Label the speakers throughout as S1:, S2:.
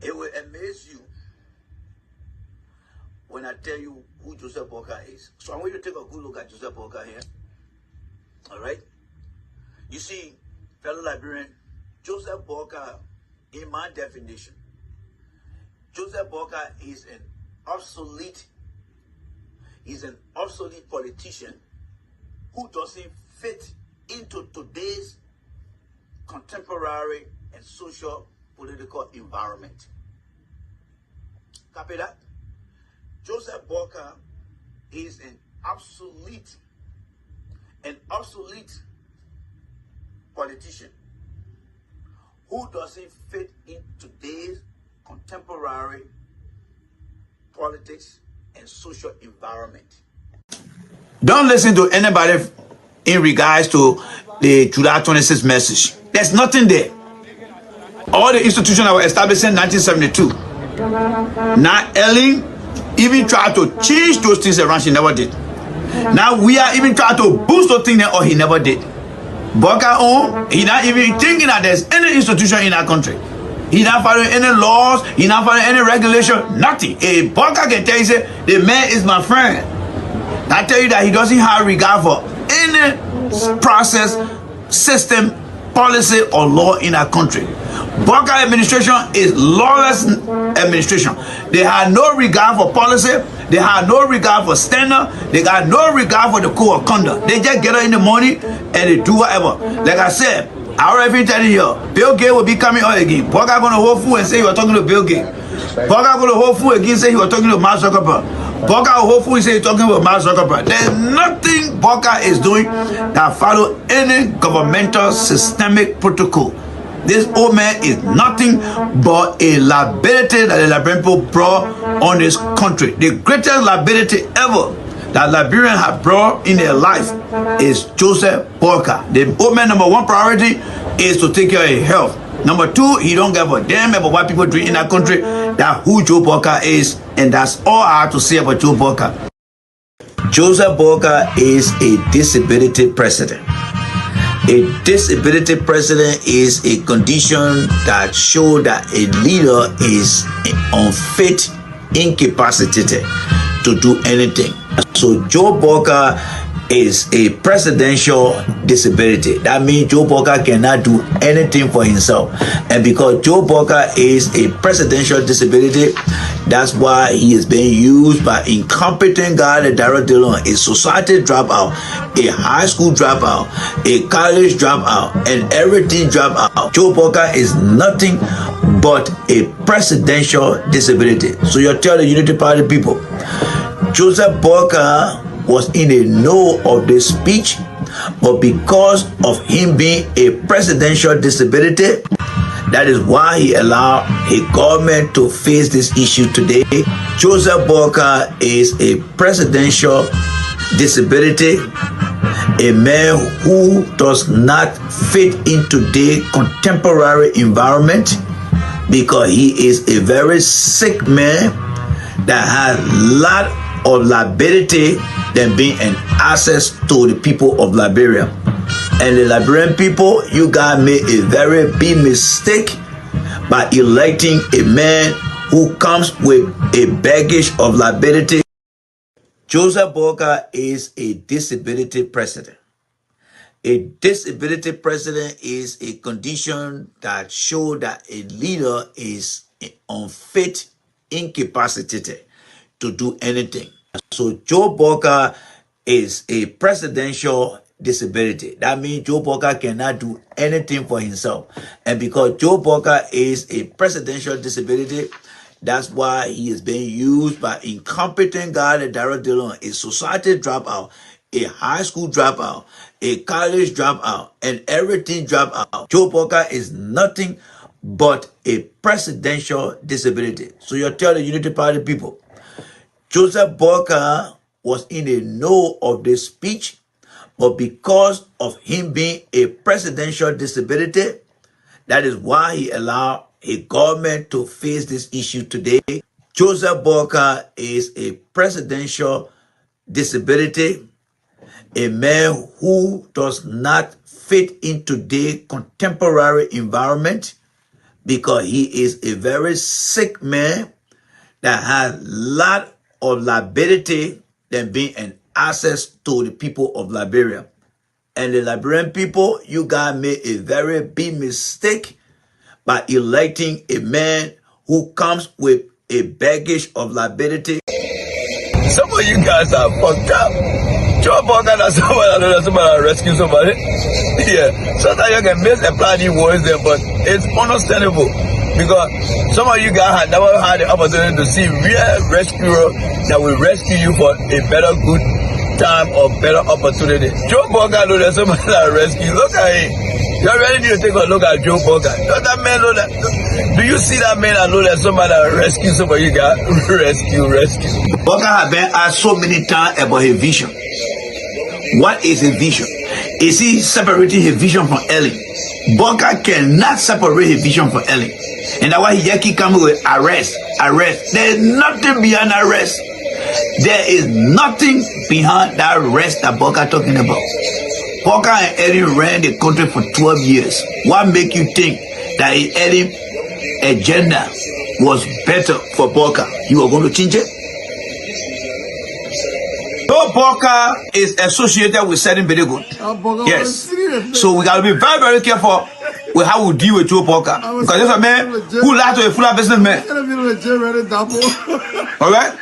S1: It will amaze you when I tell you who Joseph Boakai is. So I want you to take a good look at Joseph Boakai here. All right? You see, fellow Liberian, Joseph Boakai, in my definition, Joseph Boakai is an obsolete politician who doesn't fit into today's contemporary and social political environment. Copy that? Joseph Boakai is an obsolete politician who doesn't fit in today's contemporary politics and social environment. Don't listen to anybody in regards to the July 26th message. There's nothing there. All the institutions that were established in 1972. Now Ellen even tried to change those things around, she never did. Now we are even trying to boost those things, or he never did. Boakai, he not even thinking that there's any institution in our country. He not following any laws, he not following any regulation, nothing. A Boakai can tell you, say, the man is my friend. I tell you that he doesn't have regard for any process, system, policy, or law in our country. Boakai administration is lawless administration. They have no regard for policy. They have no regard for standard. They got no regard for the code of conduct. They just get up in the morning and they do whatever. Like I said, I already tell you, Bill Gates will be coming on again. Boakai going to hold food and say he was talking to Bill Gates. Boakai going to hold food again and say he was talking to Mark Zuckerberg. Boakai will hold food and say he's talking with Mark Zuckerberg. There's nothing Boakai is doing that follow any governmental systemic protocol. This old man is nothing but a liability that the Liberian people brought on this country. The greatest liability ever that Liberians have brought in their life is Joseph Boakai. The old man number one priority is to take care of his health. Number two, he don't give a damn about what people do in that country. That's who Joe Boakai is, and that's all I have to say about Joe Boakai. Joseph Boakai is a disability president. A disability president is a condition that shows that a leader is unfit, incapacitated to do anything. So Joe Boakai is a presidential disability. That means Joe Boakai cannot do anything for himself. And because Joe Boakai is a presidential disability, that's why he is being used by incompetent guys that directly alone. A society dropout, a high school dropout, a college dropout, and everything dropout. Joe Boakai is nothing but a presidential disability. So you tell the Unity Party people, Joseph Boakai was in a know of this speech, but because of him being a presidential disability, that is why he allowed a government to face this issue today. Joseph Boakai is a presidential disability, a man who does not fit in today's contemporary environment because he is a very sick man that has a lot of liability than being an access to the people of Liberia. And the Liberian people, you guys made a very big mistake by electing a man who comes with a baggage of liability. Joseph Boakai is a disability president. A disability president is a condition that shows that a leader is unfit, incapacitated to do anything. So Joe Boakai is a presidential disability. That means Joe Boakai cannot do anything for himself. And because Joe Boakai is a presidential disability, that's why he is being used by incompetent guys that directly alone. A society dropout, a high school dropout, a college dropout, and everything dropout. Joe Boakai is nothing but a presidential disability. So you tell the Unity Party people, Joseph Boakai was in a know of this speech, but because of him being a presidential disability, that is why he allowed a government to face this issue today. Joseph Boakai is a presidential disability, a man who does not fit in today's contemporary environment because he is a very sick man that has a lot of liability than being an access to the people of Liberia. And the Liberian people, you guys made a very big mistake by electing a man who comes with a baggage of liability. Some of you guys are fucked up. Joe Parker that somebody rescue somebody. Yeah, sometimes you can misapply these words there, but it's understandable because some of you guys have never had the opportunity to see real rescuer that will rescue you for a better good time or better opportunity. Joe Parker know that somebody that rescue. Look at him. You already need to take a look at Joe Parker. Does that man know that? Do you see that man and know that somebody that rescue somebody? You got rescue. Parker has been asked so many times about his vision. What is his vision? Is he separating his vision from Ellen? Parker cannot separate his vision from Ellen. And that's why he keep coming with arrest. There is nothing beyond arrest. There is nothing behind that arrest that Parker talking about. Parker and Ellen ran the country for 12 years. What make you think that Ellen's agenda was better for Parker? You are going to change it? Joe Parker is associated with certain very good. Yes. So we gotta be very, very careful with how we deal with Joe Parker. Because this is a man who lied to a full businessman. Alright?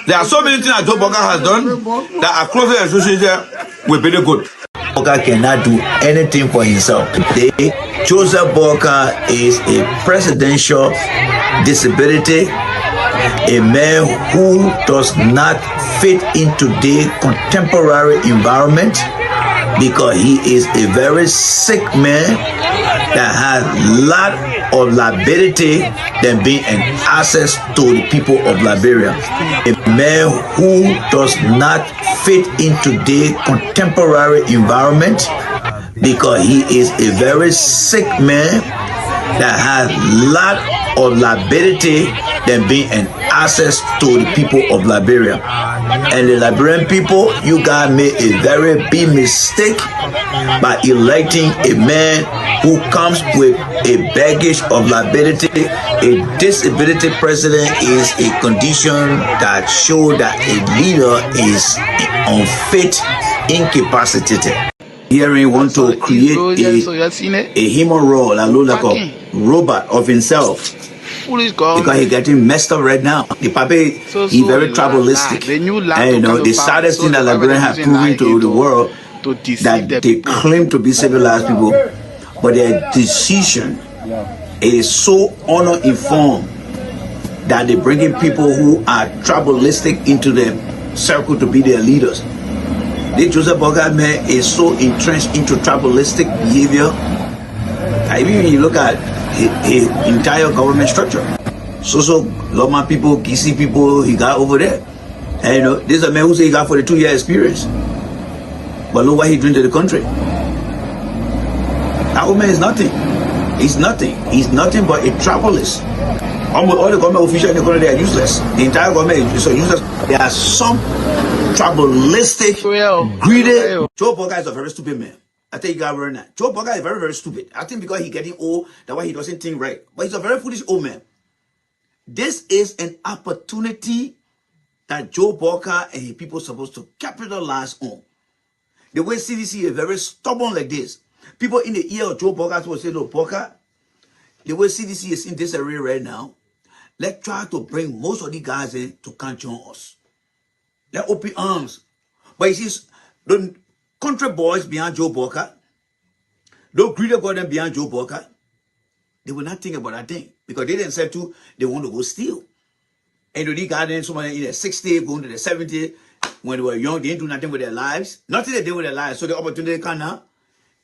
S1: There are so many things that Joe Parker has done that are closely associated with very good. Parker cannot do anything for himself. Joseph Parker is a presidential disability. A man who does not fit into the contemporary environment because he is a very sick man that has a lot of liability than being an access to the people of Liberia. A man who does not fit into the contemporary environment because he is a very sick man that has a lot of liability than being an access to the people of Liberia. And the Liberian people, you guys made a very big mistake by electing a man who comes with a baggage of liability. A disability president is a condition that shows that a leader is unfit, incapacitated. Here he want to create a human role that looks like a robot of himself. Because he's getting messed up right now. The papi, he's very tribalistic. And you know, the saddest thing that Liberia have proven to the world that they claim to be civilized people, but their decision is so honor-informed that they're bringing people who are tribalistic into their circle to be their leaders. This Joseph Parker man is so entrenched into tribalistic behavior. Even when you look at his entire government structure, so Loma people, Kisi people, he got over there. And you know, this is a man who said he got 42-year experience. But look what he doing to the country. That old man is nothing. He's nothing. He's nothing but a tribalist. Almost all the government officials in the country, they are useless. The entire government is so useless. There are some tribalistic, greedy. Joe Parker is a very stupid man. I tell you guys right now. Joe Parker is very, very stupid. I think because he's getting old, that's why he doesn't think right. But he's a very foolish old man. This is an opportunity that Joe Parker and his people are supposed to capitalize on. The way CDC is very stubborn like this. People in the ear of Joe Parker will say, no, Parker, the way CDC is in this area right now, let's try to bring most of the guys in to come join us. Let's open arms. But you see, the country boys behind Joe Parker, don't greedy about them behind Joe Parker, they will not think about that thing. Because they didn't say to, they want to go steal. And they got in somebody in their 60s, going to the 70s, when they were young, they didn't do nothing with their lives. Nothing they did with their lives. So the opportunity come now.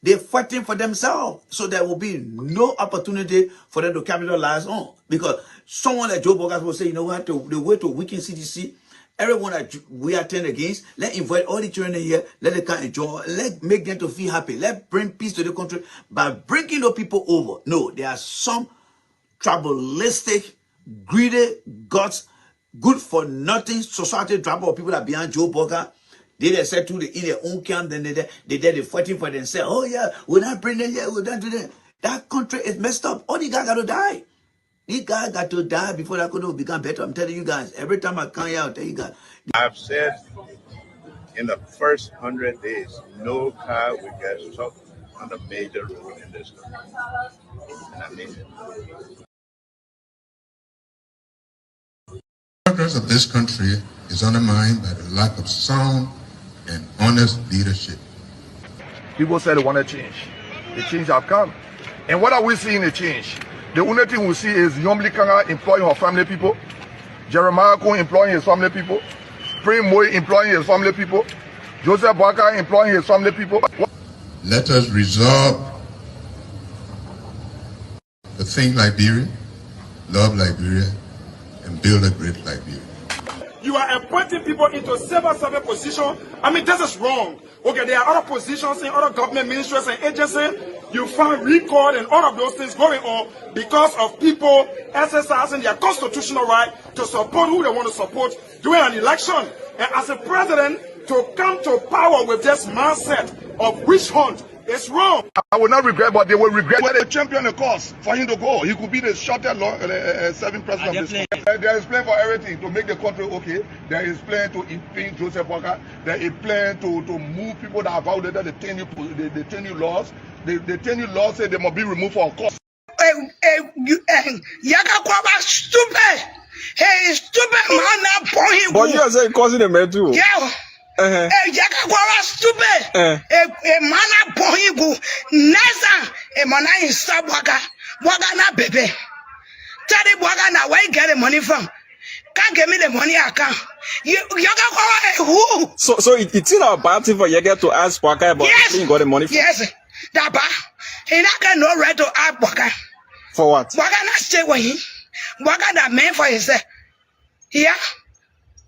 S1: They're fighting for themselves. So there will be no opportunity for them to capitalize on. Because someone like Joe Parker will say, you know what, the way to weaken CDC, everyone that we attend against, let's invite all the children here, let them come enjoy, let's make them to feel happy, let's bring peace to the country by bringing the people over. No, there are some tribalistic, greedy, guts, good for nothing society drama of people that are behind Joe Parker. They said to the in their own camp, then they did the fighting for themselves. Oh yeah, we're not bring them here, we're not do that. That country is messed up. All the guys got to die. These guys got to die before that could have become better. I'm telling you guys. Every time I come here, I'll tell you guys.
S2: I've said in the first 100 days, no car will get stuck on the major road in this country. And I mean it.
S3: Progress of this country is undermined by the lack of sound and honest leadership.
S4: People said they want to change. The change have come. And what are we seeing the change? The only thing we see is Yomli Kanga employing her family people, Jeremiah Kun employing his family people, Prince Moy employing his family people, Joseph Boakai employing his family people.
S3: Let us resolve to think Liberia, love Liberia, and build a great Liberia.
S5: You are appointing people into civil service position. I mean, this is wrong. Okay, there are other positions in other government ministries and agencies. You find record and all of those things going on because of people exercising their constitutional right to support who they want to support during an election. And as a president, to come to power with this mindset of witch hunt is wrong.
S4: I will not regret, but they will regret when they champion the cause for him to go. He could be the shortest serving president of this country. There is plan for everything to make the country okay. There is plan to impeach Joseph Boakai. There is plan to move people that have violated the 10-year laws. The 10-year laws say they must be removed from court.
S6: Yaga Kwaba stupid. Hey, stupid man, now point him.
S7: But you are saying causing a man too.
S6: Yeah. Yaga Kwaba stupid. A man, now point him. Nasa, a man, in Sabaga. Waga na baby. Tell the Waga now where you get the money from. Can't give me the money I can. Yaga Kwaba, who?
S7: So it's in our party for Yaga to ask Boakai about where you got the money from?
S6: Yes. Daba, he not got no right to ask Boakai.
S7: For what?
S6: Boakai not stay with him. Boakai that man for himself. Yeah.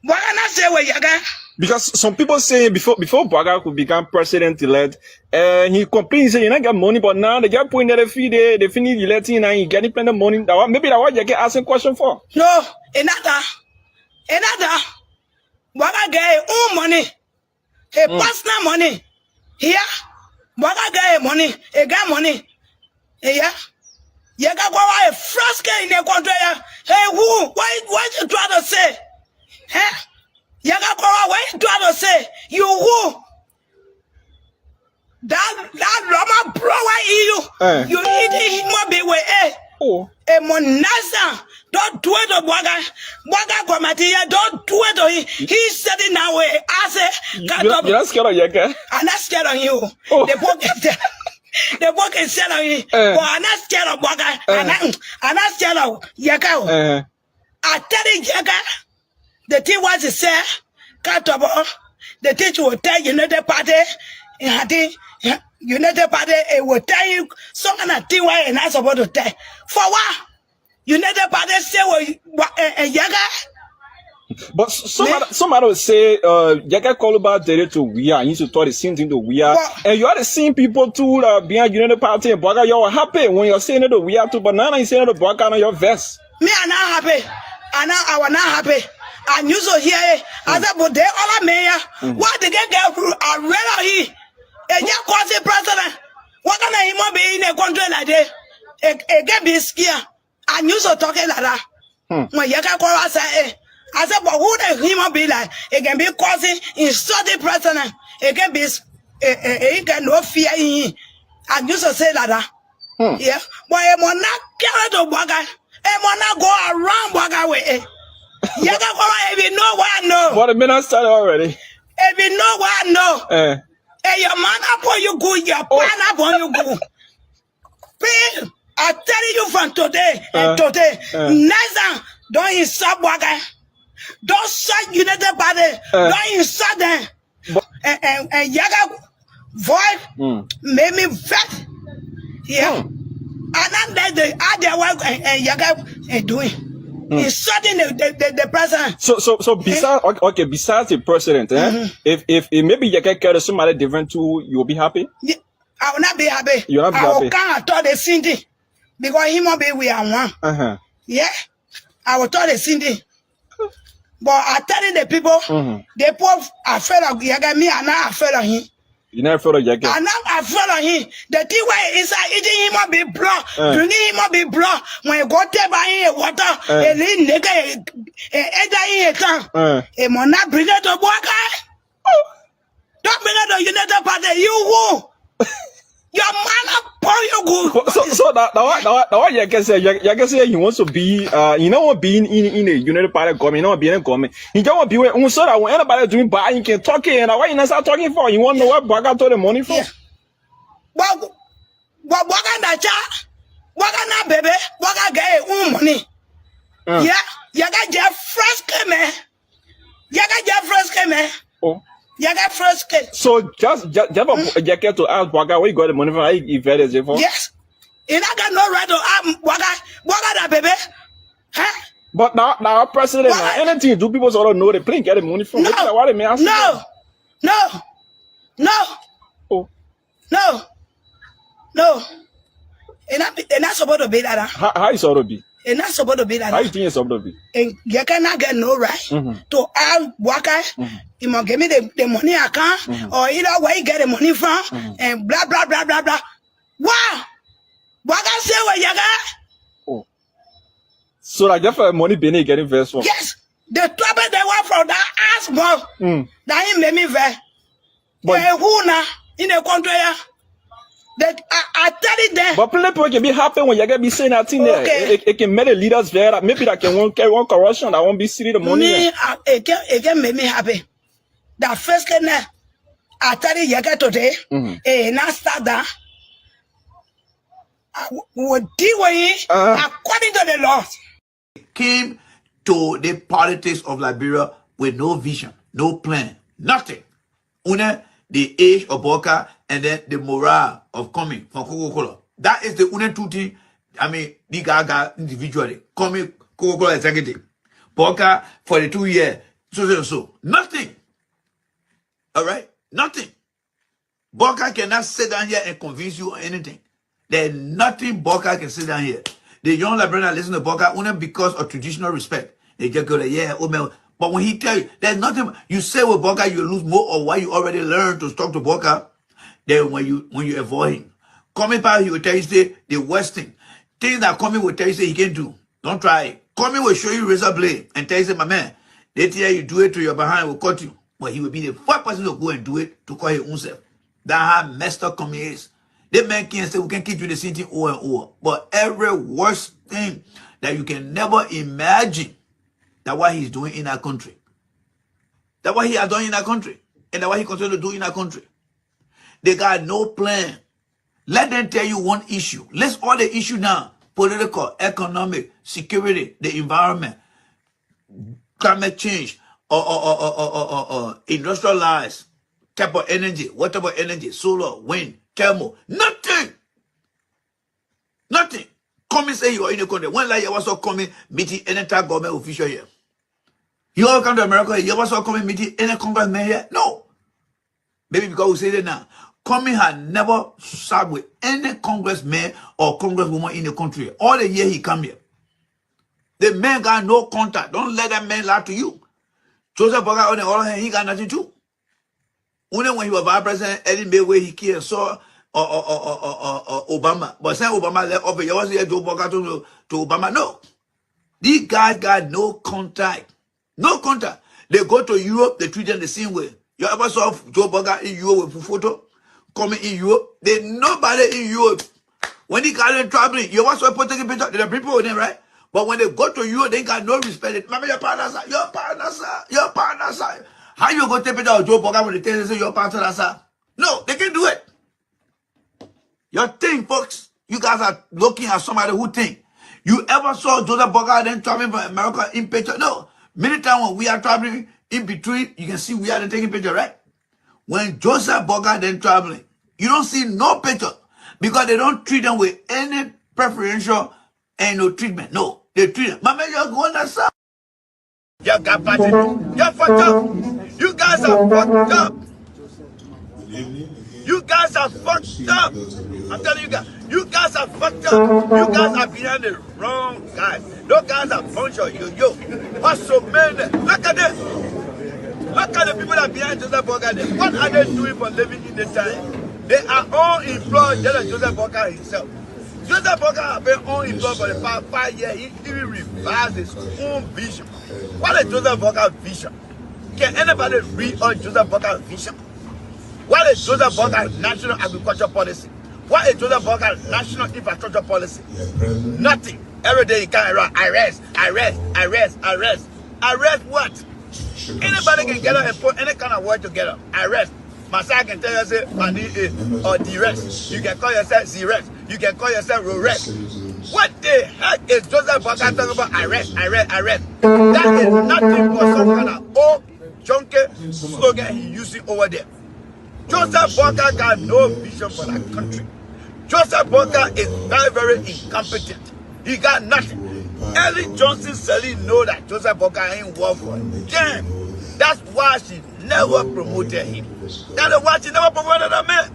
S6: Boakai not stay with Yaga.
S7: Because some people say before Boakai could become president-elect, he complains saying you not get money, but now they get putting the fee they finish electing and he getting plenty of money. Maybe that's what Yaga asking question for.
S6: No, another. Boakai get his own money, his personal money. Yeah. Boakai get money, he got money. Yeah. You got a frosque in the country. Hey, who? What you trying to say? Huh? You got what you trying to say? You who? That Roma bro, you eat him be with
S7: Oh.
S6: A monasa. Don't do it to Boakai. Boakai Kwamatia, don't do it to him. He's sitting now. I say,
S7: you're not scared of Yaga?
S6: I'm not scared of you.
S7: Oh.
S6: The book is scared of you. But I'm not scared of Boakai. I'm not scared of Yaga. I tell you, Yaga, the thing was to say, the teacher will tell United Party, United Party, it will tell you something that thing why you're not supposed to tell. For what? United Party say, Yaga?
S7: But somebody will say, Yaga call about the to we are, you to tell the same thing to we are. And you are the same people too, behind United Party and Boakai, you're happy when you're saying that we are too, but now you're saying that Boakai on your vest.
S6: Me, I'm not happy. I was not happy. And you so here, I said, but they all are mayor. What they get a real he? A young quasi president. What can I even be in a country like that? A get be scared. And you so talking like that. When you can call us, I said, but who the human be like? It can be causing insulting president. It can be, it can no fear in him. And you so say like that. Yeah. But it will not carry to Boakai. It will not go around Boakai with it. You can go if you know what I know.
S7: But the minute started already.
S6: If you know what I know. Hey, your man upon you go, your plan upon you go. Please, I tell you from today and today, next time, don't insult Boakai. Don't shut United Party. Don't insult them. And Yaga voice made me vex. Yeah. And then the other work and Yaga doing. Insulting the president.
S7: So besides the president, if maybe you can carry somebody different too, you'll be happy?
S6: Yeah, I will not be happy.
S7: You'll not be happy?
S6: I will can't tell the Cindy. Because he won't be we are one. Yeah. I will tell the Cindy. But I telling the people, the poor afraid of Yaga, me and I afraid of him.
S7: You never felt a jacket.
S6: And now I follow him. The thing where inside eating him up be blood, drinking him up be blood. When you go there by him water, a little nigga, a tongue, a mona bring it to work. Don't bring it to United Party. You who? Your man up pour your good.
S7: So that what you can say, you can say he wants to be you know being in a United Party government, you know being a government. He don't want to be when so that when anybody doing bad, he can talk and why you not start talking for? You want to know what Baga told the money for?
S6: Yeah. What can that baby? What can get money? Yeah, you got your fresh man. You got your fresh man.
S7: Oh.
S6: You got fresh cake.
S7: So just a jacket to ask Baga where you got the money from? If that is it for?
S6: Yes. You not got no right to ask Baga that baby. Huh?
S7: But now president, anything do people sort of know the plane get the money from?
S6: No.
S7: What they may ask
S6: No.
S7: Oh.
S6: No. It's not supposed to be that.
S7: How is it to be?
S6: It's not supposed to be that.
S7: How you think it's supposed to be?
S6: And you cannot get no right to ask Baga. You must give me the money account or either where you get the money from and blah blah blah blah blah. Wow. Baga say where you got?
S7: Oh. So like that money being getting first from?
S6: Yes. The trouble they want from that ass bomb. That he made me very. But who now in the country? That I tell it there.
S7: But people can be happy when you get be saying that thing there. It can make the leaders there. Maybe that can carry one corruption. That won't be city the money.
S6: It can make me happy. That first can I tell you get today. Now start that. Would deal with it according to the law.
S1: Came to the politics of Liberia with no vision, no plan, nothing. The age of Boka and then the morale of coming from Coca-Cola. That is the only two things, I mean, the Gaga individually. Coming Coca-Cola executive. Boka for the 2 years. So. Nothing. All right? Nothing. Boka cannot sit down here and convince you of anything. There's nothing Boka can sit down here. The young Liberians listen to Boka only because of traditional respect. They just go like, yeah, oh man. But when he tell you, there's nothing, you say with Boka, you lose more of what you already learned to talk to Boka than when you avoid him. Coming back, he will tell you, say, the worst thing. Things that Coming will tell you, say, he can't do. Don't try it. Coming will show you razor blade and tell you, say, my man, they tell you do it to your behind, will cut you. But he will be the first person to go and do it to call his own self. That's how messed up Coming is. They man can say, we can keep doing the same thing over and over. But every worst thing that you can never imagine, that's what he's doing in our country. That's what he has done in our country. And that's what he continues to do in our country. They got no plan. Let them tell you one issue. Let's all the issue now. Political, economic, security, the environment, climate change, industrialized type of energy, what type of energy, solar, wind, thermal, nothing. Nothing. Come say you are in the country. When like you also coming meeting any type government official here. You all come to America, you ever saw coming meeting any congressman here? No. Maybe because we say that now. Coming had never sat with any congressman or congresswoman in the country. All the year he come here. The man got no contact. Don't let that man lie to you. Joseph Boga on the other hand, he got nothing to. Only when he was vice president, Eddie May where he came saw Obama. But since Obama left office, you was here Joe Boga to Obama. No. These guys got no contact. No contact. They go to Europe, they treat them the same way. You ever saw Joe Boga in Europe with photo? Coming in Europe? There's nobody in Europe. When he got them traveling, you ever saw people taking pictures? There are people with them, right? But when they go to Europe, they got no respect. Remember your partner, sir. Your partner, sir. Your partner, sir. How you go take picture of Joe Boga when they tell you say your partner, sir? No, they can't do it. Your thing, folks. You guys are looking at somebody who think. You ever saw Joseph Boga then traveling from America in picture? No. Many times when we are traveling in between, you can see we are then taking picture, right? When Joseph Boga then traveling, you don't see no picture because they don't treat them with any preferential and no treatment. No, they treat them. Mama, you're going to sir. You got party. You're fucked up. You guys are fucked up. You guys are fucked up. I'm telling you guys, you guys are fucked up. You guys are behind the wrong guy.
S2: guys. Those guys are a bunch of yo-yo. What's so many? Look at this. Look at the people that are behind Joseph Boca there. What are they doing for living in the time? They are all employed just like Joseph Boca himself. Joseph Boca has been unemployed for the past 5 years. He even revised his own vision. What is Joseph Boca's vision? Can anybody read on Joseph Boca's vision? What is Joseph Boca's national agriculture policy? What is Joseph Boca's national infrastructure policy? Nothing. Every day he comes around, arrest. Arrest what? Anybody can get up and put any kind of word together. Arrest. Messiah can tell you, say, Mani or D-Rest. You can call yourself Z-Rest. You can call yourself Ro-Rest. What the heck is Joseph Boca talking about? Arrest. That is nothing but some kind of old, junky slogan he's using over there. Joseph Boca got no vision for that country. Joseph Boca is very, very incompetent. He got nothing. Ellie Johnson Sally know that Joseph Boca ain't work for him. Damn. That's why she never promoted him. That's why she never promoted the man.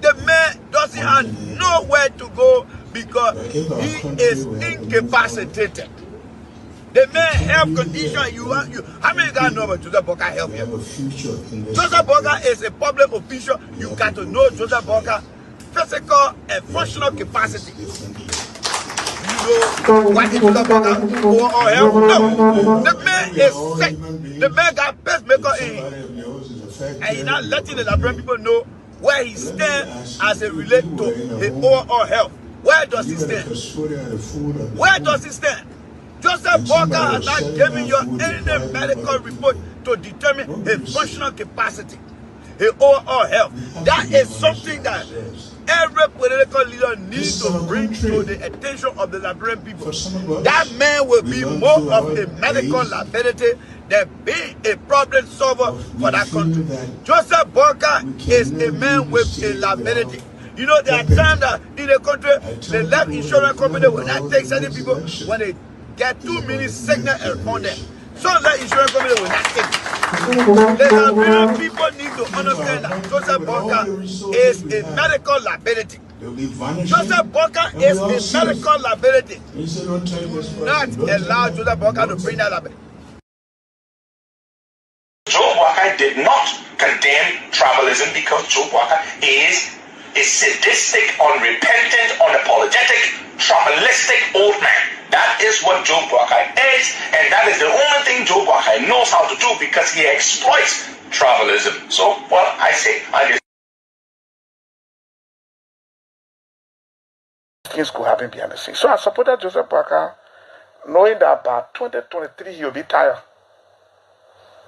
S2: The man doesn't have nowhere to go because he is incapacitated. The man health condition how many guys know about Joseph Boca health here? Joseph Boca is a public official. You got to know Joseph Boca physical and functional capacity. Why is Joseph Boca or health? No. The man is sick. The man got pacemaker in. And he's not letting the Liberian people know where he stands as it relates to his overall health. Where does he stand? Where does he stand? Joseph Boca has not given you any medical report to determine his functional capacity, his overall health. That is something that every political leader needs to bring to the attention of the Liberian people. That man will be more of a medical liability than being a problem solver for that country. Joseph Boca is a man with a liability. You know, there are times that in the country, the life insurance company will not take certain people when they get too many sickness on them. So the insurance company will not take it. The Liberian people need to understand that Joseph Boca is a medical liability. Joseph Boca is a medical liability. Do not allow Joseph Boca to bring that liability.
S8: Joe Boca did not condemn tribalism because Joe Boca is a sadistic, unrepentant, unapologetic, tribalistic old man. That is what Joe Boca is, and that is the only thing Joe Boca knows how to do because he exploits tribalism. So, well, I guess
S4: things could happen behind the scenes. So I supported Joseph Boca, knowing that by 2023 he'll be tired.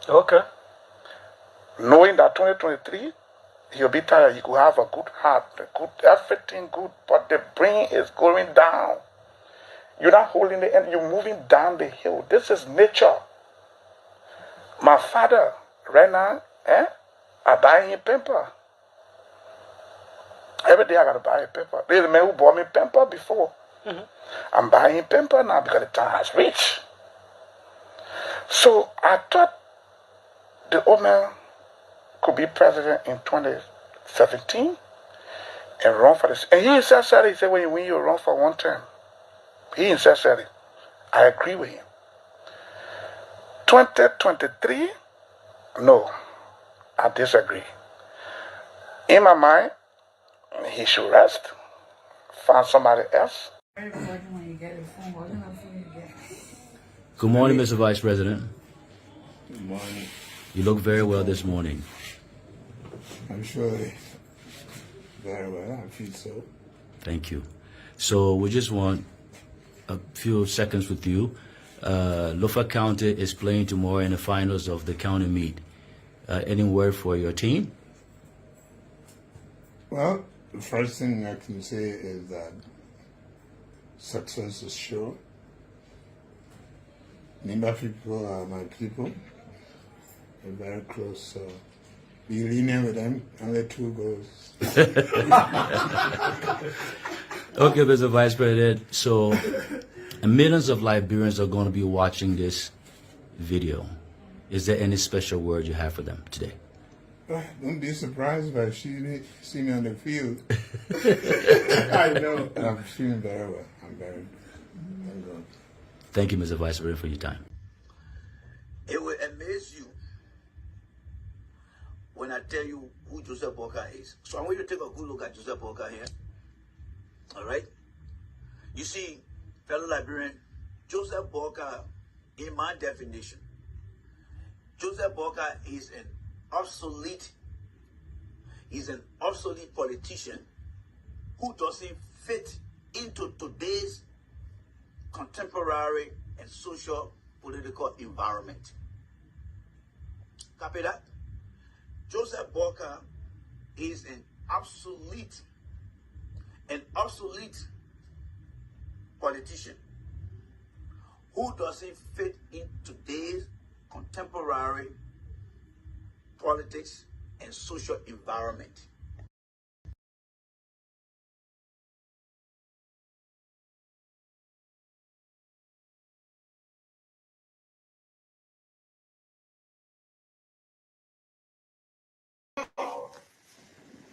S7: Okay.
S4: Knowing that 2023 he'll be tired, he could have a good heart, everything good, but the brain is going down. You're not holding the end, you're moving down the hill. This is nature. My father, right now, I buy him pamper. Every day I gotta buy a pamper. There's a man who bought me pamper before. I'm buying him pamper now because the time has reached. So I thought the old man could be president in 2017 and run for this. And he himself said, he said, when you run for one term, he himself said it. I agree with him. 2023, no, I disagree. In my mind, he should rest, find somebody else.
S9: Good morning, Mr. Vice President.
S3: Good morning.
S9: You look very well this morning.
S3: I'm sure very well. I feel so.
S9: Thank you. So we just want a few seconds with you. Lofa County is playing tomorrow in the finals of the county meet. Any word for your team?
S3: Well, the first thing I can say is that success is sure. Nimba people are my people. We're very close, so be lenient with them and let 2 goals.
S9: Okay, Mr. Vice President. So millions of Liberians are going to be watching this video. Is there any special word you have for them today?
S3: Don't be surprised if I see me on the field. I know. I'm feeling very well. I'm very Thank God.
S9: Thank you, Mr. Vice President, for your time.
S1: It will amaze you when I tell you who Joseph Walker is. So I want you to take a good look at Joseph Walker here. All right? You see, fellow Liberian, Joseph Walker, in my definition, Joseph Walker is an obsolete politician who doesn't fit into today's contemporary and social political environment. Copy that? Joseph Walker is an obsolete politician who doesn't fit in today's contemporary politics and social environment.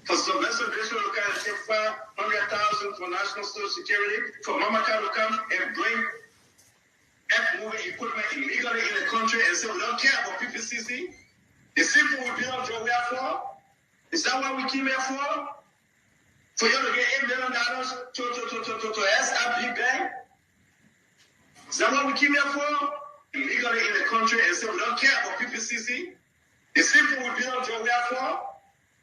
S8: For Sylvester Bishop to come and take 500,000 for national social security, for Mamaka to come and bring F-moving equipment illegally in the country and say we don't care about PPCC. The simple we build up we are for. Is that what we came here for? For you to get $8 million to SRP Bank? Is that what we came here for? Illegally in the country and say we don't care about PPCC. The simple we build up we are for.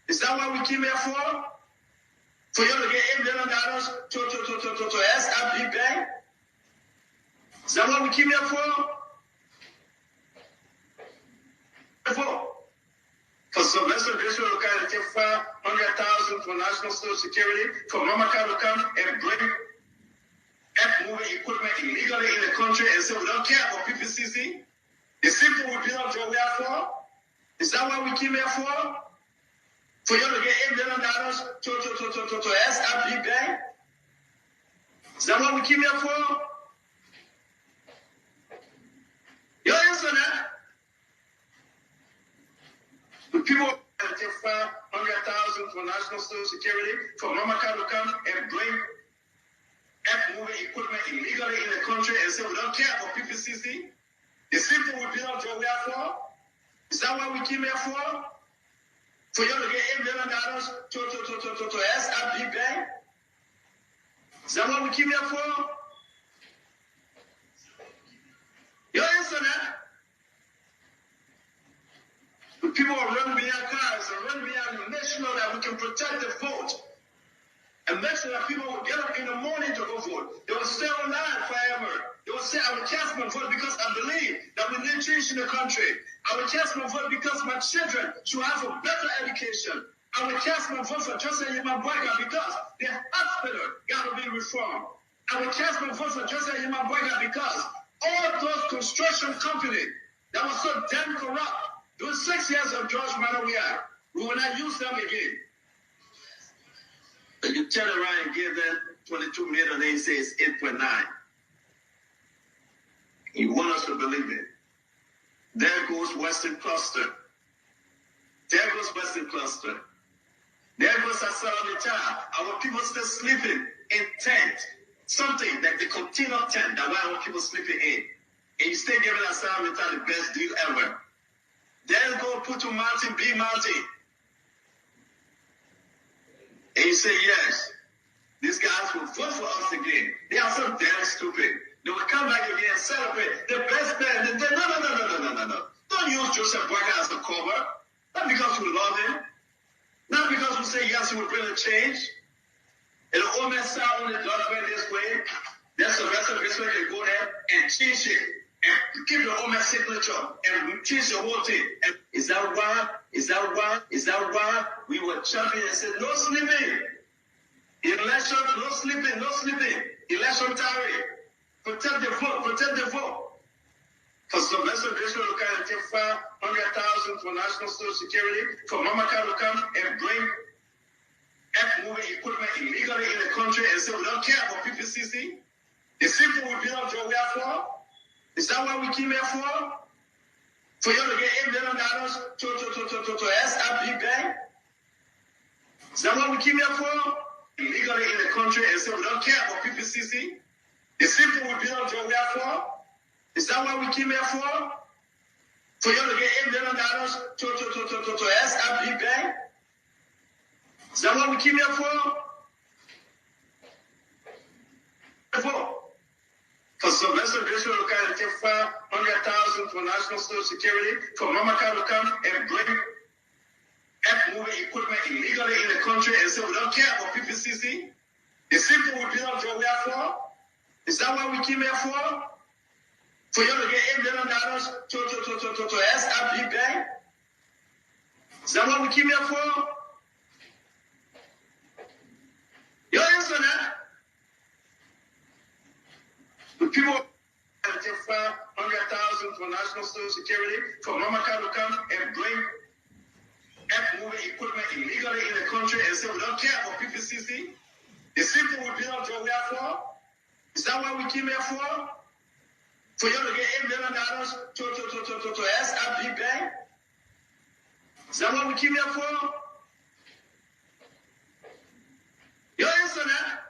S8: Is that what we came here for? For you to get $8 million to SRP Bank? Is that what we came here for? For Sylvester Bishop to come and take 500,000 for national social security, for Mamaka to come and bring F-moving equipment illegally in the country and say we don't care about PPCC. The simple we build up we are for. Is that what we came here for? For you to get $8 million to SRP Bank? Is that what we came here for? You answer that? The people that take 500,000 for national social security, for Mamaka to come and bring F-moving equipment illegally in the country and say we don't care about PPCC. The simple we build up we are for. Is that what we came here for? For you to get $8 million to SRP Bank? Is that what we came here for? You answer that? The people are running behind cars and running behind to make sure that we can protect the vote and make sure that people will get up in the morning to go vote. They will stay online forever. They will say, I will cast my vote because I believe that we need change in the country. I will cast my vote because my children should have a better education. I will cast my vote for Joseph Yimabwega because the hospital got to be reformed. I will cast my vote for Joseph Yimabwega because all those construction companies that were so damn corrupt, those 6 years of George Manawia, we will not use them again. You turn around and give them 22 million, they say it's 8.9. You want us to believe it. There goes Western Cluster. There goes Western Cluster. There goes Assalamita. Our people still sleeping in tent. Something like the container tent that why our people sleeping in. And you still giving Assalamita the best deal ever. Then go Putu Mountain, B Mountain. And you say, yes, these guys will vote for us again. They are so damn stupid. They will come back again and celebrate the best man. No. Don't use Joseph Walker as the cover. Not because we love him. Not because we say, yes, he will bring a change. And the old man sat on the document this way. Then the rest of this way they go there and change it. And keep the old man's signature and change the whole thing. And is that why we were champion and said, no sleeping. Election, no sleeping. Election tarry. Protect the vote. For Sylvester Bishop to come and take 500,000 for national social security, for Mamaka to come and bring F-moving equipment illegally in the country and say we don't care about PPCC. The simple we build up we are for. Is that what we came here for? For you to get $8 million to SRP Bank? Is that what we came here for? Illegally in the country and say we don't care about PPCC? The simple we
S10: what we came here for? For you to get $8 million to SIB Bank? Is that what we came here for? For Sylvester Bishop to kind of take $500,000 for national social security, for Mama Khan to come and bring moving equipment illegally in the country and say we don't care about PPCC? The simple would be not what we are for? Is that what we came here for? For you to get $8 million to SIB Bank? Is that what we came here for? You answer that? The people take $500,000 for national social security, for Mama Khan to come and bring moving equipment illegally in the country and say we don't care about PPCC? The simple would be not what we are for? Is that what we came here for? For you to get $8 million to SIB Bank? Is that what we came here for? You answer that?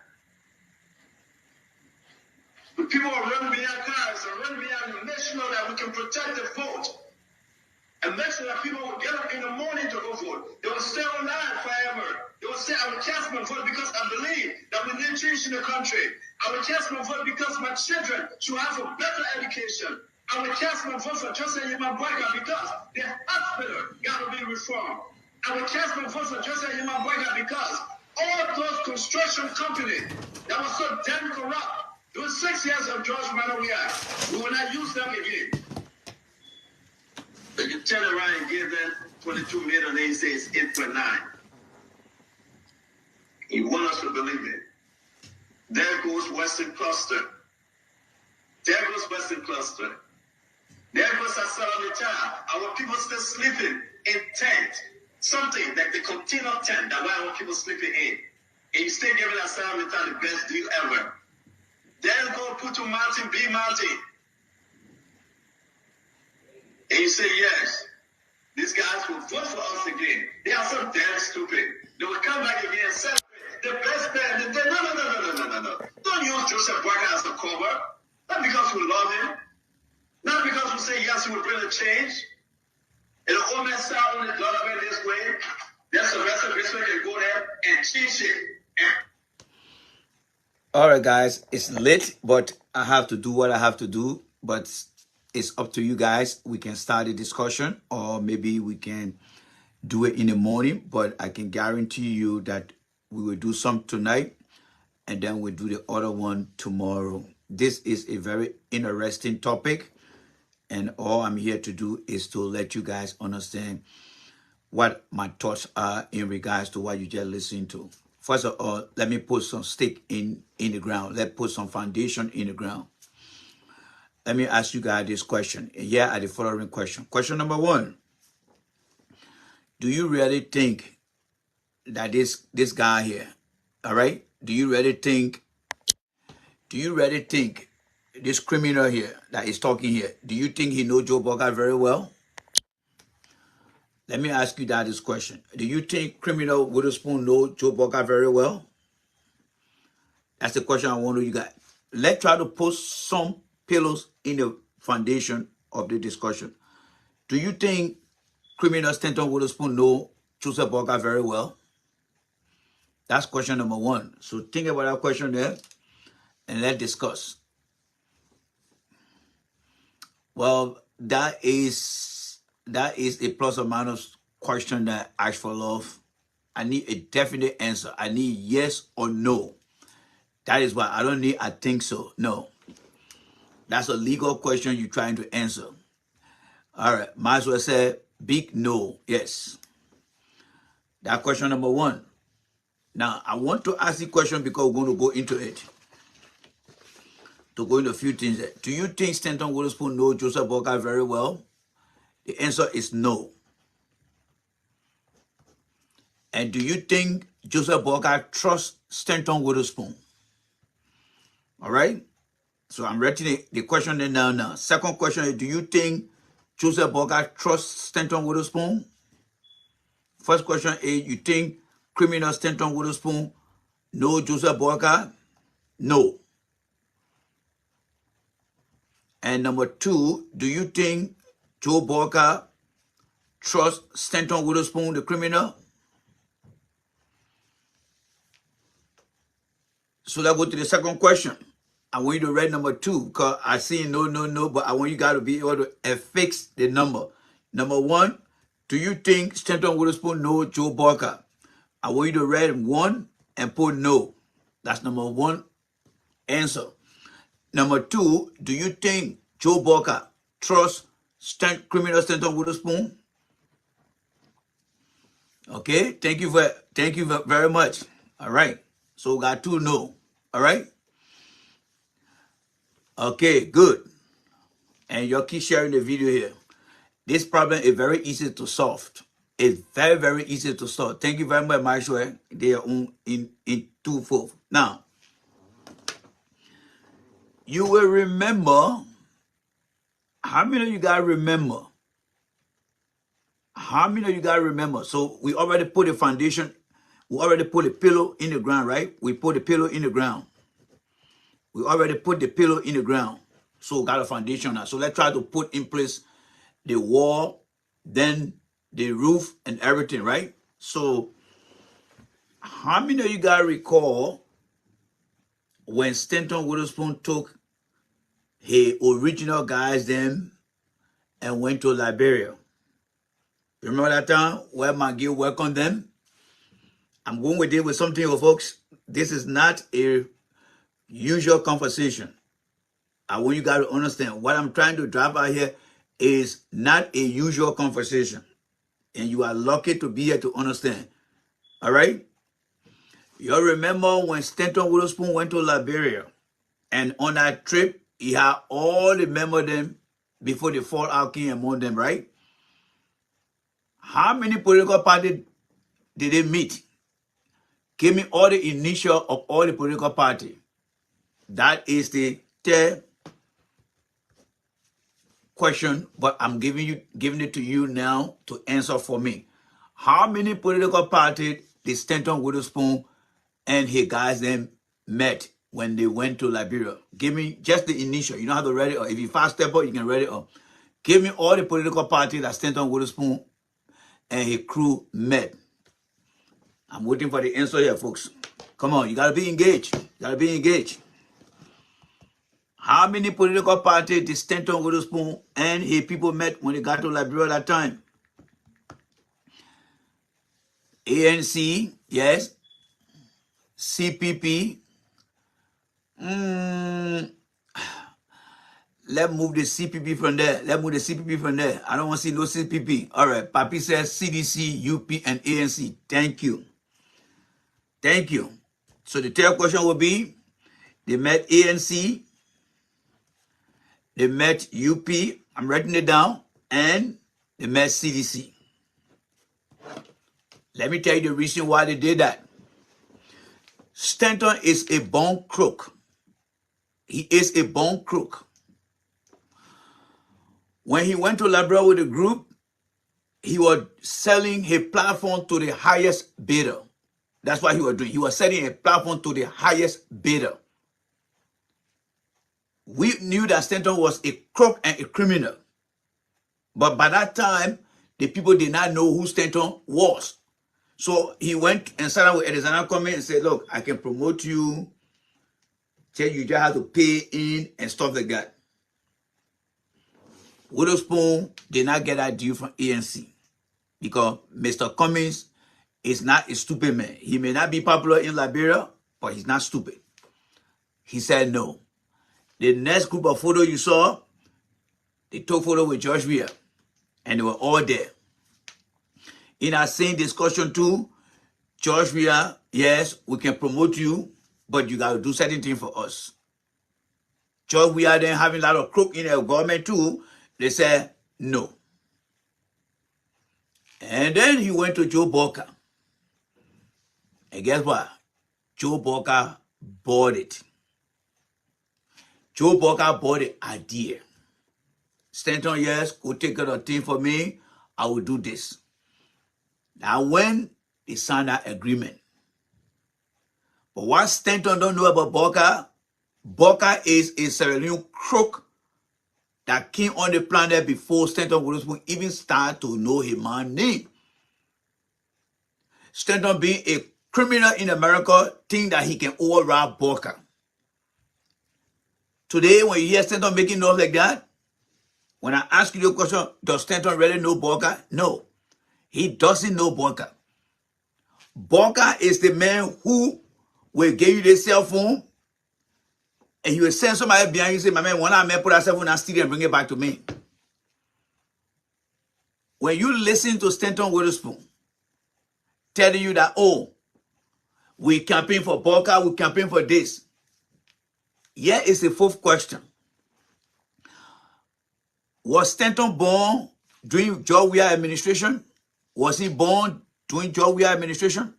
S10: The people are running behind cars and running behind to make sure that we can protect the vote. And make sure that people will get up in the morning to go vote. They will stay online forever. They will say, I will cast my vote because I believe that we need change in the country. I will cast my vote because my children should have a better education. I will cast my vote for Joseph Yimabweka because the hospital got to be reformed. I will cast my vote for Joseph Yimabweka because all those construction companies that were so damn corrupt, those 6 years of George Manowia, we will not use them again. But you turn around and give them 22 million and they say it's 8.9. You want us to believe it. There goes Western Cluster. There goes Western Cluster. There goes Asalamita. Our people still sleeping in tent. Something like the container tent that why our people sleeping in. And you still giving Asalamita the best deal ever. There go Putu Mountain, B Mountain. And you say, yes, these guys will vote for us again. They are so damn stupid. They will come back again and celebrate the best man. No. Don't use Joseph Boyka as a cover. Not because we love him. Not because we say, yes, he will bring a change. And the old man said only dollar this way. That's the rest of this way can go there and change it.
S1: All right, guys, it's late, but I have to do what I have to do. But it's up to you guys. We can start a discussion or maybe we can do it in the morning. But I can guarantee you that we will do some tonight and then we'll do the other one tomorrow. This is a very interesting topic. And all I'm here to do is to let you guys understand what my thoughts are in regards to what you just listened to. First of all, let me put some stick in the ground. Let's put some foundation in the ground. Let me ask you guys this question. Here are the following question. Question number 1. Do you really think that this guy here, all right? Do you really think this criminal here that is talking here, do you think he knows Joe Boyka very well? Let me ask you that this question. Do you think criminal Witherspoon knows Joe Boyka very well? That's the question I want you guys. Let's try to put some pillars in the foundation of the discussion. Do you think criminal Stanton Witherspoon know Joseph Boyka very well? That's question number 1. So think about that question there and let's discuss. Well, that is a plus or minus question that I ask for love. I need a definite answer. I need yes or no. That is why I don't need I think so. No. That's a legal question you're trying to answer. All right. Might as well say big no. Yes. That's question number 1. Now, I want to ask the question because we're going to go into it. To go into a few things there. Do you think Stanton Witherspoon knows Joseph Boyka very well? The answer is no. And do you think Joseph Boyka trusts Stanton Witherspoon? All right? So I'm writing the question there now. Second question is, do you think Joseph Boyka trusts Stanton Witherspoon? First question is, you think criminal Stanton Witherspoon knows Joseph Boyka? No. And number 2, do you think Joe Boyka trusts Stanton Witherspoon, the criminal? So let's go to the second question. I want you to read number 2 because I see no, but I want you guys to be able to affix the number. Number 1, do you think Stanton Witherspoon knows Joe Boyka? I want you to read 1 and put no. That's number 1 answer. Number 2, do you think Joe Boyka trusts criminal Stanton Witherspoon? Okay, thank you very much. All right, so we got 2 no. All right. Okay, good. And y'all keep sharing the video here. This problem is very easy to solve. It's very, very easy to solve. Thank you very much, Marshall. They are in 2-4. Now, you will remember. How many of you guys remember? How many of you guys remember? So we already put a foundation. We already put a pillow in the ground, right? We put the pillow in the ground. We already put the pillow in the ground. So we got a foundation now. So let's try to put in place the wall, then the roof and everything, right? So how many of you guys recall when Stanton Witherspoon took his original guys then and went to Liberia? Remember that time where McGill welcomed them? I'm going with it with something, folks. This is not a usual conversation. I want you guys to understand what I'm trying to drive out here is not a usual conversation. And you are lucky to be here to understand. All right? You remember when Stanton Witherspoon went to Liberia, and on that trip, he had all the members of them before the fallout came among them, right? How many political parties did they meet? Give me all the initial of all the political parties. That is the third question, but I'm giving it to you now to answer for me. How many political parties did Stanton Witherspoon and his guys then met when they went to Liberia? Give me just the initial. You don't have to read it, or if you fast step up, you can read it up. Give me all the political parties that Stanton Witherspoon and his crew met. I'm waiting for the answer here, folks. Come on, you gotta be engaged. You gotta be engaged. How many political parties did Stanton Witherspoon and his people met when they got to Liberia that time? ANC, yes. CPP. Let's move the CPP from there. Let's move the CPP from there. I don't want to see no CPP. All right. Papi says CDC, UP, and ANC. Thank you. Thank you. So the third question will be, they met ANC, they met UP, I'm writing it down, and they met CDC. Let me tell you the reason why they did that. Stanton is a born crook. He is a born crook. When he went to Liberia with the group, he was selling his platform to the highest bidder. That's what he was doing. He was selling a platform to the highest bidder. We knew that Stanton was a crook and a criminal. But by that time, the people did not know who Stanton was. So he went and sat down with Alexander Cummings and said, look, I can promote you. Tell you just have to pay in and stuff like that. Witherspoon did not get that deal from ANC because Mr. Cummings is not a stupid man. He may not be popular in Liberia, but he's not stupid. He said no. The next group of photos you saw, they took photo with George Weah, and they were all there. In that same discussion too, George Weah, yes, we can promote you, but you got to do certain things for us. George Weah then having a lot of crook in their government too, they said no. And then he went to Joe Boyka. And guess what? Joe Boyka bought it. Joe Boyka bought the idea. Stanton, yes, go take care of the thing for me. I will do this. Now, when they signed that agreement, but what Stanton don't know about Boyka, Boyka is a Sierra Leone crook that came on the planet before Stanton Witherspoon even started to know his man's name. Stanton, being a criminal in America, think that he can override Booker. Today, when you hear Stanton making noise like that, when I ask you the question, does Stanton really know Booker? No, he doesn't know Booker. Booker is the man who will give you the cell phone and he will send somebody behind you say, my man, when I may put that cell phone in that studio and bring it back to me. When you listen to Stanton Witherspoon telling you that, oh, we campaign for Booker, we campaign for this. Here is the fourth question. Was Stanton born during George Weah administration? Was he born during George Weah administration?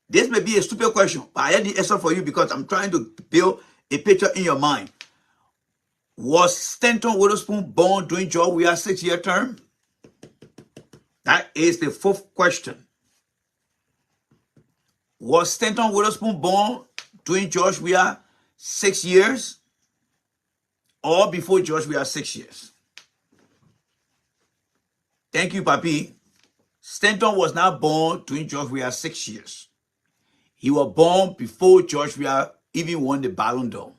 S1: This may be a stupid question, but I had the answer for you because I'm trying to build a picture in your mind. Was Stanton Witherspoon born during George Weah's 6-year term? That is the fourth question. Was Stanton Witherspoon born during George Weah's 6 years or before George Weah's 6 years? Thank you, Papi. Stanton was not born during George Weah's 6 years. He was born before George Weah even won the Ballon d'Or.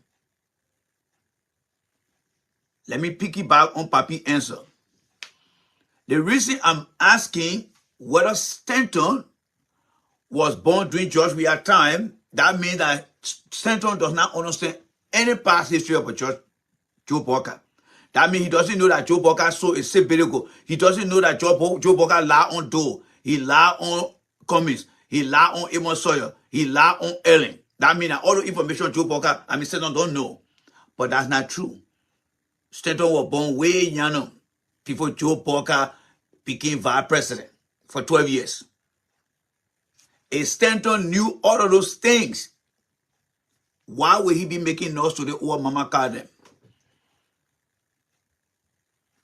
S1: Let me piggyback on Papi's answer. The reason I'm asking whether Stanton was born during George Weah's time, that means that Stanton does not understand any past history of Joe Booker. That means he doesn't know that Joe Booker sold a sabbatical. He doesn't know that Joe Booker lied on Doe. He lied on Cummings. He lied on Amos Sawyer. He lied on Ellen. That means that all the information Joe Booker, Stanton don't know. But that's not true. Stanton was born way younger before Joe Booker became vice president for 12 years. If Stanton knew all of those things, why would he be making noise to the old Mama Carden?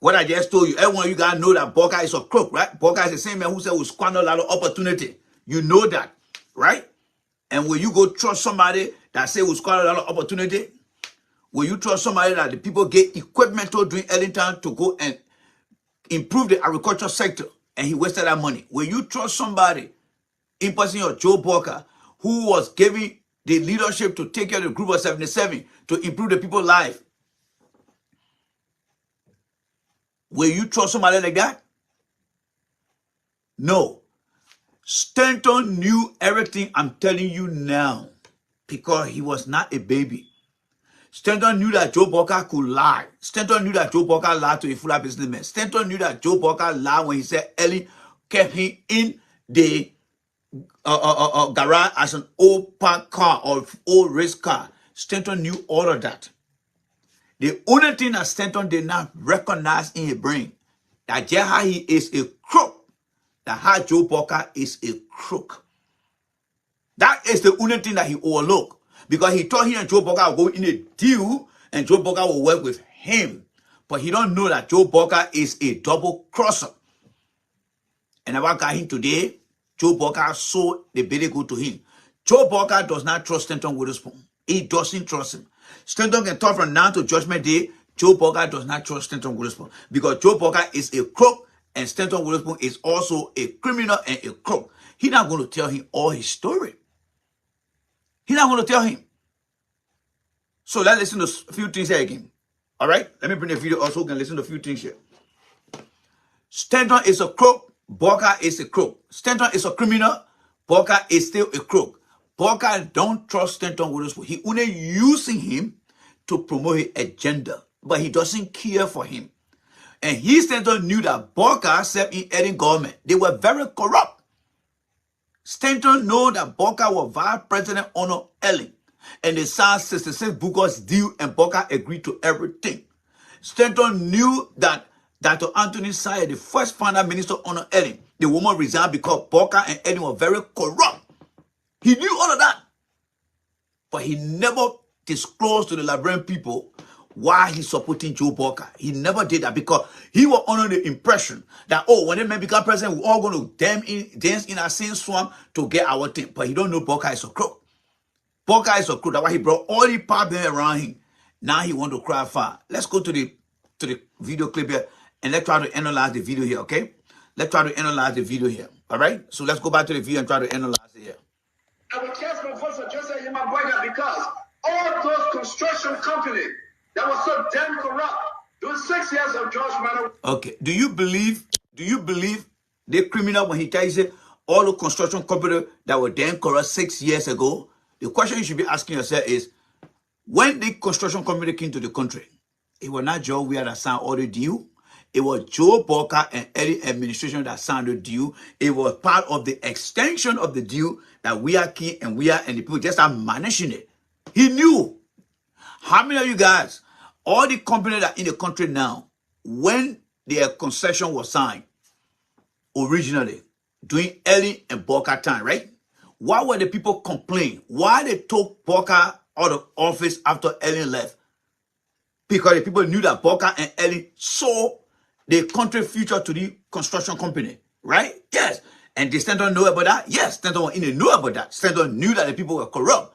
S1: What I just told you, everyone, you guys know that Booker is a crook, right? Booker is the same man who said we squander a lot of opportunity. You know that, right? And when you go trust somebody that say we squander a lot of opportunity, will you trust somebody that the people get equipment to during Ellington to go and improve the agriculture sector and he wasted that money? Will you trust somebody in person of Joe Booker who was giving the leadership to take care of the group of 77 to improve the people's life? Will you trust somebody like that? No. Stanton knew everything I'm telling you now because he was not a baby. Stanton knew that Joe Booker could lie. Stanton knew that Joe Booker lied to a fuller businessman. Stanton knew that Joe Booker lied when he said Ellie kept him in the garage as an old parked car or old race car. Stanton knew all of that. The only thing that Stanton did not recognize in his brain, that just how he is a crook, that how Joe Booker is a crook. That is the only thing that he overlooked. Because he thought he and Joe Booker would go in a deal and Joe Booker will work with him. But he don't know that Joe Booker is a double crosser. And about got him today, Joe Booker sold the baby good to him. Joe Booker does not trust Stanton Witherspoon. He doesn't trust him. Stanton can talk from now to Judgment Day. Joe Booker does not trust Stanton Witherspoon because Joe Booker is a crook and Stanton Witherspoon is also a criminal and a crook. He's not going to tell him all his story. He's not going to tell him. So let's listen to a few things here again. All right? Let me bring the video also. We can listen to a few things here. Stanton is a crook. Booker is a crook. Stanton is a criminal. Booker is still a crook. Booker don't trust Stanton Witherspoon. He only using him to promote his agenda, but he doesn't care for him. And he, Stanton, knew that Booker served in any government. They were very corrupt. Stanton knew that Booker was vice president under Ellen, and they signed 66 Booker's deal, and Booker agreed to everything. Stanton knew that Dr. Anthony Sayer, the first finance minister under Ellen, the woman resigned because Booker and Ellen were very corrupt. He knew all of that. But he never disclosed to the Liberian people why he's supporting Joe Booker. He never did that because he was under the impression that, oh, when the man become president, we're all going to dance in our same swamp to get our thing. But he don't know Booker is a crook. Booker is a crook. That's why he brought all the power around him. Now he want to cry foul. Let's go to the video clip here and let's try to analyze the video here, okay? Let's try to analyze the video here. All right? So let's go back to the video and try to analyze it here.
S10: I will cast my voice for Joseph Yamaboyga because all those construction companies that were so damn corrupt, those 6 years of George Mano.
S1: Okay. Do you believe the criminal when he tells you all the construction companies that were then corrupt 6 years ago? The question you should be asking yourself is, when the construction company came to the country, it was not Joe Weir that signed all the deal. It was Joe Boca and Eddie administration that signed the deal. It was part of the extension of the deal that we are key and we are and the people just are managing it. He knew. How many of you guys, all the companies that are in the country now, when their concession was signed originally, during Eddie and Boca time, right? Why were the people complaining? Why they took Boca out of office after Ellen left? Because the people knew that Boca and Ellen sold the country future to the construction company, right? Yes. And did Stanton know about that? Yes, Stanton didn't know about that. Stanton knew that the people were corrupt.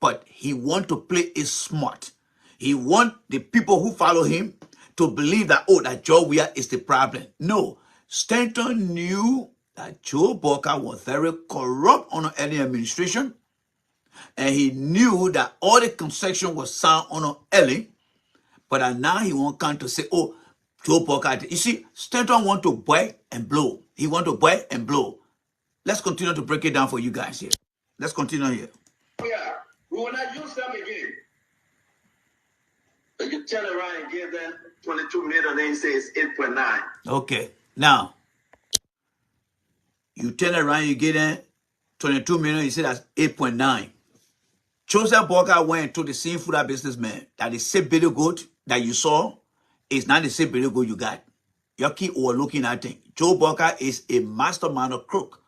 S1: But he want to play it smart. He want the people who follow him to believe that, oh, that Joe Weir is the problem. No. Stanton knew that Joe Boca was very corrupt under Ellen administration. And he knew that all the concession was signed under Ellen. But now he won't come to say, oh, Joe Boca. You see, Stanton want to buy and blow. He want to buy and blow. Let's continue to break it down for you guys here. Let's continue here.
S10: Yeah, we will not use them again. But you turn around and give them 22 million, and then you say it's 8.9.
S1: Okay. Now, you turn around, you get them 22 million, you say that's 8.9. Joseph Boca went to the same food businessman that the same billy goat that you saw is not the same billy goat you got. You keep overlooking that thing. Joe Boca is a mastermind of crook.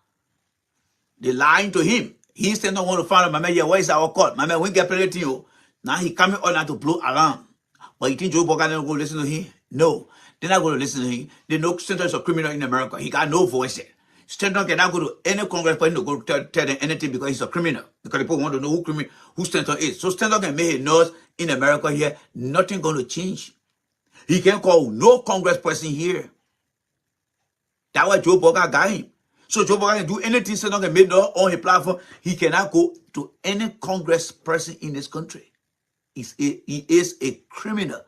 S1: They lying to him. He still don't want to find out, my man, yeah, where is our court? My man, we get plenty to you. Now he coming on now to blow alarm. But you think Joe Boca don't go listen to him? No. They're not going to listen to him. They know Stanton is a criminal in America. He got no voice there. Stanton cannot go to any Congress person to go tell them anything because he's a criminal. Because people want to know who Stanton is. So Stanton can make his nose in America here. Nothing going to change. He can call no Congress person here. That's why Joe Boca got him. So Joe Boca can do anything Stanton can make on his platform. He cannot go to any Congress person in this country. He is a criminal.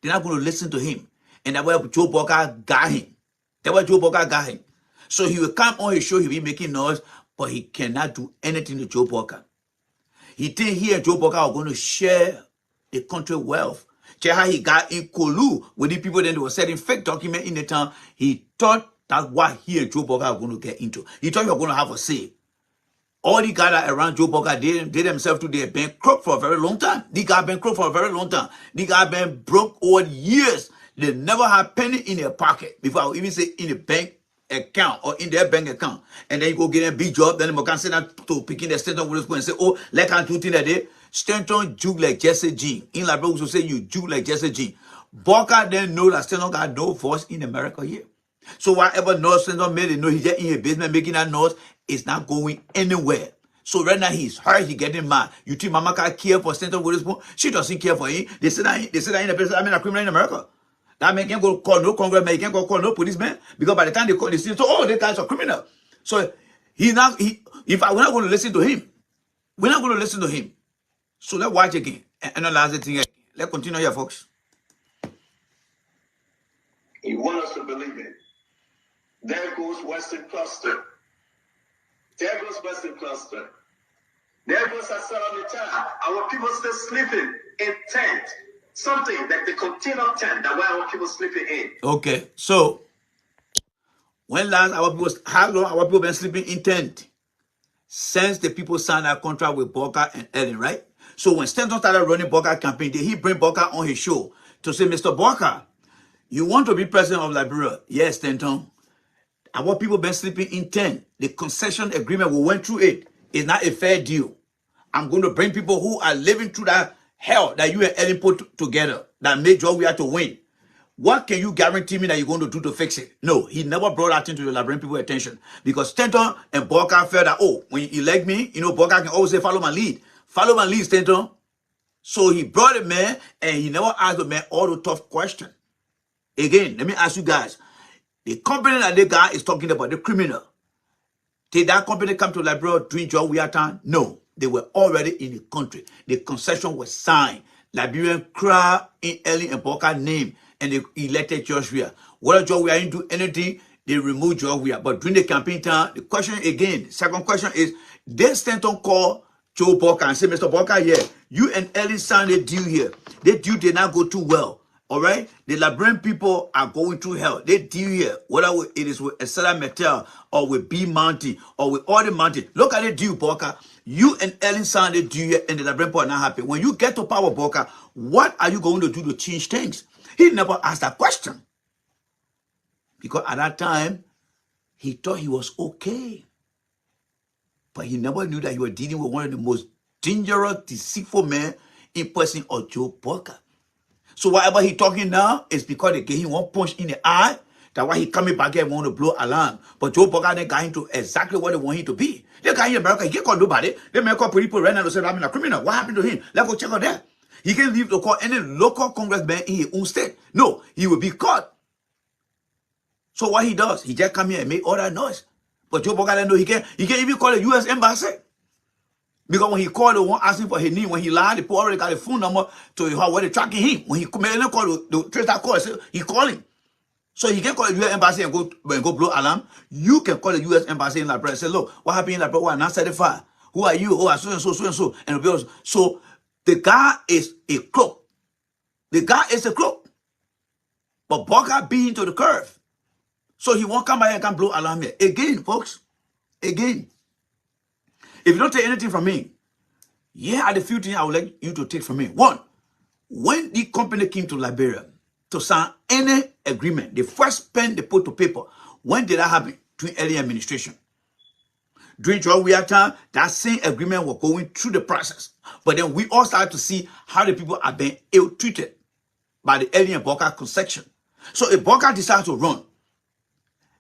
S1: They're not going to listen to him. And that's why Joe Boca got him. That's why Joe Boca got him. So he will come on his show, he'll be making noise, but he cannot do anything to Joe Boca. He think he and Joe Boca are going to share the country wealth. Check how he got in collude with the people that they were setting fake documents in the town. He thought that's what he and Joe Boca are going to get into. He thought he was going to have a say. All the guys that around Joe Boca, they themselves to their bankrupt for a very long time. The guy bankrupt for a very long time. The guy been broke over years. They never had penny in their pocket. Before I would even say in the bank account or in their bank account. And then you go get a big job, then you can send that to picking the Stanton with and say, oh, like I do things that day. Stanton juke like Jesse G. In Liberia, we say you juke like Jesse G. Boca then know that Stanton got no voice in America here. So whatever noise Stanton made, they know he's just in his basement making that noise. It's not going anywhere. So right now he's hurt, he's getting mad. You think Mama can care for Stanton Witherspoon? She doesn't care for him. They say that in the place, I mean a criminal in America. That man can't go call no congressman, he can't go call no policeman. Because by the time they call, they see, so, oh, this guy's a criminal. So we're not going to listen to him. We're not going to listen to him. So let's watch again and analyze the thing again. Let's continue here, folks.
S10: You want us to believe it. There goes Western Cluster. There goes Western Cluster. There goes Asalamita. Our people still sleeping in tent. Something like the container tent that where our people sleeping in.
S1: Okay, so when last how long our people been sleeping in tent? Since the people signed that contract with Boca and Ellen, right? So when Stanton started running Boca campaign, did he bring Boca on his show to say, Mr. Boca, you want to be president of Liberia? Yes, Stanton. Our people been sleeping in tent. The concession agreement, we went through it. It's not a fair deal. I'm going to bring people who are living through that hell that you and Ellen put together that made Joe Weir to win. What can you guarantee me that you're going to do to fix it? No, he never brought that into the Liberian people attention because Stanton and Boca felt that, oh, when you elect me, you know, Boca can always say, follow my lead. Follow my lead, Stanton. So he brought the man and he never asked the man all the tough questions. Again, let me ask you guys. The company that the guy is talking about, the criminal, did that company come to Liberia during John Weah time? No. They were already in the country. The concession was signed. Liberian crowd in Ellen and Boca name and they elected George Weah. Whether George Weah didn't do anything, they removed George Weah. But during the campaign time, the question again, second question is, did Stanton call Joe Boca and say, Mr. Boca, yeah, you and Ellen signed a deal here. The deal did not go too well. All right, the Liberian people are going through hell. They deal here, whether it is with Estella Metal or with B Mountain or with all the mountain. Look at the deal, Boca. You and Ellen signed the deal here, and the Liberian people are not happy. When you get to power, Boca, what are you going to do to change things? He never asked that question because at that time he thought he was okay, but he never knew that he was dealing with one of the most dangerous, deceitful men in person of Joe Boca. So whatever he talking now is because they gave him one punch in the eye. That's why he coming back here and want to blow alarm. But Joe Boca they got him to exactly what they want him to be. They got him in America. He can't call nobody. They may call people right now to say I'm a criminal. What happened to him? Let's go check on that. He can't leave to call any local congressman in his own state. No, he will be caught. So what he does, he just come here and make all that noise. But Joe Boca don't know he can't even call the U.S. embassy. Because when he called the one asking for his name, when he lied, the people already got a phone number to how where they tracking him. When he made a call, the trace that call, he calling. So he can call the U.S. embassy and go blow alarm. You can call the U.S. embassy in Liberia and say, look, what happened in Liberia? Well, not certified. Who are you? Oh, so and so, so and so. And so the guy is a crook. The guy is a crook. But Boca beat him to the curve. So he won't come by and can blow alarm here. Again, folks. Again. If you don't take anything from me, here are the few things I would like you to take from me. One, when the company came to Liberia to sign any agreement, the first pen they put to paper, when did that happen? During early administration. During George Weah time, that same agreement was going through the process. But then we all started to see how the people are being ill-treated by the early and Boca concession. So if Boca decided to run,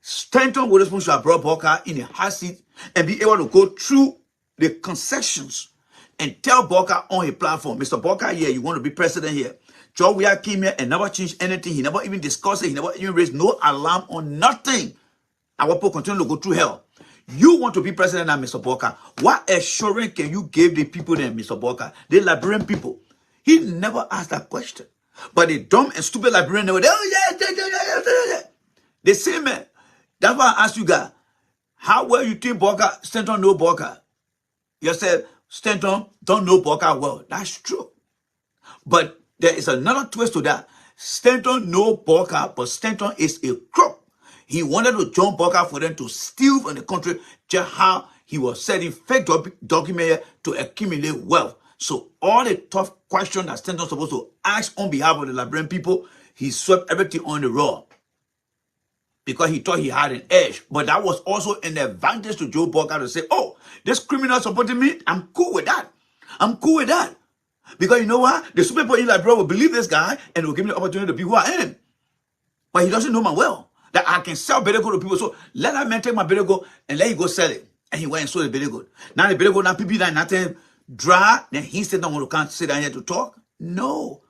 S1: Stanton was supposed to have brought Boca in a hot seat and be able to go through the concessions and tell Boca on his platform, Mr. Boca, yeah, you want to be president here. George Weah came here and never changed anything. He never even discussed it. He never even raised no alarm on nothing. Our people continue to go through hell. You want to be president now, Mr. Boca. What assurance can you give the people then, Mr. Boca? The Liberian people. He never asked that question. But the dumb and stupid Liberian, they were, oh, yeah. The same man. That's why I asked you guys, how well you think Boca, Stanton know Boca? You said, Stanton don't know Boca well. That's true. But there is another twist to that. Stanton know Boca, but Stanton is a crook. He wanted to join Boca for them to steal from the country just how he was setting fake documents to accumulate wealth. So all the tough questions that Stanton was supposed to ask on behalf of the Liberian people, he swept everything on the raw. Because he thought he had an edge. But that was also an advantage to Joe Boca to say, oh, this criminal supporting me, I'm cool with that. I'm cool with that. Because you know what? The super people in Liberia will believe this guy and will give me the opportunity to be who I am. But he doesn't know my well. That I can sell better good to people. So let that man take my better good and let him go sell it. And he went and sold the better good. Now the better good, now people that nothing dry, then he said, don't want to come sit down here to talk. No.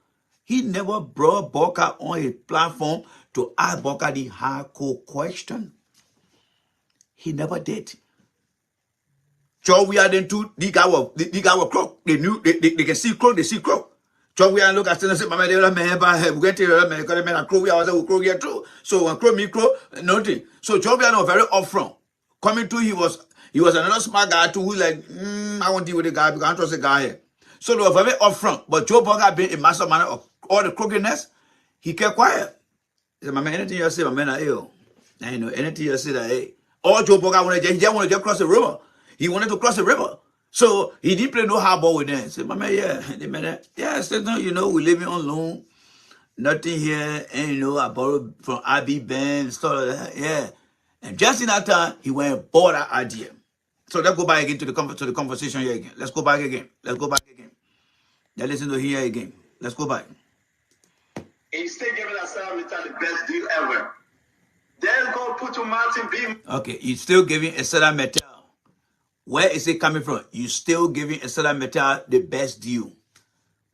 S1: He never brought Boca on his platform to ask Boca the hardcore question. He never did. George Weah then too, the guy was crook. They knew they can see crook, they see crook. George Weah look at and say, Mama, they man, we get to man, because man, crook, we are crook here too. So when crook me crook, nothing. So George Weah was very upfront. Coming to he was another smart guy too, who like, I won't deal with the guy because I don't trust the guy here. So they were very upfront. But Joe Boca being a mastermind of all the crookedness, he kept quiet. He said, my man, anything you say, my man, I ill. I you know anything you say that, hey. All Joe Boca wanted to just wanted to cross the river. He wanted to cross the river. So he didn't play no hardball with them. He said, my man, yeah. They man, yeah, I said, no, you know, we living on loan. Nothing here. And you know, I borrowed from IB Bank, stuff like that. Yeah. And just in that time, he went and bought that idea. So let's go back again to the conversation here again. Let's go back again. Let's listen to here again. Let's go back.
S10: And he's still giving us the best deal ever. Then go put to Martin B.
S1: Okay, you're still giving Estella Metal. Where is it coming from? You're still giving Estella Metal the best deal.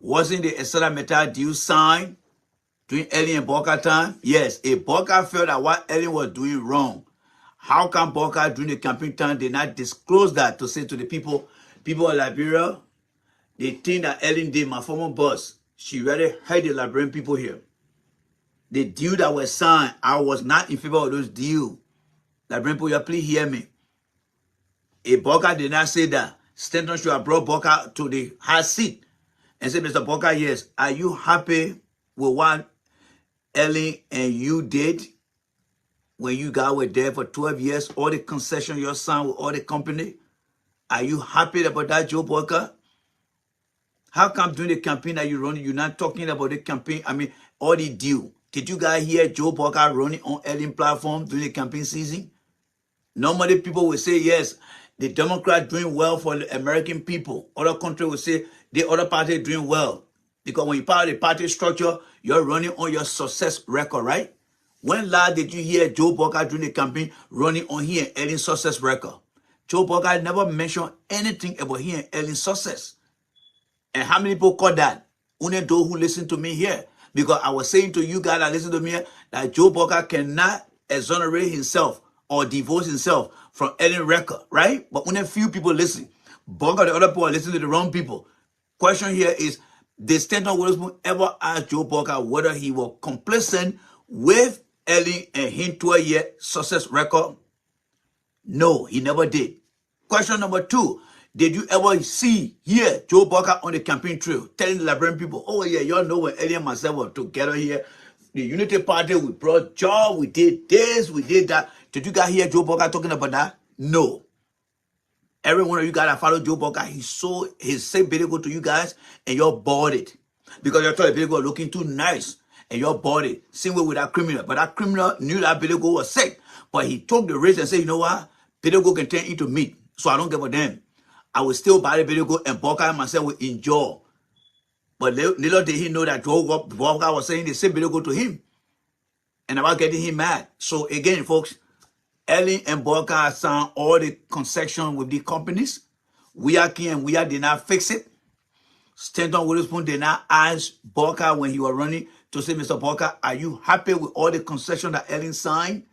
S1: Wasn't the Esada Metal deal signed during Ellen and Boca time? Yes. If Boca felt that what Ellen was doing wrong, how come Boca during the campaign time did not disclose that to say to the people of Liberia, the thing that Ellen did, my former boss, she really hurt the Liberian people here. The deal that was signed, I was not in favor of those deals. Liberian people, please hear me. If Boca did not say that, Stanton should have brought Boca to the high seat and said, Mr. Boca, yes, are you happy with what Ellen and you did when you guys were there for 12 years? All the concessions you signed with all the company? Are you happy about that, Joe Boca? How come during the campaign that you running, you're not talking about the campaign? I mean, all the deal. Did you guys hear Joe Boca running on Ellen platform during the campaign season? Normally, people will say, yes, the Democrat doing well for the American people. Other country will say, the other party doing well. Because when you part of the party structure, you're running on your success record, right? When last did you hear Joe Boca during the campaign running on here and Ellen's success record? Joe Boca never mentioned anything about here and Ellen's success. And how many people caught that? Only those who listen to me here. Because I was saying to you guys that listen to me here, that Joe Boca cannot exonerate himself or divorce himself from any record, right? But only a few people listen. Boca, the other people listen to the wrong people. Question here is, did Stanton Witherspoon ever ask Joe Boca whether he was complacent with Ellen and him 12-year success record? No, he never did. Question number 2, did you ever hear Joe Boca on the campaign trail telling the Liberian people, oh yeah, y'all know when Ellen and myself were together here, the Unity Party, we brought job, we did this, we did that. Did you guys hear Joe Boca talking about that? No. Every one of you guys that follow Joe Boca, he sold his same video to you guys and y'all bought it. Because you thought the video looking too nice and y'all bought it. Same way with that criminal. But that criminal knew that video was sick. But he took the risk and said, you know what? Video can turn into meat. So I don't give a damn. I will still buy the video and Boca and myself will enjoy. But little did he know that Joe Boca was saying the same video to him. And about getting him mad. So again, folks, Ellen and Boca signed all the concessions with the companies. We are key and we are did not fix it. Stanton Witherspoon did not ask Boca when he was running to say, Mr. Boca, are you happy with all the concessions that Ellen signed?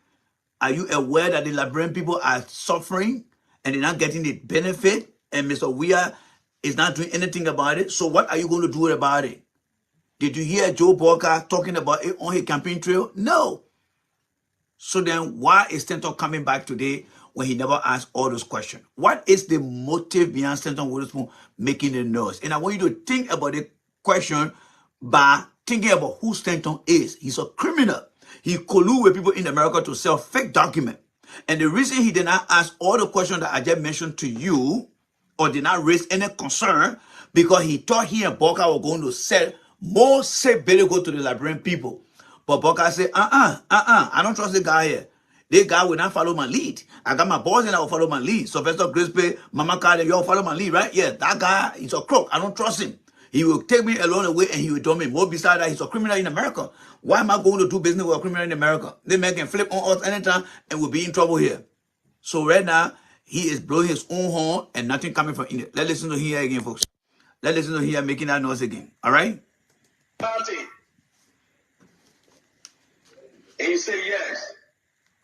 S1: Are you aware that the Liberian people are suffering and they're not getting the benefit? And Mr. Weir is not doing anything about it. So what are you going to do about it? Did you hear Joe Boca talking about it on his campaign trail? No. So then why is Stanton coming back today when he never asked all those questions? What is the motive behind Stanton Witherspoon making the noise? And I want you to think about the question by thinking about who Stanton is. He's a criminal. He colludes with people in America to sell fake documents. And the reason he did not ask all the questions that I just mentioned to you or did not raise any concern because he thought he and Boca were going to sell more safe Beligo to the Liberian people. But Boca said, I don't trust the guy here. This guy will not follow my lead. I got my boys and I will follow my lead. Sylvester Grisby, Mama Carter, you all follow my lead, right? Yeah, that guy is a crook. I don't trust him. He will take me along the way and he will do me. More besides that, he's a criminal in America. Why am I going to do business with a criminal in America? They man can flip on us anytime and we'll be in trouble here. So right now, he is blowing his own horn and nothing coming from India. Let's listen to him here again, folks. Let's listen to him making that noise again. All right?
S10: Party. And you say yes.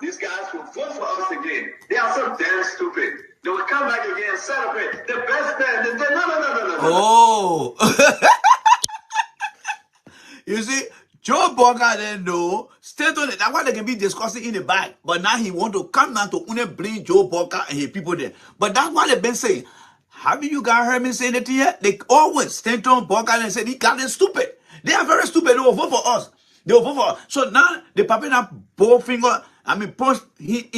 S10: These guys will vote for us again. They are so damn stupid. They will come back again and celebrate. The best man. They say, no.
S1: Oh. You see, Joe Boca didn't know. Stanton, that's why they can be discussing in the back. But now he want to come down to only bring Joe Boca and his people there. But that's what they've been saying. Haven't you guys heard me saying it here? They always, Stanton, Boca, and said, he got them stupid. They are very stupid. They will vote for us. They will vote for us. So now, they popping up both finger. Punch he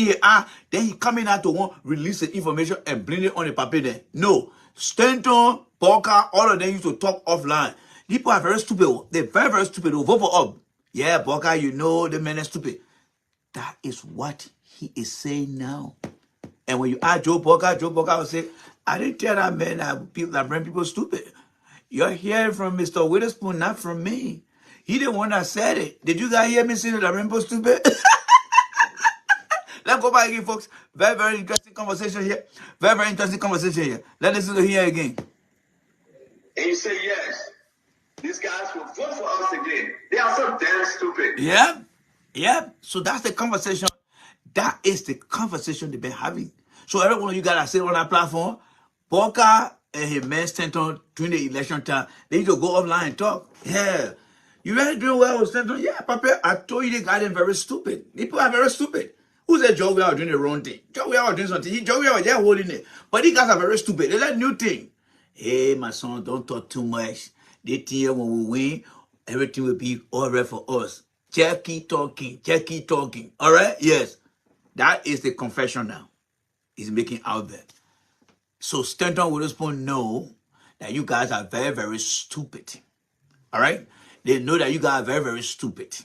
S1: then he coming out to want release the information and bring it on the paper there. No. Stanton, Boca, all of them used to talk offline. People are very stupid. They're very, very stupid. They'll vote for us. Yeah, Boca, you know the man is stupid. That is what he is saying now. And when you ask Joe Boca will say, I didn't tell that man that bring people stupid. You're hearing from Mr. Witherspoon, not from me. He the one that said it. Did you guys hear me say that bring people stupid? Let's go back again, folks. Very, very interesting conversation here. Very, very interesting conversation here. Let's listen to here again.
S10: And you say yes. these guys will vote for us again. They are so damn stupid.
S1: Yeah, yeah. So that's the conversation. That is the conversation they've been having. So every one of you guys sit on that platform, Walker and his man Stanton during the election time, they need to go offline and talk. Yeah. You really doing well with Stanton? Yeah, Papa, I told you they got them very stupid. People are very stupid. Who said Joe Weah was doing the wrong thing? Joe Weah was doing something. Joe Weah was there holding it. But these guys are very stupid. They like new thing. Hey, my son, don't talk too much. They think when we win, everything will be all right for us. Just keep talking. Just keep talking. All right? Yes. That is the confession now. He's making out there. So Stanton Witherspoon know that you guys are very, very stupid. All right? They know that you guys are very, very stupid.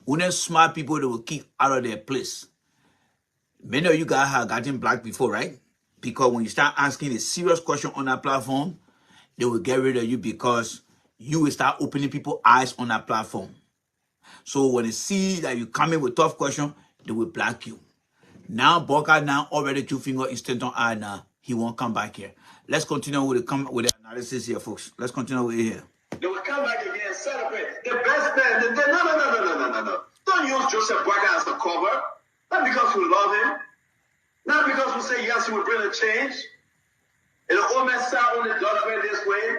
S1: When they're smart people, they will keep out of their place. Many of you guys have gotten black before, right? Because when you start asking a serious question on that platform, they will get rid of you because you will start opening people's eyes on that platform. So when they see that you come in with tough questions, they will black you. Now, Boca now already 2-finger in Stanton eye now. He won't come back here. Let's continue with the analysis here, folks. Let's continue with it here.
S10: They will come back again and celebrate. The best man. No. Don't use Joseph Boca as a cover. Not because we love him. Not because we say yes, he will bring a change. And the old man sat on the judgment this way.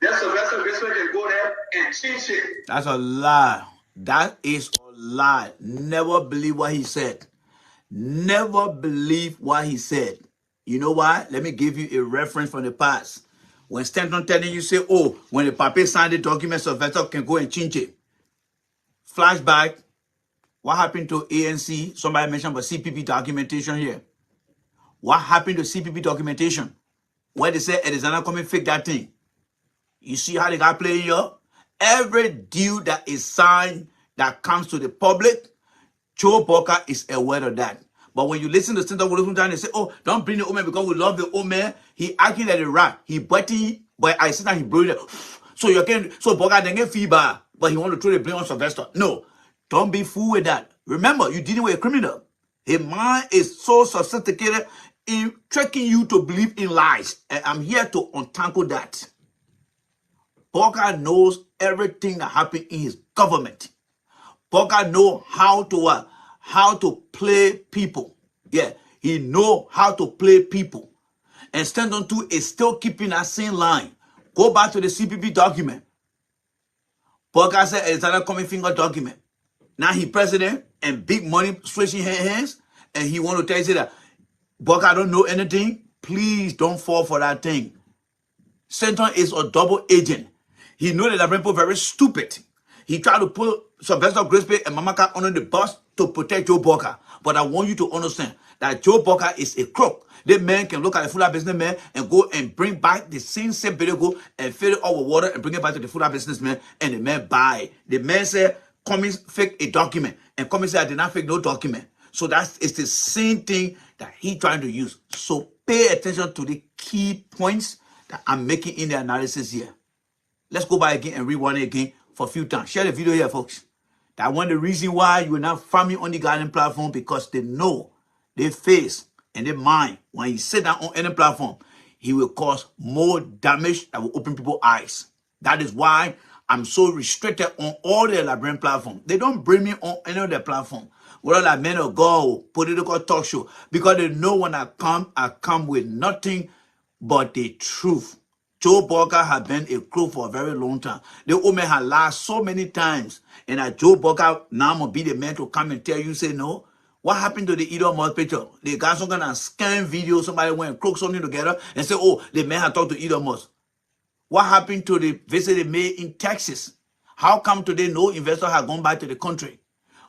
S10: Then Sylvester Bismarck can go there and change it.
S1: That's a lie. That is a lie. Never believe what he said. Never believe what he said. You know why? Let me give you a reference from the past. When Stanton telling you, say, oh, when the paper signed the document, Sylvester can go and change it. Flashback. What happened to ANC? Somebody mentioned about CPP documentation here. What happened to CPP documentation? Where they say Alexander come and fake that thing. You see how they got playing here? Every deal that is signed that comes to the public, Joe Boca is aware of that. But when you listen to Stanton Witherspoon, they say, oh, don't bring the old man because we love the old man. He acting like a rat. He biting, but I see that he blew it. So you can, so Boca didn't get fever, but he want to throw the blame on Sylvester. No, don't be fooled with that. Remember, you're dealing with a criminal. His mind is so sophisticated in tricking you to believe in lies. And I'm here to untangle that. Boca knows everything that happened in his government. Boca know how to play people. Yeah, he know how to play people. And Stanton 2 is still keeping that same line. Go back to the CPP document. Boca said Alexander Coming Finger document. Now he president and big money switching hands, and he want to tell you that Boca don't know anything. Please don't fall for that thing. Stanton is a double agent. He know that the people very stupid. He tried to put Sylvester Grisby and Mamaka under the bus to protect Joe Boca. But I want you to understand that Joe Boca is a crook. The man can look at the Fuller businessman and go and bring back the same video and fill it up with water and bring it back to the Fuller businessman, and the man buy it. The man said, Cummings fake a document, and Cummings said, I did not fake no document. So it's the same thing that he trying to use. So pay attention to the key points that I'm making in the analysis here. Let's go back again and rewind it again for a few times. Share the video here, folks. That one the reason why you are not farming on the garden platform, because they know, they face, and they mind when he sit down on any platform, he will cause more damage that will open people's eyes. That is why I'm so restricted on all the Liberian platform. They don't bring me on any of their platform. Whether like Men of God, political talk show, because they know when I come with nothing but the truth. Joe Boca has been a crook for a very long time. The old man has lied so many times. And that Joe Boca now must be the man to come and tell you, say, no. What happened to the Elon Musk picture? They got some kind of scam video. Somebody went and crook something together and say, oh, the man had talked to Elon Musk. What happened to the visit they made in Texas? How come today no investor has gone back to the country?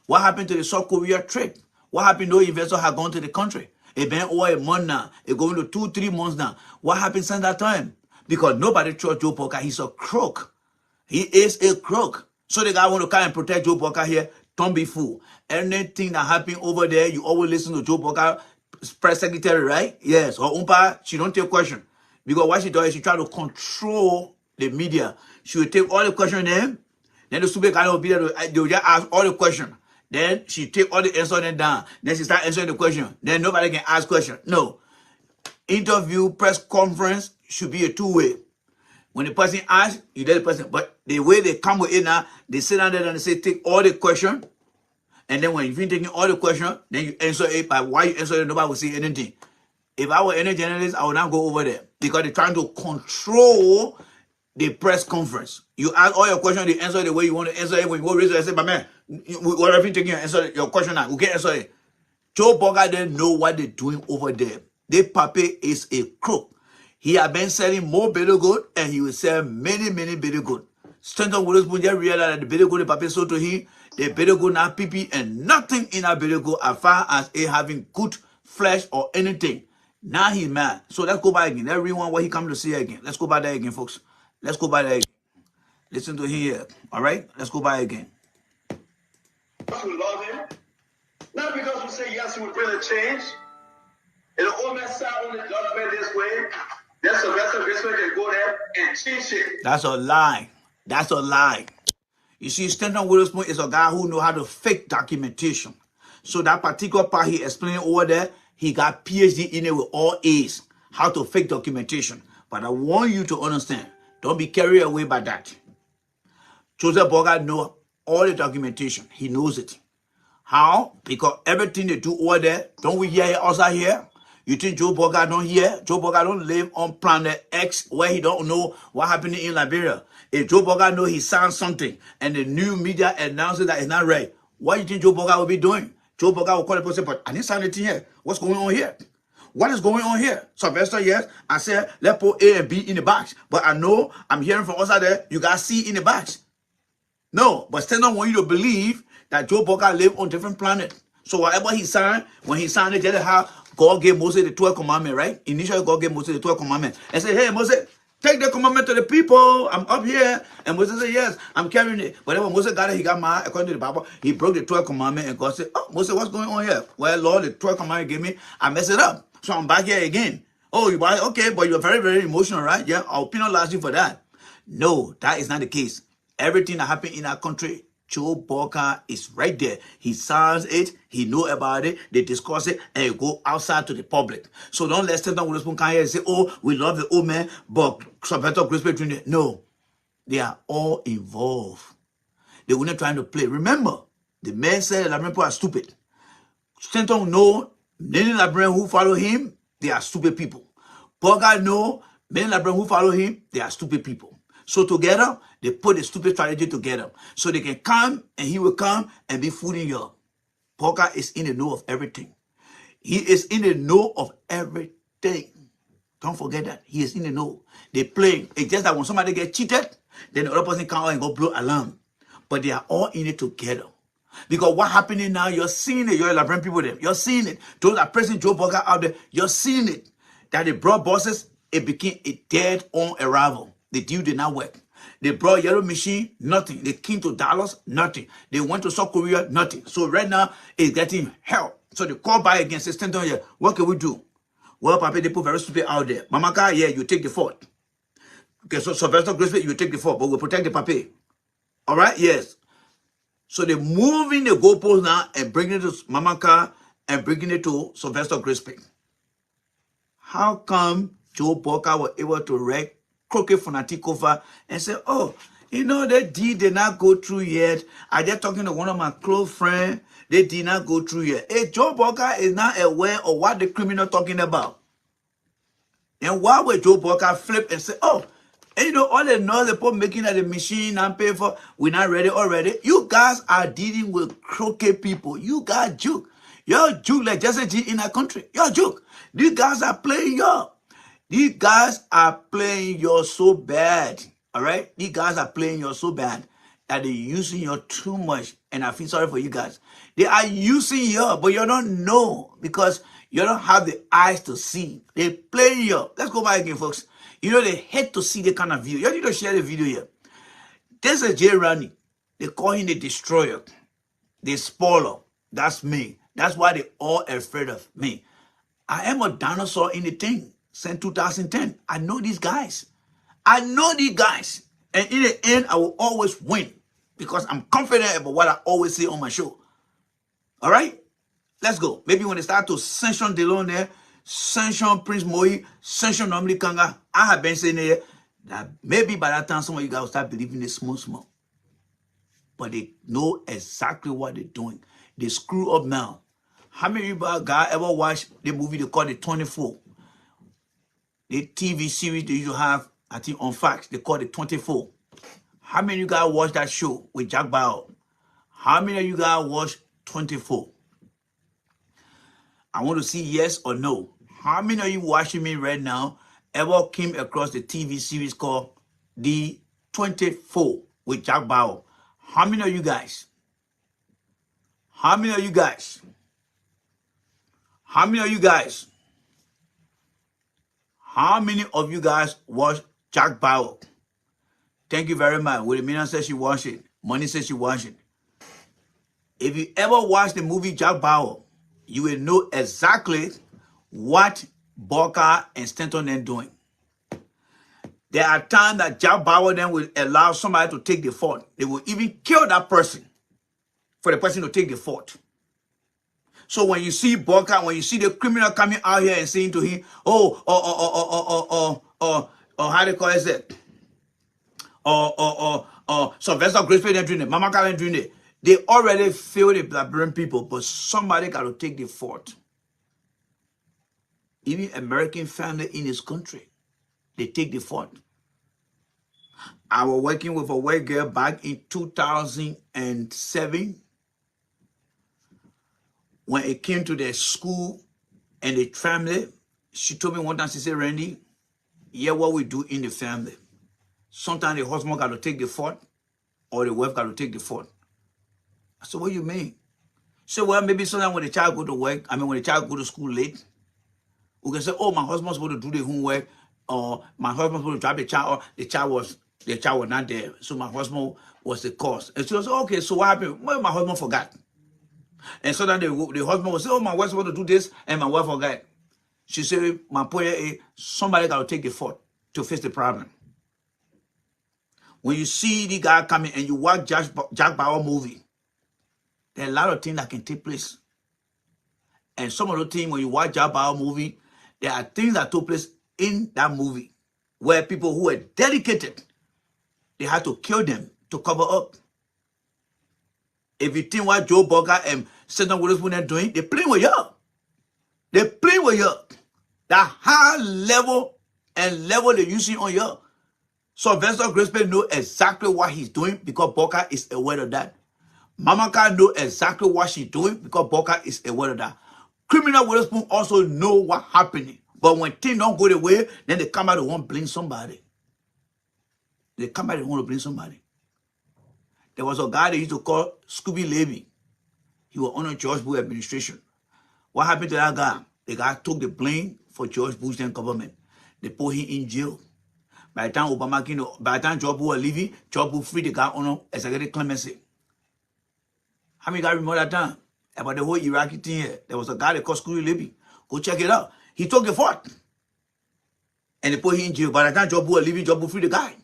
S1: What happened to the South Korea trip? What happened no investor has gone to the country? It been over a month now. It's going to 2-3 months now. What happened since that time? Because nobody trusts Joe Boca. He's a crook. He is a crook. So the guy want to come and protect Joe Boca here. Don't be fool. Anything that happened over there, you always listen to Joe Boca, press secretary, right? Yes. Her umpa, she don't take question. Because what she does is she try to control the media. She will take all the questions then the stupid guy will be there. They will just ask all the questions. Then she take all the answers down. Then she start answering the question. Then nobody can ask questions. No. Interview, press conference should be a two-way. When the person asks, you tell the person. But the way they come with it now, they sit down there and they say, take all the question. And then when you've been taking all the question, then you answer it. By why you answer it, nobody will say anything. If I were any journalist, I would not go over there. Because they're trying to control the press conference. You ask all your questions, they answer the way you want to answer it. When you go raise your hand, say, but man, whatever you taking your answer, your question now, we can't answer it. Joe Boga didn't know what they're doing over there. The papi is a crook. He has been selling more bitter good, and he will sell many, many bitter good. Stanton Witherspoon just realized that the bitter good the papi sold to him, the bitter good now PP, and nothing in that bitter good as far as it having good flesh or anything. Now he's mad. So let's go back again. Let's rewind what he come to see again. Let's go back there again, folks. Let's go back there again. Listen to him here. All right? Let's go back again.
S10: We love him. Not because we say yes, he would bring a change. And the old man sat on the judgment this way. That's a vessel this way can go there and change it.
S1: That's a lie. That's a lie. You see, Stanton Witherspoon is a guy who knows how to fake documentation. So that particular part he explained over there, he got PhD in it with all A's. How to fake documentation. But I want you to understand, don't be carried away by that. Joseph Boga knows all the documentation. He knows it. How? Because everything they do over there, don't we hear it outside here? You think Joe Boga don't hear? Joe Boga don't live on planet X where he don't know what happened in Liberia. If Joe Boga know he signed something and the new media announces that it's not right, what do you think Joe Boga will be doing? Joe Boga will call the person and say, but I didn't sign anything here. What's going on here? What is going on here? Sylvester, yes, I said, let's put A and B in the box. But I know I'm hearing from outside there, you got C in the box. No, but still don't want you to believe that Joe Boga live on different planet. So whatever he signed, when he signed it, just how God gave Moses the 12 commandments, right? Initially, God gave Moses the 12 commandments. And said, hey, Moses, take the commandment to the people. I'm up here. And Moses said, yes, I'm carrying it. But then when Moses got it, he got mad. According to the Bible, he broke the 12 commandments. And God said, oh, Moses, what's going on here? Well, Lord, the 12 commandments gave me. I messed it up. So I'm back here again. Oh, you buy okay, but you're very, very emotional, right? Yeah, I'll penalize you for that. No, that is not the case. Everything that happened in our country, Joe Boga is right there. He signs it, he know about it, they discuss it, and it go outside to the public. So don't let Stanton Witherspoon come here and say, oh, we love the old man, but Sylvester Crispy Jr. No, they are all involved. They were not trying to play. Remember, the man said that Liberian people are stupid. Stanton know many Liberians who follow him, they are stupid people. Boga know many Liberians who follow him, they are stupid people. So together, they put the stupid strategy together. So they can come and he will come and be fooling you. Boga is in the know of everything. He is in the know of everything. Don't forget that. He is in the know. They play. It's just that when somebody gets cheated, then the other person come out and go blow alarm. But they are all in it together. Because what happening now, you're seeing it. You're Liberian people there. You're seeing it. Those that pressing Joe Boga out there, you're seeing it. That they brought bosses, it became a dead-on arrival. The deal did not work. They brought yellow machine, nothing. They came to Dallas, nothing. They went to South Korea, nothing. So right now, it's getting help. So they call by again, say, stand on here. What can we do? Well, Papa, they put very stupid out there. Mama Ka, yeah, you take the fort. Okay, so Sylvester Crispy, you take the fort, but we'll protect the Papa. All right, yes. So they're moving the goalpost now and bringing it to Mama Ka and bringing it to Sylvester Crispy. How come Joe Boga was able to wreck crooked fanatic over and say, oh, you know, that deal did not go through yet. I just talking to one of my close friends. They did not go through yet. Hey, Joe Boga is not aware of what the criminal talking about. And why would Joe Boga flip and say, oh, and you know, all the noise they put making at the machine and pay for, we're not ready already. You guys are dealing with crooked people. You guys juke. You're juke like Jesse G in our country. You're juke. These guys are playing you. These guys are playing you so bad, all right? These guys are playing you so bad that they're using you too much, and I feel sorry for you guys. They are using you, but you don't know because you don't have the eyes to see. They play you. Let's go back again, folks. You know, they hate to see the kind of view. You need to share the video here. There's a J. Rani. They call him the destroyer, the spoiler. That's me. That's why they're all afraid of me. I am a dinosaur in the thing. Since 2010. I know these guys. I know these guys. And in the end, I will always win. Because I'm confident about what I always say on my show. All right? Let's go. Maybe when they start to sanction Delon there, sanction Prince Moi, sanction Nomli Kanga, I have been saying there, That maybe by that time some of you guys will start believing it small. But they know exactly what they're doing. They screw up now. How many of you guys ever watched the movie they call the 24? The TV series they used to have, I think on Fox, they call it 24. How many of you guys watched that show with Jack Bauer? How many of you guys watched 24? I want to see yes or no. How many of you watching me right now ever came across the TV series called The 24 with Jack Bauer? How many of you guys? How many of you guys? How many of you guys? How many of you guys watch Jack Bauer? Thank you very much. Wilhelmina says she watched it. Money says she watched it. If you ever watch the movie Jack Bauer, you will know exactly what Boca and Stanton are doing. There are times that Jack Bauer then will allow somebody to take the fault. They will even kill that person for the person to take the fault. So when you see Boca, when you see the criminal coming out here and saying to him, how they call it? Sylvester Grace ain't doing it, Mama Carl ain't doing it. They already feel the Liberian people, but somebody got to take the fault. Even American family in this country, they take the fault. I was working with a white girl back in 2007. When it came to the school and the family, she told me one time, she said, Randy, yeah, what we do in the family. Sometimes the husband got to take the fault or the wife got to take the fault. I said, what do you mean? She said, well, maybe sometimes when the child go to work, when the child go to school late, we can say, oh, my husband's supposed to do the homework, or my husband's supposed to drive the child, or the child was not there. So my husband was the cause. And she was, okay, so what happened? Well, my husband forgot. And so then the husband will say, oh, my wife's supposed to do this, and my wife forgot. She said, my point is, somebody got to take the fault to face the problem. When you see the guy coming and you watch Jack Bauer movie, there are a lot of things that can take place. And some of the things, when you watch Jack Bauer movie, there are things that took place in that movie where people who were dedicated, they had to kill them to cover up. If you think what Joe Boca and Stanton Witherspoon are doing, they're playing with you. They're playing with you. That high level and level they're using on you. So Sylvester Grace know exactly what he's doing because Boca is aware of that. Mama Car know exactly what she's doing because Boca is aware of that. Criminal Witherspoon also know what's happening. But when things don't go the way, then they come out and want to blame somebody. They come out and want to blame somebody. There was a guy they used to call Scooby Levy. He was under George Bush administration. What happened to that guy? The guy took the blame for George Bush then government. They put him in jail. By the time George Bush was leaving, George Bush freed the guy under executive clemency. How many guys remember that time? About the whole Iraqi thing here. There was a guy they called Scooby Levy. Go check it out. He took the fault. And they put him in jail. By the time George Bush was leaving, George Bush freed the guy.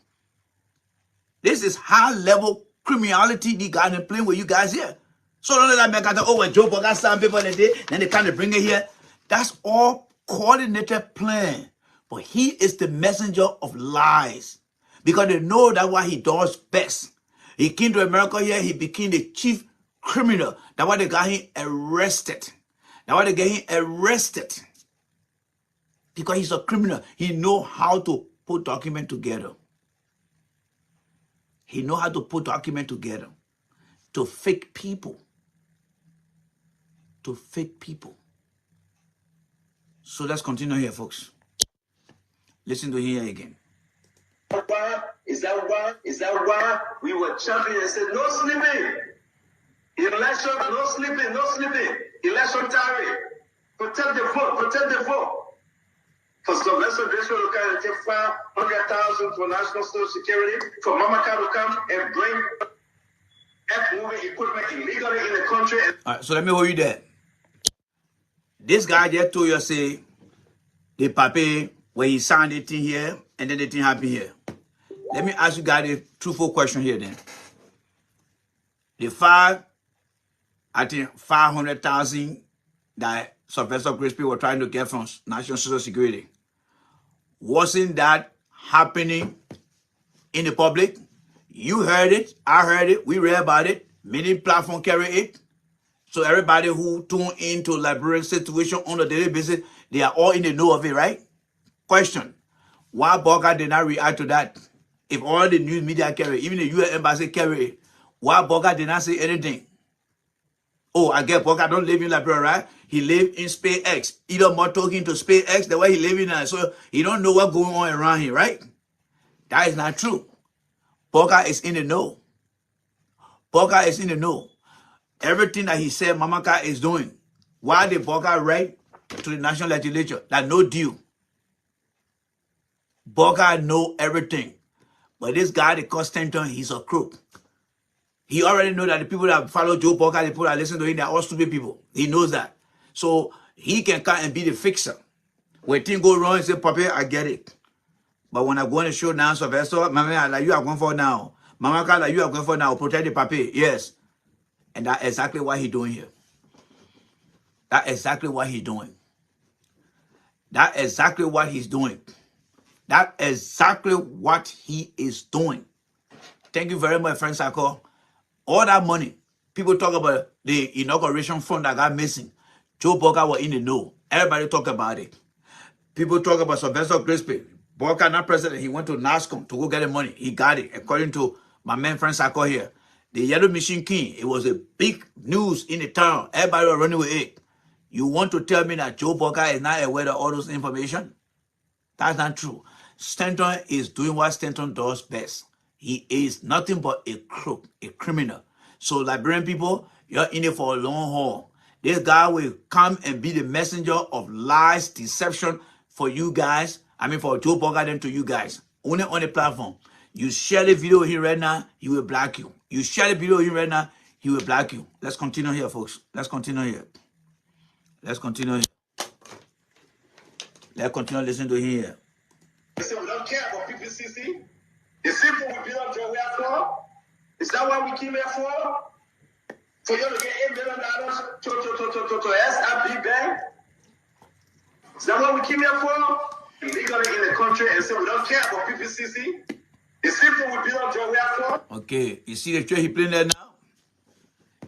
S1: This is high level criminality the guy is playing with you guys here. So don't let that make out, oh, when Joe got some people in the day, then they kind of bring it here. That's all coordinated plan. But he is the messenger of lies. Because they know that what he does best. He came to America here, he became the chief criminal. That's why they got him arrested. That's why they got him arrested. Because he's a criminal. He knows how to put documents together. He knows how to put documents together to fake people. To fake people. So let's continue here, folks. Listen to him again.
S10: Is that why we were champions and said, no sleeping. Election, no sleeping, no sleeping. Election tarry. Protect the vote, protect the vote. For Sylvester Grace to come and take 500,000 for national security, for Mama Car to come and bring moving equipment illegally in the country.
S1: All right, so let me hold you there. This guy just told you, say, the paper where he signed the thing here, and then the thing happened here. Let me ask you guys a truthful question here then. The 500,000 that Sylvester Grace were trying to get from National Social Security, wasn't that happening in the public. You heard it, I heard it, we read about it, many platforms carry it. So everybody who tune into Liberian situation on a daily basis, they are all in the know of it, right? Question, why Boca did not react to that? If all the news media carry it, even the US Embassy carry it, why Boca did not say anything? Oh, I get Boca don't live in Liberia, right? He live in Space X. Either more talking to Space X, the way he live in there. So he don't know what's going on around here, right? That is not true. Boca is in the know. Boca is in the know. Everything that he said Mamaka is doing. Why did Boca write to the national legislature that no deal? Boca know everything. But this guy, the Constantin, he's a crook. He already know that the people that follow Joe Boca, the people that listen to him, they're all stupid people. He knows that. So he can come and be the fixer. When things go wrong, he say, Papi, I get it. But when I go on the show now, Sylvester, Mama, like you are going for now. Mama, like you are going for now, protect the Papi. Yes. And that's exactly what he's doing here. That's exactly what he's doing. That's exactly what he's doing. That's exactly what he is doing. Thank you very much, friend Sako. All that money, people talk about the inauguration fund that got missing. Joe Boca was in the know. Everybody talk about it. People talk about Sylvester Crispy. Boca, not president, he went to NASCOM to go get the money. He got it, according to my man, friend Sako here. The Yellow Machine King, it was a big news in the town. Everybody was running with it. You want to tell me that Joe Boca is not aware of all those information? That's not true. Stanton is doing what Stanton does best. He is nothing but a crook, a criminal. So Liberian people, you're in it for a long haul. This guy will come and be the messenger of lies, deception for you guys. I mean for Joe Boca and to you guys. Only on the platform. You share the video here right now, he will block you. You share the video here right now, he will block you. Let's continue here, folks. Let's continue here. Let's continue here. Let's continue listening to him here.
S10: They say we don't care about PPCC. The simple we build your way for. Is that what we came here for? For you to get $8 million to SRB Bank? Is that what we came here for? Illegally in the country and say we don't care about PPCC. The simple we build your way for.
S1: Okay, you see the trade he playing there now?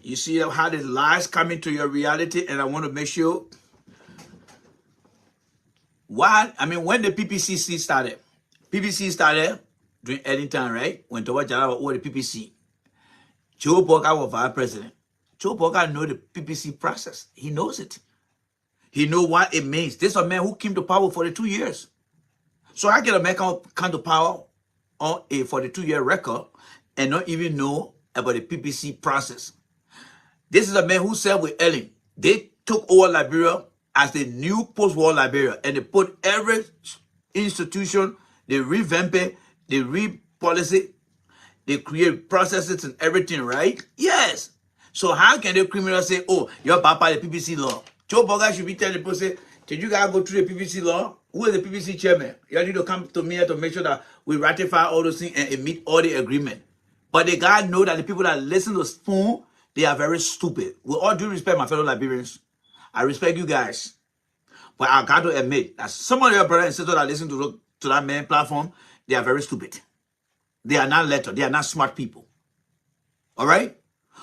S1: You see how the lies come into your reality, and I want to make sure. Why? I mean, when the PPCC started during Ellington, right? When Toba Jala was the PPC, Joe Boca was vice president. Joe Boca knows the PPC process. He knows it. He knows what it means. This is a man who came to power for the 2 years. So I get a man come to power on a 42-year record and not even know about the PPC process. This is a man who said with Ellen, they took over Liberia as the new post-war Liberia, and they put every institution, they revamp it, they re-policy, they create processes and everything, right? Yes. So how can the criminal say, oh, your papa, the PPC law? Joe Boga should be telling the people, say, did you guys go through the PPC law? Who is the PPC chairman? You need to come to me to make sure that we ratify all those things and meet all the agreement. But the guy know that the people that listen to Spoon, they are very stupid. With all due respect, my fellow Liberians, I respect you guys. But I got to admit that some of your brothers and sisters that listen to that main platform, they are very stupid. They are not literate. They are not smart people. All right?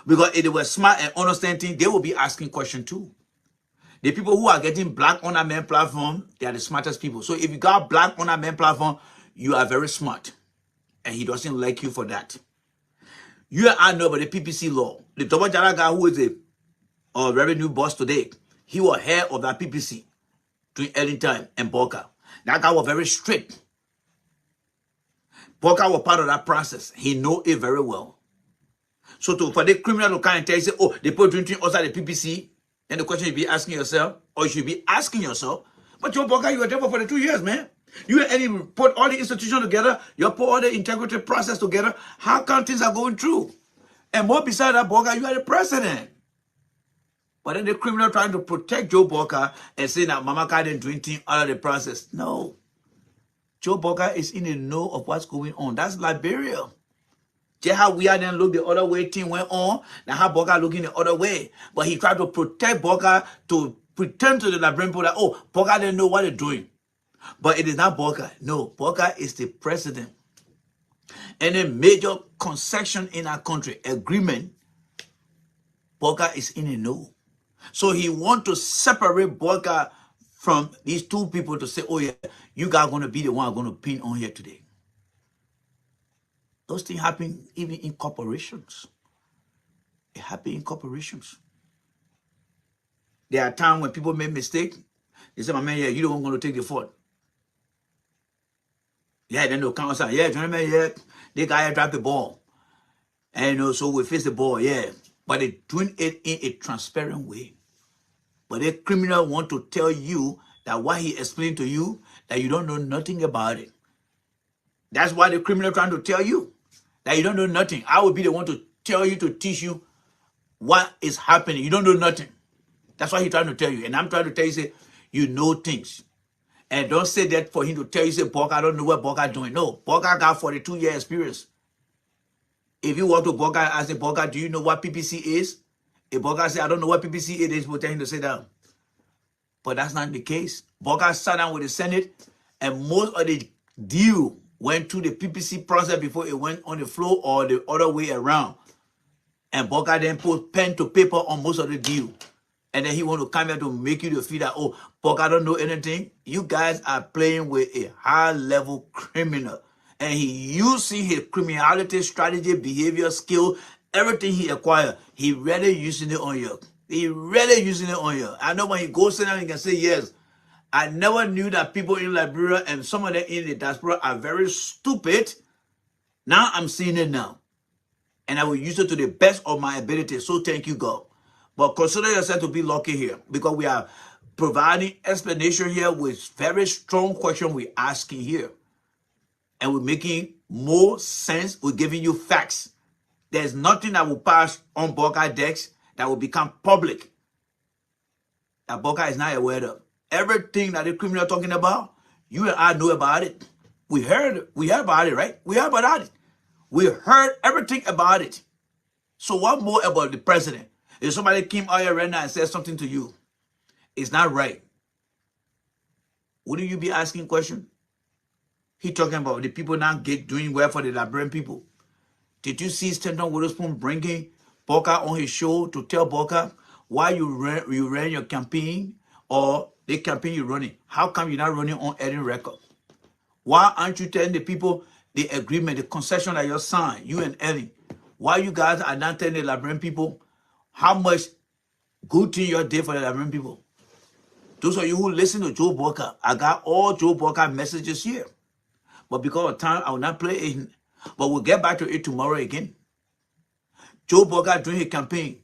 S1: Because if they were smart and understanding, they will be asking questions too. The people who are getting black on that main platform, they are the smartest people. So if you got black on that main platform, you are very smart. And he doesn't like you for that. You and I know about the PPC law. The Toba Jara guy who is a revenue boss today, he was head of that PPC during Ellington and Boca. That guy was very strict. Boca was part of that process. He know it very well. So for the criminal to come and tell you, say, oh, they put drinking outside the PPC, then the question you be asking yourself, or you should be asking yourself, but Joe Boca, you were there for 42 years, man. You put all the institutions together, you put all the integrity process together. How come things are going through? And more beside that, Boca, you are the president. But then the criminal trying to protect Joe Boca and saying that Mama Ka didn't do anything out of the process. No. Joe Boca is in the know of what's going on. That's Liberia. Just how we are then look the other way, thing went on. Now how Boca looking the other way. But he tried to protect Boca to pretend to the Liberian people that, oh, Boca didn't know what they're doing. But it is not Boca. No, Boca is the president. Any major concession in our country, agreement, Boca is in a no. So he want to separate Boca from these two people to say, oh yeah, you guys are going to be the one going to pin on here today. Those things happen even in corporations. It happens in corporations. There are times when people make mistakes. They say, my man, yeah, you don't want to take the fault. Yeah, then they'll come outside. Yeah, gentlemen, yeah, the guy dropped the ball. And so we face the ball, yeah. But they're doing it in a transparent way. But the criminal want to tell you that what he explained to you, that you don't know nothing about it. That's why the criminal trying to tell you that you don't know nothing. I will be the one to tell you, to teach you what is happening. You don't know nothing. That's why he's trying to tell you. And I'm trying to tell you, say, you know things. And don't say that for him to tell you, say, Boca, I don't know what Boca doing. No, Boca got 42-year experience. If you walk to Boca and ask Boca, do you know what PPC is? If Boca say, I don't know what PPC is, we'll tell him to sit down. But that's not the case. Boca sat down with the Senate, and most of the deal went through the PPC process before it went on the floor or the other way around. And Boca then put pen to paper on most of the deal. And then he want to come here to make you feel that, oh, Boca don't know anything. You guys are playing with a high-level criminal. And he using his criminality, strategy, behavior, skill, everything he acquired. He really using it on you. He really using it on you. I know when he goes in there, he can say, yes. I never knew that people in Liberia and some of them in the diaspora are very stupid. Now I'm seeing it now. And I will use it to the best of my ability. So thank you, God. But consider yourself to be lucky here, because we are providing explanation here with very strong question we're asking here. And we're making more sense. We're giving you facts. There's nothing that will pass on Boca decks that will become public that Boca is not aware of. Everything that the criminal talking about, you and I know about it. We heard about it, right? We heard about it. We heard everything about it. So what more about the president? If somebody came out here right now and said something to you, it's not right. Wouldn't you be asking questions? He talking about the people now doing well for the Liberian people. Did you see Stanton Witherspoon bringing Boca on his show to tell Boca why you ran your campaign or the campaign you're running? How come you're not running on any record? Why aren't you telling the people the agreement, the concession that you signed, you and Ellen? Why you guys are not telling the Liberian people how much good thing you did for the Liberian people? Those of you who listen to Joe Boca, I got all Joe Boca messages here. But because of time, I will not play it. But we'll get back to it tomorrow again. Joe Boca during his campaign.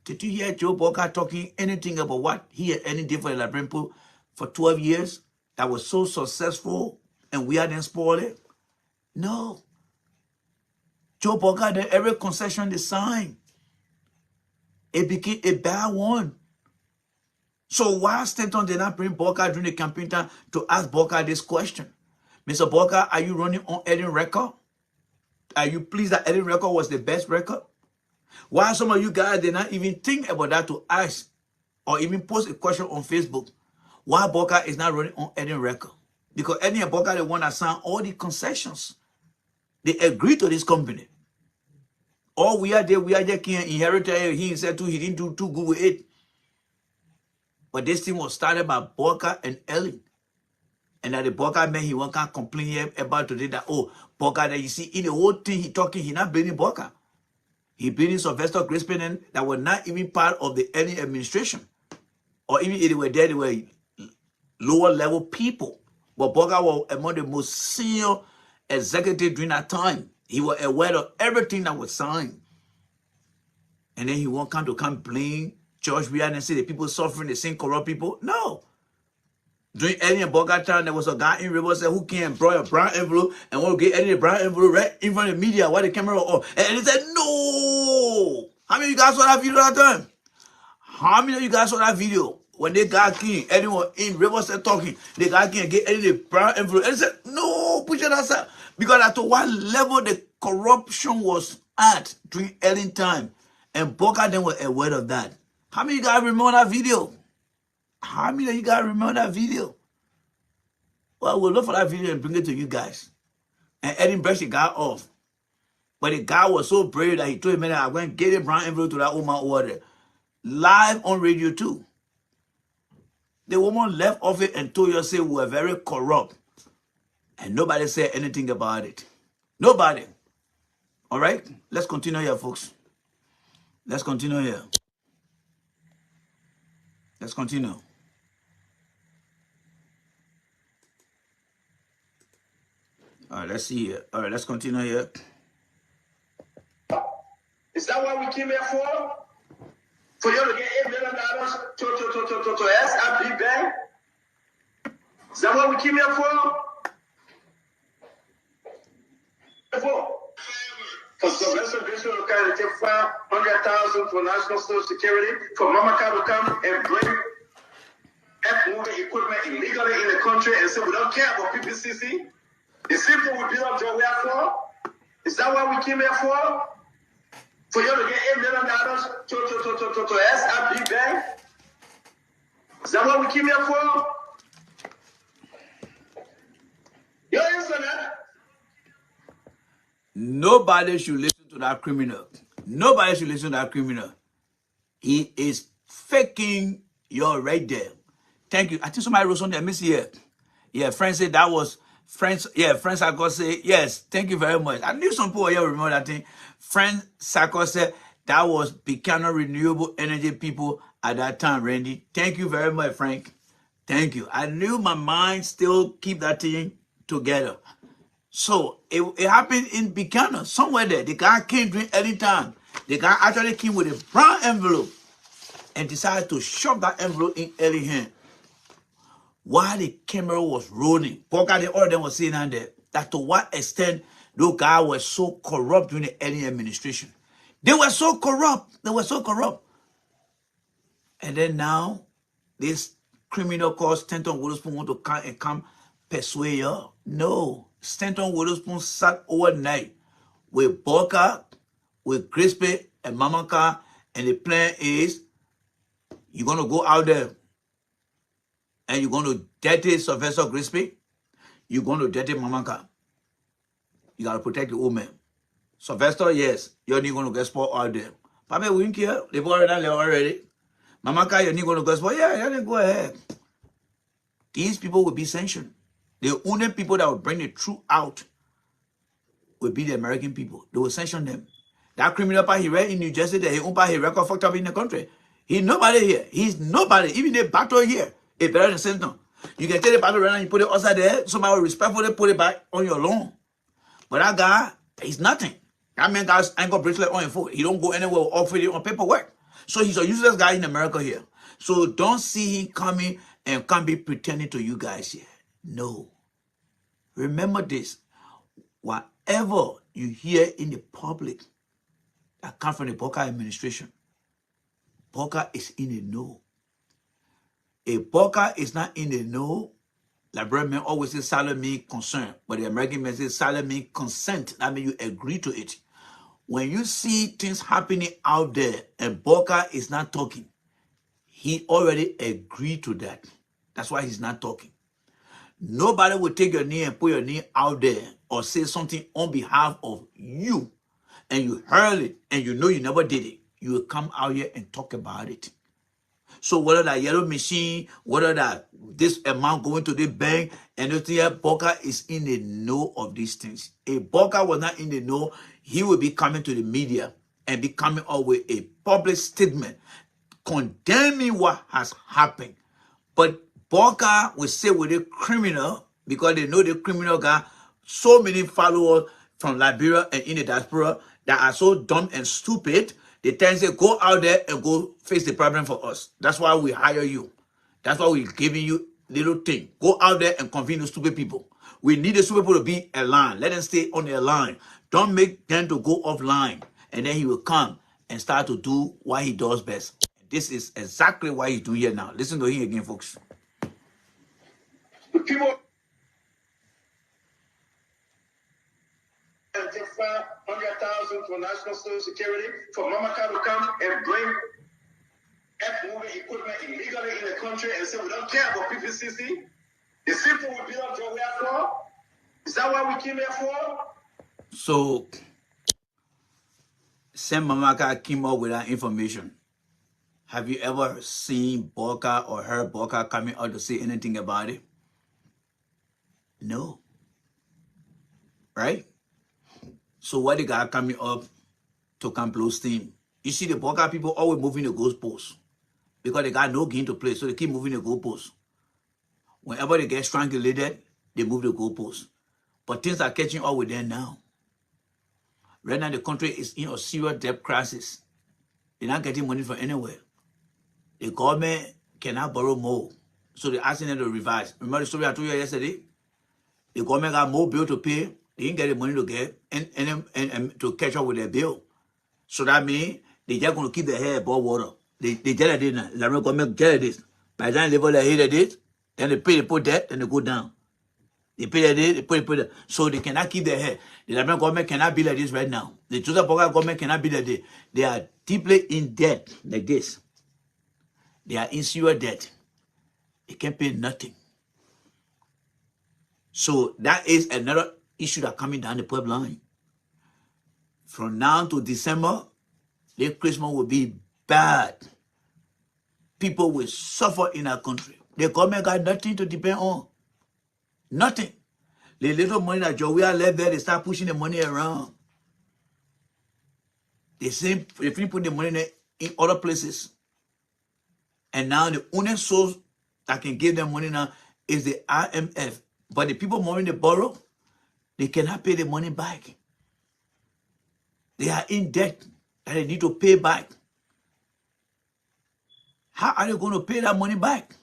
S1: Did you hear Joe Boca talking anything about what he and Ellen did for the Liberian people for 12 years? That was so successful and we hadn't spoiled it? No. Joe Boca did every concession they signed. It became a bad one. So why Stanton did not bring Boca during the campaign time to ask Boca this question? Mr. Boca, are you running on Eden record? Are you pleased that Eden record was the best record? Why some of you guys did not even think about that to ask or even post a question on Facebook? Why Boca is not running on Eden record? Because Eden and Boca, the one that signed all the concessions. They agreed to this company. All we are there can't inherit it. He said too, he didn't do too good with it. But this thing was started by Boca and Ellen. And that the Boca man, he won't complain about today that, oh, Boca, that you see, in the whole thing he talking, he not blaming Boca. He blaming Sylvester Grispen that were not even part of the Ellen administration. Or even if they were there, they were lower level people. But Boca was among the most senior executives during that time. He was aware of everything that was signed. And then he won't come blame George Weah and say the people suffering, the same corrupt people. No. During Eddie and Boca time, there was a guy in River said, who can draw a brown envelope and want to get Eddie a brown envelope right in front of the media while the camera was off. And he said, no. How many of you guys saw that video that time? How many of you guys saw that video? When they got King, Eddie was in River said talking, they got King and get Eddie the brown envelope. And he said, no, push it aside. Because at what level the corruption was at during Ellen time. And Boca then was aware of that. How many of you guys remember that video? How many of you guys remember that video? Well, we'll look for that video and bring it to you guys. And Eddie brushed the guy off. But the guy was so brave that he told him, I'm going to get a brown envelope to that woman over there. Live on radio too. The woman left off it and told you, say, we were very corrupt. And nobody said anything about it. Nobody. All right? Let's continue here, folks. Let's continue here. Let's continue. All right, let's see here. All right, let's continue here.
S10: Is that what we came here for? For you to get $8 million to SIB Bank? Is that what we came here for? For Sylvester Bishop to kind of take $500,000 for national social security, for Mama Car to come and bring moving equipment illegally in the country and say we don't care about PPCC? The simple we build up Joe for? Is that what we came here for? For you to get $8 million to SIB Bank? Is that what we came here for? You answer that?
S1: Nobody should listen to that criminal. Nobody should listen to that criminal. He is faking your right there. Thank you. I think somebody wrote something. Let me see here. Yeah, friends said that was friends. Yeah, friends Sarko say yes. Thank you very much. I knew some people here remember that thing. Friend Sarko said that was Buchanan Renewable Energy people at that time, Randy. Thank you very much, Frank. Thank you. I knew my mind still keep that thing together. So it happened in Buchanan, somewhere there. The guy came during any time. The guy actually came with a brown envelope and decided to shove that envelope in Ellie's hand. While the camera was rolling, all of them was saying that to what extent those guys were so corrupt during the Ellie administration. They were so corrupt. They were so corrupt. And then now, this criminal called Stanton Witherspoon want to come and persuade you. No. Stanton Witherspoon sat overnight with Boca, with Crispy and Mamaka, and the plan is you're going to go out there and you're going to dirty Sylvester Crispy, you're going to dirty Mamaka. You got to protect the woman. Sylvester, yes, you're not going to get spoiled out there. Papa, we don't care. They've already. Mamaka, you're not going to get spoiled. Yeah, go ahead. These people will be sanctioned. The only people that will bring the truth out will be the American people. They will sanction them. That criminal part he read in New Jersey, that he own part his record fucked up in the country. He's nobody here. He's nobody. Even the battle here is better than Stanton. You can take the battle right now and you put it outside there. Somebody will respectfully put it back on your lawn. But that guy, he's nothing. That man got his ankle bracelet on his foot. He don't go anywhere off with it on paperwork. So he's a useless guy in America here. So don't see him coming and can't be pretending to you guys here. No. Remember this. Whatever you hear in the public that comes from the Boca administration, Boca is in the know. If Boca is not in the know, Liberian men always say silent means concern, but the American men say silent means consent. That means you agree to it. When you see things happening out there and Boca is not talking, he already agreed to that. That's why he's not talking. Nobody will take your knee and put your knee out there or say something on behalf of you and you heard it and you know you never did it. You will come out here and talk about it. So whether that yellow machine, whether that this amount going to the bank, and everything else, Boca is in the know of these things. If Boca was not in the know, he would be coming to the media and be coming up with a public statement condemning what has happened. But Boca will say with the criminal, because they know the criminal got so many followers from Liberia and in the diaspora that are so dumb and stupid. They tend to say, go out there and go face the problem for us. That's why we hire you. That's why we're giving you little thing. Go out there and convince those stupid people. We need the stupid people to be aligned. Let them stay on their line. Don't make them to go offline. And then he will come and start to do what he does best. This is exactly what he's doing here now. Listen to him again, folks.
S10: The people take $500,000 for national social security, for Mama Car to come and bring moving equipment illegally in the country and say we don't care about PPCC. The simple we build up Joe for? Is that what we came here for?
S1: So, Sam Mamaka came up with that information. Have you ever seen Boka or heard Boka coming out to say anything about it? No. Right? So what the guy coming up to come blow steam? You see the Boka people always moving the goalposts because they got no game to play, so they keep moving the goalposts. Whenever they get strangulated, they move the goalposts. But things are catching up with them now. Right now, the country is in a serious debt crisis. They're not getting money from anywhere. The government cannot borrow more. So they're asking them to revise. Remember the story I told you yesterday? The government got more bill to pay. They didn't get the money to get and to catch up with their bill. So that means they just going to keep their head above water. They just did now. The government just this. By the time they level their head at this, then they pay, they put debt, and they go down. They pay their day, they put it. So they cannot keep their head. The Liberia government cannot be like this right now. The Joseph Boka government cannot be like this. They are deeply in debt like this. They are in serious debt. They can't pay nothing. So that is another issue that coming down the pipeline. From now to December, the Christmas will be bad. People will suffer in our country. The government got nothing to depend on. Nothing. The little money that Joey left there, they start pushing the money around. They say if you put the money in other places. And now the only source that can give them money now is the IMF. But the people money they borrow, they cannot pay the money back. They are in debt that they need to pay back. How are they going to pay that money back?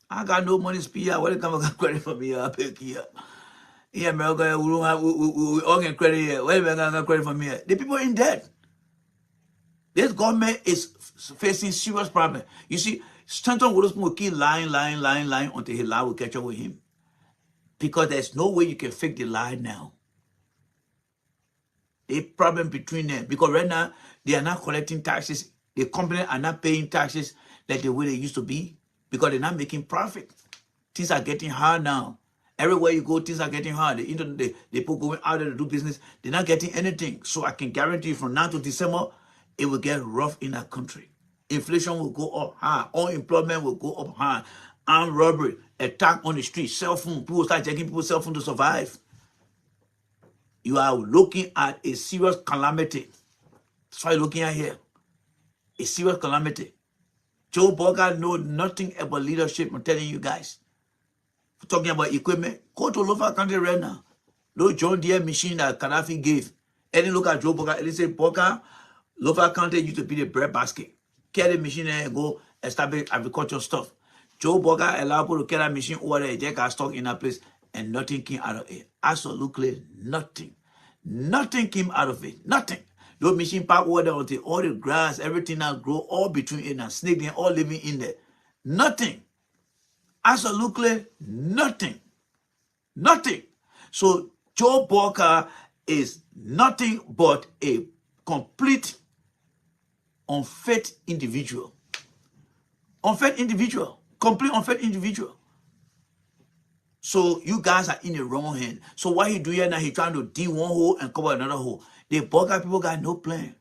S1: I got no money to pay. What they come and get credit for me? I pay here. In America, we all get credit here. Where they going to get credit for me? The people in debt. This government is facing serious problem. You see, Stanton Witherspoon will keep lying until his lie will catch up with him. Because there's no way you can fake the lie now. The problem between them, because right now, they are not collecting taxes. The companies are not paying taxes like the way they used to be, because they're not making profit. Things are getting hard now. Everywhere you go, things are getting hard. The people going out there to do business, they're not getting anything. So I can guarantee you from now to December, it will get rough in our country. Inflation will go up high. Unemployment will go up high. Armed robbery, attack on the street, cell phone. People start checking people's cell phone to survive. You are looking at a serious calamity. That's why you're looking at here. A serious calamity. Joe Boga knows nothing about leadership. I'm telling you guys. We're talking about equipment. Go to Lofa country right now. Those John Deere machine that Gaddafi gave. And then look at Joe Boga. And they say, Boga, Lofa country used to be the bread basket. Carry the machine and go establish agricultural stuff. Joe Boga allowed people to carry that machine over there. They got stuck in that place. And nothing came out of it. Absolutely nothing. Nothing came out of it. Nothing. Those machine park over there until all the grass, everything that grow all between it and snake, they all living in there. Nothing. Absolutely nothing. Nothing. So Joe Boka is nothing but a complete unfit individual. Unfit individual. Complete unfit individual. So you guys are in the wrong hand. So what he doing now, he trying to dig one hole and cover another hole. The Boga people got no plan.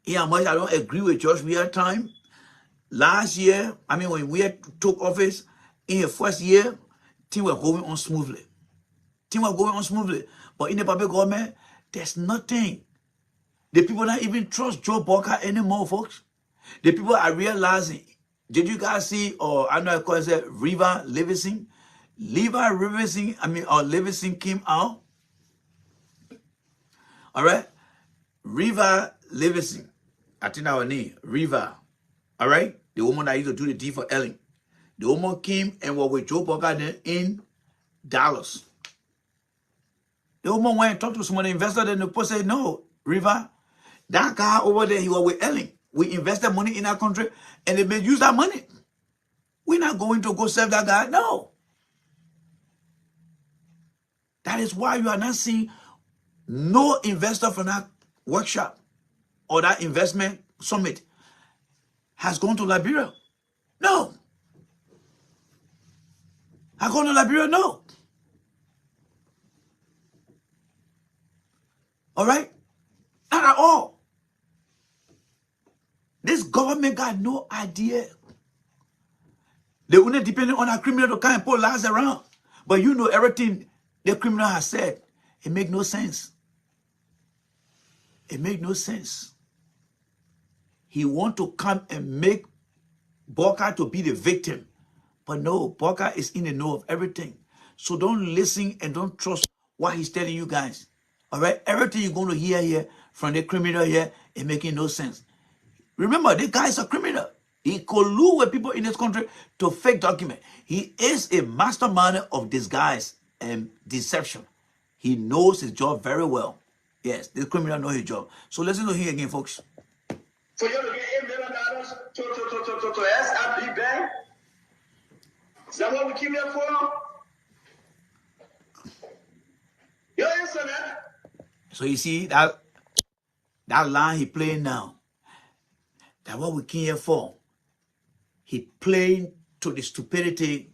S1: Yeah, much I don't agree with George Weah time. Last year, I mean, when Weah took office, in the first year, things were going on smoothly. Things were going on smoothly. But in the public government, there's nothing. The people don't even trust Joe Boga anymore, folks. The people are realizing. Did you guys see, or I know I call it River Livingston? Livingston came out. All right? River Livingston. I think our name, River. All right? The woman that used to do the deed for Ellen. The woman came and was with Joe Boga in Dallas. The woman went and talked to some of the investors, and the person said, no, River, that guy over there, he was with Ellen. We invested money in our country, and they may use that money. We're not going to go serve that guy. No. That is why you are not seeing no investor from that workshop or that investment summit has gone to Liberia. No. I go to Liberia? No. All right? Not at all. This government got no idea. They only depending on a criminal to come and put lies around. But you know everything the criminal has said. It make no sense. It make no sense. He want to come and make Boka to be the victim. But no, Boka is in the know of everything. So don't listen and don't trust what he's telling you guys. All right? Everything you're going to hear here from the criminal here is making no sense. Remember, the guy is a criminal. He collude with people in this country to fake document. He is a mastermind of disguise and deception. He knows his job very well. Yes, this criminal knows his job. So listen to him again, folks.
S10: For you to get $8 million to SIP Bank? Is that what we came here for? You answer that?
S1: So you see that line he playing now. That's what we came here for. He playing to the stupidity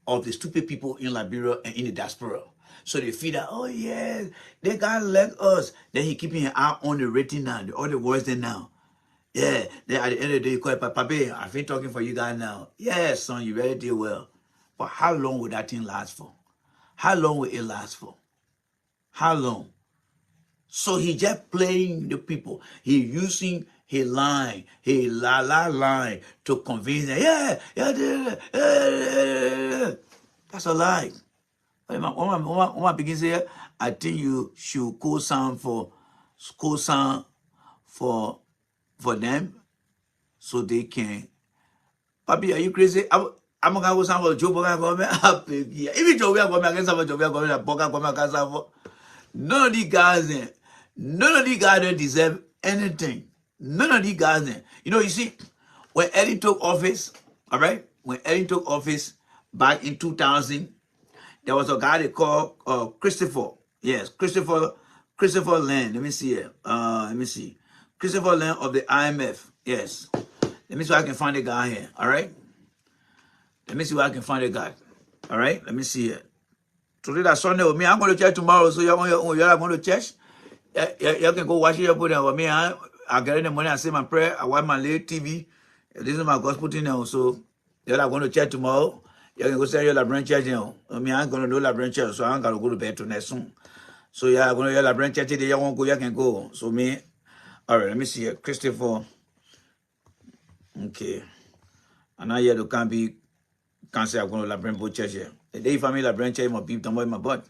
S1: of the stupid people in Liberia and in the diaspora. So they feel that, oh yeah, they got like us. Then he keeping an eye on the rating now, all the words there now. Yeah, then at the end of the day, he call it, Papi, I've been talking for you guys now. Yeah, son, you really did well. But how long will that thing last for? How long will it last for? How long? So he just playing the people. He using his line, his line to convince them. Yeah. That's a lie. When I begin to say, I think you should co-sign for them so they can. Papi, are you crazy? I'm gonna go sign for Joe Boga government. Even Joe Boga government, I can sign for Joe Boga government. Boga government can sign for. None of these guys don't deserve anything. None of these guys then. You see, when Eddie took office, all right, when Eddie took office back in 2000, there was a guy they called Christopher. Yes, Christopher Land. Let me see here. Let me see. Christopher Land of the IMF. Yes. Let me see if I can find the guy here. All right. Let me see if I can find the guy. All right. Let me see here. Today that's Sunday with me. I'm going to church tomorrow, so you're going to church. You can go watch it up with me. I get in the morning, I say my prayer, I watch my late TV. This is my gospel thing now. So you're going to church tomorrow. You can go say your Liberian church now. I'm going to do Liberian church, so I'm going to go to bed tonight soon. So yeah, I'm going to your Liberian church today. You won't go, you can go. So me, all right, let me see here. Christopher. Okay. And now here to can be can't say I'm going to Liberian both church here. The day if I'm in Liberian church, my people don't my butt.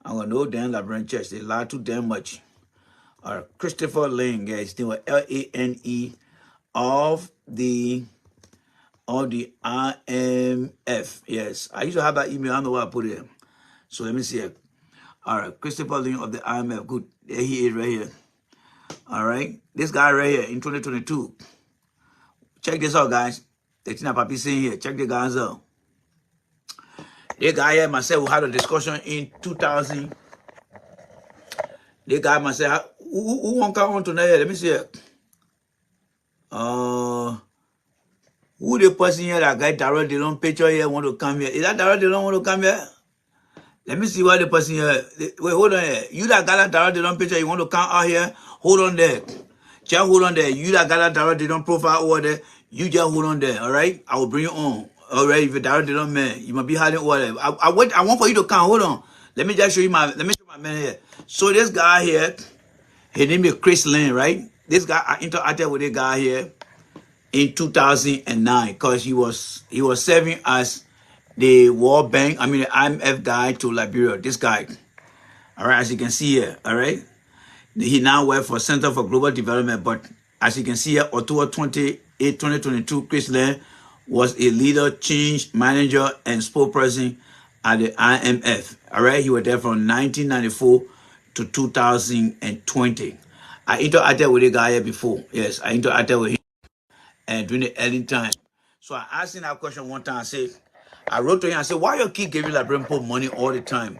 S1: I'm going to know damn Liberian church. They lie too damn much. All right, Christopher Lane, guys, they were LANE of the IMF. Yes, I used to have that email. I don't know where I put it. So let me see it. All right, Christopher Lane of the IMF. Good, there he is right here. All right, this guy right here in 2022. Check this out, guys. The thing that Papi saying here. Check the guys out. The guy here myself we had a discussion in 2000. The guy myself, who won't come on tonight? Let me see it. Who the person here that got Darrell Dillon picture here want to come here? Is that Darrell Dillon want to come here? Let me see what the person here. Wait, hold on here. You that got that Darrell Dillon picture, you want to come out here? Hold on there. Just hold on there. You that got that Darrell Dillon profile over there, you just hold on there, all right? I will bring you on. All right, if you're Darrell Dillon man, you must be hiding over there. I want for you to come. Hold on. Let me just show you my man here. So this guy here, his name is Chris Lane, right? This guy, I interacted with this guy here in 2009 because he was serving as the World Bank, the IMF guy to Liberia. This guy, all right, as you can see here, all right. He now works for Center for Global Development, but as you can see here, October 28, 2022, Chris Lane was a leader, change manager, and spokesperson at the IMF. All right, he was there from 1994 to 2020. I interacted with the guy here before. Yes, I interacted with him and during the early time. So I asked him that question one time. I wrote to him and said, why you keep giving Liberian people money all the time?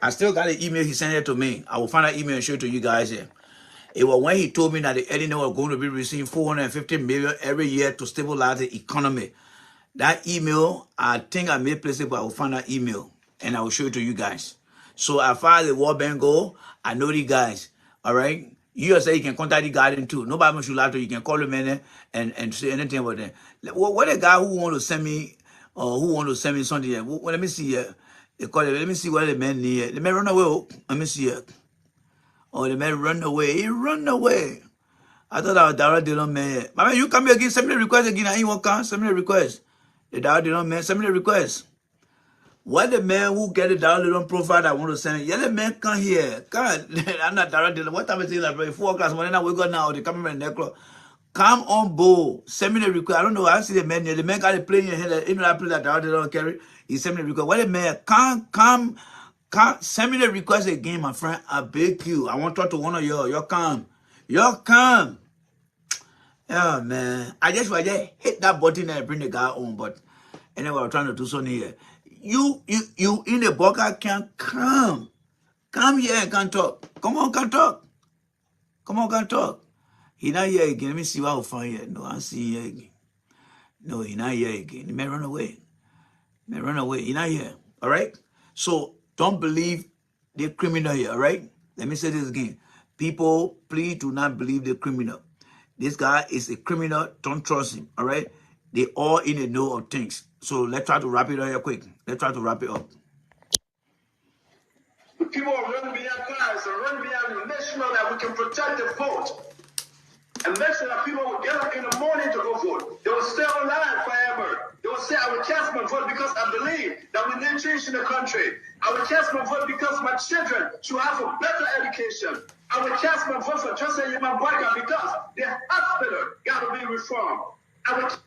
S1: I still got an email he sent it to me. I will find that email and show it to you guys here. It was when he told me that the Eddie was going to be receiving $450 million every year to stabilize the economy. That email, I think I may place it, but I will find that email and I will show it to you guys. So as far as the World Bank go, I know the guys. All right. You say you can contact the garden too. Nobody must you you can call them in and say anything about them. What a guy who want to send me who want to send me something here. Well, let me see here. They call it, let me see what the man need. The man run away. Oh, let me see here. Oh, the man run away. He run away. I thought I was direct the man. My man, you come here again, send me the request again. I ain't want to come. Send me the request. The direct the man, send me the request. What the man who get it download profile that want to send it? Yeah, the man come here. Come, I'm not directing. What time is it? Like 4 o'clock. When I wake up now, they come in the neck. Come on board. Send me the request. I don't know. I see the man here. The man got a plane in your head. You know that plane that they don't carry. He send me the request. What the man? Come. Send me the request again, my friend. I beg you. I want to talk to one of y'all. Y'all come. Y'all come. Yeah, man. I just hit that button and bring the guy on. But anyway, I'm trying to do something here. You in the bunker can come. Come here and can talk. Come on, can talk. Come on, can talk. He not here again. Let me see what I'll find here. No, I see here again. No, he not here again. He may run away. He may run away. He not here. All right? So don't believe the criminal here, all right? Let me say this again. People, please do not believe the criminal. This guy is a criminal. Don't trust him, all right? They all in the know of things. So let's try to wrap it up here quick. Let's try to wrap it up.
S10: People are running behind cars and running behind the national that we can protect the vote. And make sure that people will get up in the morning to go vote. They will stay online forever. They will say, I will cast my vote because I believe that we need change in the country. I will cast my vote because my children should have a better education. I will cast my vote for Joseph Yamabwaka because the hospital got to be reformed.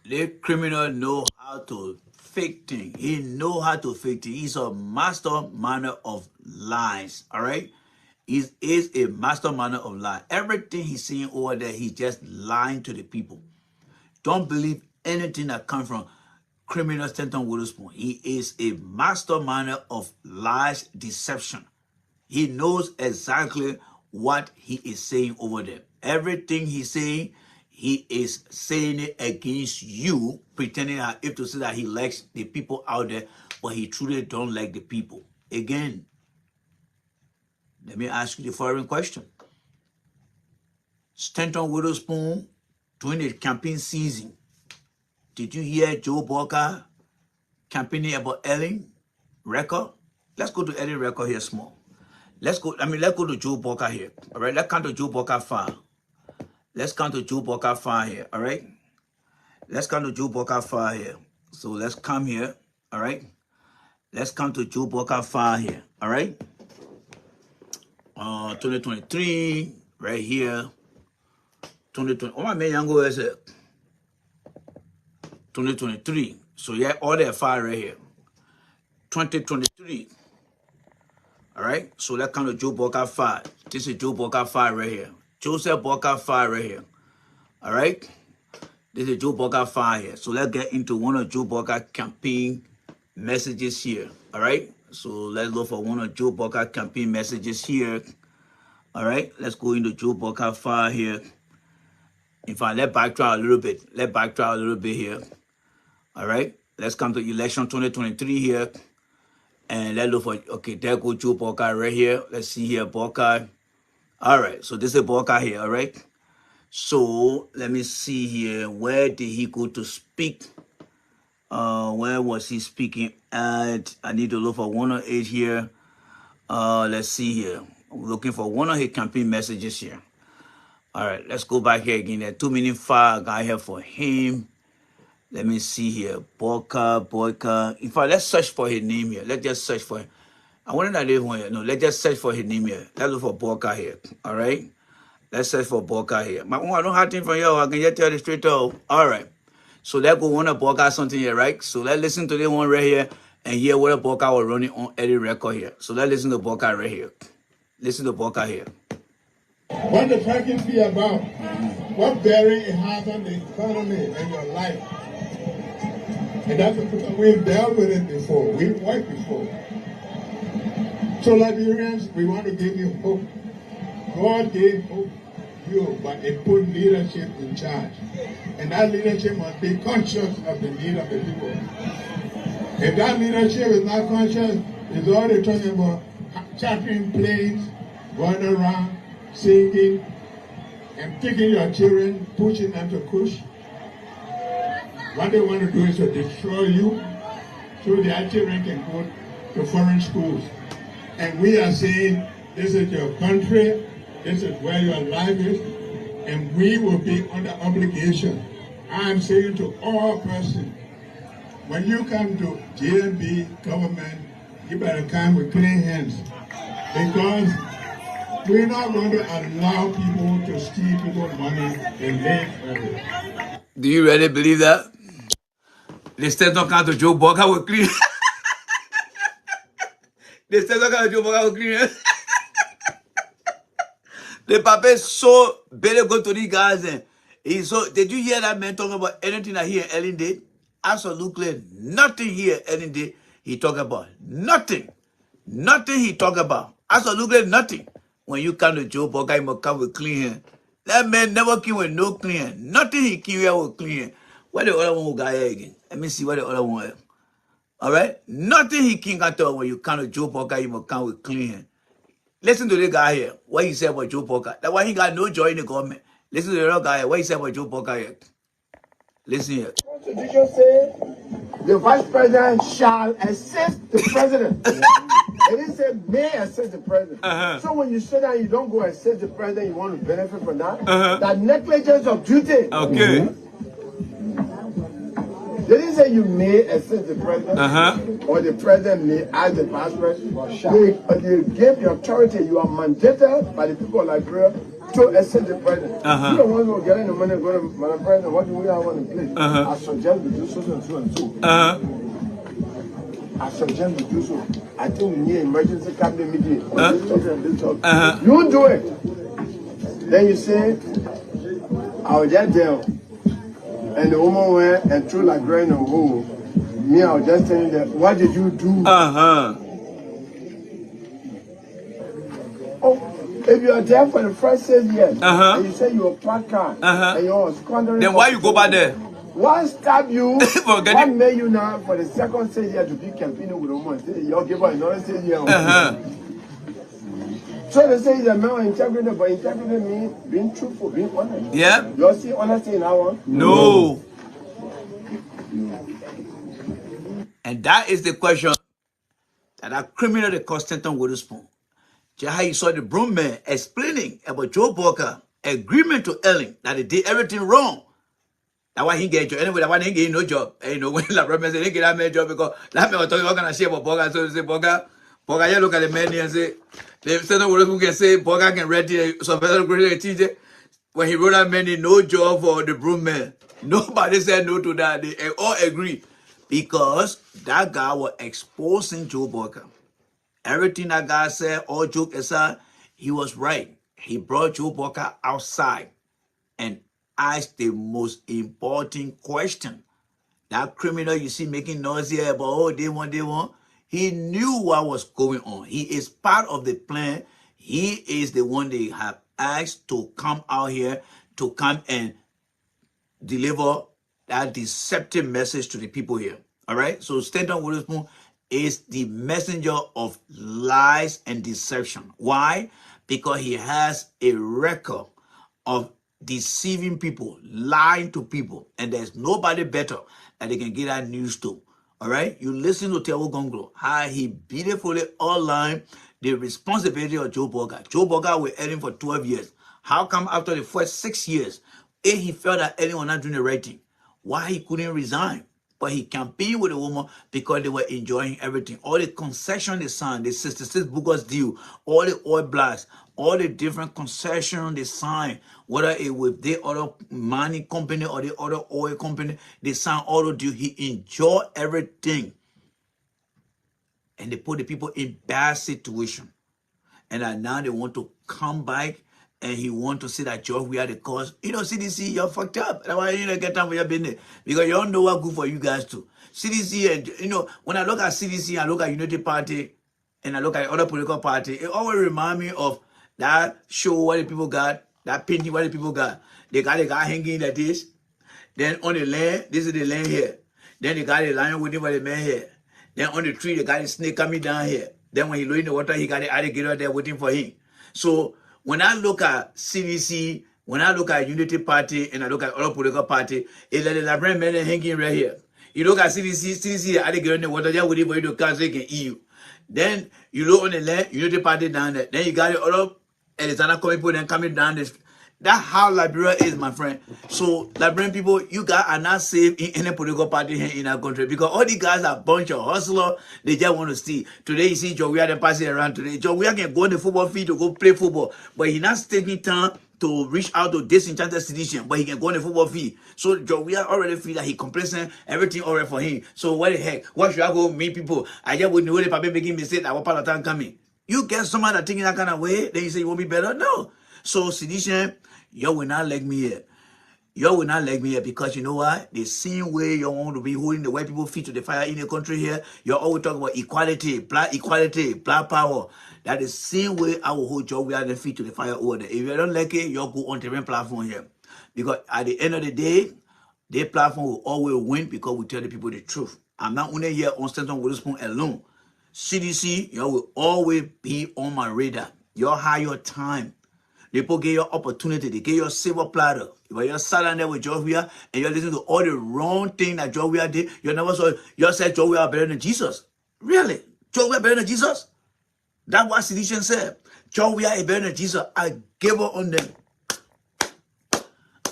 S1: The criminal know how to fake things. He know how to fake things. He's a master manner of lies. All right? He is a master manner of lies. Everything he's saying over there, he's just lying to the people. Don't believe anything that comes from criminal Stanton Witherspoon. He is a master manner of lies, deception. He knows exactly what he is saying over there. Everything he's saying, he is saying it against you, pretending as if to say that he likes the people out there, but he truly don't like the people. Again, let me ask you the following question. Stanton Witherspoon, during the campaign season, did you hear Joe Walker campaigning about Ellen record? Let's go to Ellen record here small. Let's go to Joe Walker here. All right, let's count to Joe Walker file. Let's count to Joe Walker file here. All right. Let's count to Joe Walker file here. So let's come here. All right. Let's come to Joe Walker file here. All right. 2023 right here. 2020. Oh my man, Yango is it? 2023. So yeah, all that file right here. 2023. All right. So let's come to Joe Walker file. This is Joe Walker file right here. Joseph Walker file right here. All right. This is Joe Walker file here. So let's get into one of Joe Walker campaign messages here. All right. So let's look for one of Joe Walker campaign messages here. All right. Let's go into Joe Walker file here. In fact, let's backtrack a little bit. Let's backtrack a little bit here. All right. Let's come to election 2023 here. And let's look for, okay, there go Joe Walker right here. Let's see here, Walker. All right. So this is Walker here. All right. So let me see here. Where did he go to speak? Where was he speaking at? I need to look for 108 here. Let's see here. I'm looking for one of his campaign messages here. All right, let's go back here again. There are 2 minutes file I got here for him. Let me see here. Boyka. In fact, let's search for his name here. Let's just search for him. I wanted to leave one here. No, let's just search for his name here. Let's look for Boyka here. All right. Let's search for Boyka here. I don't have things from you. I can just tell you straight up. All right. So let's go one of Boyka something here, right? So let's listen to this one right here and hear what Boyka was running on any record here. So let's listen to Boyka right here. Listen to Boyka here.
S3: What the tracking be about? What bearing it has on the economy and your life? And that's because we've dealt with it before. We've worked before. So Liberians, we want to give you hope. God gave hope. few, but it put leadership in charge. And that leadership must be conscious of the need of the people. If that leadership is not conscious, it's already talking about chartering planes, going around, singing, and taking your children, pushing them to kush. What they want to do is to destroy you so their children can go to foreign schools. And we are saying, this is your country, this is where your life is, and we will be under obligation. I am saying to all persons, when you come to JMB government, you better come with clean hands. Because we're not going to allow people to steal people's money and live forever.
S1: Do you really believe that? They still don't come to Joe Boga with clean. They still don't come to Joe Boga with clean. The papa is so better go to these guys and he's so. Did you hear that man talking about anything that he and Ellen did? Absolutely nothing here Ellen did. He talk about nothing. Nothing he talk about. Absolutely nothing. When you come to Joe Boga, he must come with clean hand. That man never came with no clean hand. Nothing he came here with clean hand. What the other one guy here again? Let me see what the other one is. All right? Nothing he can tell when you come to Joe Boga, he must come with clean hand. Listen to the guy here. What he said about Joe Boga. That's why he got no joy in the government. Listen to the other guy here. What he said about Joe Boga here. Listen here.
S10: The Constitution says the vice president shall assist the president. It didn't say may assist the president. So when you say that you don't go assist the president, you want to benefit from that? That negligence of duty.
S1: Okay.
S10: They didn't say you may assist the president or the president may ask the vice president. They gave the authority. You are mandated by the people of Liberia to assist the president. You don't want to get in the money and go to Madam President. What do we have on the plate? I suggest we do so and so and so. I suggest we do so. I think we need emergency cabinet meeting on this topic and this topic. You do it. Then you say, I was just there. And the woman went and threw like grain on hole. Me, I was just telling them, what did you do? Oh, if you are there for the first 6 years, and you say you're a park car, and you're squandering.
S1: Then why you go back there?
S10: What stab you? What made you now for the second 6 years to be campaigning with a woman? You'll give her another 6 years. So they say the man integrity, but integrity means being truthful, being honest.
S1: Yeah.
S10: You see honesty in that one?
S1: No. And that is the question that a criminal the Constantine Witherspoon. Just how you saw the broom man explaining about Joe Boga agreement to Ellen that they did everything wrong. That's why he get job. Anyway, that's why he get no job. And you know, when La Brother said he get that man job because that man was talking about shit about Boga. So they say, Boga, you look at the man and say, the Senator Witherspoon can say, Boga can read it. So when he wrote that man, no job for the broom man. Nobody said no to that. They all agree. Because that guy was exposing Joe Boga. Everything that guy said, all joke aside, he was right. He brought Joe Boga outside and asked the most important question. That criminal you see making noise here about, oh, they want. He knew what was going on. He is part of the plan. He is the one they have asked to come out here, to come and deliver that deceptive message to the people here. All right? So Stanton Witherspoon is the messenger of lies and deception. Why? Because he has a record of deceiving people, lying to people, and there's nobody better that they can get that news to. All right? You listen to Tewo Gonglo, how he beautifully outlined the responsibility of Joe Boga. Joe Boga was Ellen for 12 years. How come after the first 6 years, if he felt that Ellen was not doing the right thing, why he couldn't resign? But he campaigned with a woman because they were enjoying everything. All the concessions they signed, the 66 Bogus deal, all the oil blasts, all the different concessions they signed, whether it was the other mining company or the other oil company, they signed all the deal. He enjoyed everything. And they put the people in bad situation. And now they want to come back and he want to say that George, we are the cause. You know, CDC, you're fucked up. That's why you don't get time for your business. Because you don't know what's good for you guys too. CDC, and you know, when I look at CDC, I look at Unity Party, and I look at other political party, it always reminds me of that show where the people got That painting what the people got. They got a guy hanging like this. Then on the land, this is the land here. Then they got a lion waiting for the man here. Then on the tree, they got a snake coming down here. Then when he low in the water, he got the alligator there waiting for him. So when I look at CDC, when I look at Unity Party, and I look at other political party, it's like the Liberian men hanging right here. You look at CDC, the alligator in the water, they're waiting for you to come so they can eat you. Then you look on the land, Unity Party down there. Then you got the other Alexander coming people then coming down this. That's how Liberia is, my friend. So Liberian people, you guys are not safe in any political party here in our country because all these guys are a bunch of hustlers. They just want to steal. Today you see Joe Weah passing around today. Joe Weah can go on the football field to go play football, but he's not taking time to reach out to disenchanted citizen, but he can go on the football field. So Joe Weah already feel that he complacent, everything already for him. So what the heck? Why should I go meet people? I just wouldn't know if I'm making mistakes. I want part of time coming. You get someone that thinking that kind of way, then you say you won't be better? No. So sedition, you will not like me here. You will not like me here because you know what? The same way you want to be holding the white people feet to the fire in the country here, you always talk about equality, black power. That is the same way I will hold your feet to the fire over there. If you don't like it, you'll go on different platform here. Because at the end of the day, their platform will always win because we tell the people the truth. I'm not only here on Stanton Witherspoon alone. CDC, you will always be on my radar. You have your time. People get your opportunity. They get your silver platter. If you're sat down there with Joe Weah and you're listening to all the wrong thing that Joe Weah did, you never saw. You said Joe Weah better than Jesus. Really? Joe Weah better than Jesus? That's what Sedition said. Joe Weah is better than Jesus. I give up on them.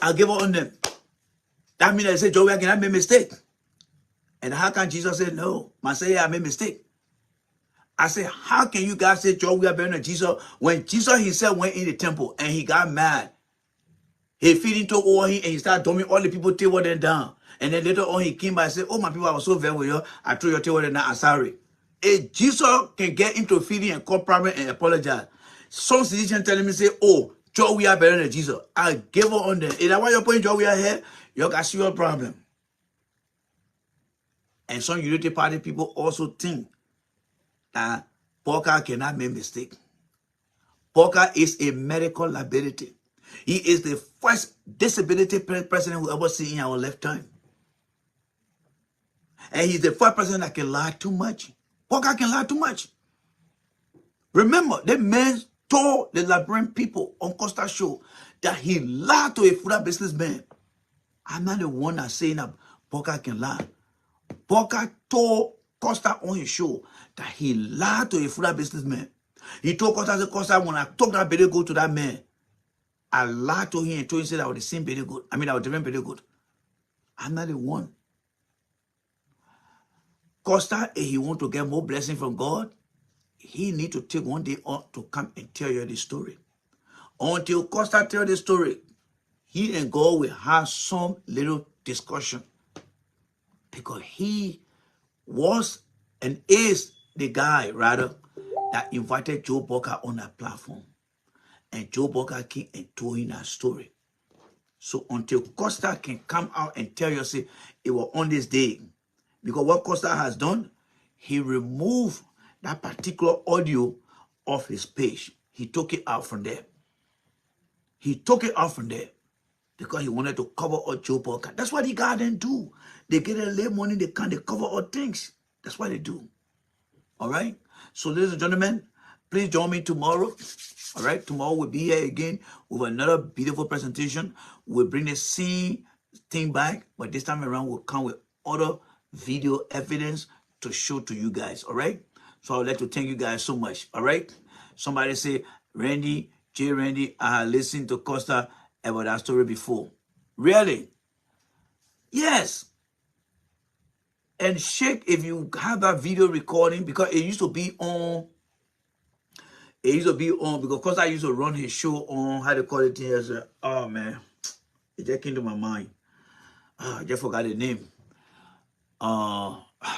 S1: I give up on them. That means I say Joe Weah cannot make a mistake. And how can Jesus say no? Messiah, I made a mistake. I said, how can you guys say Joe Weah better than Jesus when Jesus himself went in the temple and he got mad? He feeding to all him and he started dumbing all the people table them down. And then later on he came by and said, oh my people, I was so very with you. I threw your table down. I'm sorry. If Jesus can get into feeding and call problem and apologize, some physician telling me say, oh, Joe Weah better than Jesus. I give up on them. Is that why you're putting Joe Weah here? You got serious problem. And some Unity Party people also think that Porker cannot make mistake. Porker is a medical liability. He is the first disability president we ever see in our lifetime. And he's the first president that can lie too much. Porker can lie too much. Remember, the man told the Liberian people on Costa Show that he lied to a food businessman. I'm not the one that's saying that Porker can lie. Porker told Costa on his show that he lied to a food businessman. He told Costa, when I took that baby goat to that man, I lied to him and told him that I was the same baby goat. I was different baby goat. I'm not the one. Costa, if he want to get more blessing from God, he need to take one day off to come and tell you the story. Until Costa tell the story, he and God will have some little discussion. Because he was and is the guy, rather, that invited Joe Porker on that platform. And Joe Porker came and told him that story. So until Costa can come out and tell you, say, it was on this day. Because what Costa has done, he removed that particular audio off his page. He took it out from there. He took it out from there because he wanted to cover up Joe Porker. That's what the guy then do. They get a little money, they cover all things. That's what they do. All right? So ladies and gentlemen, please join me tomorrow. All right? Tomorrow we'll be here again with another beautiful presentation. We'll bring the same thing back, but this time around we'll come with other video evidence to show to you guys. All right? So I would like to thank you guys so much. All right? Somebody say, Randy, I listened to Costa about that story before. Really? Yes. And Sheikh, if you have that video recording, because it used to be on, because Costa used to run his show on, how to call it here. Oh man, it just came to my mind. I just forgot the name.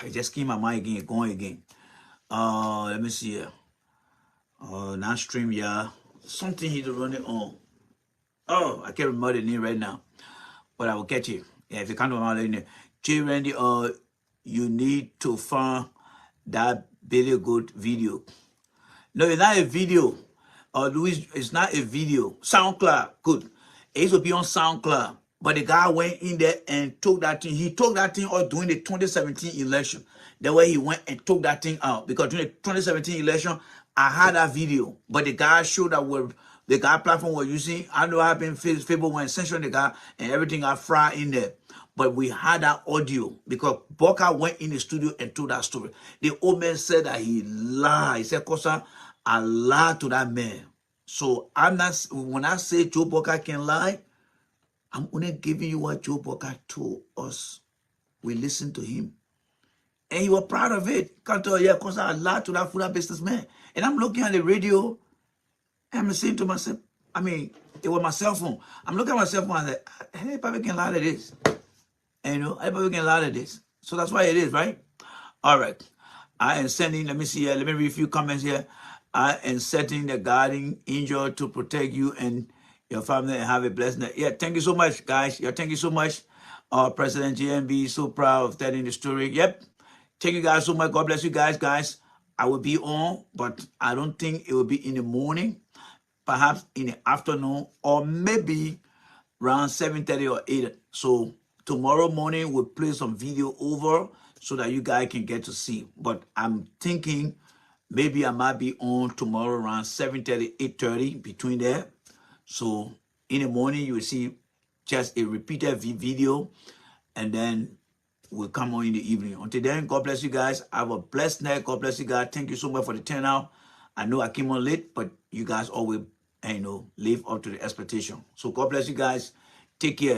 S1: It just came to my mind again, going again. Let me see here. Now stream, yeah. Something he to run it on. Oh, I can't remember the name right now. But I will catch you. Yeah, if you can't remember the name. J. Randy, you need to find that Billy Good video. No, it's not a video. Louis, it's not a video. SoundCloud, good. It used to be on SoundCloud. But the guy went in there and took that thing. He took that thing out during the 2017 election. The way he went and took that thing out. Because during the 2017 election, I had that video. But the guy showed that the guy platform was using. I know what happened. Facebook went censoring the guy and everything got fried in there. But we had that audio because Boca went in the studio and told that story. The old man said that he lied. He said, Kosa, I lied to that man. So I'm not, when I say Joe Boca can lie, I'm only giving you what Joe Boca told us. We listened to him. And he was proud of it. Can't tell, yeah, Kosa, I lied to that food businessman. And I'm looking at the radio and I'm saying to myself, I mean, it was my cell phone. I'm looking at my cell phone and I said, hey, probably can lie to this. And you know, everybody can lie to this. So that's why it is, right? All right. I am sending, let me see here, let me read a few comments here. I am setting the guardian angel to protect you and your family and have a blessed night. Yeah, thank you so much, guys. Yeah, thank you so much. President GMB, so proud of telling the story. Yep. Thank you guys so much. God bless you guys. I will be on, but I don't think it will be in the morning. Perhaps in the afternoon, or maybe around 7:30 or 8. So tomorrow morning we'll play some video over so that you guys can get to see. But I'm thinking maybe I might be on tomorrow around 7:30, 8:30 between there. So in the morning you will see just a repeated video, and then we'll come on in the evening. Until then, God bless you guys. Have a blessed night. God bless you guys. Thank you so much for the turnout. I know I came on late, but you guys always, live up to the expectation. So God bless you guys. Take care.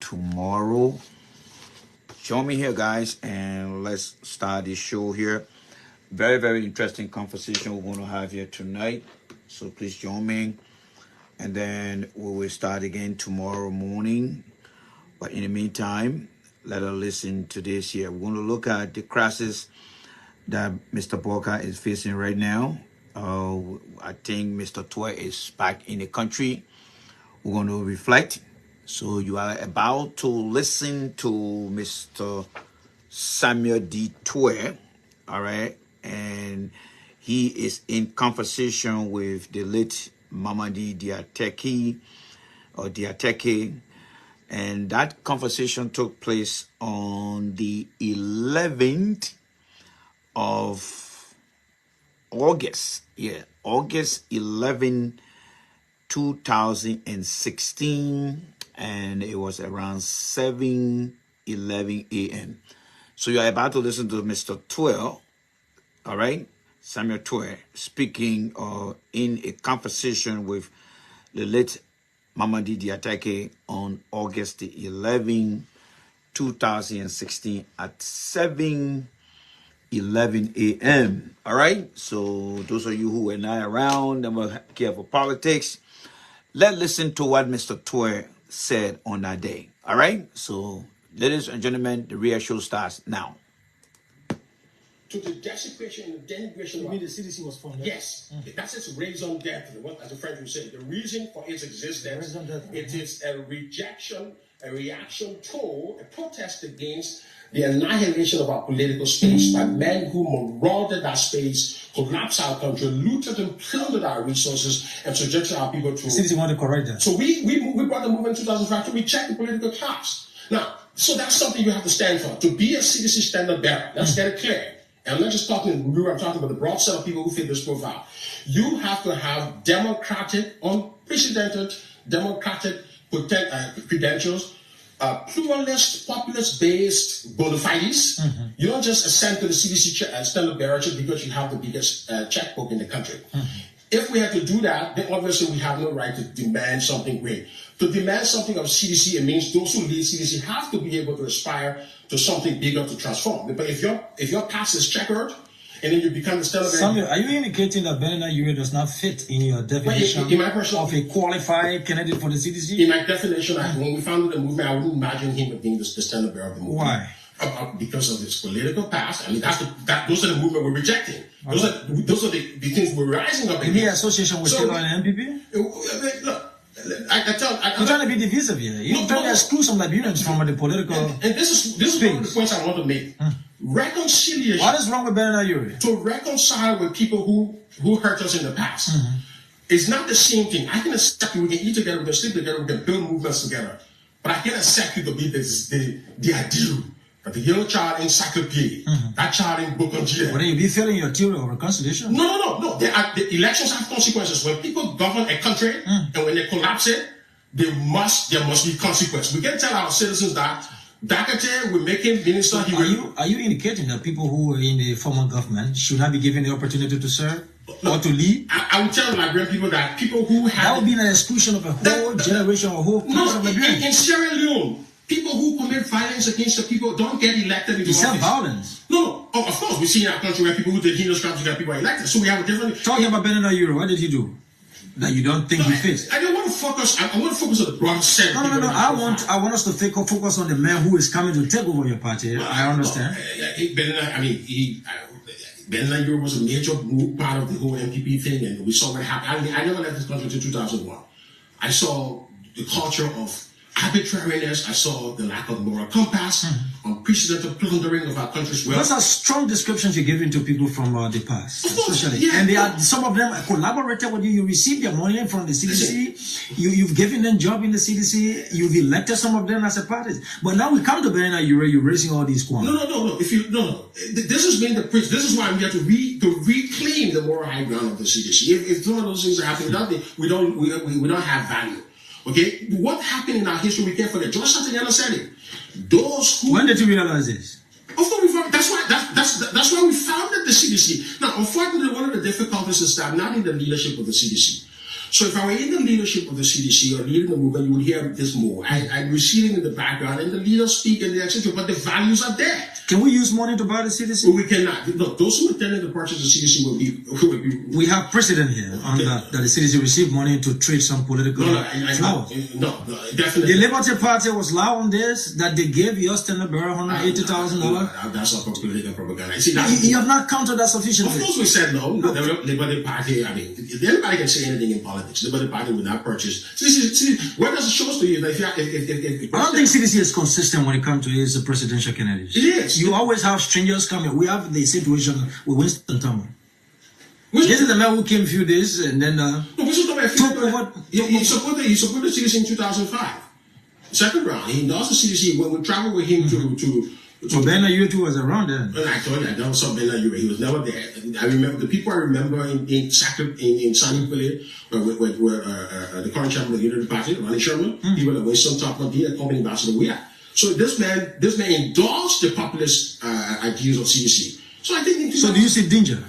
S1: tomorrow. Join me here, guys, and let's start this show here. Very, very interesting conversation we're going to have here tonight. So please join me. And then we will start again tomorrow morning. But in the meantime, let us listen to this here. We're going to look at the crisis that Mr. Bawka is facing right now. I think Mr. Toy is back in the country. We're going to reflect. So you are about to listen to Mr. Samuel D. Toy, all right? And he is in conversation with the late Mamadi Diateke, and that conversation took place on the 11th of August. Yeah, August 11, 2016, and it was around 7:11 a.m. So you are about to listen to Mr. 12, all right? Samuel Toy speaking in a conversation with the late Mamadi Diateke on August 11, 2016 at 7:11 a.m. All right? So those of you who were not around and were care for politics, let's listen to what Mr. Toy said on that day. All right? So, ladies and gentlemen, the real show starts now.
S11: To the desecration and the denigration. You mean the CDC was formed? Yes. That's its raison d'etre, as the French would say. The reason for its existence, it is a rejection, a reaction to, a protest against the annihilation of our political space by men who marauded our space, collapsed our country, looted and plundered our resources, and subjected our people to... CDC wanted to correct that. So we brought the movement in 2005 to reject the political class. Now, so that's something you have to stand for. To be a CDC standard bearer, let's get it clear. And I'm not just talking in Liberia, I'm talking about the broad set of people who fit this profile. You have to have democratic, unprecedented democratic credentials, pluralist, populist-based bona fides. You don't just ascend to the CDC standard bearership because you have the biggest checkbook in the country. If we had to do that, then obviously we have no right to demand something great. To demand something of CDC, it means those who lead CDC have to be able to aspire to something bigger to transform. But if your past is checkered, and then you become the standard.
S12: Samuel, are you indicating that Benina Ure does not fit in your definition of a qualified candidate for the CDC?
S11: In my definition, when we founded the movement, I wouldn't imagine him being the standard bearer of the movement.
S12: Why?
S11: Because of his political past. I mean, those are the movement we're rejecting. Those are the things we're rising up against.
S12: In the association with Taylor and MPP?
S11: Look,
S12: you're trying to be divisive here. You're trying to exclude some Liberians from the political
S11: and this is one of the points I want to make. Reconciliation.
S12: What is wrong with Benina Ure?
S11: To reconcile with people who hurt us in the past. It's not the same thing. I can accept you. We can eat together. We can sleep together. We can build movements together. But I can accept you to be the ideal. But the young child encyclopedia, that child in book on GM.
S12: But then you be feeling your theory of reconciliation?
S11: No. The elections have consequences. When people govern a country and when they collapse it, there must be consequence. We can tell our citizens that Dakate will make him minister.
S12: Are you indicating that people who were in the former government should not be given the opportunity to serve or to lead?
S11: I would tell Liberian people that people who have...
S12: That would be an exclusion of a whole generation or a whole class of Liberians.
S11: In Sierra Leone, people who commit violence against the people don't get elected into office.
S12: Violence?
S11: No. Oh, of course, we see in our country where people who did heinous crimes get people elected. So we have a different...
S12: Talking about Benina Ure, what did he do that you don't think he fits?
S11: I don't want to focus. I want to focus on the broad set.
S12: No. I want us to focus on the man who is coming to take over your party. I understand.
S11: Benina Ure was a major part of the whole MPP thing, and we saw what happened. I never left this country until 2001. I saw the culture of arbitrariness. I saw the lack of moral compass, unprecedented plundering of our country's wealth.
S12: Those are strong descriptions you're giving to people from the past, especially.
S11: Yeah,
S12: and some of them collaborated with you. You received their money from the CDC. You've given them job in the CDC. You've elected some of them as a party. But now we come to Benina Ure, you're raising all these qualms.
S11: No. This has been the preach. This is why I'm here to reclaim the moral high ground of the CDC. If some of those things are happening, we don't have value. Okay, what happened in our history? We care for the George Santayana said it. Those who...
S12: When did you realize this?
S11: Of course, that's why we founded the CDC. Now, unfortunately, one of the difficulties is that not in the leadership of the CDC. So if I were in the leadership of the CDC or leading the movement, you would hear this more. I'm receiving in the background, and the leaders speak and they etc. But the values are there.
S12: Can we use money to buy the CDC?
S11: We cannot. Look, those who intended to purchase the CDC will be.
S12: We have precedent here on that the CDC received money to trade some political flow.
S11: No, definitely.
S12: The Liberty Party was loud on this, that they gave your Standard Bearer $180,000.
S11: That's not political propaganda. See,
S12: You have not counted that sufficiently.
S11: Of course we said no. The Liberty Party, I mean, anybody can say anything in politics. The Liberty Party would not purchase. See, where does it show to you that if
S12: I don't think CDC is consistent when it comes to his presidential candidates.
S11: It is.
S12: You always have strangers coming. We have the situation with Winston Thomas. This is the man who came a few days and then took over.
S11: He supported the CDC in 2005. Second round. He endorsed the CDC when we traveled with him to
S12: Bernard Yuri was around then.
S11: And I told you, I never saw Bernard Yuri. He was never there. I remember the people I remember in Sunny Valley, where the current chairman of the Unity Party, Ronnie Sherman, people like Winston Thomas, the company ambassador we are. So this man endorsed the populist ideas of CDC. So I think.
S12: So do you see danger?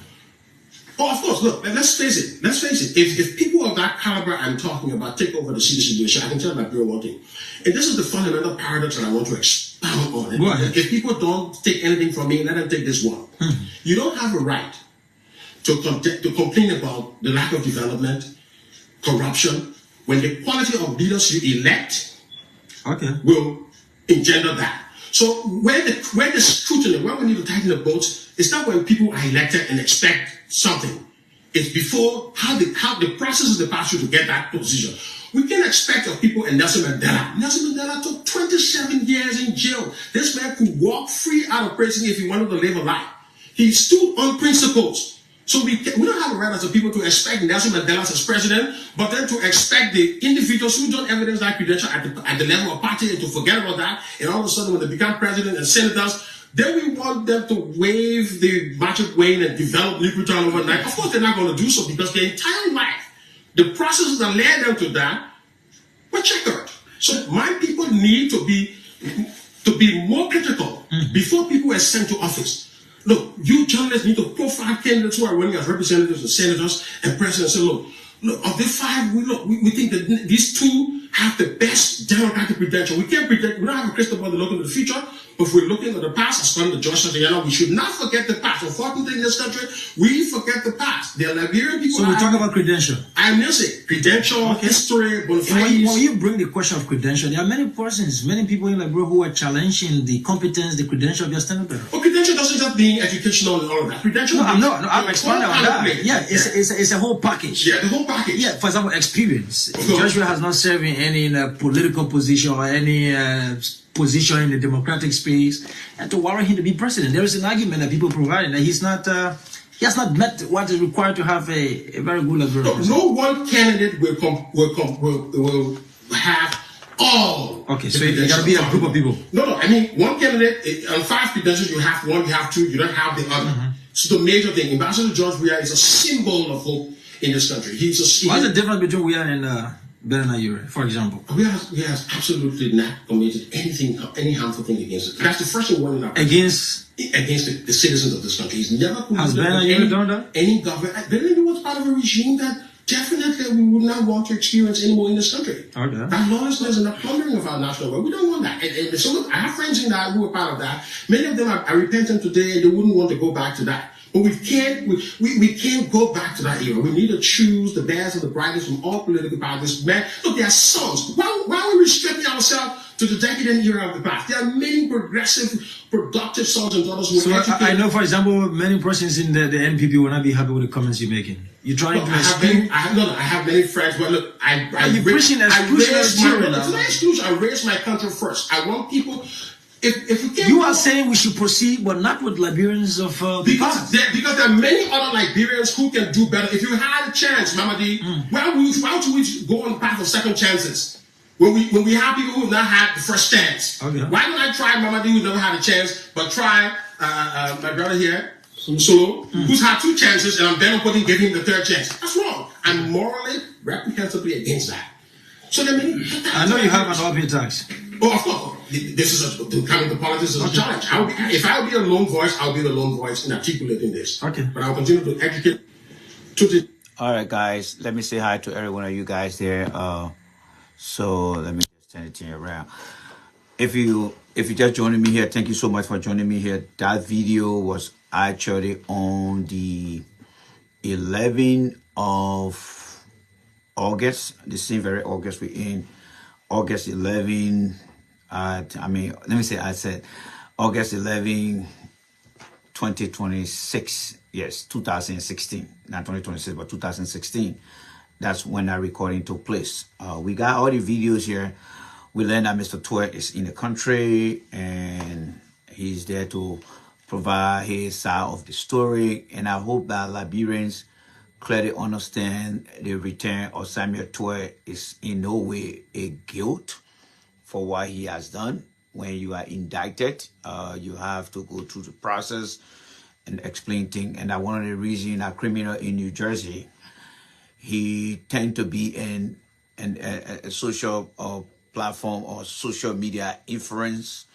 S11: Oh, of course. Look, let's face it. If people of that caliber I'm talking about take over the CDC leadership, I can tell my bureau one thing. And this is the fundamental paradox that I want to expound on.
S12: Go ahead.
S11: If people don't take anything from me, let them take this one. You don't have a right to complain about the lack of development, corruption, when the quality of leaders you elect will engender that. So where the scrutiny, where we need to tighten the bolts, it's not when people are elected and expect something. It's before how the process is the path to get that position. We can expect of people in Nelson Mandela. Nelson Mandela took 27 years in jail. This man could walk free out of prison if he wanted to live a life. He stood on principles. So we don't have a right as a people to expect Nelson Mandela as president, but then to expect the individuals who don't evidence that credential at the level of party and to forget about that, and all of a sudden when they become president and senators, then we want them to wave the magic wand and develop nuclear overnight. Of course, they're not going to do so because their entire life, the processes that led them to that, were checkered. So my people need to be more critical before people are sent to office. Look, you journalists need to profile candidates who are running as representatives and senators and presidents. Say, look, of the five, we think that these two have the best democratic credential. We can't predict. We don't have a crystal ball to look into the future. But if we're looking at the past, as from the George Santayana, we should not forget the past. Unfortunately, in this country, we forget the past. The Liberian people.
S12: So we talk about credential.
S11: I'm music, credential, history, bona fides.
S12: When you bring the question of credential, there are many persons, many people in Liberia who are challenging the competence, the credential of your standard bearer.
S11: Well, credential doesn't just mean educational and all of that. Credential.
S12: No, I'm expanding on that. Yeah, it's a whole package.
S11: Yeah, the whole package.
S12: Yeah, for example, experience. Joshua has not served in any political position or any position in the democratic space, and to warrant him to be president. There is an argument that people provide that he has not met what is required to have a very good Liberia.
S11: No one candidate will have all.
S12: Okay, so it got to be a group of people.
S11: No, I mean one candidate on 5 credentials. You have one, you have 2, you don't have the other. So the major thing, Ambassador George Weah is a symbol of hope in this country.
S12: What's the difference between Weah and Bernard Yuri, for example?
S11: We has absolutely not committed any harmful thing against it. That's the first one in our
S12: against
S11: the citizens of this country. He's never
S12: has Bernard Yuri done that?
S11: Any government. Bernard Yuri was part of a regime that definitely we would not want to experience anymore in this country.
S12: Okay.
S11: That lawlessness and the plundering of our national wealth. We don't want that. And so I have friends in that who are part of that. Many of them are repentant today and they wouldn't want to go back to that. But we can't go back to that era. We need to choose the best and the brightest from all political parties. Man, look, there are sons. Why are we restricting ourselves to the decadent era of the past? There are many progressive, productive sons and daughters who
S12: so I know, for example, many persons in the NPP will not be happy with the comments you're making. You're trying to explain.
S11: I have many friends, but look, I
S12: raise
S11: my country first. I want people. If we can't,
S12: you are saying we should proceed, but not with Liberians of the past.
S11: Because there are many other Liberians who can do better. If you had a chance, Mamadi, why don't we go on the path of second chances? When we have people who have not had the first chance.
S12: Okay.
S11: Why don't I try Mamadi who never had a chance, but try my brother here, Solo, who's had 2 chances, and I'm then giving him the 3rd chance. That's wrong. I'm morally, reprehensibly against that. So there are many.
S12: I know you have an opiate tax.
S11: Oh, of course. This is coming to politics is a challenge. If I would be a lone voice, I'll be the lone voice in articulating this.
S12: Okay.
S11: But I'll continue to educate to the.
S1: All right, guys. Let me say hi to every one of you guys there. So let me just turn it around. If you just joining me here, thank you so much for joining me here. That video was actually on the 11th of August, the same very August we're in, August 11. I said August 11, 2026. Yes, 2016, not 2026, but 2016. That's when that recording took place. We got all the videos here. We learned that Mr. Twerk is in the country and he's there to provide his side of the story. And I hope that Liberians clearly understand the return of Samuel Twerk is in no way a guilt for what he has done. When you are indicted, you have to go through the process and explain things. And that one of the reasons a criminal in New Jersey, he tend to be a social platform or social media influencer,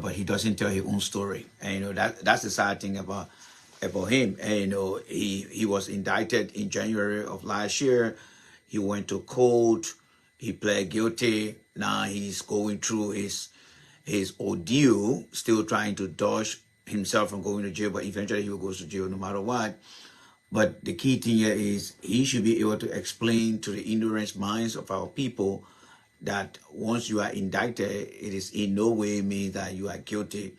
S1: but he doesn't tell his own story. And that's the sad thing about him. And he was indicted in January of last year. He went to court. He pled guilty. Now he's going through his ordeal, still trying to dodge himself from going to jail, but eventually he will go to jail no matter what. But the key thing here is he should be able to explain to the ignorant minds of our people that once you are indicted, it is in no way means that you are guilty.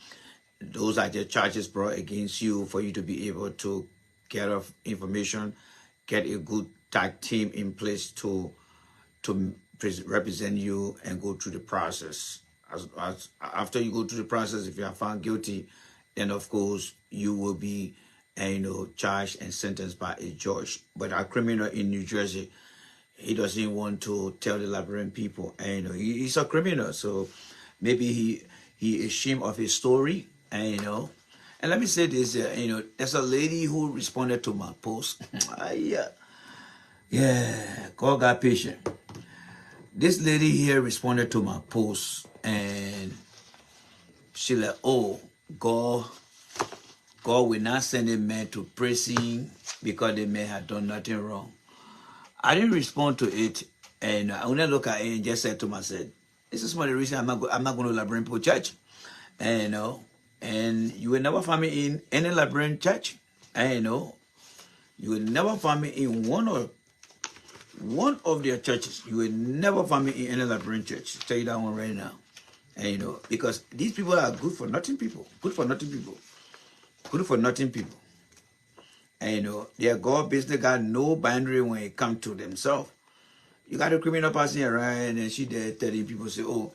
S1: Those are the charges brought against you for you to be able to get off information, get a good tag team in place to represent you and go through the process. After you go through the process, if you are found guilty, then of course you will be charged and sentenced by a judge. But our criminal in New Jersey, he doesn't want to tell the Liberian people, and he's a criminal, so maybe he is ashamed of his story, and and let me say this, there's a lady who responded to my post. God got patient. This lady here responded to my post, and she like, oh, God will not send a man to prison because the man had done nothing wrong. I didn't respond to it, and I only look at it and just said to myself, this is one of the reasons I'm not going to Liberian People Church, and you will never find me in any Liberian church, and you will never find me in one of their churches. You will never find me in any Liberian church. I'll tell you that one right now, and because these people are good for nothing people, good for nothing people. And their God basically got no boundary when it comes to themselves. You got a criminal person here, right? And she there telling people, say, oh,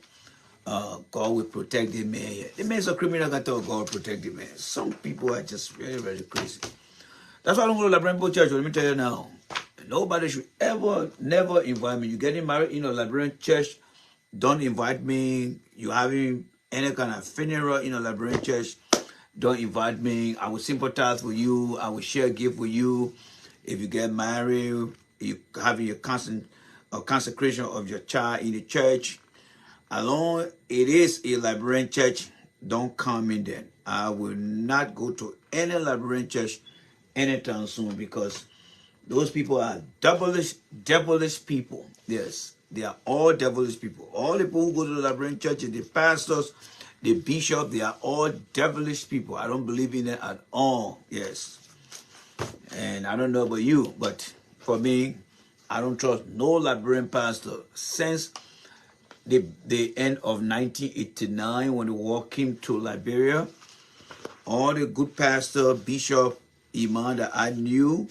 S1: God will protect the man here. The man's a criminal, got to God will protect the man. Some people are just very, very crazy. That's why I don't go to Liberian People Church. Let me tell you now. Nobody should never invite me. You getting married in a Liberian church, don't invite me. You having any kind of funeral in a Liberian church, don't invite me. I will sympathize with you. I will share a gift with you. If you get married, you having your consecration of your child in the church. Along it is a Liberian church, don't come in there. I will not go to any Liberian church anytime soon because those people are devilish people. Yes, they are all devilish people. All the people who go to the Liberian church, the pastors, the bishop, they are all devilish people. I don't believe in it at all. Yes. And I don't know about you, but for me, I don't trust no Liberian pastor. Since the end of 1989, when the war came to Liberia, all the good pastor, bishop, imam that I knew,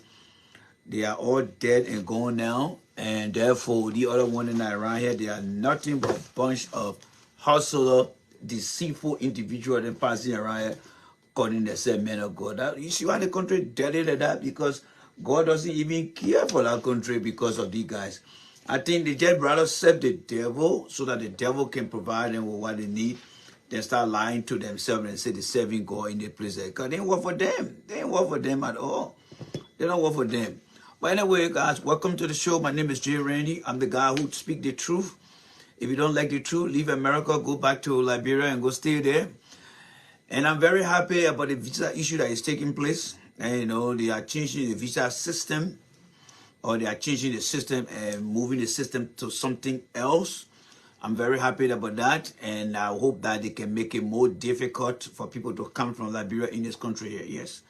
S1: they are all dead and gone now. And therefore, the other one in around here, they are nothing but a bunch of hustler, deceitful individual that passing around here calling themselves men of God. You see why the country dead like that? Because God doesn't even care for that country because of these guys. I think they just rather serve the devil so that the devil can provide them with what they need. Then start lying to themselves and say they're serving God in their place. Because they ain't work for them. They ain't work for them at all. They don't work for them. But anyway, guys, welcome to the show. My name is Jay Randy. I'm the guy who speaks the truth. If you don't like the truth, leave America, go back to Liberia and go stay there. And I'm very happy about the visa issue that is taking place. And they are changing the visa system. or they are changing the system and moving the system to something else. I'm very happy about that, and I hope that they can make it more difficult for people to come from Liberia in this country here. Yes,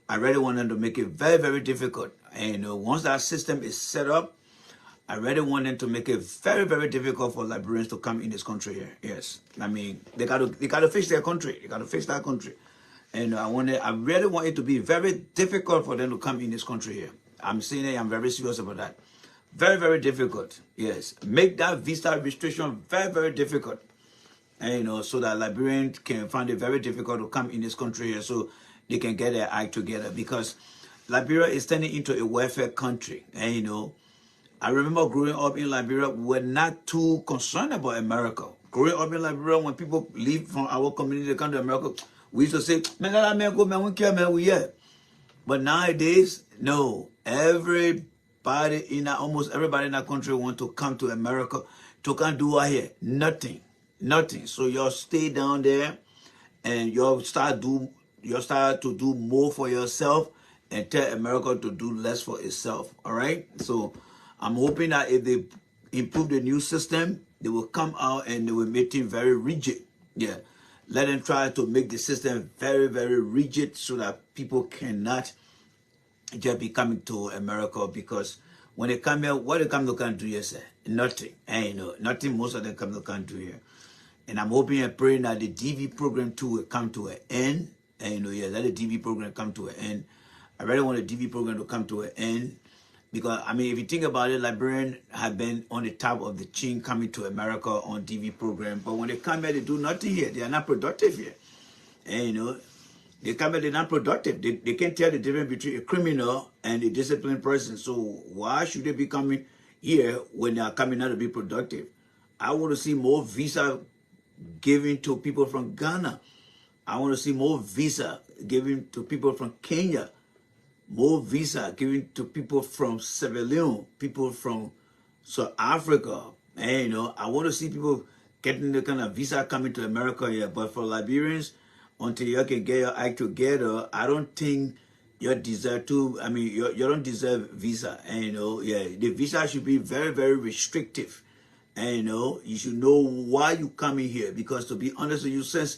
S1: I really want them to make it very, very difficult. And once that system is set up, I really want them to make it very, very difficult for Liberians to come in this country here. Yes, I mean they got to fix their country. They got to fix that country, and I really want it to be very difficult for them to come in this country here. I'm saying it. I'm very serious about that. Very, very difficult. Yes. Make that visa restriction very, very difficult. And, so that Liberians can find it very difficult to come in this country here so they can get their act together. Because Liberia is turning into a welfare country. And, I remember growing up in Liberia, we were not too concerned about America. Growing up in Liberia, when people leave from our community to come to America, we used to say, man, let me go, man, we care, man, we here. But nowadays, no. Almost everybody in that country want to come to America to come do what here? Nothing. So y'all stay down there and y'all start to do more for yourself and tell America to do less for itself. All right. So I'm hoping that if they improve the new system, they will come out and they will make it very rigid. Yeah. Let them try to make the system very, very rigid so that people cannot just be coming to America, because when they come here, what they come to country here, sir? Nothing. Nothing most of them come to country here. And I'm hoping and praying that the DV program too will come to an end. And let the DV program come to an end. I really want the DV program to come to an end, because I mean, if you think about it, Liberians have been on the top of the chain coming to America on DV program, but when they come here, they do nothing here. They are not productive here. And they come here, they're not productive. They can't tell the difference between a criminal and a disciplined person. So why should they be coming here when they are coming out to be productive? I want to see more visa given to people from Ghana. I want to see more visa given to people from Kenya. More visa given to people from Sierra Leone, people from South Africa. And I want to see people getting the kind of visa coming to America here. But for Liberians, until you can get your act together, I don't think you deserve to. I mean, you don't deserve visa. And the visa should be very, very restrictive. And you should know why you coming here. Because to be honest with you, since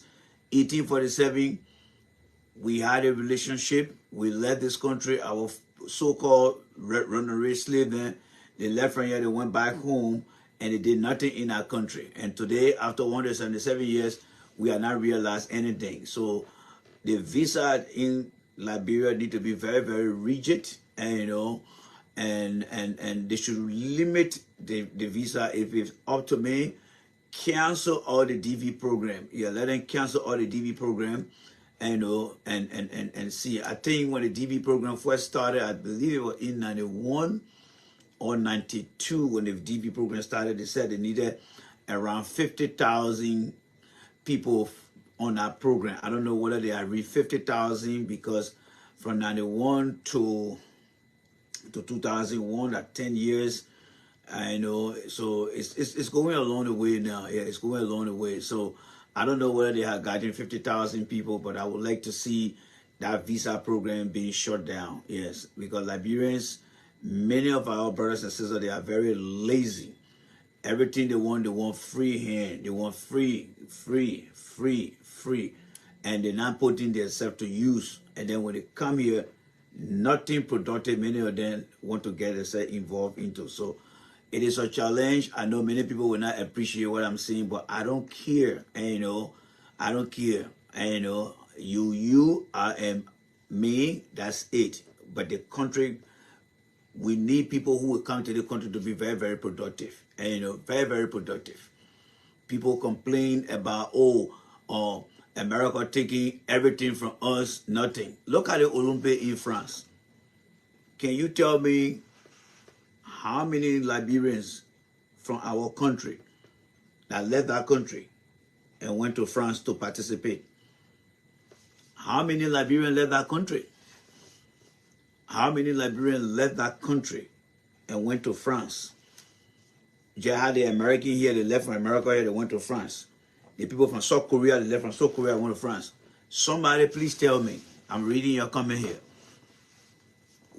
S1: 1847, we had a relationship. We left this country. Our so-called runaway slave, then they left from here. They went back home, and they did nothing in our country. And today, after 177 years, we are not realized anything. So the visa in Liberia need to be very, very rigid, and and they should limit the visa. If it's up to me, cancel all the DV program. Yeah, let them cancel all the DV program, and see. I think when the DV program first started, I believe it was in 91 or 92 when the DV program started. They said they needed around 50,000 people on that program. I don't know whether they have reached 50,000, because from 91 to 2001, that 10 years, so it's going along the way now. Yeah, it's going along the way. So I don't know whether they have gotten 50,000 people, but I would like to see that visa program being shut down. Yes, because Liberians, many of our brothers and sisters, they are very lazy. Everything they want free hand. They want free. And they're not putting themselves to use. And then when they come here, nothing productive, many of them want to get themselves involved into. So it is a challenge. I know many people will not appreciate what I'm saying, but I don't care. And, I don't care. And, you, I am me, that's it. But the country, we need people who will come to the country to be very, very productive. And, very, very productive. People complain about, America taking everything from us, nothing. Look at the Olympics in France. Can you tell me how many Liberians from our country that left that country and went to France to participate? How many Liberians left that country? How many Liberians left that country and went to France? You had the American here, they left from America here, they went to France. The people from South Korea, they left from South Korea, went to France. Somebody please tell me, I'm reading your comment here.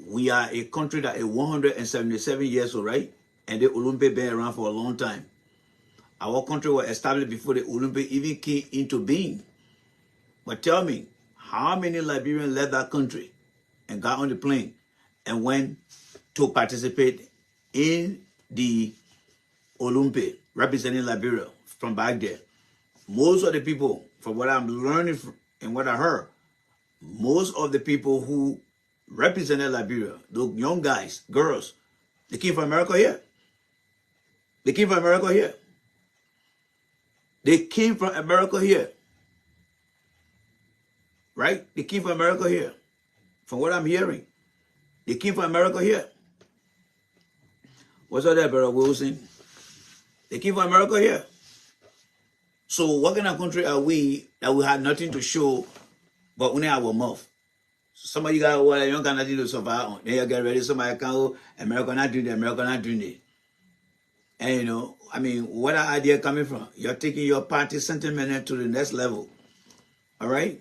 S1: We are a country that is 177 years old, right? And the Olympic been around for a long time. Our country was established before the Olympic even came into being. But tell me, how many Liberians left that country and got on the plane and went to participate in the Olympic representing Liberia from back there? Most of the people, from what I'm learning and what I heard, most of the people who represented Liberia, those young guys, girls, they came from America here. They came from America here. They came from America here. Right? They came from America here. From what I'm hearing. They came from America here. What's up there, Brother Wilson? They came from America here. So what kind of country are we that we have nothing to show but only our mouth? Somebody got what you can't do to survive on. Then you get ready, somebody can go, America not doing it, America not doing it. And you know, I mean, what are idea coming from? You're taking your party sentiment to the next level. All right?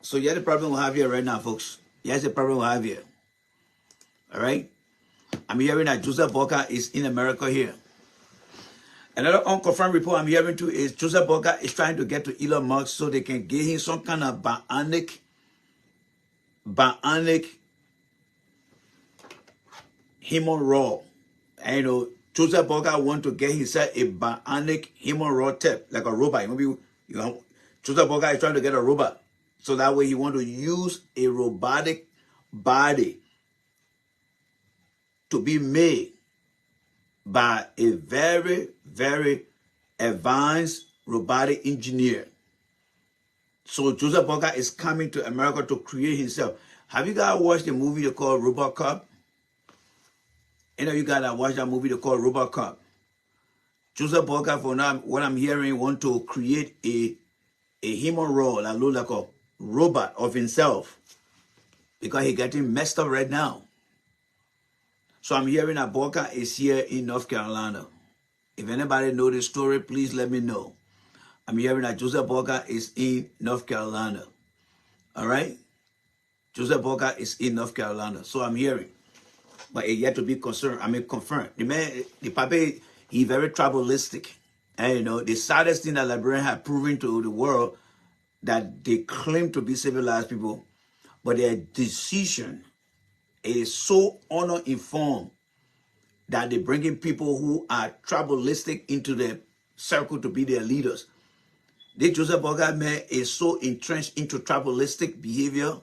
S1: So here's the problem we have here right now, folks. Here's the problem we have here. All right? I'm hearing that Joseph Boca is in America here. Another unconfirmed report I'm hearing too is Joseph Boca is trying to get to Elon Musk so they can give him some kind of bionic human raw. And you know, Joseph Boca want to get himself a bionic human raw tip, like a robot. Maybe you know, Joseph Boca is trying to get a robot. So that way he want to use a robotic body to be made by a very, very advanced robotic engineer. So Joseph Boca is coming to America to create himself. Have you guys watched the movie they call RoboCop? Any of you guys that watched that movie they call RoboCop? Joseph Boca, for now, what I'm hearing, want to create a human role that looks like a robot of himself because he's getting messed up right now. So I'm hearing that Boca is here in North Carolina. If anybody know the story, please let me know. I'm hearing that Joseph Boca is in North Carolina. All right? Joseph Boca is in North Carolina. So I'm hearing. But it yet to be confirmed. The man, the Pape, he's very tribalistic. And you know, the saddest thing that Liberians have proven to the world that they claim to be civilized people, but their decision is so honor-informed that they're bringing people who are tribalistic into their circle to be their leaders. This Joseph Boca man is so entrenched into tribalistic behavior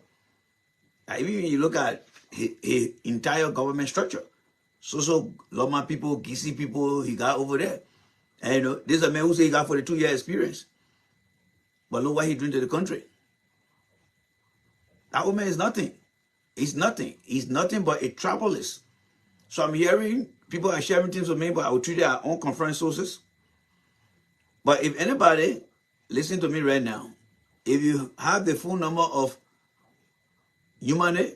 S1: that even when you look at his entire government structure, so Loma people, Gisi people, he got over there. And you know, this is a man who say he got 42-year experience. But look what he doing to the country. That woman is nothing. He's nothing. He's nothing but a tribalist. So I'm hearing people are sharing things with me, but I will treat it as unconfirmed sources. But if anybody listen to me right now, if you have the phone number of Humane,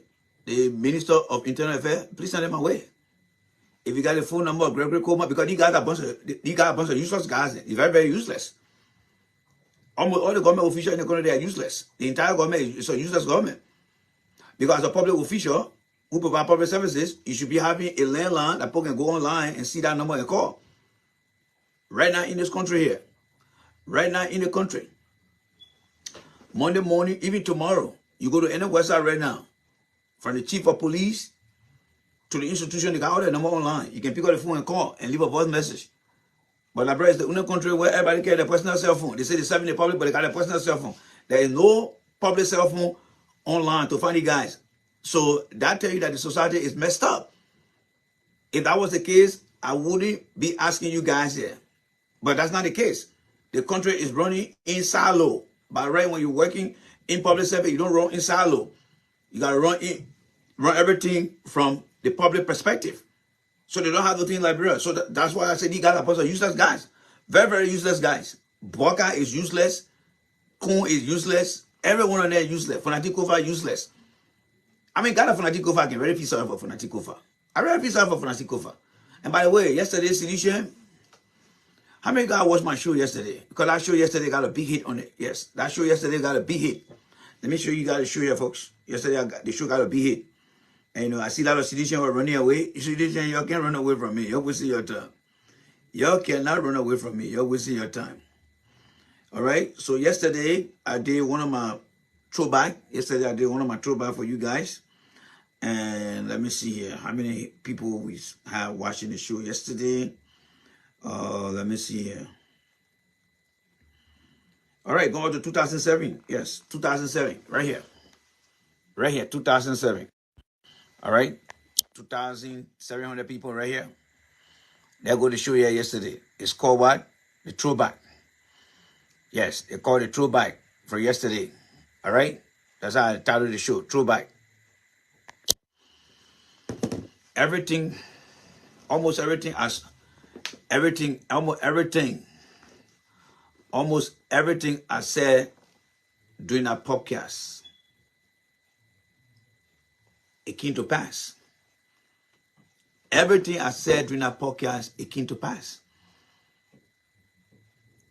S1: the Minister of Internal Affairs, please send them my way. If you got the phone number of Gregory Coleman, because he got a bunch of useless guys. He's very, very useless. Almost all the government officials in the country, they are useless. The entire government is a useless government. Because as a public official who provide public services, you should be having a landline that people can go online and see that number and call. Right now in this country here. Right now in the country. Monday morning, even tomorrow, you go to any website right now, from the chief of police to the institution, they got all their number online. You can pick up the phone and call and leave a voice message. But Liberia is the only country where everybody carry their personal cell phone. They say they're serving the public, but they got their personal cell phone. There is no public cell phone online to find you guys. So that tells you that the society is messed up. If that was the case, I wouldn't be asking you guys here. But that's not the case. The country is running in silo. But right when you're working in public service, you don't run in silo. You gotta run everything from the public perspective. So they don't have nothing in Liberia. So that's why I said he got a bunch of useless guys. Very, very useless guys. Boca is useless. Kun is useless. Everyone on there is useless. Fonatikofa useless. I mean, got a Fonatikofa, I can very feel sorry for Fonatikofa. I really feel sorry for Fonatikofa. And by the way, yesterday's solution, how many guys watched my show yesterday? Because that show yesterday got a big hit on it. Yes, that show yesterday got a big hit. Let me show you guys the show here, folks. Yesterday, the show got a big hit. And, you know, I see a lot of citizens were running away. Citizens, y'all can't run away from me. You're wasting your time. Y'all cannot run away from me. You're wasting your time. All right. So yesterday, I did one of my throwback. Yesterday, I did one of my throwback for you guys. And let me see here. How many people we have watching the show yesterday? Let me see here. All right, going to 2007. Yes, 2007. Right here. Right here, 2007. All right. 2,700 people right here. They go to show here yesterday. It's called what? The throwback. Yes, they call it throwback for yesterday. All right. That's how I titled the show, throwback. Everything, almost everything I said during our podcast, it came to pass. Everything I said during our podcast, it came to pass.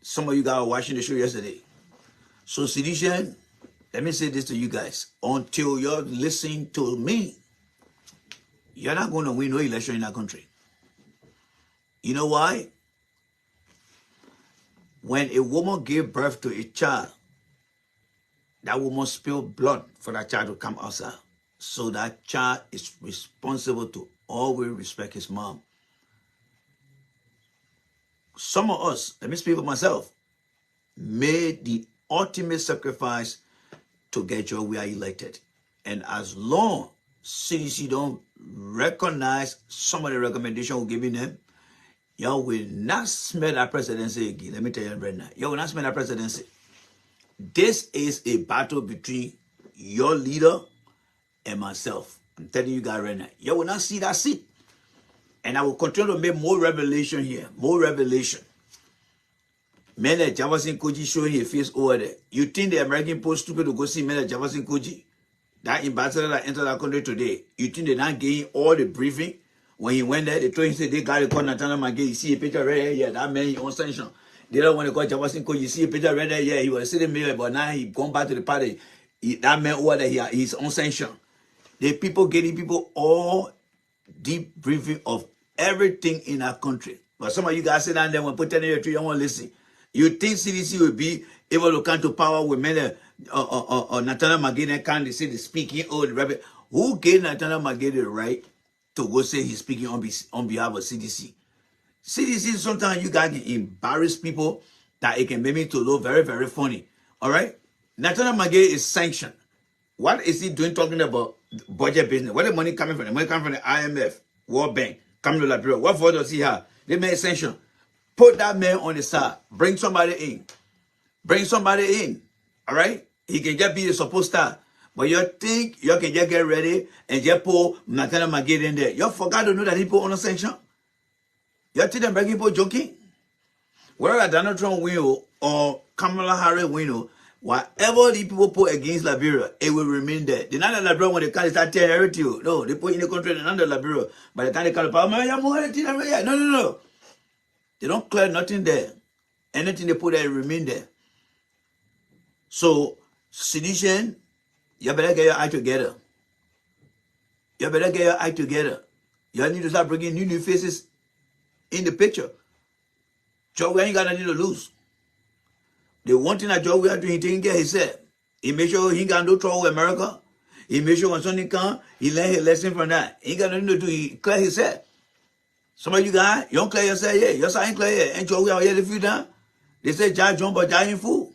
S1: Some of you guys were watching the show yesterday. So, Sidishan, let me say this to you guys. Until you're listening to me, you're not going to win no election in our country. You know why? When a woman gave birth to a child, that woman spilled blood for that child to come outside. So that child is responsible to always respect his mom. Some of us, let me speak for myself, made the ultimate sacrifice to get you we are elected. And as long CDC don't recognize some of the recommendations we're giving them, y'all will not smell that presidency again. Let me tell you right now. Y'all will not smell that presidency. This is a battle between your leader and myself. I'm telling you guys right now. You will not see that seat. And I will continue to make more revelation here. More revelation. Men like Jefferson Koji showing his face over there. You think the American Post stupid to go see men like Jefferson Koji? That ambassador that entered that country today. You think they're not getting all the briefing? When he went there, they told him, say, they got to call Nathaniel Magay. You see a picture right here? Yeah, that man on sanction. They don't want to call Jefferson Koji. You see a picture right there? Yeah, he was sitting there, but now he gone back to the party. That man over there, he's on sanction. The people getting people all deep briefing of everything in our country. But some of you guys sit down there when put 10 years, you don't want to listen. You think CDC will be able to come to power with many Nathaniel Magay can't say the speaking or the rebel. Who gave Nathaniel Magay the right to go say he's speaking on behalf of CDC? CDC, sometimes you guys can embarrass people that it can make me to look very, very funny. All right? Nathaniel Magay is sanctioned. What is he doing talking about budget business? Where the money coming from? The money coming from the IMF, World Bank, coming to Liberia. What vote does he have? They made sanction. Put that man on the side. Bring somebody in. Bring somebody in. All right? He can just be a support star. But you think you can just get ready and just pull Nathaniel Magay in there. You forgot to know that he put on a sanction. You think them breaking people joking? Whether Donald Trump win or Kamala Harris win, whatever the people put against Liberia, it will remain there. The not Liberia when they can't start tearing everything. No, they put in the country and under Liberia. By the time they call the power, no. They don't clear nothing there. Anything they put there will remain there. So, sedition, you better get your act together. You better get your act together. You need to start bringing new faces in the picture. Joe, we ain't got nothing to lose. The one thing that Joe we are doing, he taking care, he said, he made sure he ain't got no trouble with America. He made sure when something come, he learned his lesson from that. He ain't got nothing to do. He clear his head. Some of you guys, you don't clear yourself yet. Your side ain't clear yet. Ain't Joe we out here the few down? They say Jack drunk, but Jack ain't fool.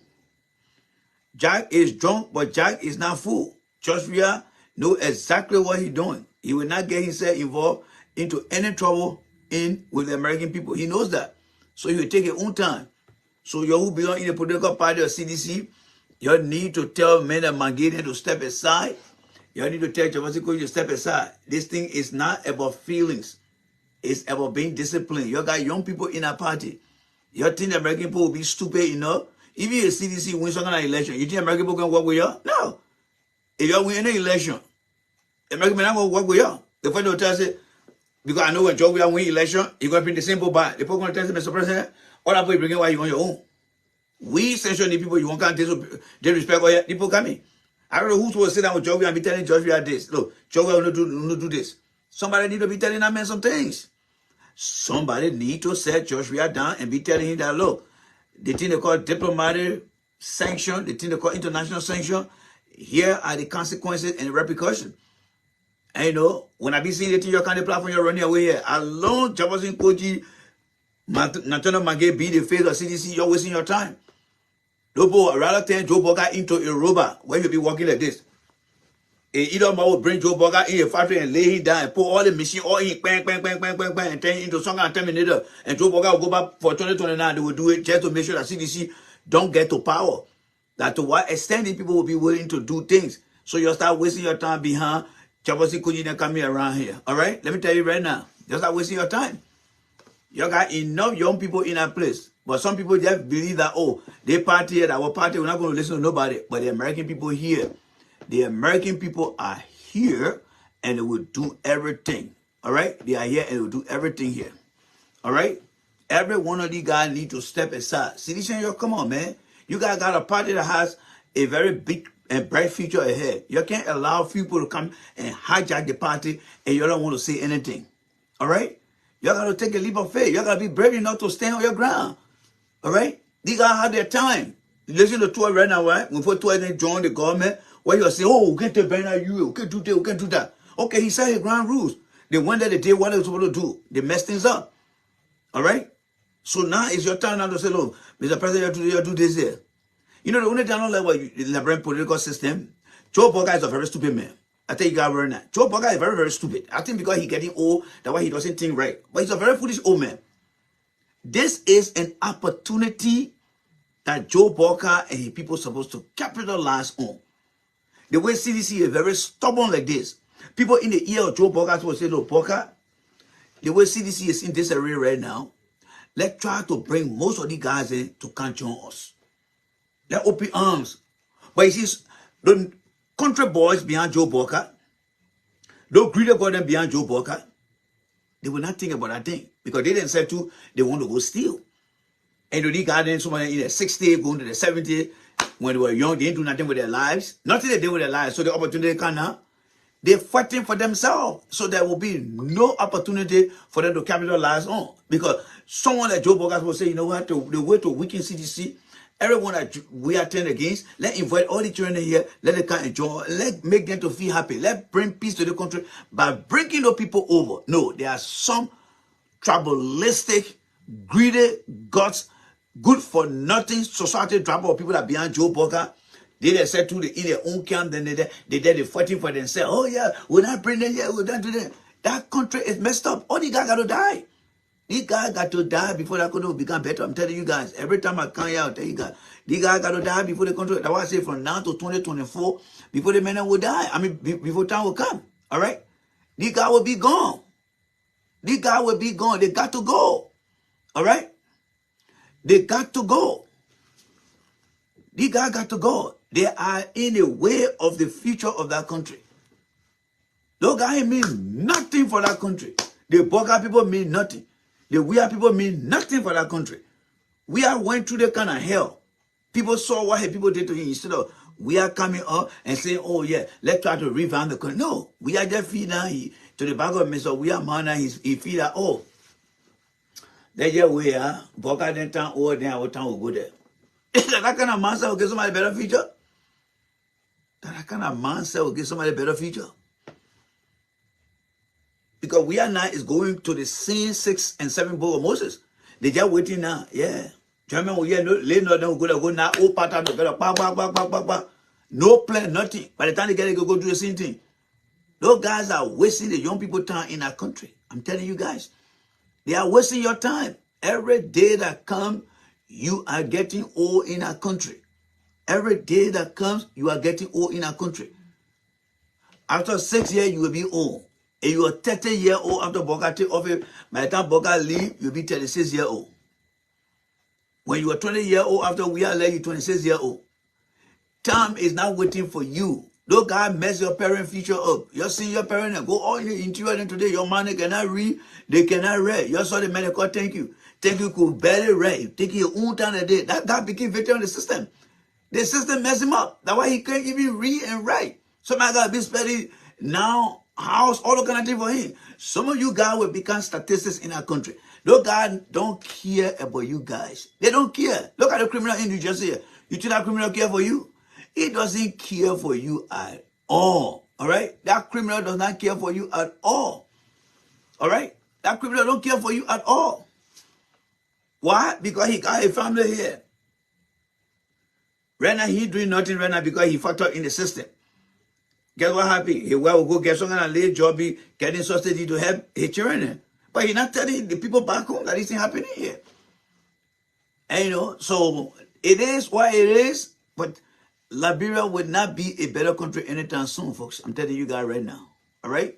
S1: Jack is drunk, but Jack is not fool. Joshua know exactly what he's doing. He will not get himself involved into any trouble with the American people. He knows that. So he will take his own time. So you who belong in the political party or CDC, you need to tell men that Magay to step aside. You need to tell Jefferson Koji to step aside. This thing is not about feelings. It's about being disciplined. You got young people in a party. You think the American people will be stupid enough? Even if the CDC wins some kind of election, you think American people can work with you? No. If you win any election, American people are not going to work with you. The first will tell us, because I know when Joe will win election, you're going to bring the simple back. The people are going to tell us, Mr. President, all that people bring why you on your own. We sanction the people you want to disrespect all your people coming. I don't know who's supposed to sit down with Joshua and be telling Joshua this. Look, Joshua will not do this. Somebody need to be telling that man some things. Somebody need to set Joshua down and be telling him that, look, the thing they call diplomatic sanction, the thing they call international sanction, here are the consequences and the repercussions. And you know, when I be seeing the thing you can't platform, you're running away here. Alone, Jefferson Koji, Natana Mage be the face of CDC, you're wasting your time. Lobo, rather turn Joe Boga into a robber when you be walking like this. Either will bring Joe Boga in a factory and lay him down and put all the machine all in, bang, bang, bang, bang, bang, bang, and turn into some kind of Terminator. And Joe Boga will go back for 2029. They will do it just to make sure that CDC don't get to power. That to what extent the people will be willing to do things. So you'll start wasting your time behind Jefferson Kuji and coming around here. All right? Let me tell you right now. You'll start wasting your time. You got enough young people in that place. But some people just believe that, oh, they party here, our party, we're not going to listen to nobody. But the American people here, the American people are here and they will do everything. All right? They are here and they will do everything here. All right? Every one of these guys need to step aside. Citizen, come on, man. You guys got a party that has a very big and bright future ahead. You can't allow people to come and hijack the party and you don't want to say anything. All right? You got to take a leap of faith. You got to be brave enough to stand on your ground. All right? These guys have their time. Listen to Tour right now, right? Before Tour then joined the government, where you're saying, oh, we can't take Bernard, we can't do that, we can't do that. Okay, he set his ground rules. They went there, they did what they were supposed to do. They messed things up. All right? So now it's your time now to say, look, Mr. President, you have to do this here. You know, the only thing I don't like about the Liberian political system, Joe Boga is a very stupid man. I tell you guys right now. Joe Boga is very, very stupid. I think because he's getting old, that's why he doesn't think right. But he's a very foolish old man. This is an opportunity that Joe Boga and his people are supposed to capitalize on. The way CDC is very stubborn like this. People in the ear of Joe Boga are supposed to say, look, Boga, the way CDC is in this area right now, let's try to bring most of the guys in to come join us. Let's open arms. But you see, the country boys behind Joe Boga, those greedy them behind Joe Boga, they will not think about that thing. Because they didn't say to, they want to go steal. And the guys then somebody in their 60s, going to the 70s, when they were young, they didn't do nothing with their lives. Nothing they did with their lives. So the opportunity come now. They're fighting for themselves. So there will be no opportunity for them to capitalize on. Because someone like Joe Boga will say, you know what, the way to weaken CDC, everyone that we are turning against, let's invite all the children here, let them come enjoy, let's make them to feel happy, let's bring peace to the country by bringing the people over. No, there are some tribalistic, greedy, guts, good for nothing society tribal of people that behind Joe Boga. They said to in their own camp, then they're fighting for themselves. Oh yeah, we're not bringing them here, we're not doing that. That country is messed up. All the guys got to die. These guys got to die before that country will become better. I'm telling you guys. Every time I come here, I'll tell you guys. These guys got to die before the country. That's why I say from now to 2024, before the men will die. I mean, before time will come. All right? These guys will be gone. These guys will be gone. They got to go. All right? They got to go. These guys got to go. They are in the way of the future of that country. Those guys mean nothing for that country. The Boga people mean nothing. The weird people mean nothing for that country. We are went through the kind of hell. People saw what people did to him. Instead of we are coming up and saying, oh yeah, let's try to revamp the country. No, we are just feeling to the back of him. So we are man and he feel that, oh, that's just we are. Boga then town over there, our town will go there. That kind of mindset will give somebody a better future. That kind of mindset will give somebody a better future. Because we are now is going to the same 6 and 7 book of Moses. They just waiting now. Yeah. German will hear no go now. Oh, pattern together. No plan, nothing. By the time they get it, go do the same thing. Those guys are wasting the young people time in our country. I'm telling you guys. They are wasting your time. Every day that comes, you are getting old in our country. Every day that comes, you are getting old in our country. After 6 years, you will be old. And you are 30-year-old after Boga take office. By the time Boga leave, you'll be 36-year-old. When you are 20-year-old after we are left, you're 26-year-old. Time is not waiting for you. Those guys mess your parent future up. You're seeing your parent and go all in the interior today. Your man cannot read, they cannot read. You saw the man call thank you. Thank you could barely read. Taking your own time a day. That guy became victim of the system. The system messed him up. That's why he can't even read and write. Somebody got to be studying now, house, all the kind of thing for him. Some of you guys will become statistics in our country. Those guys don't care about you guys. They don't care. Look at the criminal in New Jersey. You think that criminal care for you? He doesn't care for you at all. All right? That criminal does not care for you at all. All right? That criminal don't care for you at all. Why? Because he got a family here. Right now, he doing nothing right now because he fucked up in the system. Guess what happened? He will go get some kind of late job, getting subsidy to help his children. But he's not telling the people back home that this thing happening here. And you know, so it is what it is, but Liberia would not be a better country anytime soon, folks. I'm telling you guys right now. All right?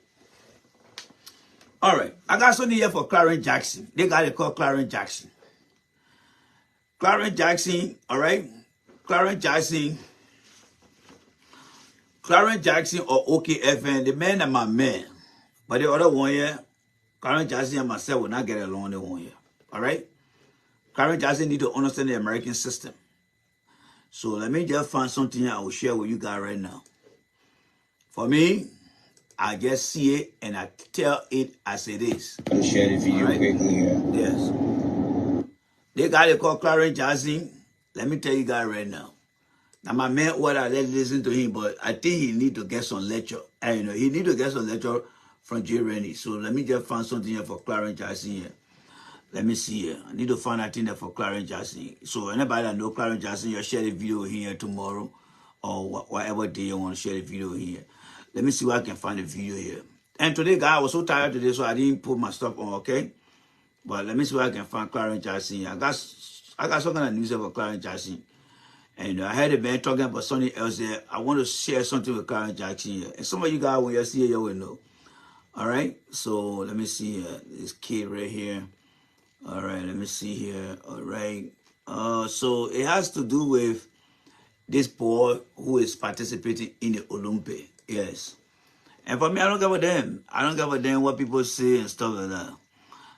S1: All right. I got something here for Clarence Jackson. They got it called Clarence Jackson. Clarence Jackson, all right? Clarence Jackson or OKFN, the man and my man. But the other one here, Clarence Jackson and myself will not get along the one here. All right? Clarence Jackson need to understand the American system. So let me just find something I will share with you guys right now. For me, I just see it and I tell it as it is.
S13: I'll share the video quickly here.
S1: Yes. They got it called Clarence Jackson. Let me tell you guys right now. Now my man, what I listen to him, but I think he need to get some lecture. And you know, he need to get some lecture from Jay Rennie. So let me just find something here for Clarence Jackson here. Let me see here. I need to find that thing there for Clarence Jackson. So anybody that know Clarence Jackson, you share the video here tomorrow or whatever day you want to share the video here. Let me see where I can find the video here. And today, guys, I was so tired today, so I didn't put my stuff on, okay? But let me see where I can find Clarence Jackson. I got some kind of news about Clarence Jackson. And I heard a man talking about something else there. I want to share something with Clarence Jackson here. And some of you guys, when you see it, you will know. All right? So let me see here. This kid right here. All right, let me see here. All right. So it has to do with this boy who is participating in the Olympics. Yes. And for me, I don't give a damn. I don't give a damn what people say and stuff like that.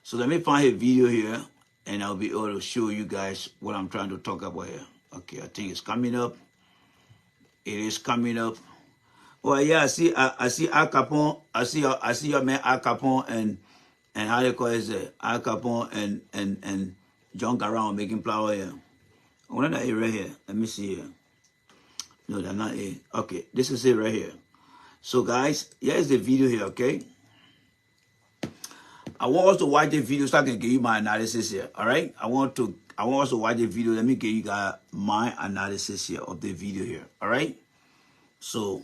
S1: So let me find a video here, and I'll be able to show you guys what I'm trying to talk about here. Okay, I think it's coming up. It is coming up. Well, yeah, I see Al Capone. I see your man Al Capone and how they call it, Al Capone and John Garang making flour here. I want that right here. Let me see here. No, that's not it. Okay, this is it right here. So guys, here's the video here, okay? I want us to watch the video so I can give you my analysis here. All right? I want us to watch the video. Let me give you guys my analysis here of the video here. All right? So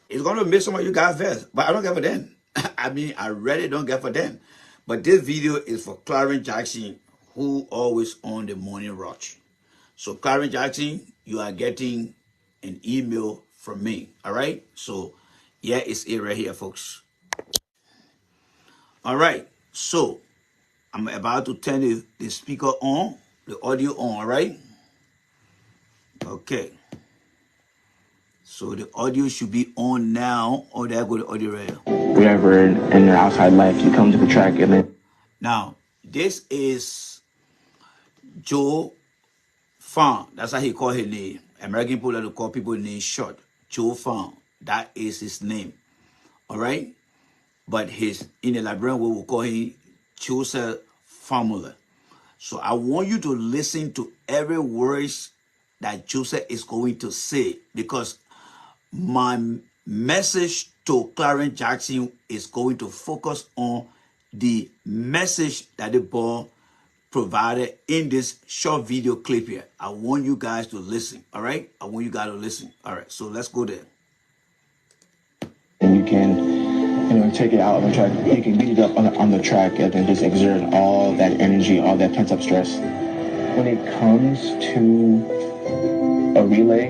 S1: it's gonna make some of you guys vex, but I don't give a damn. I mean, I really don't give a damn. But this video is for Clarence Jackson, who always on the morning rush. So Clarence Jackson, you are getting an email from me. All right? So yeah, it's it right here, folks. All right, so I'm about to turn the speaker on, the audio on, all right? Okay. So the audio should be on now, or there go the audio right here.
S13: Whatever in your outside life, you come to the track and then...
S1: Now, this is Joe Fan. That's how he call his name. American people like to call people name short. Joe Fan. That is his name. All right? But in the Liberian way, we call him Joseph Formula. So I want you to listen to every word that Joseph is going to say, because my message to Clarence Jackson is going to focus on the message that the boy provided in this short video clip here. I want you guys to listen, all right? I want you guys to listen. All right, so let's go there.
S13: And you can... take it out on the track. You can beat it up on the track and then just exert all that energy, all that pent-up stress. When it comes to a relay,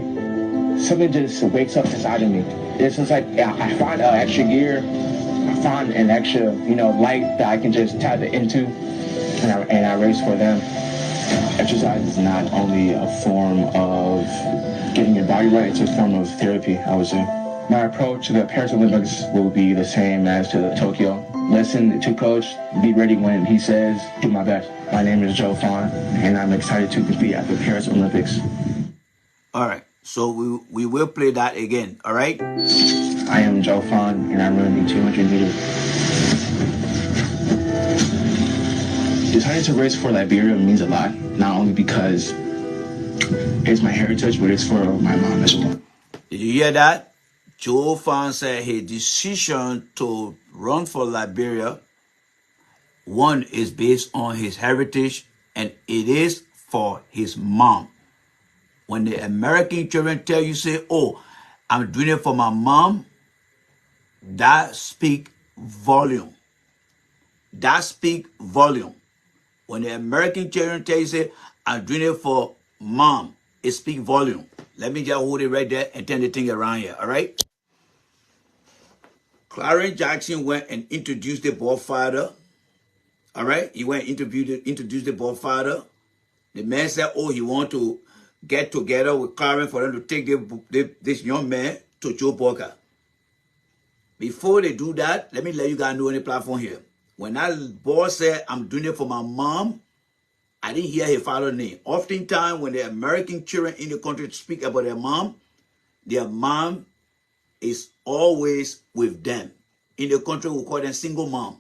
S13: something just wakes up inside of me. It's just like I find an extra gear, I find an extra, light that I can just tap it into, and I race for them. Exercise is not only a form of getting your body right, it's a form of therapy, I would say. My approach to the Paris Olympics will be the same as to the Tokyo. Listen to Coach, be ready when he says, do my best. My name is Joe Fan, and I'm excited to compete at the Paris Olympics.
S1: All right. So we will play that again. All right.
S13: I am Joe Fon, and I'm running the 200 meters. Deciding to race for Liberia means a lot, not only because it's my heritage, but it's for my mom as well.
S1: Did you hear that? Joe Fon said his decision to run for Liberia, one, is based on his heritage, and it is for his mom. When the American children tell you, say, oh, I'm doing it for my mom, that speak volume. That speak volume. When the American children tell you, say, I'm doing it for mom, it speak volume. Let me just hold it right there and turn the thing around here, all right? Clarence Jackson went and introduced the ball father, all right? He went and introduced the ball father. The man said, oh, he want to get together with Clarence for them to take this young man to Joe Walker. Before they do that, let me let you guys know on the platform here. When that boy said, I'm doing it for my mom, I didn't hear his father's name. Oftentimes, when the American children in the country speak about their mom is always with them. In the country, we call them single mom.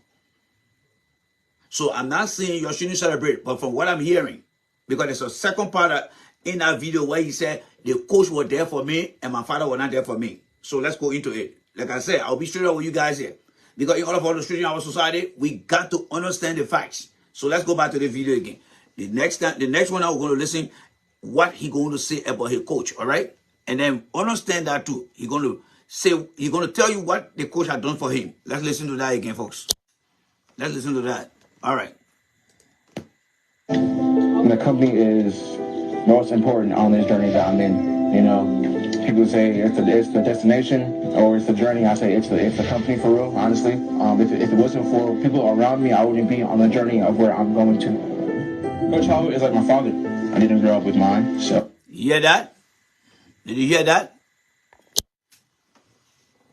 S1: So I'm not saying you shouldn't celebrate, but from what I'm hearing, because there's a second part in that video where he said, the coach was there for me and my father was not there for me. So let's go into it. Like I said, I'll be straight up with you guys here. Because in order for us to straighten our society, we got to understand the facts. So let's go back to the video again. The next one I'm going to listen what he going to say about his coach, all right? And then understand that too. He's going to tell you what the coach had done for him. Let's listen to that again, folks. Let's listen to that. All right.
S13: The company is most important on this journey that I'm in. You know, people say it's the destination or it's the journey. I say it's the company for real. Honestly, if it wasn't for people around me, I wouldn't be on the journey of where I'm going to. Coach Howard is like my father. I didn't grow up with mine, so.
S1: You hear that? Did you hear that?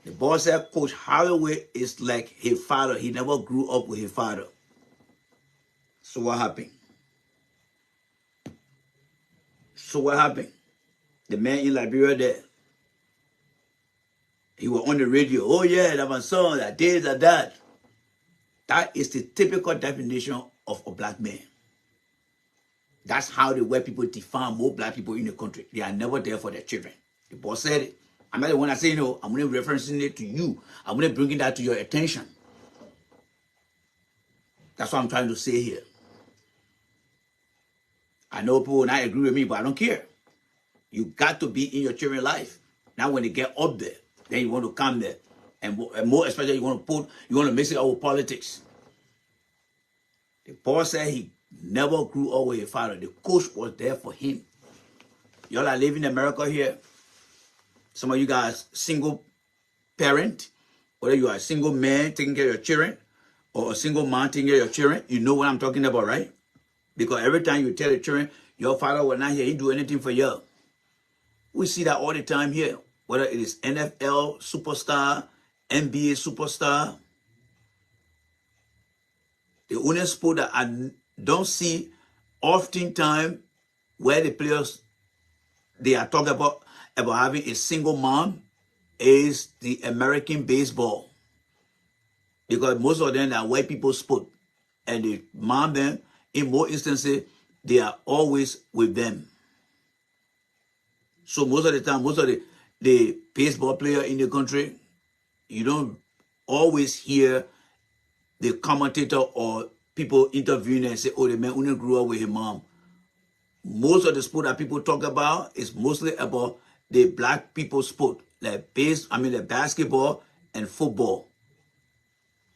S1: The boy said Coach Holloway is like his father. He never grew up with his father. So what happened? The man in Liberia there, he was on the radio. Oh yeah, that my son, that this, that. That is the typical definition of a black man. That's how the white people define more black people in the country. They are never there for their children. The boss said it. I'm not the one that say no. I'm going to referencing it to you. I'm going to bring that to your attention. That's what I'm trying to say here. I know people will not agree with me, but I don't care. You got to be in your children's life. Now when they get up there, then you want to come there. And more especially you want to mix it up with politics. The boss said he never grew up with his father. The coach was there for him. Y'all are living in America here. Some of you guys single parent, whether you are a single man taking care of your children or a single mom taking care of your children, you know what I'm talking about, right? Because every time you tell the children, your father was not here, he do anything for you. We see that all the time here, whether it is NFL superstar, NBA superstar. The only sport that I don't see oftentimes where the players, they are talking about having a single mom is the American baseball. Because most of them are white people's sport. And the mom then, in more instances, they are always with them. So most of the time, most of the baseball player in the country, you don't always hear the commentator or people interviewing and say, oh, the man only grew up with his mom. Most of the sport that people talk about is mostly about the black people's sport, like the basketball and football.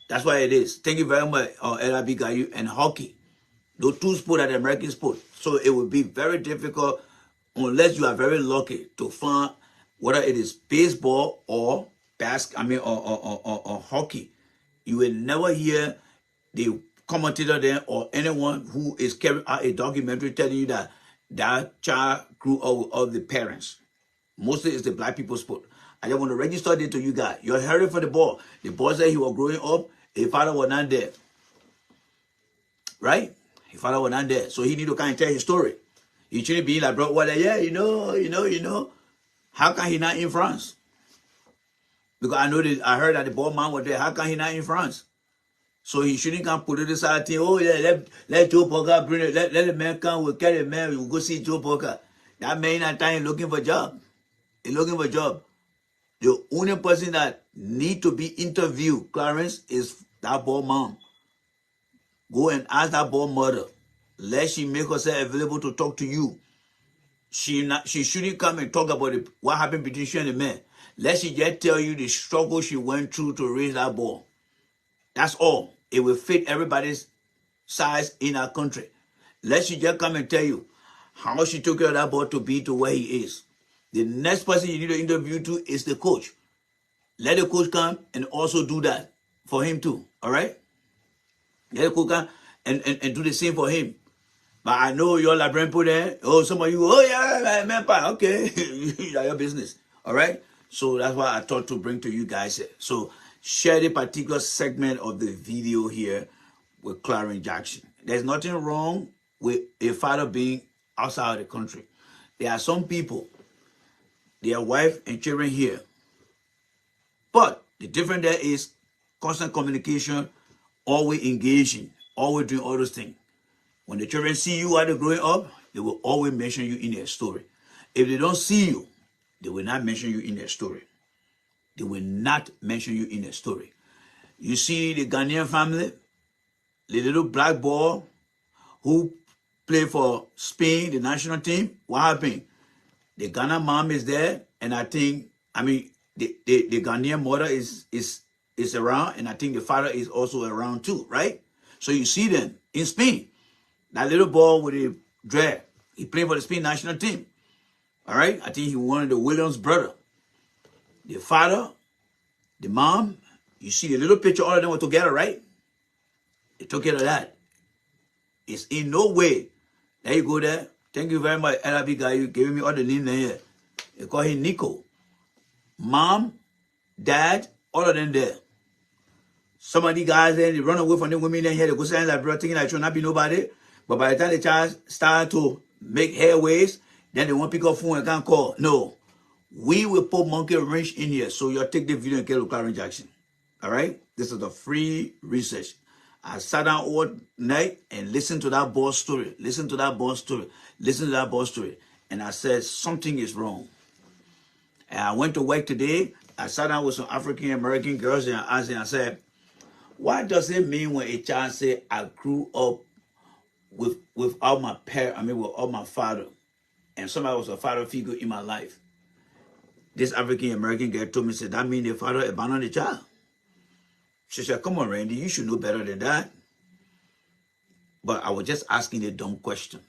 S1: That's why it is. Thank you very much, LRB Gayu, and hockey. Those two sports are the American sport. So it would be very difficult unless you are very lucky to find whether it is baseball or or hockey. You will never hear the commentator there or anyone who is carrying out a documentary telling you that that child grew up with all the parents. Mostly it's the black people's sport. I just want to register it to you guys. You're hearing for the ball. The boy said he was growing up, his father was not there. Right? His father was not there. So he need to kind of tell his story. He shouldn't be like, bro, well, yeah, you know. How can he not in France? Because I know that I heard that the ball man was there. How can he not in France? So he shouldn't come put this out thing. Oh yeah, let Joe Parker bring it. Let the man come. We'll carry the man. We'll go see Joe Parker. That man that time looking for a job. He's looking for a job. The only person that need to be interviewed, Clarence, is that ball mom. Go and ask that ball mother. Let she make herself available to talk to you. She shouldn't come and talk about what happened between she and the man. Let she just tell you the struggle she went through to raise that ball. That's all. It will fit everybody's size in our country. Let she just come and tell you how she took care of that ball to be to where he is. The next person you need to interview to is the coach. Let the coach come and also do that for him too. All right? Let the coach come and do the same for him. But I know you're like put there. Oh, some of you, oh yeah, man, okay. That's your business. All right? So that's why I thought to bring to you guys here. So share the particular segment of the video here with Clarence Jackson. There's nothing wrong with a father being outside of the country. There are some people, their wife and children here. But the difference there is constant communication, always engaging, always doing all those things. When the children see you while they're growing up, they will always mention you in their story. If they don't see you, they will not mention you in their story. They will not mention you in their story. You see the Ghanaian family, the little black boy who played for Spain, the national team, what happened? The Ghana mom is there, and the Ghanaian mother is around, and I think the father is also around too, right? So you see them in Spain. That little boy with a dread, he played for the Spain national team. All right? I think he was one of the Williams brother. The father, the mom, you see the little picture, all of them were together, right? They took care of that. It's in no way. There you go there. Thank you very much, LRB guy. You giving me all the names here. They call him Nico. Mom, dad, all of them there. Some of the guys there, they run away from the women in here. They go say like bro, thinking like should not be nobody. But by the time the child start to make hairways, then they won't pick up phone and can't call. No. We will put monkey wrench in here. So you'll take the video and get to Clarence Jackson. All right? This is a free research. I sat down all night and listened to that boss story. Listen to that boss story. Listen to that boss story. And I said, something is wrong. And I went to work today. I sat down with some African-American girls and I asked them, I said, what does it mean when a child say, I grew up without my parent, without my father, and somebody was a father figure in my life? This African-American girl told me, said, that means the father abandoned the child. She said, come on, Randy, you should know better than that. But I was just asking a dumb question.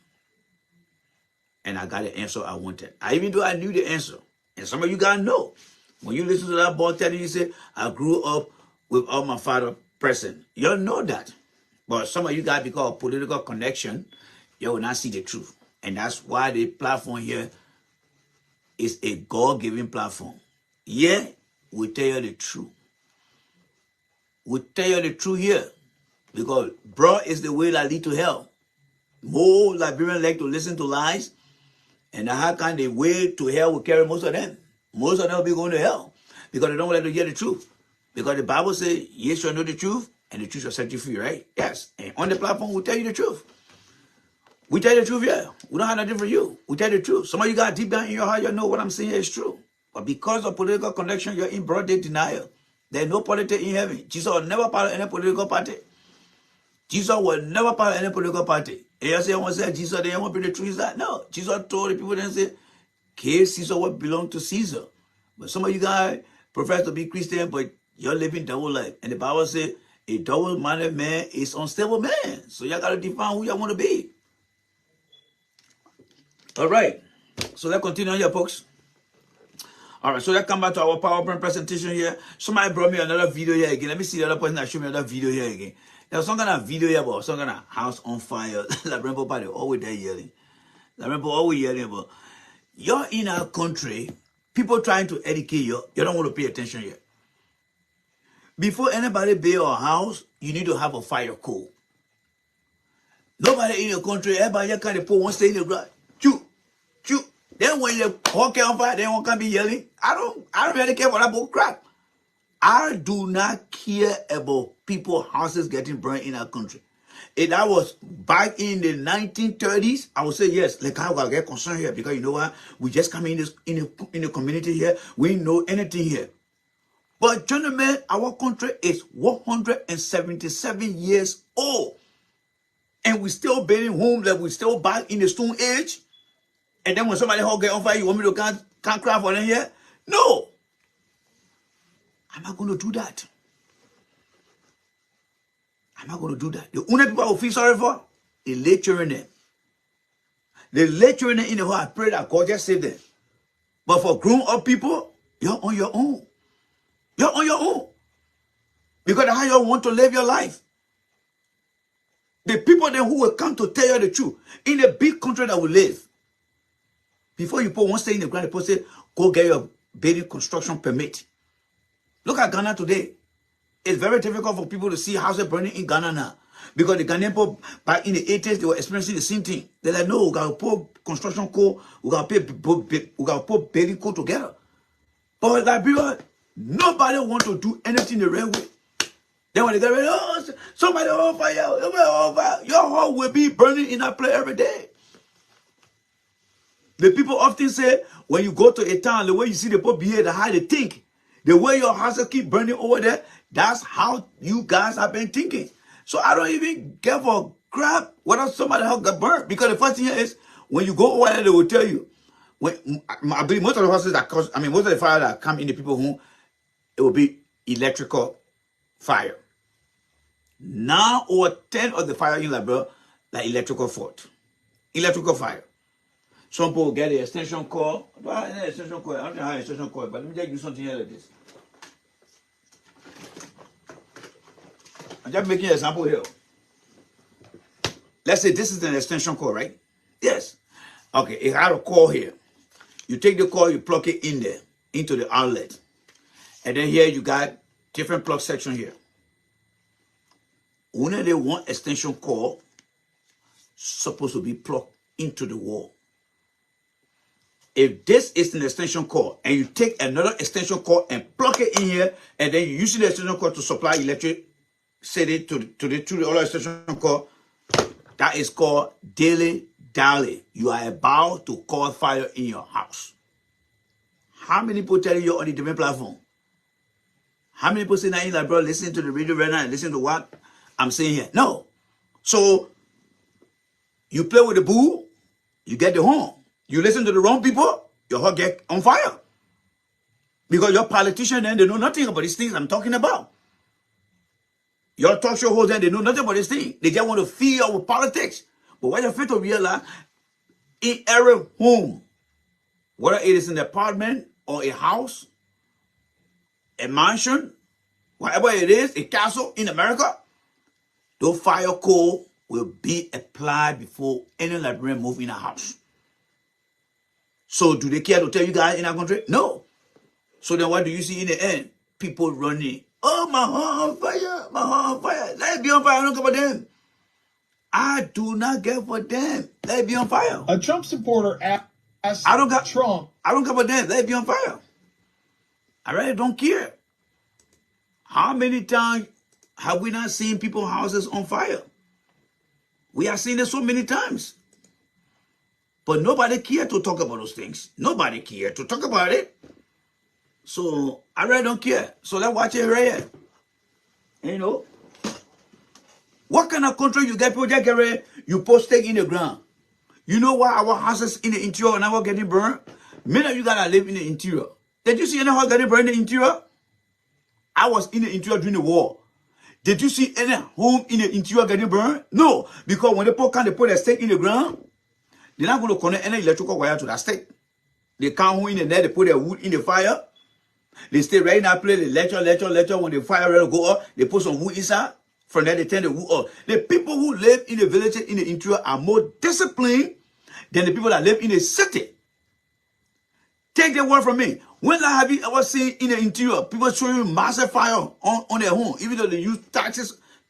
S1: And I got the answer I wanted. Even though I knew the answer. And some of you guys know. When you listen to that boy telling you, say, I grew up without my father present. You'll know that. But some of you guys, because of political connection, you will not see the truth. And that's why the platform here is a God-given platform. Yeah, we tell you the truth. We tell you the truth here. Because broad is the way that lead to hell. More Liberians like to listen to lies. And how can the way to hell will carry most of them? Most of them will be going to hell. Because they don't like to hear the truth. Because the Bible says, ye shall know the truth, and the truth shall set you free, right? Yes. And on the platform, we tell you the truth. We tell you the truth, yeah. We don't have nothing for you. We tell you the truth. Some of you got deep down in your heart, you know what I'm saying is true. But because of political connection, you're in broad day denial. There's no politics in heaven. Jesus was never part of any political party. Jesus was never part of any political party. And you say, I want to say, Jesus, they want to be the truth. Is that? No. Jesus told the people, then say, give Caesar what belongs to Caesar. But some of you guys profess to be Christian, but you're living double life. And the Bible says, a double-minded man is unstable man. So y'all got to define who y'all want to be. All right. So let's continue here, folks. All right. So let's come back to our PowerPoint presentation here. Somebody brought me another video here again. Let me see the other person that showed me another video here again. There's some kind of video here about some kind of house on fire. Like Rainbow Party, always there yelling. Like Rainbow always yelling about. You're in our country, people trying to educate you, you don't want to pay attention yet. Before anybody build a house, you need to have a fire code. Nobody in your country, everybody just kind of put one stay in the ground. Then when the whole get on fire, they won't come be yelling. I don't really care for that bull crap. I do not care about people's houses getting burned in our country. If that was back in the 1930s, I would say yes. Like I gotta get concerned here because you know what? We just come in the community here. We ain't know anything here. But gentlemen, our country is 177 years old, and we still building homes that we still back in the Stone Age. And then when somebody get on fire, you want me to can't cry for them here? No, I'm not going to do that. I'm not going to do that. The only people I will feel sorry for, the late children them. The late children in the hole, I pray that God just save them. But for grown up people, you're on your own. You're on your own. Because that's how you want to live your life. The people then who will come to tell you the truth, in a big country that we live, before you put one stay in the ground, the people say, go get your building construction permit. Look at Ghana today. It's very difficult for people to see houses burning in Ghana now. Because the Ghanaian people, back in the 80s, they were experiencing the same thing. They're like, no, we got to put construction code, we got to put building code together. But Liberia, nobody want to do anything the right way. Then when they get ready, oh, somebody on fire, your home will be burning in that place every day. The people often say, when you go to a town, the way you see the people behave, how they think, the way your houses keep burning over there, that's how you guys have been thinking. So I don't even give a crap whether somebody else got burned. Because the first thing is, when you go over there, they will tell you. I believe most of the houses most of the fire that come in the people's home, it will be electrical fire. Now, over 10 of the fire in Liberia, like electrical fault. Electrical fire. Some people get the extension cord. I don't know how extension cord, but let me just do something here like this. I'm just making an example here. Let's say this is an extension cord, right? Yes. Okay, it had a cord here. You take the cord, you plug it in there, into the outlet. And then here you got different plug section here. Only the one extension cord supposed to be plugged into the wall. If this is an extension cord and you take another extension cord and plug it in here, and then you use the extension cord to supply electricity to the other extension cord, that is called dilly-dally. You are about to cause fire in your house. How many people tell you on the different platform? How many people say now in Liberia, listen to the radio right now and listen to what I'm saying here? No. So you play with the bull, you get the horn. You listen to the wrong people, your heart get on fire. Because your politicians then, they know nothing about these things I'm talking about. Your talk show hosts then, they know nothing about this thing. They just want to feed you with politics. But what you fail to realize, in every home, whether it is an apartment or a house, a mansion, whatever it is, a castle in America, those fire code will be applied before any Liberian move in a house. So do they care to tell you guys in our country? No. So then what do you see in the end? People running. Oh, my heart on fire. My heart on fire. Let it be on fire. I don't care about them. I do not care for them. Let it be on fire.
S14: A Trump supporter asked Trump.
S1: I don't care about them. Let it be on fire. I really don't care. How many times have we not seen people's houses on fire? We have seen it so many times. But nobody cared to talk about those things. Nobody cared to talk about it. So I really don't care. So let's watch it right here. You know? What kind of country you get people just get ready, you post stake in the ground? You know why our houses in the interior are now getting burned? Many of you gotta live in the interior. Did you see any house getting burned in the interior? I was in the interior during the war. Did you see any home in the interior getting burned? No. Because when they put a stake in the ground, they're not going to connect any electrical wire to that stake. They come in the net, they put their wood in the fire. They stay right in that place, they lecture. When the fire ready to go up, they put some wood inside. From there, they turn the wood up. The people who live in the villages in the interior are more disciplined than the people that live in the city. Take the word from me. When have you ever seen in the interior people showing massive fire on their home, even though they use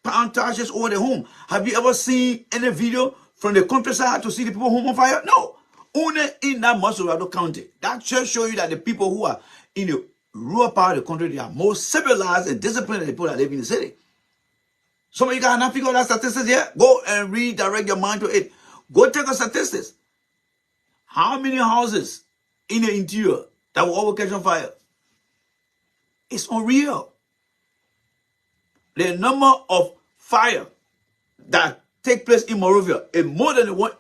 S1: pound taxes over their home? Have you ever seen any video from the countryside to see the people home on fire? No. Only in that Masorado County. That just show you that the people who are in the rural part of the country, they are more civilized and disciplined than the people that live in the city. Some of you guys not figure out that statistics yet. Go and redirect your mind to it. Go take a statistics. How many houses in the interior that will always catch on fire? It's unreal. The number of fire that take place in Monrovia is more than the one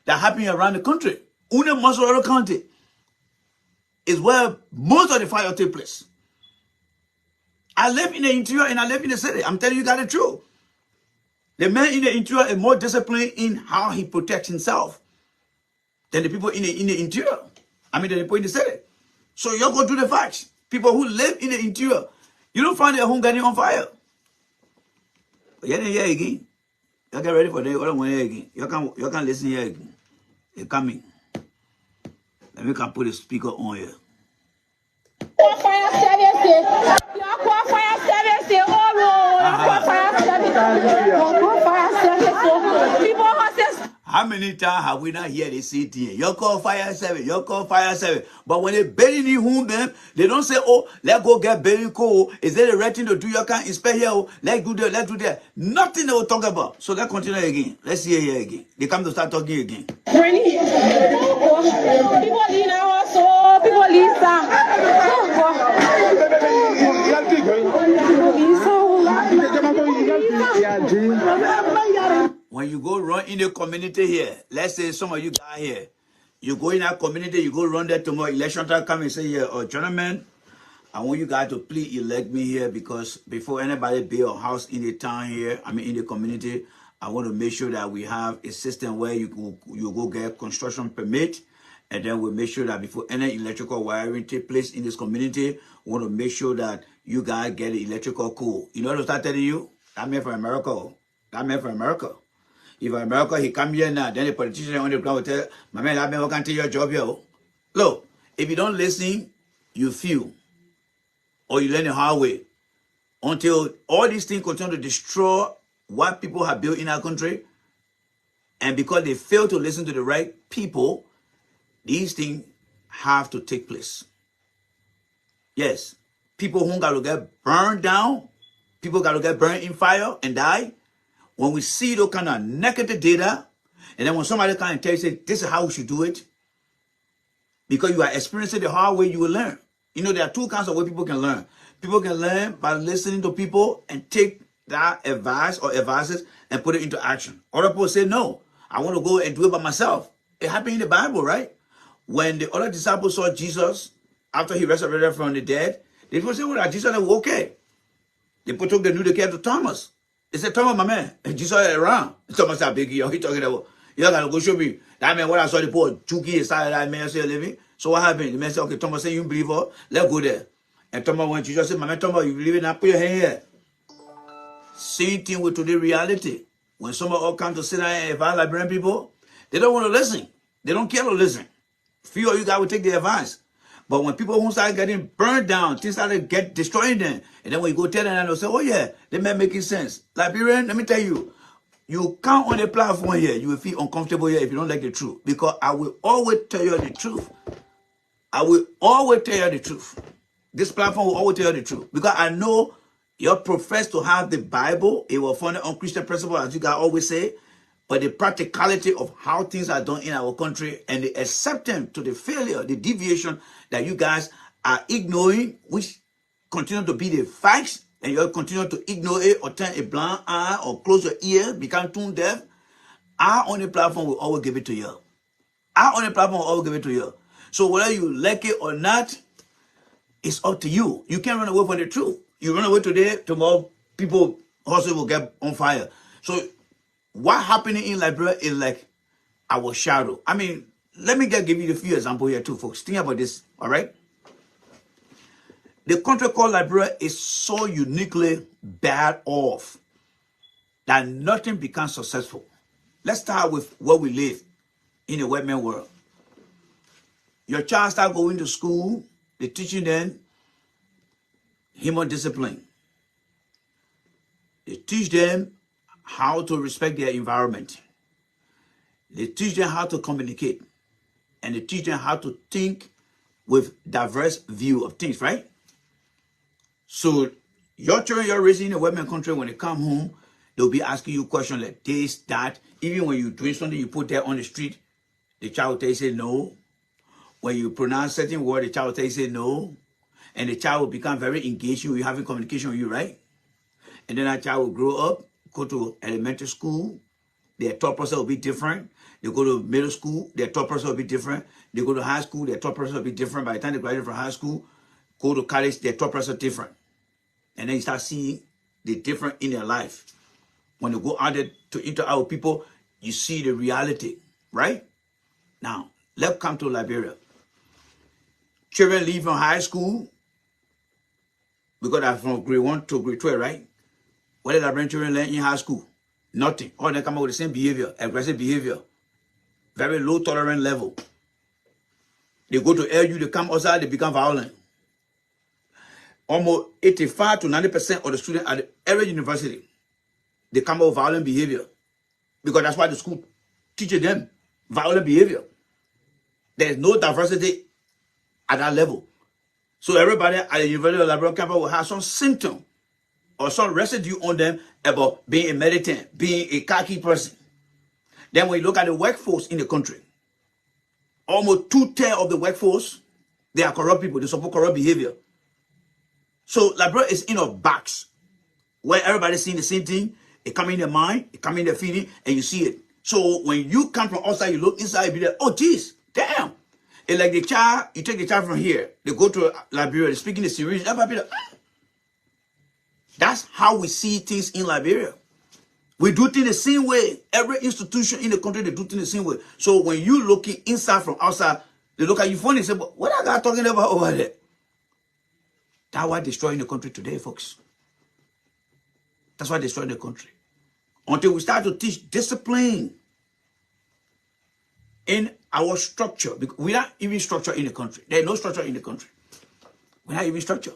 S1: that happen around the country. Only Masorado County is where most of the fire take place. I live in the interior and I live in the city. I'm telling you guys the truth. The man in the interior is more disciplined in how he protects himself than the people in the interior. I mean, the people in the city. So you go do the facts. People who live in the interior, you don't find their home getting on fire. But you're here again. You get ready for the other one here again. You can listen here again. They're coming. Let me can put the speaker on here.
S15: Fire service. Fire service.
S1: How many times have we not heard they say thing? You call fire service, you call fire service. But when they bury the home them, they don't say, oh, let's go get bury coal. Is there the right thing to do? You can't inspect here. Oh, let's do that, let's do that. Nothing they will talk about. So let's continue again. Let's see here again. They come to start talking again.
S15: People leave our soul, people leave
S1: When you go run in the community here, let's say some of you guys here, you go in that community, you go run there tomorrow, election time come and say here, oh, gentlemen, I want you guys to please elect me here because before anybody build a house in the town here, I mean in the community, I want to make sure that we have a system where you go get construction permit, and then we'll make sure that before any electrical wiring take place in this community, we want to make sure that you guys get the electrical code. You know what I start telling you? That man from America. That man from America. If America, he come here now, then the politician on the ground will tell, my man, that man can't take your job here. Look, if you don't listen, you feel, or you learn the hard way. Until all these things continue to destroy what people have built in our country, and because they fail to listen to the right people, these things have to take place. Yes, people who got to get burned down, people got to get burned in fire and die. When we see those kind of negative data, and then when somebody kind of tells you, this is how we should do it, because you are experiencing the hard way, you will learn. You know, there are two kinds of ways people can learn. People can learn by listening to people and take that advice or advices and put it into action. Other people say, no, I want to go and do it by myself. It happened in the Bible, right? When the other disciples saw Jesus after he resurrected from the dead, they people say, well, Jesus was okay. They took the new care to Thomas. They said, Thomas, my man, Jesus is around. Thomas said, big, he talking about, you gotta go show me. That man, when I saw the poor Juki inside that man still living. So what happened? The man said, okay, Thomas said, you believe her? Let's go there. And Thomas went, Jesus said, my man, Thomas, you believe it now? Put your hand here. Same thing with today reality. When someone all come to sit down and advise Liberian people, they don't want to listen. They don't care to listen. Few of you guys will take the advice. But when people who start getting burned down, things start to get destroying them. And then when you go tell them, they'll say, oh yeah, they may making sense. Liberian, let me tell you, you come on the platform here, you will feel uncomfortable here if you don't like the truth. Because I will always tell you the truth. I will always tell you the truth. This platform will always tell you the truth. Because I know you profess to have the Bible. It will found on Christian principle, as you guys always say. But the practicality of how things are done in our country and the acceptance to the failure, the deviation that you guys are ignoring, which continue to be the facts, and you continue to ignore it or turn a blind eye or close your ear, become tone deaf, I on the platform will always give it to you. I on the platform will always give it to you. So whether you like it or not, it's up to you. You can't run away from the truth. You run away today, tomorrow people also will get on fire. So what happening in Liberia is like our shadow. I mean, let me give you a few examples here too, folks. Think about this, all right? The country called Liberia is so uniquely bad off that nothing becomes successful. Let's start with where we live in the white man world. Your child start going to school, they're teaching them human discipline. They teach them how to respect their environment. They teach them how to communicate. and they teach them how to think with diverse view of things, right? So your children you're raising in a Western country, when they come home, they'll be asking you questions like this, that. Even when you're doing something you put there on the street, the child will tell you, say no. When you pronounce certain word, the child will tell you, say no. And the child will become very engaged with you, having communication with you, right? And then that child will grow up, go to elementary school, their thought process will be different. They go to middle school, their thought process will be different. They go to high school, their thought process will be different. By the time they graduate from high school, go to college, their thought process is different. And then you start seeing the difference in their life. When they go out there to interact with people, you see the reality, right? Now, let's come to Liberia. Children leave from high school, because they're from grade 1 to grade 12, right? What did Liberian children learn in high school? Nothing. All they come out with the same behavior, aggressive behavior, very low tolerance level. They go to LU, they come outside, they become violent. Almost 85 to 90% of the students at every university, they come out with violent behavior. Because that's why the school teaches them violent behavior. There's no diversity at that level. So everybody at the University of Liberia campus will have some symptom or some residue on them about being a militant, being a khaki person. Then when you look at the workforce in the country, almost 2/3 of the workforce, they are corrupt people. They support corrupt behavior. So Liberia is in a box where everybody's seeing the same thing. It come in their mind, it come in their feeling, and you see it. So when you come from outside, you look inside, you be like, oh, geez, damn. It's like the child, you take the child from here, they go to Liberia, they're speaking the Syrian, everybody be like, ah. That's how we see things in Liberia. We do things the same way. Every institution in the country, they do things the same way. So when you looking inside from outside, they look at you funny and say, but what are guy talking about over there? That's why destroying the country today, folks. That's why destroying the country. Until we start to teach discipline in our structure. We're not even structure in the country. There's no structure in the country. We're not even structure.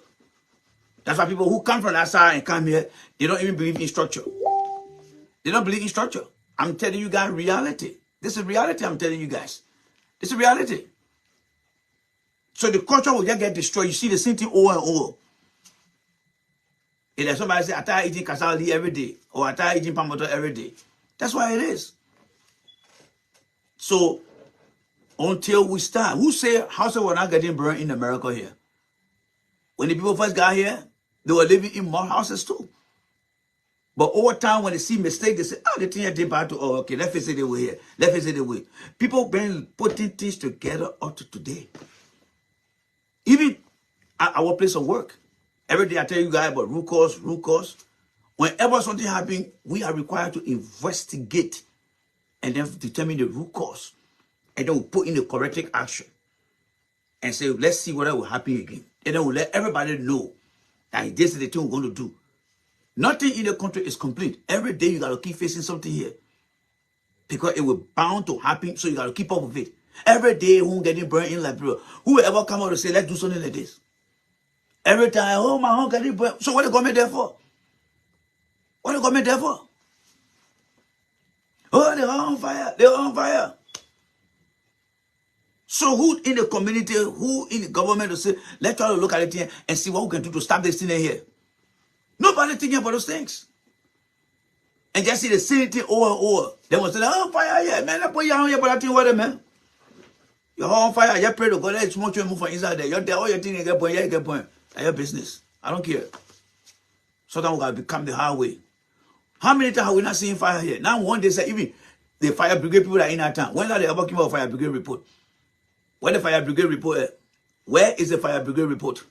S1: That's why people who come from that side and come here, they don't even believe in structure. They don't believe in structure. I'm telling you guys reality. This is reality I'm telling you guys. This is reality. So the culture will just get destroyed. You see the same thing over and over. If somebody say, I start eating cassava every day, or I start eating pamoto every day. That's why it is. So, until we start, who say houses were not getting burned in America here? When the people first got here, they were living in more houses too. But over time, when they see mistakes, they say, oh, the thing I did bad to, oh, okay, let's face it the way here. Let's face it the way. People been putting things together up to today. Even at our place of work. Every day I tell you guys about root cause. Whenever something happens, we are required to investigate and then determine the root cause. And then we'll put in the corrective action. And say, let's see what will happen again. And then we'll let everybody know that this is the thing we're going to do. Nothing in the country is complete. Every day you got to keep facing something here. Because it will bound to happen, so you got to keep up with it. Every day, who's getting burned in Liberia, who will ever come out and say, let's do something like this? Every time, oh, my home getting burned. So what the government there for? What the government there for? Oh, they're on fire. They're on fire. So who in the community, who in the government will say, let's try to look at it here and see what we can do to stop this thing here? Nobody thinking about those things. And just see the same thing over and over. They will say, oh, fire, yeah, man, I put you on here, but I think what, man? You're on fire, you pray to God, let smoke you move from inside there. You're there, all your things you get point, you get point. That's your business. I don't care. Sometimes we gotta become the highway. How many times have we not seen fire here? Now one day say, even the fire brigade people that are in our town, when are they ever came out fire brigade report? When the fire brigade report, where is the fire brigade report?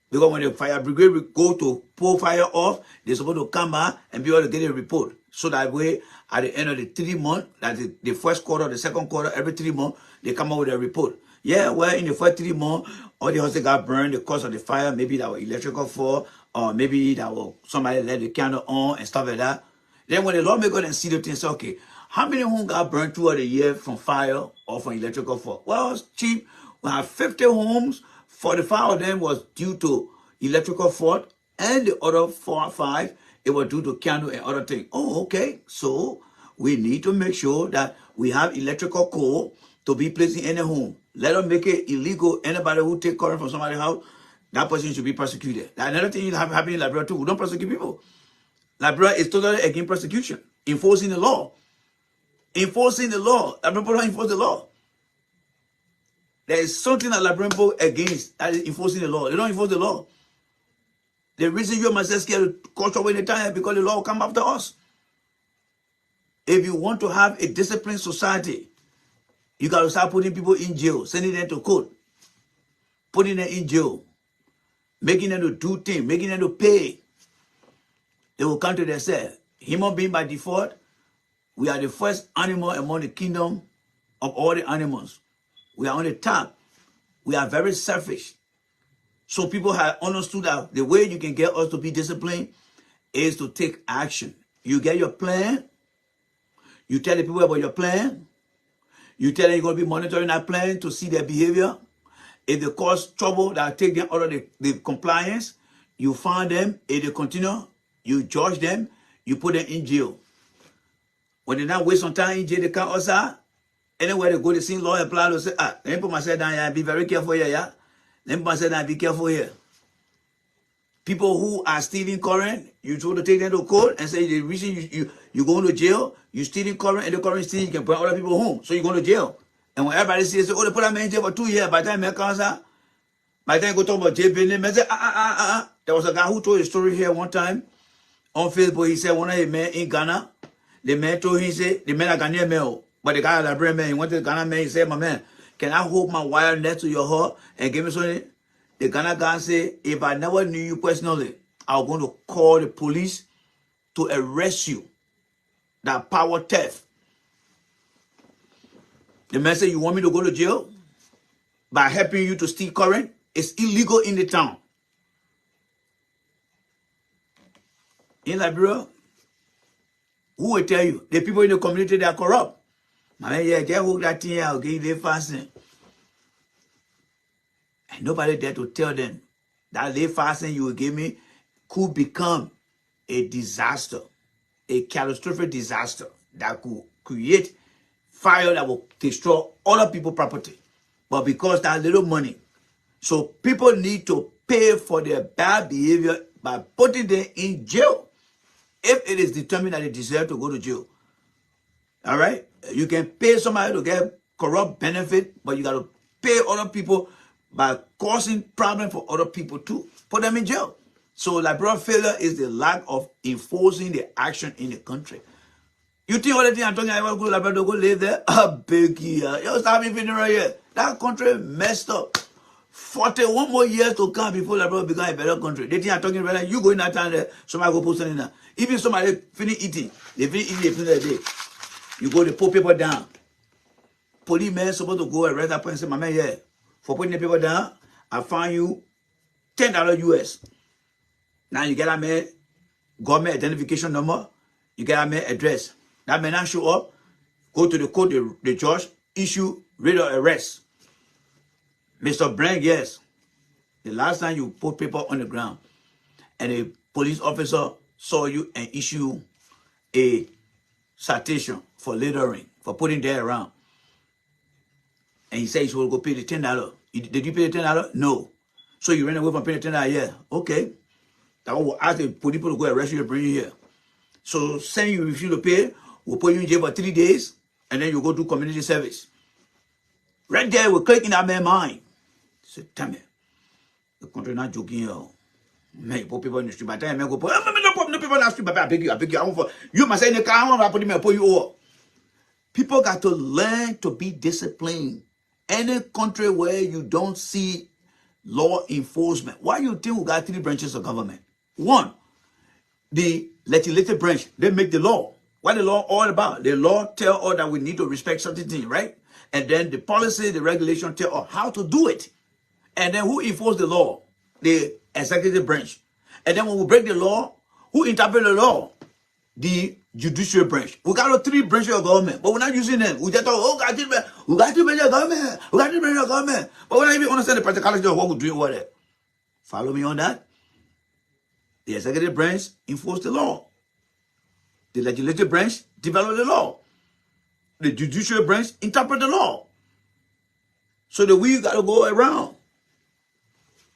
S1: Because when the fire brigade go to pull fire off, they're supposed to come back and be able to get a report. So that way, at the end of the 3 months, that is the first quarter, the second quarter, every 3 months, they come out with a report. Yeah, well, in the first 3 months, all the houses got burned, the cause of the fire, maybe that was electrical fault, or maybe that was somebody let the candle on and stuff like that. Then when the lawmaker and see the thing, say, okay, how many homes got burned throughout the year from fire or from electrical fault? Well, it's cheap. We have 50 homes. 45 of them was due to electrical fault, and the other 4 or 5, it was due to candle and other things. Oh, okay. So we need to make sure that we have electrical core to be placed in any home. Let them make it illegal. Anybody who take current from somebody's house, that person should be prosecuted. Another thing happening in Liberia too. We don't prosecute people. Liberia is totally against prosecution. Enforcing the law. Enforcing the law. Liberian people don't enforce the law. There is something that Liberian people against, that is enforcing the law. They don't enforce the law. The reason you and myself scared to cause trouble in the time is because the law will come after us. If you want to have a disciplined society, you got to start putting people in jail, sending them to court, putting them in jail, making them to do things, making them to pay. They will come to themselves. Human being by default, we are the first animal among the kingdom of all the animals. We are on the top. We are very selfish. So people have understood that the way you can get us to be disciplined is to take action. You get your plan. You tell the people about your plan. You tell them you're going to be monitoring that plan to see their behavior. If they cause trouble that take them out of the compliance, you find them. If they continue, you judge them. You put them in jail. When they not waste some time in jail, they come outside. Anywhere they go, they see law apply. They say, let me put myself down here. Be very careful here, yeah? Let me put myself down. Be careful here. People who are stealing current, you try to take them to court and say the reason you go to jail, you stealing current and the current stealing, you can bring other people home. So you go to jail. And when everybody says, oh, they put that man in jail for 2 years, by the time he comes out, by the time you go talk about jail building, they say, There was a guy who told a story here one time on Facebook. He said one of the men in Ghana, the man told him, he said, the man a Ghanaian male, but the guy a Liberian man, he went to the Ghana man, he said, my man, can I hold my wire next to your heart and give me something? The Ghana guy said, if I never knew you personally, I was going to call the police to arrest you. That power theft. The man said, you want me to go to jail? By helping you to steal current? It's illegal in the town. In Liberia, who will tell you? The people in the community, they are corrupt. I mean, yeah, just hold that thing out, okay, they fasting. And nobody there to tell them that late fasting you will give me could become a disaster, a catastrophic disaster that could create fire that will destroy other people's property. But because that little money, so people need to pay for their bad behavior by putting them in jail if it is determined that they deserve to go to jail. All right? You can pay somebody to get corrupt benefit, but you got to pay other people by causing problems for other people too. Put them in jail. So Liberia failure is the lack of enforcing the action in the country. You think all the thing I'm talking about, go to Liberia to go live there? I beg you. You stop me feeling right here. That country messed up. 41 more years to come before Liberia become a better country. They think I'm talking about you go in that time there, somebody go put something in there. Even somebody finish eating, they finish the day. You go to put people down. Policeman supposed to go arrest that person and say, my man, yeah, for putting the people down, I find you $10 US. Now you get that man government identification number, you get that man address. That man now show up, go to the court, the judge, issue writ of arrest. Mr. Brand, yes. The last time you put people on the ground and a police officer saw you and issue a citation for littering, for putting them around. And he said you will go pay the $10. Did you pay the $10? No. So you ran away from paying the $10? Yeah. Okay. That will ask the police people to go arrest you and bring you here. So saying you refuse to pay, we'll put you in jail for 3 days, and then you go do community service. Right there, we're clicking that man's mind. Say, damn it. The country not joking here. Man, you put people in the street. By the time I go put, no people in the street, but I beg you. I want for you must say in the car, I want to put him and put you over. People got to learn to be disciplined. Any country where you don't see law enforcement, why you think we got 3 branches of government? One, the legislative branch, they make the law. What the law all about? The law tell us that we need to respect certain things, right? And then the policy, the regulation tell us how to do it. And then who enforce the law? The executive branch. And then when we break the law, who interpret the law? The judicial branch. We got 3 branches of government, but we're not using them. We just talk, oh, we got 3 branches of government. We got 3 branches of government. But we're not even understand the practicality of what we're doing with it. Follow me on that? The executive branch enforce the law. The legislative branch develop the law. The judicial branch interpret the law. So the wheel got to go around.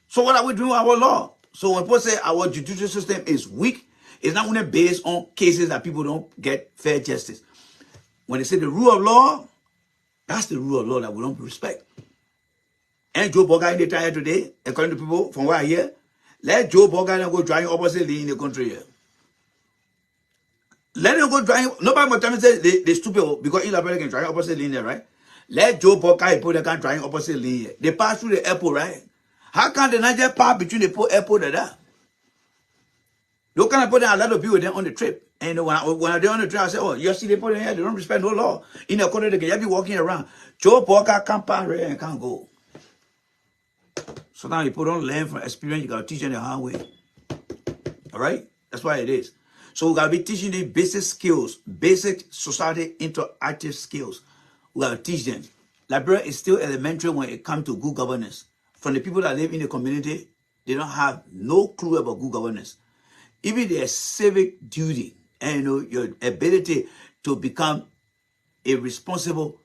S1: So what are we doing with our law? So when people say our judicial system is weak, it's not only based on cases that people don't get fair justice. When they say the rule of law, that's the rule of law that we don't respect. And Joe Biden in the trial today, according to people from where I hear, let Joe Biden go driving opposite lane in the country here. Let them go driving. Nobody will tell me say they stupid because in Liberia can drive opposite lane there, right? Let Joe Biden put the driving opposite lane here. They pass through the airport, right? How can they not just pass between the airport and that? You can't put a lot of people there on the trip. And when they're on the trip, I say, oh, you see, they put in here, they don't respect no law. In the country, they can just be walking around. Joe Biden can't pass here and can't go. So now people don't learn from experience, you got to teach them the hard way. All right? That's why it is. So we got to be teaching these basic skills, basic society interactive skills. We got to teach them. Liberia is still elementary when it comes to good governance. From the people that live in the community, they don't have no clue about good governance. Even their civic duty and your ability to become a responsible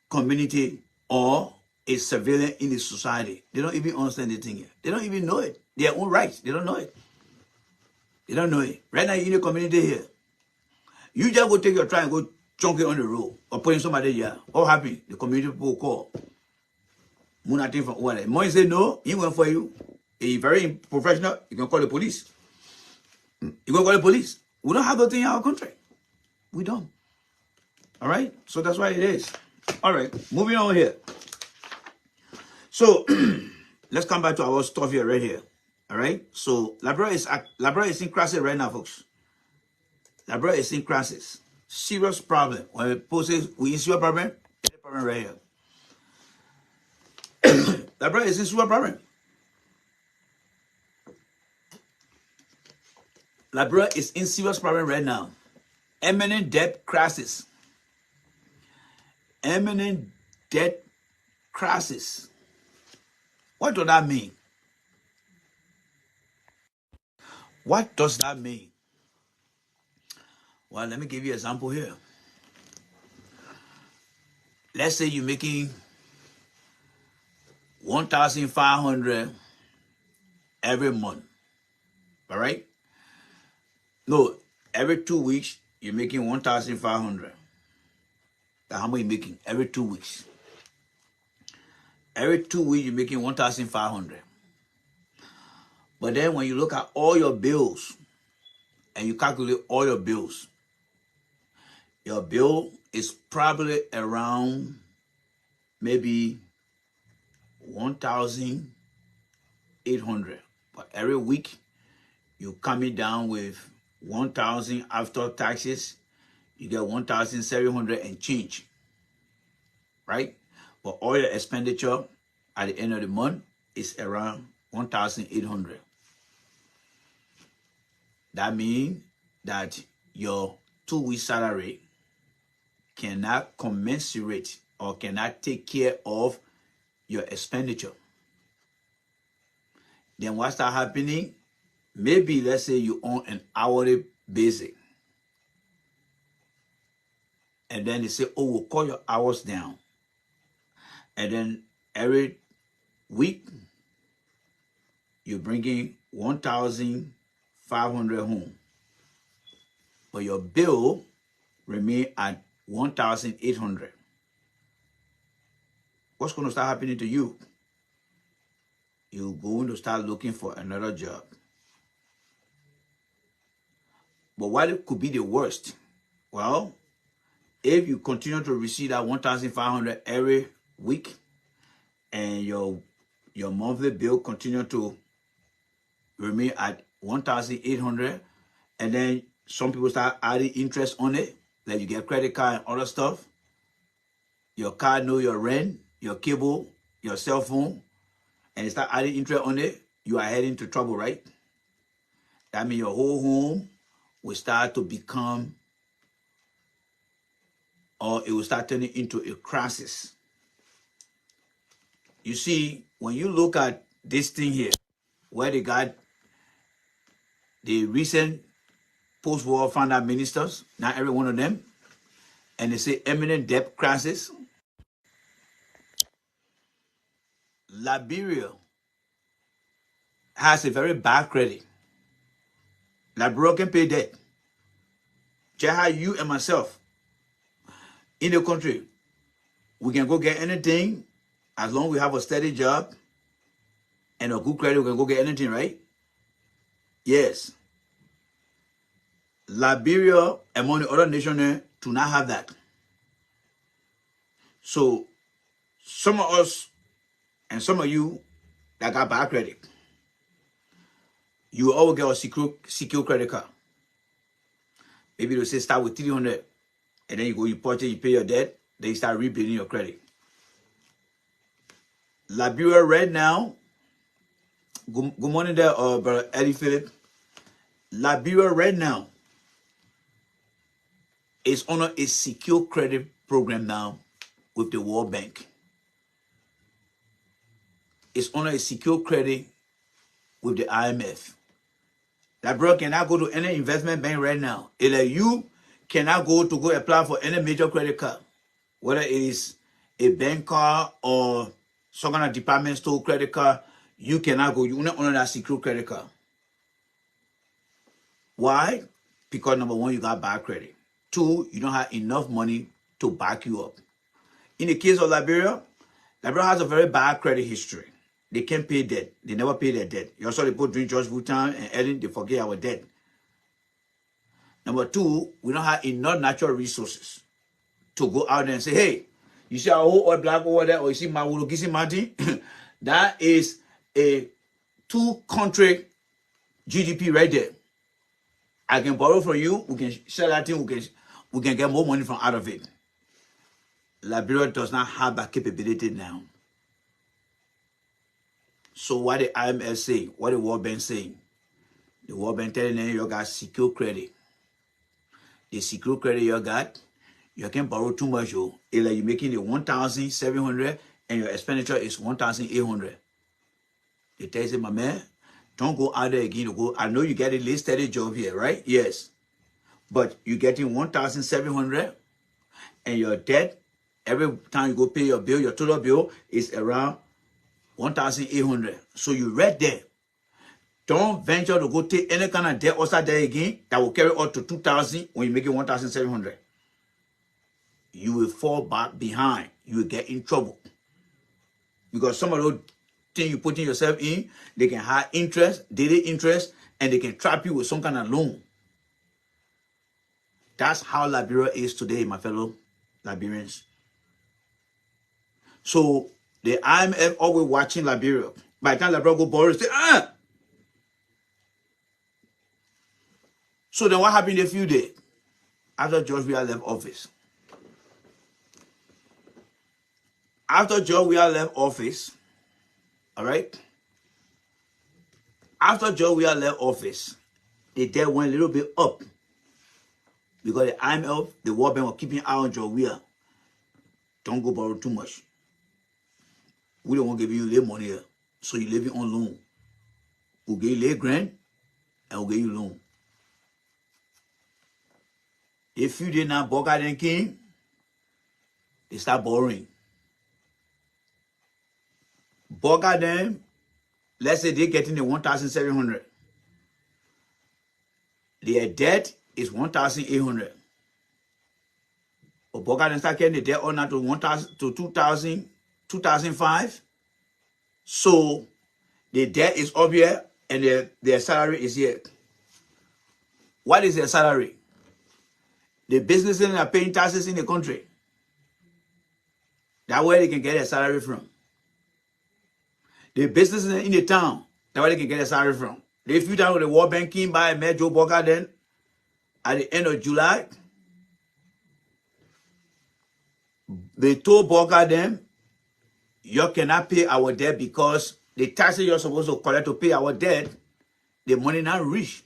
S1: community or a civilian in the society, they don't even understand the thing here. They don't even know it. Their own rights, they don't know it. They don't know it. Right now, you're in the community here. You just go take your try and go chunk it on the road or put in somebody here. All happy. The community people call. Nothing from what. More say no, he went for you. He's very professional. You can call the police. You can call the police. We don't have that thing in our country. We don't. All right? So that's why it is. All right. Moving on here. So let's come back to our stuff here right here. All right? So Liberia is in crisis right now, folks. Liberia is in crisis. Serious problem. When people say we in serious problem, there's a problem right here. Liberia is in serious problem. Liberia is in serious problem right now. Imminent debt crisis. Imminent debt crisis. What does that mean? What does that mean? Well, let me give you an example here. Let's say you're making 1,500 every month. All right? No, every 2 weeks, you're making 1,500. That's how much you're making every 2 weeks. Every 2 weeks, you're making 1,500. But then when you look at all your bills and you calculate all your bills, your bill is probably around maybe 1,800. But every week, you're coming down with 1,000 after taxes. You get 1,700 and change, right? But all your expenditure at the end of the month is around 1,800. That means that your 2-week salary cannot commensurate or cannot take care of your expenditure. Then what starts happening? Maybe let's say you own an hourly basic. And then they say, oh, we'll cut your hours down. And then every week, you're bringing 1,500 home. But your bill remain at 1,800. What's going to start happening to you? You're going to start looking for another job. But what could be the worst? Well, if you continue to receive that 1,500 every week and your monthly bill continue to remain at 1,800, and then some people start adding interest on it, like you get credit card and other stuff, your card know your rent, your cable, your cell phone, and you start adding interest on it, you are heading to trouble, right? That means your whole home will start to become, or it will start turning into a crisis. You see, when you look at this thing here, where they got the recent post-war finance ministers, not every one of them, and they say imminent debt crisis. Liberia has a very bad credit. Liberia can pay debt. Just how you and myself in the country, we can go get anything as long as we have a steady job and a good credit, we can go get anything, right? Yes. Liberia, among the other nations, do not have that. So, some of us and some of you that got bad credit, you always get a secure credit card. Maybe they'll say start with 300, and then you go, you purchase, you pay your debt, then you start rebuilding your credit. Liberia right now, good morning there, Brother Eddie Phillip. Liberia right now is on a secure credit program now with the World Bank. It's on a secure credit with the IMF. Liberia cannot go to any investment bank right now. You cannot go apply for any major credit card, whether it is a bank card or some kind of department store credit card. You cannot go. You only own that secure credit card. Why? Because number one, you got bad credit. Two, you don't have enough money to back you up. In the case of Liberia, Liberia has a very bad credit history. They can't pay debt. They never pay their debt. You also people drink George Vuitton and Ellen, they forget our debt. Number two, we don't have enough natural resources to go out there and say, hey, you see our whole oil black over there, or you see my Wulogisi Martin? That is a 2-country GDP right there. I can borrow from you, we can sell that thing, we can get more money from out of it. Liberia does not have that capability now. So what the IMF say, what the World Bank saying, the World Bank telling them you got secure credit. The secure credit you got, you can borrow too much. It's like you're making it 1,700 and your expenditure is 1,800. They tell you, my man, don't go out there again to go. I know you get a least steady job here, right? Yes. But you're getting 1,700 and your debt, every time you go pay your bill, your total bill is around 1,800. So you read there. Don't venture to go take any kind of debt outside there again that will carry up to 2,000 when you make it 1,700. You will fall back behind. You will get in trouble. Because some of those things you're putting yourself in, they can have interest, daily interest, and they can trap you with some kind of loan. That's how Liberia is today, my fellow Liberians. So the IMF always watching Liberia. By the time Liberia go borrow, say, ah! So then what happened a few days after George Weah left office? After George Weah left office, all right? After George Weah left office, the debt went a little bit up because the IMF, the World Bank, were keeping an eye on George Weah. Don't go borrow too much. We don't want to give you little money here, so you live on loan. We'll give you little grant and we'll give you loan. If you did not borrow then king, they start borrowing. Borrow them, let's say they're getting the 1,700. Their debt is 1,800. But borrow them start getting the debt on now to 1,000 to 2,000, 2,005. So the debt is up here and their salary is here. What is their salary? The businesses are paying taxes in the country. That's where they can get their salary from. The businesses in the town, that's where they can get their salary from. They flew down with the World Bank came by and met Joe Boca then at the end of July. They told Boca then, you cannot pay our debt because the taxes you're supposed to collect to pay our debt, the money not reach.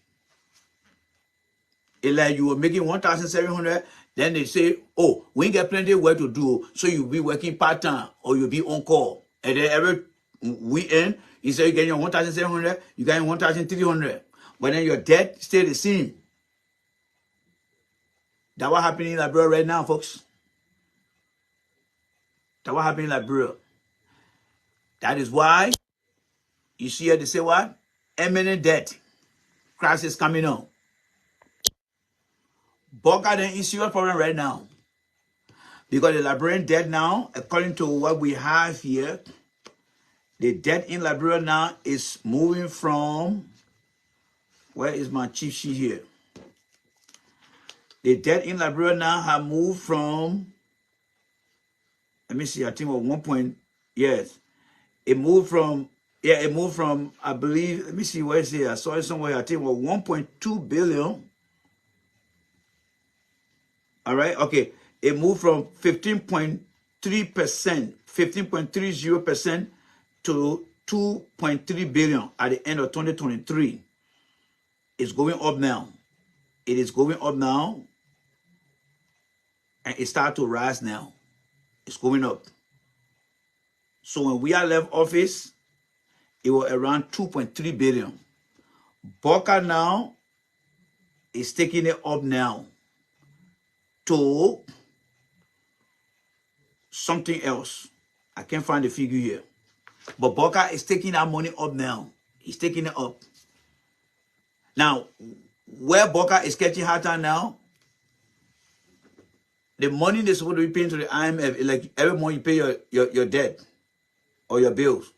S1: It's like you were making 1,700, then they say, oh, we ain't get plenty of work to do, so you'll be working part-time or you'll be on call. And then every weekend, you say you're getting 1,700, you're getting 1,300. But then your debt stay the same. That's what happening in Liberia right now, folks. That's what happening in Liberia. That is why you see here they say what? Imminent debt. Crisis coming on. Boca then is serious problem right now. Because the Liberian debt now, according to what we have here, the debt in Liberia now is moving from, where is my chief sheet here? The debt in Liberia now have moved from, let me see, I think it was 1 point, yes. It moved from, I believe, let me see where it's here. I saw it somewhere, I think it was 1.2 billion. All right, okay. It moved from 15.3%, 15.30% to 2.3 billion at the end of 2023. It's going up now. It is going up now. And it started to rise now. It's going up. So when we are left office, it was around 2.3 billion. Boca now is taking it up now to something else. I can't find the figure here. But Boca is taking that money up now. He's taking it up. Now, where Boca is catching hard time now, the money they're supposed to be paying to the IMF, like every month you pay your debt or your bills.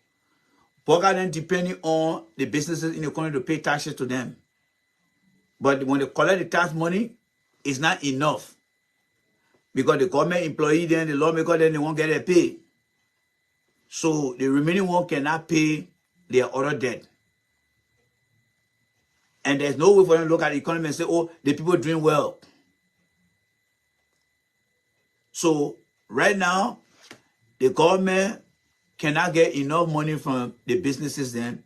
S1: Boca then depending on the businesses in the country to pay taxes to them. But when they collect the tax money, it's not enough. Because the government employee then, the lawmaker then, they won't get their pay. So the remaining one cannot pay their other debt. And there's no way for them to look at the economy and say, oh, the people are doing well. So right now, the government cannot get enough money from the businesses then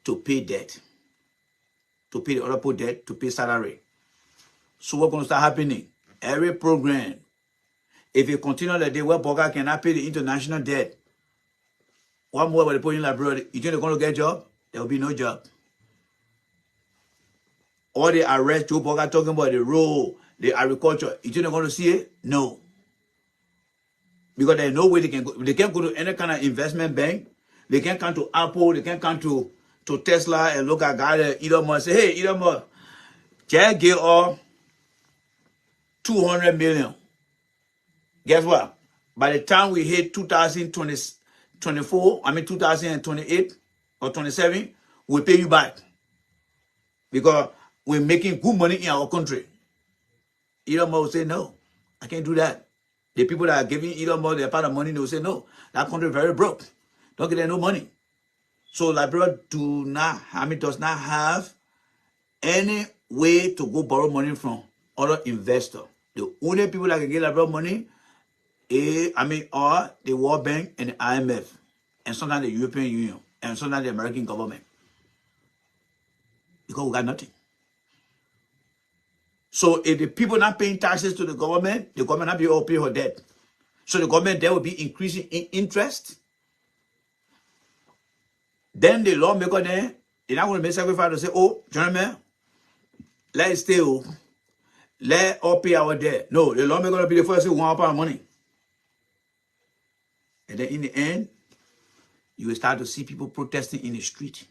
S1: to pay debt, to pay the other people debt, to pay salary. So what's going to start happening? Every program, if you continue the day where Boca cannot pay the international debt, what more about the people in Liberia? You think they're going to get a job? There will be no job. All the arrest Joe Boca talking about the road, the agriculture, you think they're going to see it? No. Because there's no way they can go. They can't go to any kind of investment bank. They can't come to Apple. They can't come to Tesla and look at guy Elon Musk and say, hey, Elon Musk, just give all 200 million. Guess what? By the time we hit 2028 or 27, we'll pay you back. Because we're making good money in our country. Elon Musk will say, no, I can't do that. The people that are giving Elon Musk their part of money, they will say, no, that country is very broke. Don't get no money. So Liberia does not have any way to go borrow money from other investors. The only people that can get Liberia money are the World Bank and the IMF, and sometimes the European Union, and sometimes the American government. Because we got nothing. So if the people not paying taxes to the government not be able to pay her debt. So the government there will be increasing in interest. Then the lawmaker then, they're not going to make sacrifice to say, oh, gentlemen, let's stay open. Let us pay our debt. No, the lawmaker will be the first to say, we want our money. And then in the end, you will start to see people protesting in the street.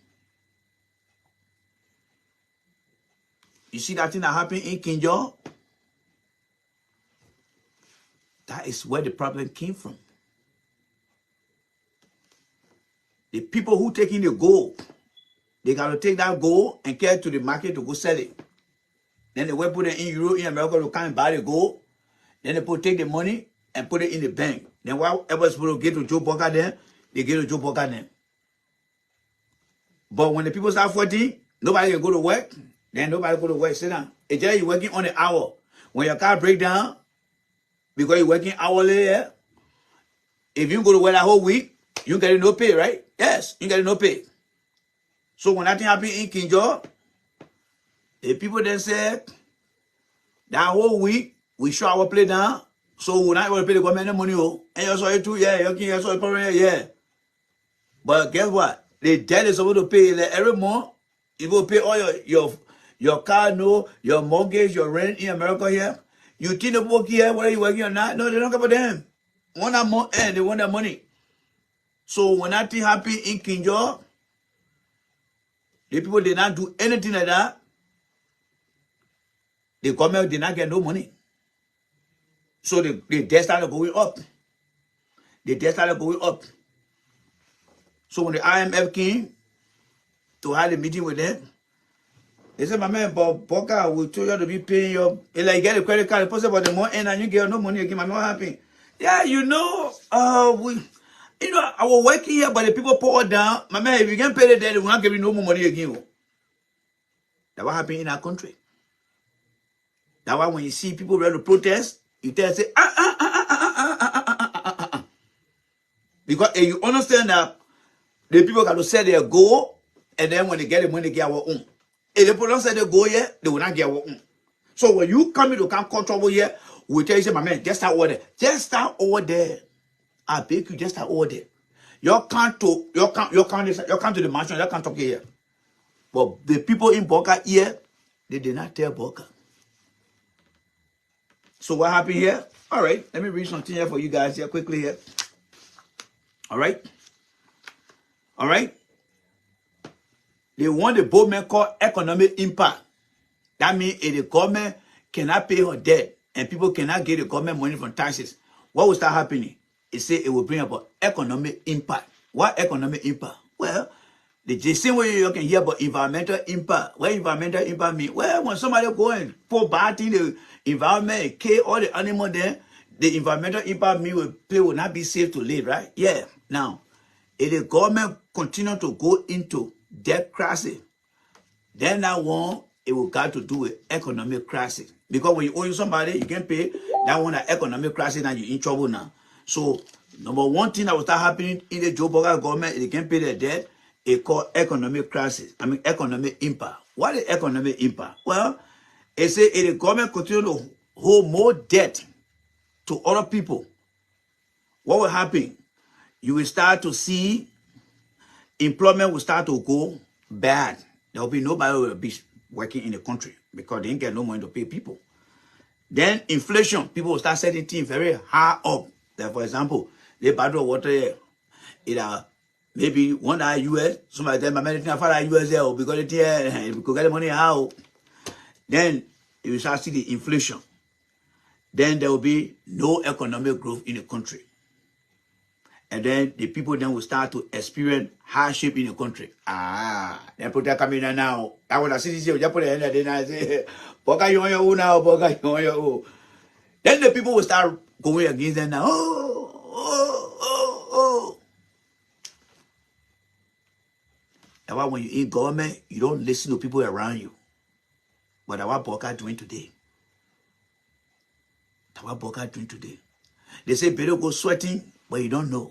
S1: You see that thing that happened in Kinjo? That is where the problem came from. The people who taking the gold, they got to take that gold and carry it to the market to go sell it. Then they will put it in Europe, in America to come and buy the gold. Then they take the money and put it in the bank. Then whatever is supposed to get to Joe Boca then, they get to Joe Boca then. But when the people start fighting, nobody can go to work. Then nobody go to work. Sit down. It's just you're working on the hour. When your car break down, because you're working hourly, yeah, if you go to work that whole week, you get no pay, right? Yes, you get no pay. So when that thing happened in Kinjo, the people then said, that whole week, we shut our play down, so we're not going to pay the government the money. Oh. And you saw it too, yeah, you saw it probably, yeah. But guess what? The debt is supposed to pay like, every month. You will pay all your car note, your mortgage, your rent in America here. You think the work here, whether you're working or not? No, they don't care about them. Want that money, they want that money. So when that thing happened in Kinjo, the people did not do anything like that. The government did not get no money. So the debt started going up. The debt started going up. So when the IMF came to have a meeting with them, they said, my man, but Boca, we told you to be paying your, like, get a credit card, deposit for the more, and you get no money again. I'm not happy. Yeah, you know, I was working here, but the people pour down. My man, if you can't pay the debt, they will not give you no more money again. That's what happened in our country. That's why when you see people ready to protest, you tell say, because you understand that the people got to set their goal, and then when they get the money, they get our own. If the people don't set their goal yet, they will not get our own. So when you come in to come cause trouble here, we tell you, say, my man, just start over there. Just start over there. I beg you, just start over there. You come to the mansion, you can't talk here. But the people in Boca here, they did not tell Boca. So what happened here? All right, let me read something here for you guys here quickly here. All right. All right. They want the boatman called economic impact. That means if the government cannot pay her debt and people cannot get the government money from taxes, what will start happening? It say it will bring about economic impact. What economic impact? Well, the same way you can hear about environmental impact. What environmental impact mean? Well, when somebody go and pour bad in the environment, kill all the animals there, the environmental impact mean people will not be safe to live, right? Yeah. Now, if the government continue to go into debt crisis, then that one, it will got to do with economic crisis. Because when you owe somebody, you can pay. That one, that economic crisis, now you're in trouble now. So, number one thing that will start happening in the Joe Boga government, they can pay their debt, it's called economic crisis. Economic impact. What is economic impact? Well, it says if the government continue to hold more debt to other people, what will happen? You will start to see employment will start to go bad. There will be nobody who will be working in the country because they didn't get no money to pay people. Then inflation, people will start setting things very high up. Like for example, they bottle of water here, maybe $1 US. Somebody tell my man, it's not $5 US there because it's here, we could get the money out. Then you will start to see the inflation. Then there will be no economic growth in the country. And then the people then will start to experience hardship in the country. Then put that coming in now. I want to see this, just put the end of the day and say, Boga, you on your own now, Boga, you on your own. Then the people will start going against them now. That's why when you're in government, you don't listen to people around you. But that's what Boga doing today. That's what Boga doing today. They say better go sweating, but you don't know.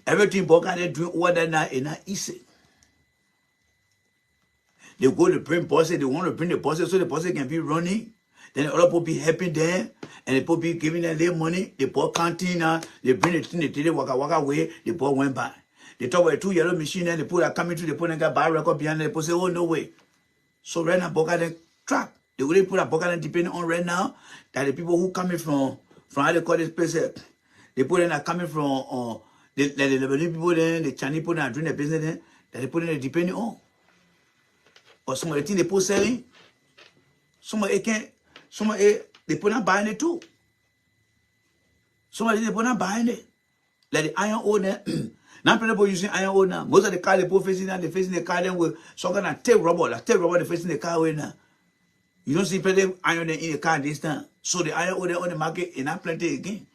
S1: Everything Boga they doing over there now is not easy. They go to bring buses, they want to bring the buses so the buses can be running. Then the other people be helping them, and the people be giving them their money. The poor canteen, they bring the thing, they take it waka away, the poor went by. They talk about 2 yellow machines, and the people are coming through, the people got bar record behind them, the people say, oh, no way. So right now, Boga they trap. They really put a Boga depending on right now, that the people who coming from how they call this place, they put in are coming from, the Lebanese people then, the Chinese people that are doing their business then, that they put in depending on. Or some of the things they put selling, some of it they put on buying it too. Some of it they put on buying it. Like the iron ore there. Now people using iron ore now. Most of the car they put facing now, they facing the car then with some kind of tape rubber. Like tape rubber they facing the car with now. You don't see plenty of iron in the car this time. So the iron ore there on the market is not plenty again.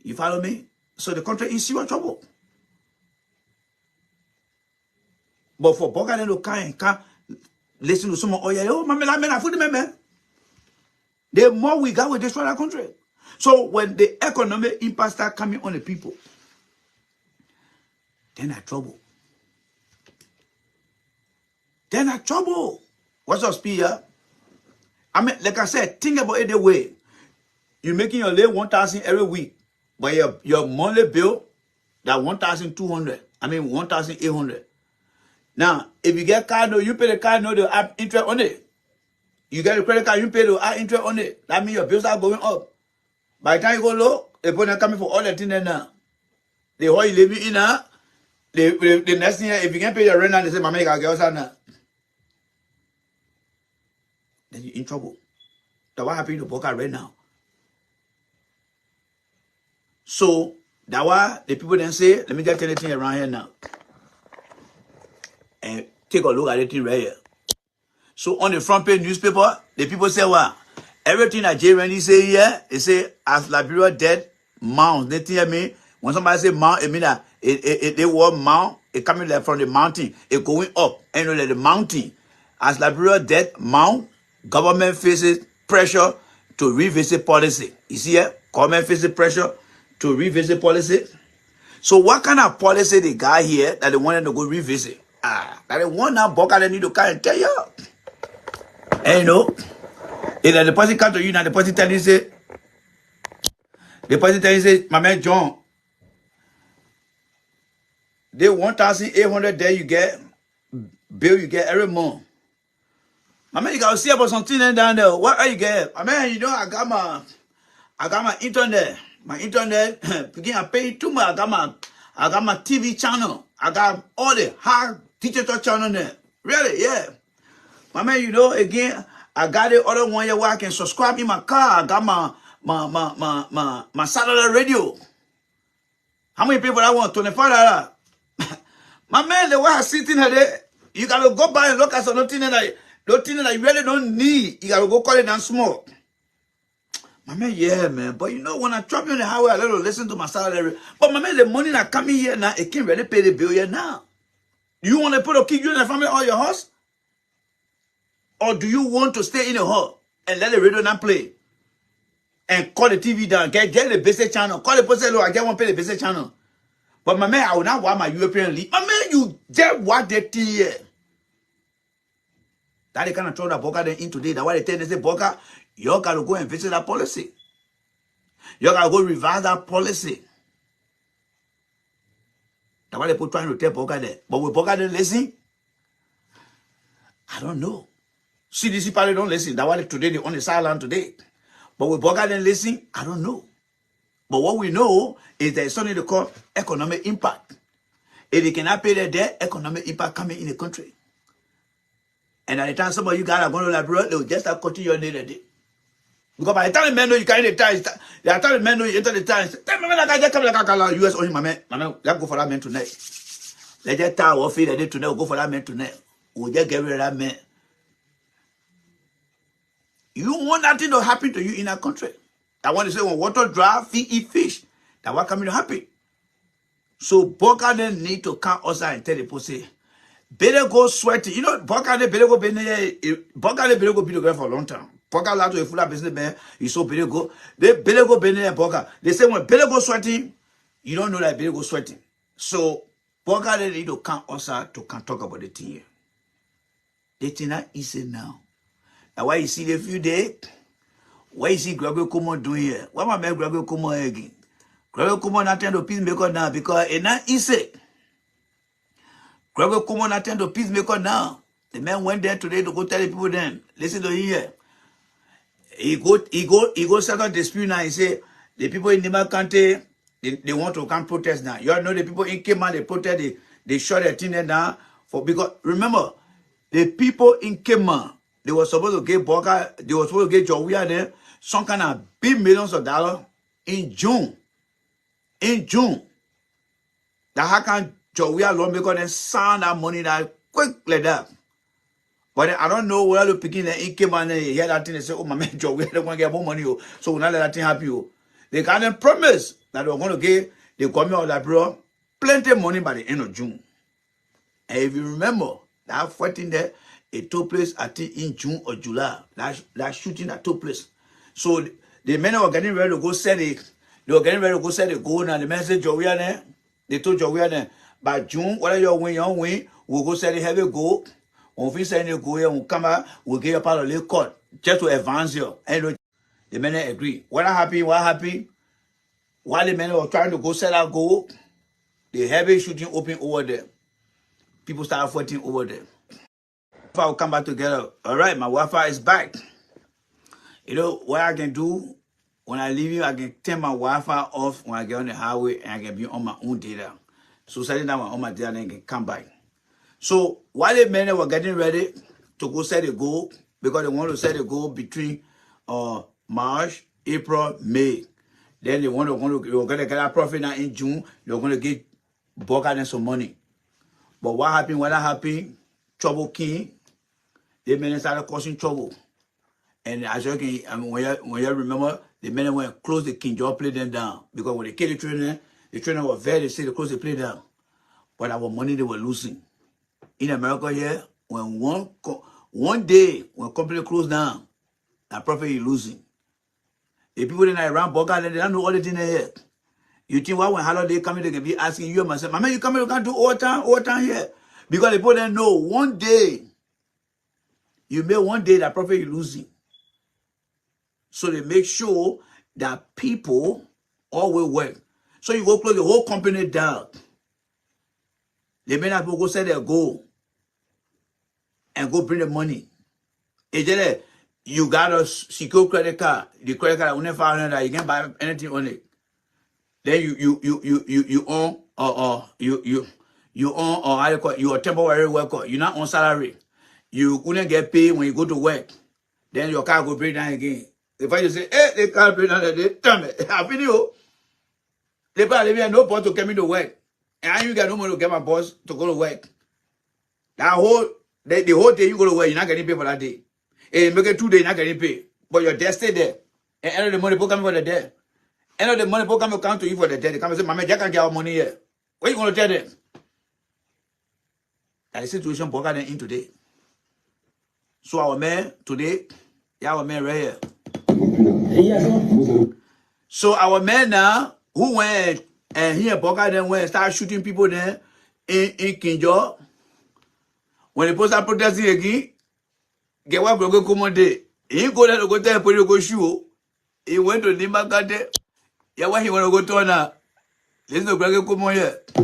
S1: You follow me? So the country is serious trouble. But for Boga then to can't listen to someone, oh yeah, oh man, I food man. The more we got, we destroy our country. So when the economic impact start coming on the people, then I trouble. Then I trouble. What's up, Spear? I mean, like I said, think about it the way. You're making your lay 1,000 every week, but your monthly bill, that 1,200. I mean 1,800. Now, if you get card note, you pay the card note, the app interest on it. You get a credit card, you pay the app interest on it. That means your bills are going up. By the time you go low, the people are coming for all the things there now. the whole you live in the next year, if you can't pay your rent, and they say, Mama, you got girls now. Then you're in trouble. That's what happened to Boca right now. So that's why the people then say, let me get anything around here now. And take a look at it right here. So on the front page newspaper, the people say, well, everything that Jay Rennie say here, they say, as Liberia dead, mount. They tell me, when somebody say mount, it mean that they word mount, it coming like from the mountain, it going up. And you know, like the mountain. As Liberia dead, mount, government faces pressure to revisit policy. You see here? Government faces pressure to revisit policy. So what kind of policy they got here that they wanted to go revisit? That they want now, Boca, they need to come and tell you. And you know, if the person come to you now, the person tell you, say, my man John, they 1,800 there you get, bill you get every month. My man, you gotta see about something down there. What are you get? My man, you know, I got my internet. My internet, begin I pay too much. I got my TV channel. I got all the hard digital channel there. Really, yeah. My man, you know, again, I got the other one here where I can subscribe in my car. I got my satellite radio. How many people I want? $25. My man, the way I sitting there, you gotta go by and look at something that you really don't need. You gotta go call it down small. My man, yeah, man. But you know, when I drop you on the highway, I let you listen to my salary. But my man, the money that coming here now, it can't really pay the bill here now. You want to put a kid you and the family on your house? Or do you want to stay in the hall and let the radio not play? And call the TV down, get the basic channel. Call the person, look, I get one pay the basic channel. But my man, I will not want my European league. My man, you just want that thing here. That they kind of throw that Boca in today. That's why they tell they say, Boca, you got to go and visit that policy. You got to go revise that policy. That's why they put trying to tell Boca there. But will Boca then listen? I don't know. CDC probably don't listen. That's why today they on the sideline today. But will Boca then listen? I don't know. But what we know is there's something they call economic impact. If they cannot pay their debt, economic impact coming in the country. And at the time some of you guys are going to Liberia, they will just start cutting your day a day. Because by the time the men know you carry the ties, by the time the men know you enter the ties, tell me when I just come like a US only, my man, let's go for that man tonight. Let's just tie our feet the day tonight, we'll go for that man tonight. We'll just get rid of that man. You want nothing to happen to you in that country. I want to say when water dry, eat fish. That's what coming to happen. So Boca then need to come outside and tell the people, say, better go sweaty. You know, Boca they better go be the girl for a long time. Boca like to a full business man. You so better go. They better go be there, Boca. They say when better go sweating, you don't know that better go sweating. So Boca they need to come outside to come talk about the thing here. The thing that is easy now. Now why you see the few days? Why you see Gregory Kumo doing here? Why my man Gregory Kumo again? Gregory Kumo not trying to peacemaker now because it's not easy. Gregory Kumo not trying to peacemaker now. The man went there today to go tell the people then, listen to here. He go settle dispute now. He say the people in Nima County they want to come protest now. You all know the people in Kema they protest, they shut their thing down for because remember the people in Kema they were supposed to get Boca, they were supposed to get Jowia there some kind of big millions of dollars in June. In June. That how can Jowia lawmaker then sign that money that quick like that. But I don't know where the picking the income and they hear that thing and say, oh my man, Jowia they want to get more money. So we'll not let that thing happen. You. They got them promise that they were going to get the government of Liberia plenty of money by the end of June. And if you remember, that fighting there, it took place I think in June or July. That shooting that took place. So the men were getting ready to go sell it. They were getting ready to go sell the gold and the men said Jowia there. They told Jowia there by June, whatever you win, we'll go sell the heavy gold. When we sell the gold, we'll come back, we'll get a part of the court just to advance you. And the men agree. What happened? While the men were trying to go sell that gold, the heavy shooting open over there. People started fighting over there. Wi-Fi will come back together. All right, my Wi-Fi is back. You know what I can do When I leave you, I can turn my Wi-Fi off when I get on the highway and I can be on my own data. So setting down on my data and I can come back. So while the men were getting ready to go set a goal, because they want to set a goal between March, April, May. Then they want to get a profit now in June. They're going to get Boca some money. But what happened? When that happened, trouble came. The men started causing trouble. And as you can, when you remember, the men went and closed the King George, play them down. Because when they killed the trainer was very sick, they closed the play down. But our money they were losing. In America here, when one day, when company closed down, that profit is losing. The people in Iran, Boca, they don't know all the things here. You think why when holiday coming, they can be asking you and myself, Mama, you coming, you can't do all time here. Because the people don't know one day, you make one day that profit is losing. So they make sure that people always work. So you go close the whole company down. They may not go set their goal and go bring the money. You got a secure credit card. The credit card only $500. You can't buy anything on it. Then you own you own how you call it, you're a temporary worker. You're not on salary. You couldn't get paid when you go to work. Then your car go break down again. If I just say, hey, they can't break down, they tell me, I video. They probably have no boss to come into work. And I ain't got no money to get my boss to go to work. The whole day you go to work, you're not getting paid for that day. And make it 2 days, you're not getting paid. But your debt stay there. And end of the money, people come for the debt. End of the money, people come to you for the debt. They come and say, Mama, Jack can't get our money here. What are you going to tell them? That's the situation Boca in today. So our man today, our man right here. So our man now, who went and here Boca then went and started shooting people there in King George. When the post are protesting again, get what go come day. He go there to go tell police go shoot. He went to Nimakate. Yeah, what he want to go to now? Listen to Brother come on here. I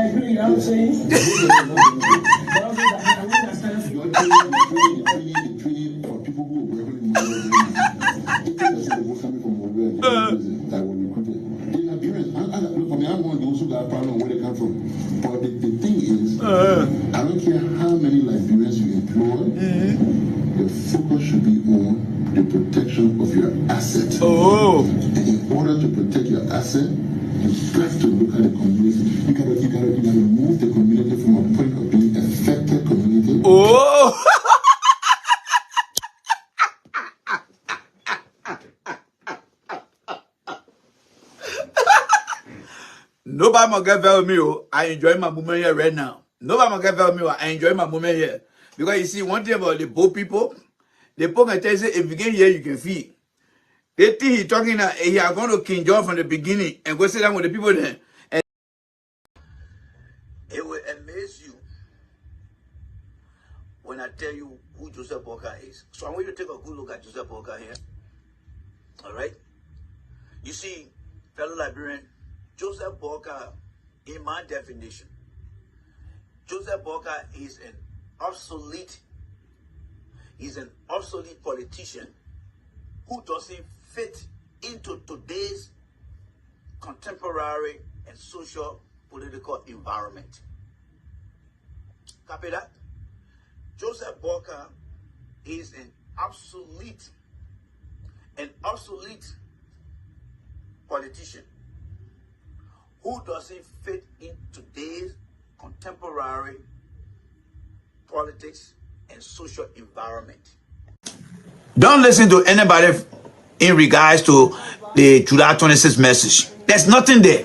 S1: agree, I'm saying.
S16: I'm one of those who got a problem where they come from. But the thing is, I don't care how many Liberians you employ, the focus should be on the protection of your asset. And in order to protect your asset, you have to look at the community. You gotta move the community from a point of being affected community.
S1: Nobody can get very me. I enjoy my moment here right now. Nobody can get very me. I enjoy my moment here. Because you see, one thing about the poor people, the poor can tell you, if you get here, you can feel. They think he's talking that he are going to King George from the beginning and go sit down with the people there. And it will amaze you when I tell you who Joseph Boca is. So I want you to take a good look at Joseph Boca here. All right? You see, fellow Liberian, Joseph Boca, in my definition, Joseph Boca is an obsolete politician who doesn't fit into today's contemporary and social political environment. Copy that? Joseph Boca is an obsolete politician who doesn't fit in today's contemporary politics and social environment. Don't listen to anybody in regards to the July 26th message. There's nothing there.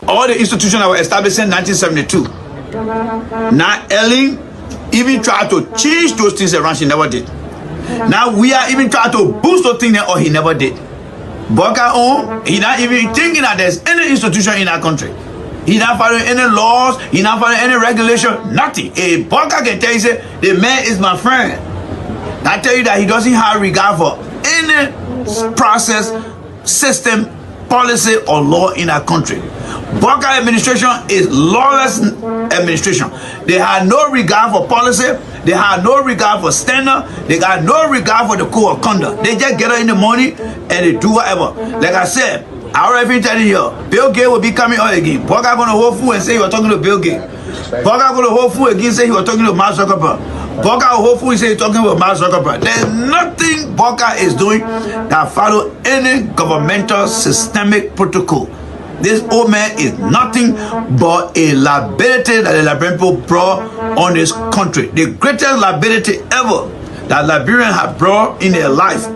S1: All the institutions that were established in 1972. Now Ellen even tried to change those things around, she never did. Now we are even trying to boost those things, or he never did. Boca he not even thinking that there's any institution in our country. He not following any laws, he not following any regulation, nothing. A Boca can tell you, say, the man is my friend. I tell you that he doesn't have regard for any process, system, policy, or law in our country. Walker administration is lawless administration. They had no regard for policy. They had no regard for standard. They got no regard for the code of conduct. They just get up in the morning and they do whatever. Like I said, I already tell you here, Bill Gates will be coming out again. Walker gonna hold food and say he was talking to Bill Gates. Walker gonna hold food again and say he was talking to Mark Zuckerberg. Walker will hold food and say he's talking about Mark Zuckerberg. There's nothing Walker is doing that follow any governmental systemic protocol. This old man is nothing but a liability that the Liberian people brought on this country. The greatest liability ever that Liberians have brought in their life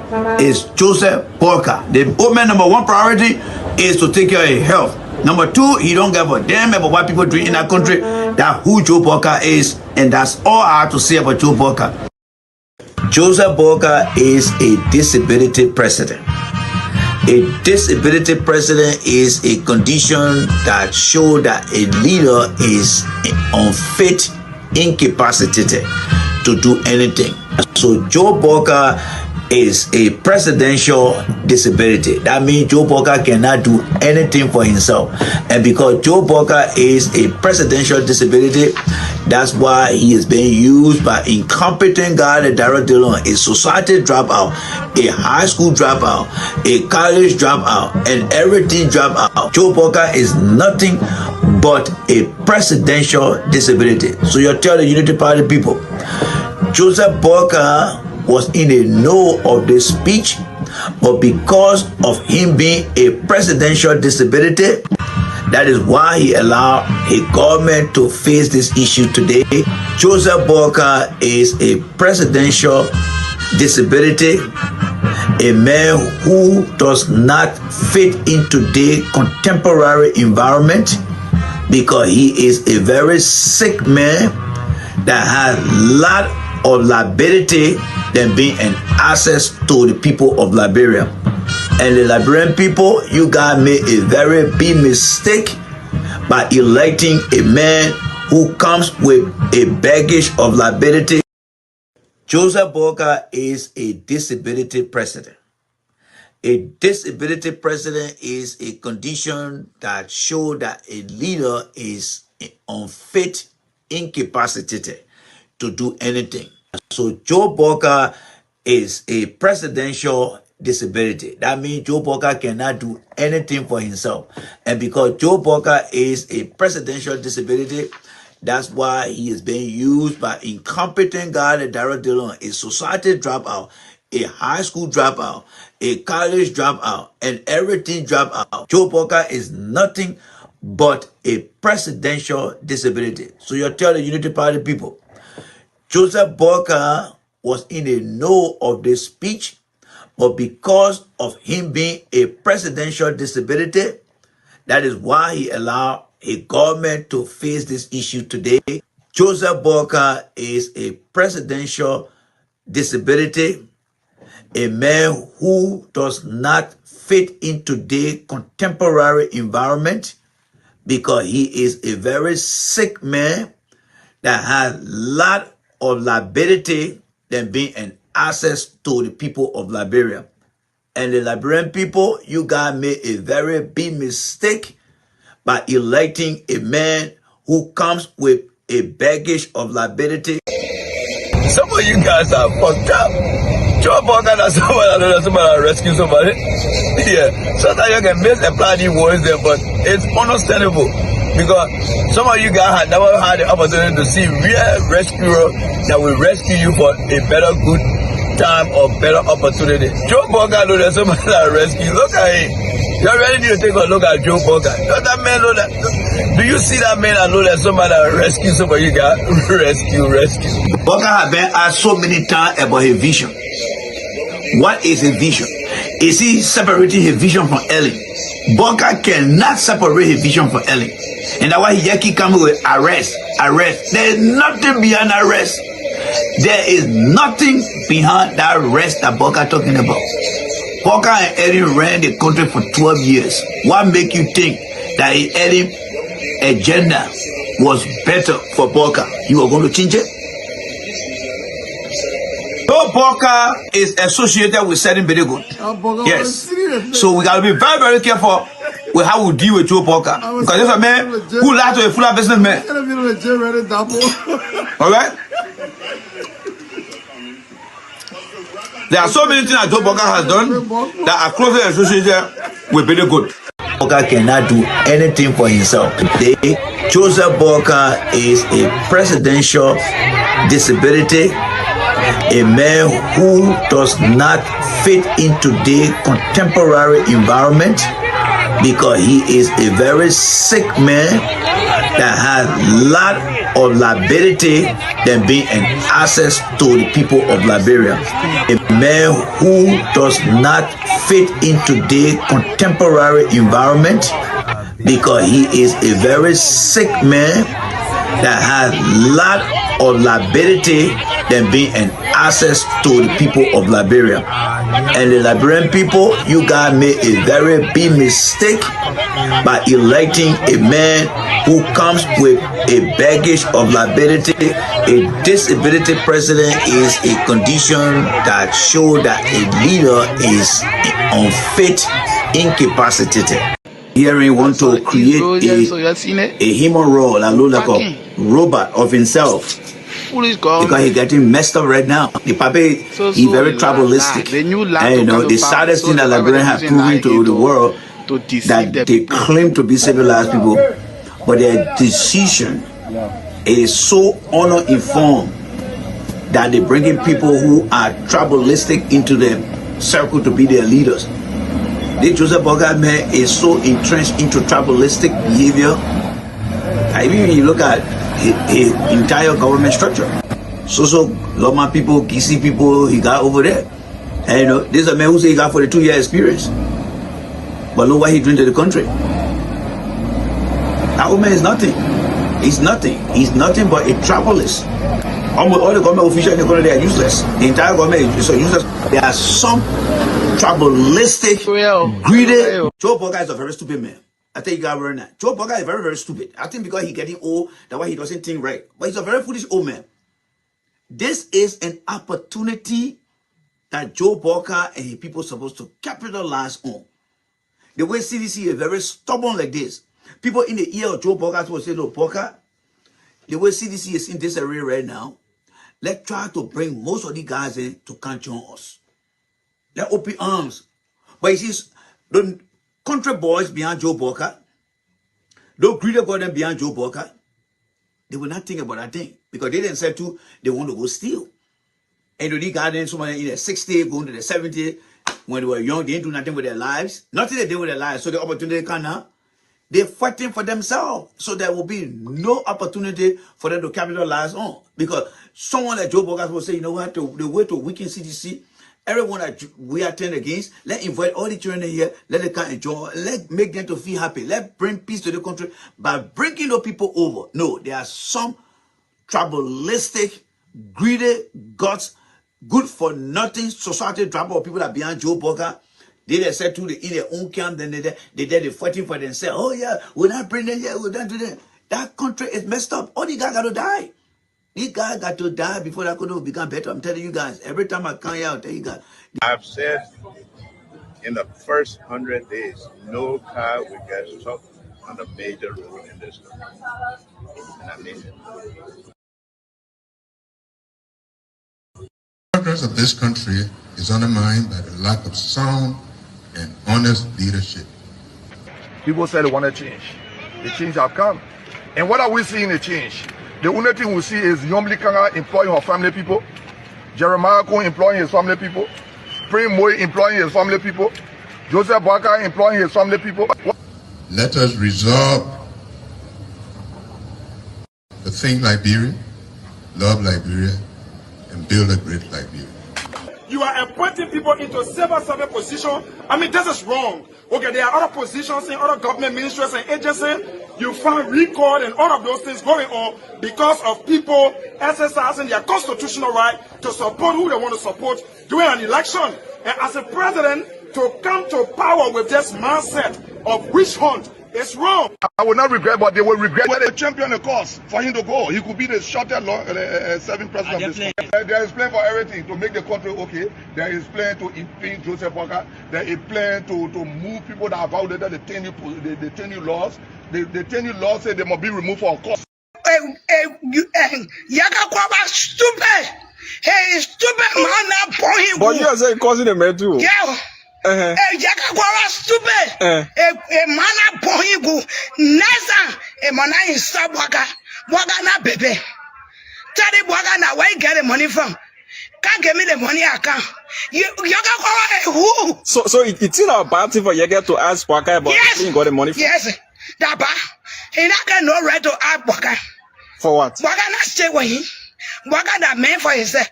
S1: is Joseph Walker. The old man number one priority is to take care of his health. Number two, he don't give a damn about what people do in that country. That's who Joe Walker is, and that's all I have to say about Joe Walker. Joseph Walker is a disability president. A disability president is a condition that shows that a leader is unfit, incapacitated to do anything. So Joe Walker is a presidential disability. That means Joe Walker cannot do anything for himself. And because Joe Walker is a presidential disability, that's why he is being used by incompetent guys that directly alone. A society dropout, a high school dropout, a college dropout, and everything dropout. Joe Walker is nothing but a presidential disability. So you tell the Unity Party people, Joseph Walker was in the know of this speech, but because of him being a presidential disability, that is why he allowed a government to face this issue today. Joseph Walker is a presidential disability, a man who does not fit into the contemporary environment because he is a very sick man that has a lot of liability than being an access to the people of Liberia. And the Liberian people, you guys made a very big mistake by electing a man who comes with a baggage of liability. Joseph Walker is a disability president. A disability president is a condition that shows that a leader is unfit, incapacitated to do anything. So Joe Walker is a presidential disability. That means Joe Walker cannot do anything for himself. And because Joe Walker is a presidential disability, that's why he is being used by incompetent guys that directly alone. A society dropout, a high school dropout, a college dropout, and everything dropout. Joe Walker is nothing but a presidential disability. So you tell the Unity Party people, Joseph Walker was in the know of this speech, but because of him being a presidential disability, that is why he allowed a government to face this issue today. Joseph Walker is a presidential disability, a man who does not fit into the contemporary environment because he is a very sick man that has a lot of liability than being an access to the people of Liberia. And the Liberian people, you guys made a very big mistake by electing a man who comes with a baggage of liability.
S2: Some of you guys are fucked up. Joe Walker that somebody rescue somebody. Yeah. Sometimes you can misapply these words there, but it's understandable. Because some of you guys have never had the opportunity to see real rescuer that will rescue you for a better good time or better opportunity. Joe Walker know that somebody that rescue. Look at him. You already need to take a look at Joe Walker. Does that man know that? Do you see that man and know that somebody that rescue somebody? You got rescue.
S1: Walker has been asked so many times about his vision. What is his vision? Is he separating his vision from Ellen? Walker cannot separate his vision from Ellen. And that's why he just keep coming with arrest. There is nothing beyond arrest. There is nothing behind that arrest that Walker talking about. Walker and Ellen ran the country for 12 years. What make you think that Ellen's agenda was better for Walker? You are going to change it? Joe Walker is associated with certain very good. Yes. So we got to be very, very careful with how we deal with Joe Parker. Because there's a man who lied to a full businessman. Alright? There are so many things that Joe Parker has done that are closely associated with Billy Good. Parker cannot do anything for himself. Today, Joseph Parker is a presidential disability, a man who does not fit into the contemporary environment because he is a very sick man that has a lot of liability than being an access to the people of Liberia. A man who does not fit into the contemporary environment because he is a very sick man that has a lot of liability than being an access to the people of Liberia. And the Liberian people, you guys made a very big mistake by electing a man who comes with a baggage of liability. A disability president is a condition that shows that a leader is unfit, incapacitated. Here he wants to create a human role, like a robot of himself. Because he's getting messed up right now. The papi, he's very tribalistic. And you know, the saddest thing that Liberians have proven to the world that they claim to be civilized people, but their decision is so honor-informed that they're bringing people who are tribalistic into their circle to be their leaders. The Joseph Parker man is so entrenched into tribalistic behavior. I mean, when you look at his entire government structure, so Loma people, Kisi people, he got over there. And you know, this is a man who say he got 42-year experience. But look what he doing to the country. That old man is nothing. He's nothing. He's nothing but a tribalist. Almost all the government officials in the country, they are useless. The entire government is so useless. There are some tribalistic, greedy. Joe Parker is a very stupid man. I think you got to learn that. Joe Parker is very, very stupid. I think because he's getting old, that's why he doesn't think right. But he's a very foolish old man. This is an opportunity that Joe Parker and his people are supposed to capitalize on. The way CDC is very stubborn like this. People in the ear of Joe Parker will say, look, Parker, the way CDC is in this area right now, let's try to bring most of the guys in to come join us. Let's open arms. But you see, the country boys behind Joe Parker, those greedy boys behind Joe Parker, they will not think about that thing. Because they didn't say too, they want to go steal. And the guys in somebody in their 60s, going to the 70s, when they were young, they didn't do nothing with their lives. Nothing they did with their lives. So the opportunity come now. They're fighting for themselves. So there will be no opportunity for them to capitalize on. Because someone like Joe Parker will say, you know what, the way to weaken CDC, everyone that we are turning against, let's invite all the children here, let them come enjoy, let's make them to feel happy, let's bring peace to the country by bringing those people over. No, there are some tribalistic, greedy, guts, good for nothing society tribal people that behind Joe Parker. They said to in their own camp, then they're fighting for themselves. Oh yeah, we're not bringing them here, we're not doing that. That country is messed up. All these guys got to die. These guys got to die before that country will become better. I'm telling you guys, every time I come here, I'll tell you guys.
S17: I've said in the first 100 days, no car will get stuck on a major road in this country. And I mean it.
S16: The progress of this country is undermined by the lack of sound and honest leadership.
S4: People said they want to change. The change have come. And what are we seeing the change? The only thing we see is Yomli Kanga employing her family people, Jeremiah Cohen employing his family people, Prim Moy employing his family people, Joseph Parker employing his family people.
S16: Let us resolve to think Liberia, love Liberia, and build a great Liberia.
S5: You are appointing people into civil service position. I mean, this is wrong. Okay, there are other positions in other government ministries and agencies. You find record and all of those things going on because of people exercising their constitutional right to support who they want to support during an election. And as a president, to come to power with this mindset of witch hunt, It's wrong.
S4: I will not regret, but they will regret when they champion the cause for him to go. He could be the shortest serving president of this country. There is plan for everything to make the country okay. There is plan to impinge Joseph Walker. There is plan to move people that have violated the 10 laws. The 10 laws say they must be removed from course.
S6: Yaga Kwaba stupid. Hey, stupid man, not point.
S7: But you are saying causing a man too.
S6: Yeah. Yaga Kwaba stupid. A man, not point. Nasa, a man, I stop Waka. Waka na baby. Tell the Waka na where you get the money from. Can't give me the money I can. Yaga Kwaba, who?
S7: So it's not a bad thing for Yaga to ask Waka about where you got the money from?
S6: Yes. Daba. He not got no right to ask Waka.
S7: For what?
S6: Waka not stay with him. Waka that man for himself.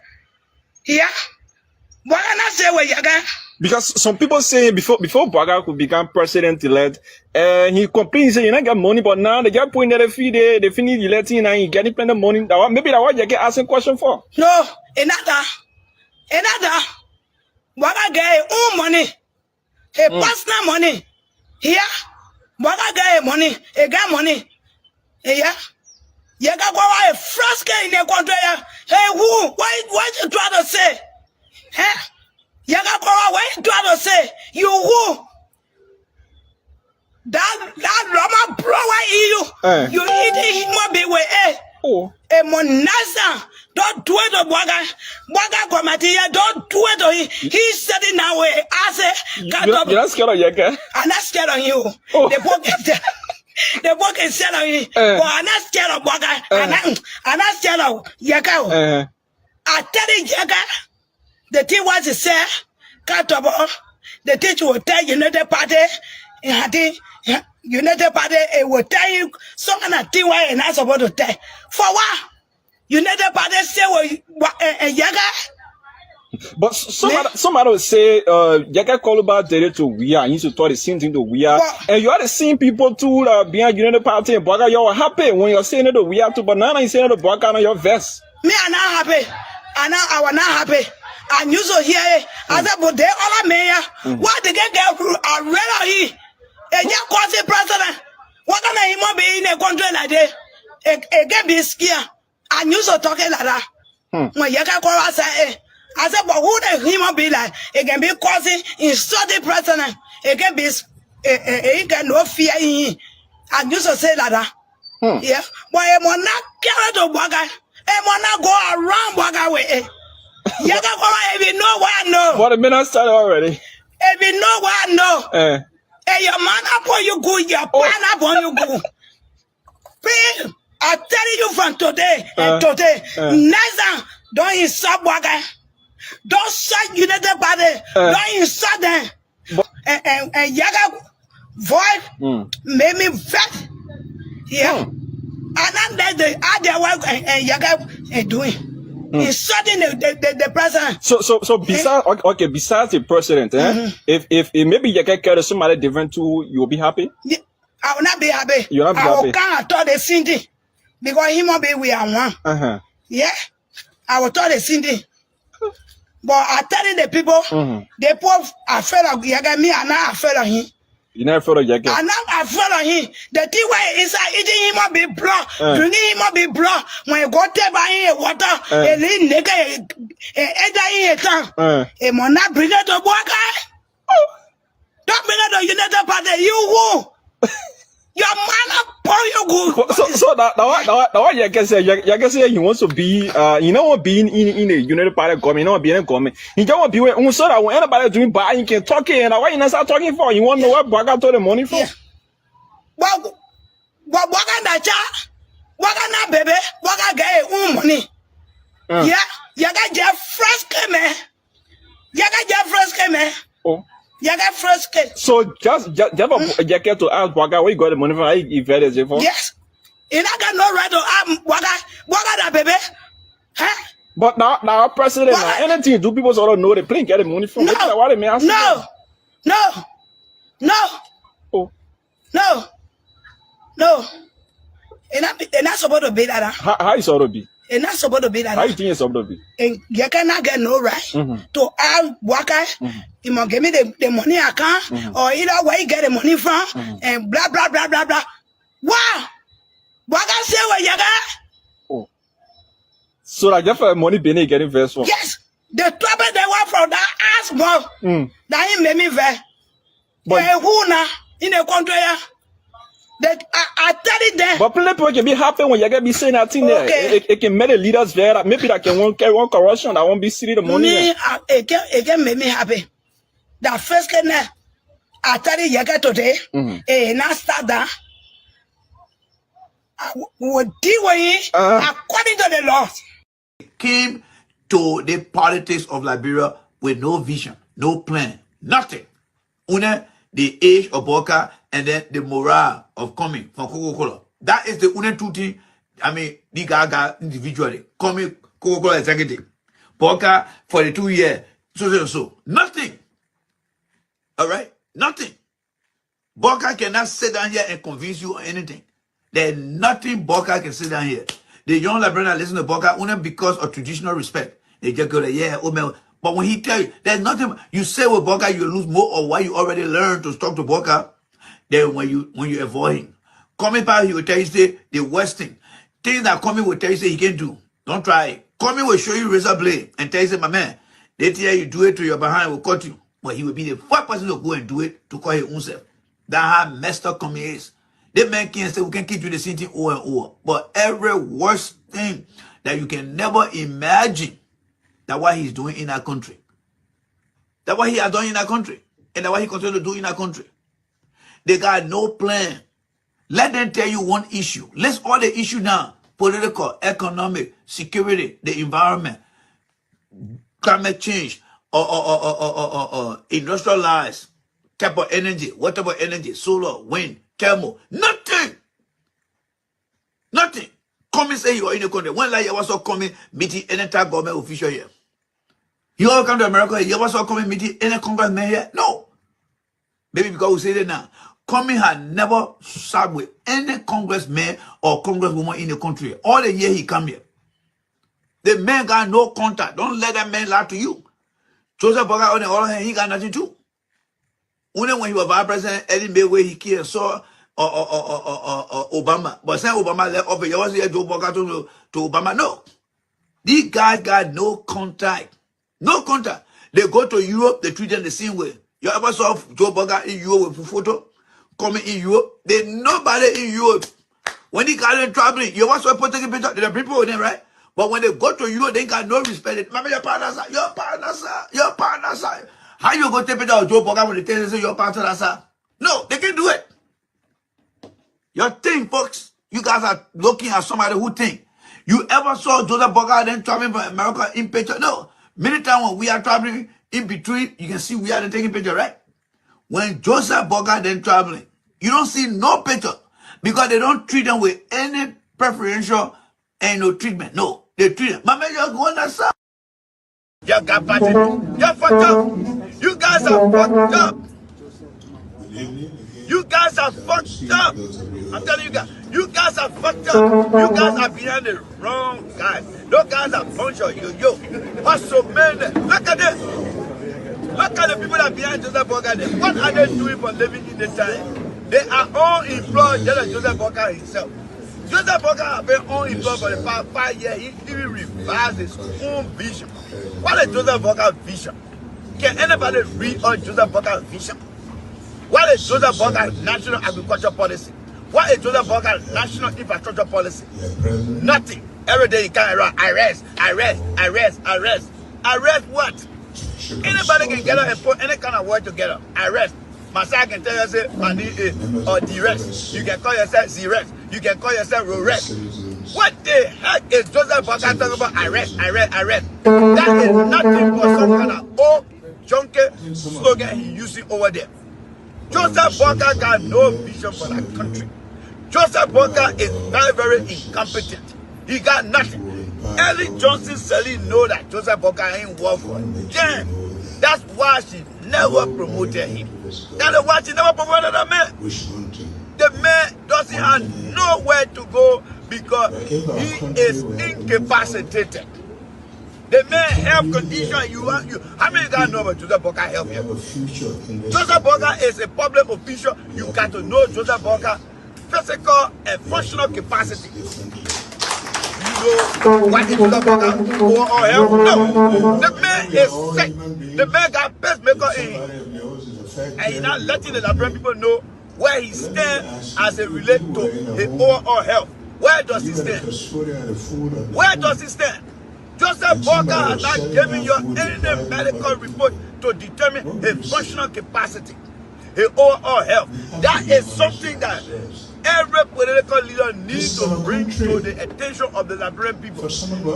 S6: Yeah. Waka not stay with Yaga.
S7: Because some people say before Baga could become president-elect, he complains saying, you don't get money, but now they get putting that fee, they finish electing and he getting plenty of money. Maybe that's what you get asking question for.
S6: No, another. Baga get own money. A personal money. Yeah. Baga get money. He got money. Yeah. You got a frosque in the country. Hey, who? What you trying to say? Huh? You got what you trying to say? You who? That Roma bro, you eating him be with a monasa. Don't do it to Baga Commatia, don't do it to him. He's sitting now where I say,
S7: you're not scared of Yaga?
S6: I'm not scared of you. The book is the book is selling. But I'm not scared of Baga. I'm not scared of Yaga. I tell you, Yaga, the thing was to say, the teacher will tell you United Party, United Party, it will tell you something that thing why you're not supposed to tell. For what? United Party say Yaga?
S7: But somebody would say, Yaga call about did to we are, you used to talk the same thing to we are, and you are the same people too, behind United Party and Baga, you're happy when you're saying it to we are too, but now you're saying it to Baga on your vest.
S6: Me, I'm not happy. I was not happy. And you so here, I said, but they all are mayor. What they get a real he? A young quasi president. What can I even be in a country like that? A get be scared. And you so talking like that. When you can call us, I said, but who the human be like? It can be causing insult the president. It can be, it can no fear in him. And you so say like that. Yeah. But it will not carry to Baga. It will not go around Baga with it. Yaga if you know what I know.
S7: What a minute started already.
S6: If you know what I know. Hey, your man upon you go, your pan upon you go. I tell you from today and today, next time, don't insult Baga. Don't shut United Party. Don't insult them. And Yaga voice made me vex. Yeah. And then the other work and Yaga doing. Insulting the president.
S7: So besides the president, if maybe you can carry somebody different too, you'll be happy?
S6: Yeah, I will not be happy.
S7: You'll not be happy?
S6: I will can't tell the Cindy because he must be we are one. Yeah, I will tell the Cindy. But I telling the people, the poor are afraid of Yaga, me and not afraid of him.
S7: You never felt of Yaga?
S6: I'm not afraid of him. The thing where inside eating him must be blood, drinking him must be blood. When you go there by water, a little nigga, a town, a man not bring it to Baga. Don't bring it to United Party. You who? Your man up pour you good.
S7: So that Yaga say, Yaga say he wants to be, you know what, being in the United Party government, you know what, being in government. He don't want to be so that when anybody doing bad, you can talk in. Why you not start talking for? You want to know where Baga told the money from?
S6: Yeah. But Baga na cha, Baga na baby, Baga get own money. Yeah, Yaga get fresh man. Yaga get fresh man. Yaga fresh cake.
S7: So just Yaga to ask Baga where you got the money from? How you invested it for?
S6: Yes. You not got no right to ask Baga that baby. Huh?
S7: But now president, anything do people sort of know the plane get the money from?
S6: No.
S7: Why they may ask
S6: No. It's not supposed to be like that.
S7: How you sort of be?
S6: It's not supposed to be like
S7: How
S6: that.
S7: you think it's supposed to be?
S6: And you cannot get no right to ask Waka, you must give me the money account, or either where you get the money from, and blah, blah, blah, blah, blah. Wow! Waka say where you got?
S7: Oh. So like that money Benny getting verse one.
S6: Yes! The trouble they want from that ass more. That he made me ver. But who now in the country? That I tell it there.
S7: But people can be happy when you get be saying that thing there. It can make the leaders there. Maybe that can one corruption that won't be city the money.
S6: Me, it can make me happy. That first can I tell you, you get today. Now start that. Will deal with it according to the law.
S1: Came to the politics of Liberia with no vision, no plan, nothing. Only the age of Boka and then the morale of coming from Coca-Cola. That is the only two things, I mean, the Gaga individually. Coming Coca-Cola executive. Boka for the 2 years. So. Nothing. All right? Nothing. Boka cannot sit down here and convince you or anything. There's nothing Boka can sit down here. The young Liberians listen to Boka only because of traditional respect. They just go like, yeah, oh man. But when he tell you, there's nothing, you say with Boka, you lose more of what you already learned to talk to Boka than when you avoid him. Coming back, he will tell you, say, the worst thing. Things that Coming will tell you, say, he can't do. Don't try it. Coming will show you razor blade and tell you, say, my man, they tell you do it to your behind, will cut you. But he will be the first person to go and do it to call his own self. That's how messed up Coming is. They man can say, we can keep doing the same thing over and over. But every worst thing that you can never imagine, that's what he's doing in our country. That's what he has done in our country. And that's what he continues to do in our country. They got no plan. Let them tell you one issue. Let's all the issue now. Political, economic, security, the environment, climate change, industrialized type of energy, what type of energy, solar, wind, thermal, nothing. Nothing. Come and say you are in the country. When like you also coming meeting any type government official here. You all come to America, you also come and meeting any congressman here? No. Maybe because we say that now. Coming had never sat with any congressman or congresswoman in the country. All the year he come here. The man got no contact. Don't let that man lie to you. Joseph Boga on the other hand, he got nothing too. Only when he was vice president, Eddie May where he killed saw Obama. But since Obama left office, you was here Joe Boga to Obama. No. These guys got no contact. No contact. They go to Europe, they treat them the same way. You ever saw Joe Boga in Europe with a photo? Coming in Europe? There's nobody in Europe. When he got in traveling, you ever saw people taking pictures? There are people with them, right? But when they go to Europe, they got no respect. Remember your partner, sir? Your partner, sir? Your partner, sir? How you go take picture of Joe Boga when they tell you your partner, sir? No, they can't do it. Your thing, folks, you guys are looking at somebody who think. You ever saw Joseph Boga then traveling from America in picture? No. Many times when we are traveling in between, you can see we are taking picture, right? When Joseph Boga then traveling, you don't see no picture because they don't treat them with any preferential and no treatment. No, they treat them. My man, you're going to sir.
S2: You got party. You're fucked up. You guys are fucked up. You guys are fucked up. I'm telling you guys are fucked up. You guys are behind the wrong guys. Those guys are a bunch of yo. What's so many? Look at this. Look at the people that are behind Joseph Boga. What are they doing for living in the time? They are all employed just like Joseph Boga himself. Joseph Boga has been unemployed for the past 5 years. He even revised his own vision. What is Joseph Boga's vision? Can anybody read on Joseph Boga's vision? What is Joseph Boga's national agriculture policy? What is Joseph Boga's national infrastructure policy? Nothing. Every day he can around. Arrest. Arrest what? Anybody can get up and put any kind of word together. Arrest. Massa can tell you, say, or D-Rex. You can call yourself Z-Rex. You can call yourself Ro-Rex. What the heck is Joseph Boga talking about? Arrest. That is nothing but some kind of old junky slogan he's using over there. Joseph Boga got no vision for that country. Joseph Boga is very, very incompetent. He got nothing. Ellie Johnson Selly know that Joseph Boga ain't work for him. Damn. That's why she never promoted him. That's why she never promoted that man. The man doesn't have nowhere to go because he is incapacitated. The man health condition how many guys know about Joseph Boka health here? Joseph Boka is a public official. You got to know Joseph Boka physical and functional capacity. You know what is Joseph Boka or health? No, the man is sick. The man got pacemaker in, and he's not letting the Liberian people know where he stands as it relates to his overall health. Where does he stand? Where does he stand? Joseph Boka has not given you any medical report to determine his functional capacity, his overall health. That is something that every political leader needs to bring to the attention of the Liberian people.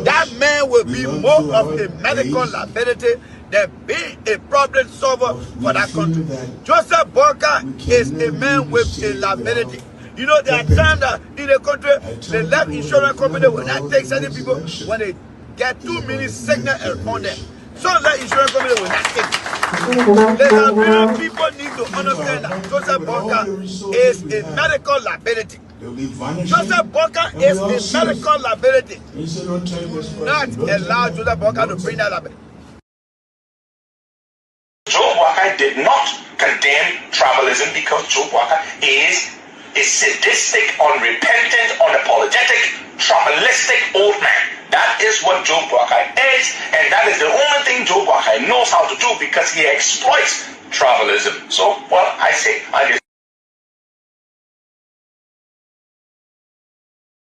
S2: That man will be more of a medical liability than being a problem solver for that country. Joseph Boka is a man with a liability. You know, there are times that in the country, the life insurance company will not take certain people when they get 2 minutes signal on them. So the insurance company will not take it. The Liberian people need to understand that Joseph Boka is a medical liability. Joseph Boka is a medical liability. Do not allow Joseph Boka to bring that liability.
S8: Joe Boka did not condemn tribalism because Joe Boka is a sadistic, unrepentant, unapologetic, tribalistic old man. That is what Joe Boka is, and that is the only thing Joe Boka knows how to do because he exploits tribalism. So, well, I guess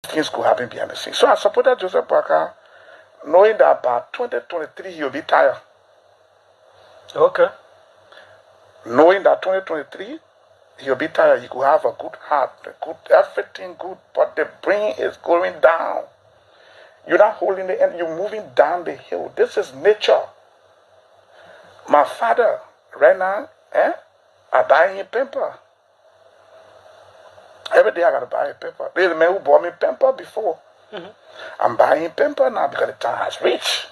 S16: things could happen behind the scenes. So I supported Joseph Boka, knowing that by 2023 he'll be tired.
S12: Okay.
S16: Knowing that 2023 he'll be tired, he could have a good heart, everything good, but the brain is going down. You're not holding the end, you're moving down the hill. This is nature. My father, right now, I buy him pamper. Every day I gotta buy a pamper. There's a man who bought me pamper before. I'm buying him pamper now because the time has reached.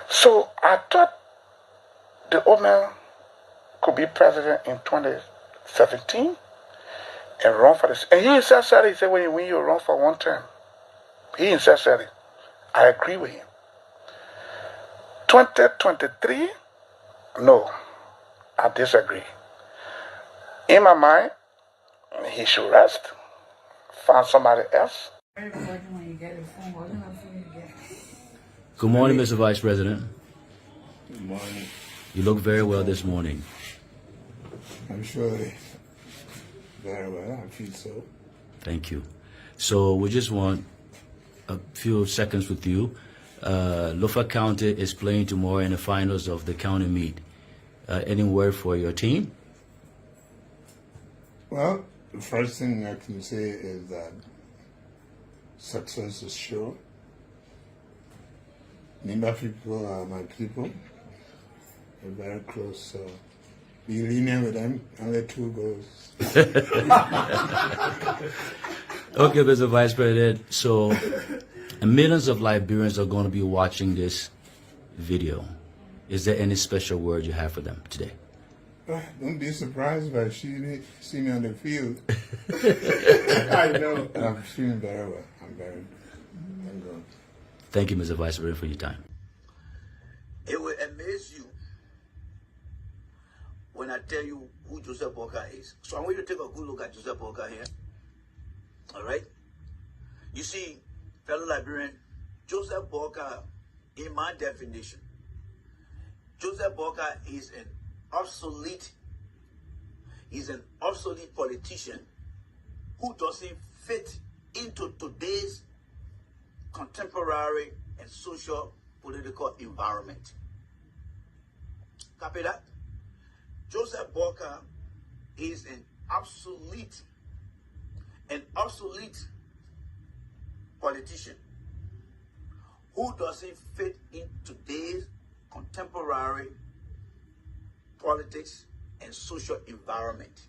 S16: So I thought the old man could be president in 2017 and run for this. And he himself said, he said, when you run for one term, he himself said it. I agree with him. 2023, no, I disagree. In my mind, he should rest, find somebody else.
S9: Good morning, Mr. Vice President.
S3: Good morning.
S9: You look very well this morning.
S3: I'm sure very well. I feel so.
S9: Thank you. So we just want a few seconds with you. Lofa County is playing tomorrow in the finals of the county meet. Any word for your team?
S3: Well, the first thing I can say is that success is sure. Nimba people are my people. We're very close, so be lenient with them and let 2 goals.
S9: Okay, Mr. Vice President. So millions of Liberians are going to be watching this video. Is there any special word you have for them today?
S3: Don't be surprised if I see me on the field. I know. I'm feeling very well. I'm very good.
S9: Thank you, Mr. Vice President, for your time.
S1: It will amaze you when I tell you who Joseph Boka is. So I want you to take a good look at Joseph Boka here. All right? You see, fellow Liberian, Joseph Boka, in my definition, Joseph Boka is an obsolete politician who doesn't fit into today's contemporary and social political environment. Copy that? Joseph Boka is an obsolete politician who doesn't fit in today's contemporary politics and social environment.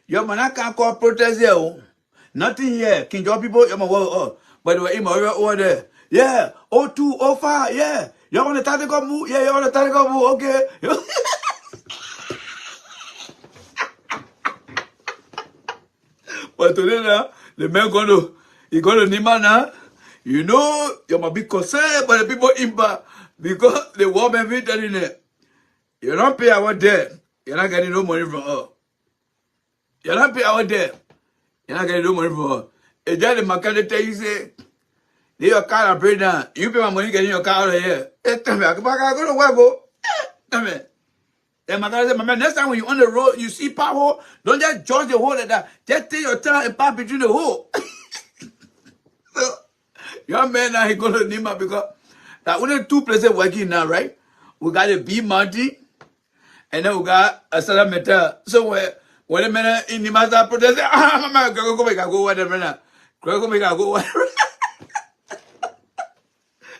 S1: Yo, man, I can't call protest here. Nothing here. King John people, you're my word. By the way, in my order. Yeah. 02, 05, yeah. You're on the tactical move. Yeah, you're on the tactical move. Okay. But today now, the man gonna Nima now. You know, you must be concerned by the people in bar because the woman be telling them, you don't pay our debt, you're not getting no money from her. You don't pay our debt, you're not getting no money from her. If that the mechanic tell you say, your car break down, you pay my money getting your car out of here. Tell me, I go to work, go. Tell me. And my God said, my man, next time when you're on the road, you see power, don't just judge the hole like that. Just take your time and pass between the hole. So, your man now, he go to Nima because that only two places working now, right? We got a B Mountain, and then we got a Salah Metal. So when the man in Nima start protesting, my man, go make a go whatever now. Go make a go whatever.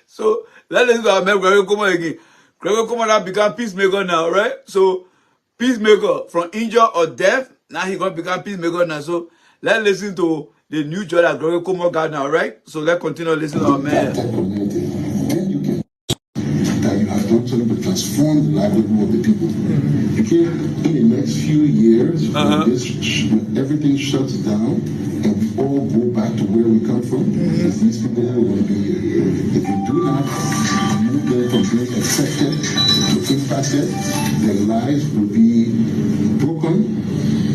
S1: So let's go, man, go come again. Gregor come on become peacemaker now, right? So peacemaker from injury or death, now he gonna become peacemaker now. So let's listen to the new joy that Gregor Como got now, right? So let's continue listening to our man.
S16: Then you can that you have done something to transform the livelihood of the people. You can, in the next few years, when everything shuts down and we all go back to where we come from, these people are going to be here. If you do not move them from being accepted to impacted, their lives will be broken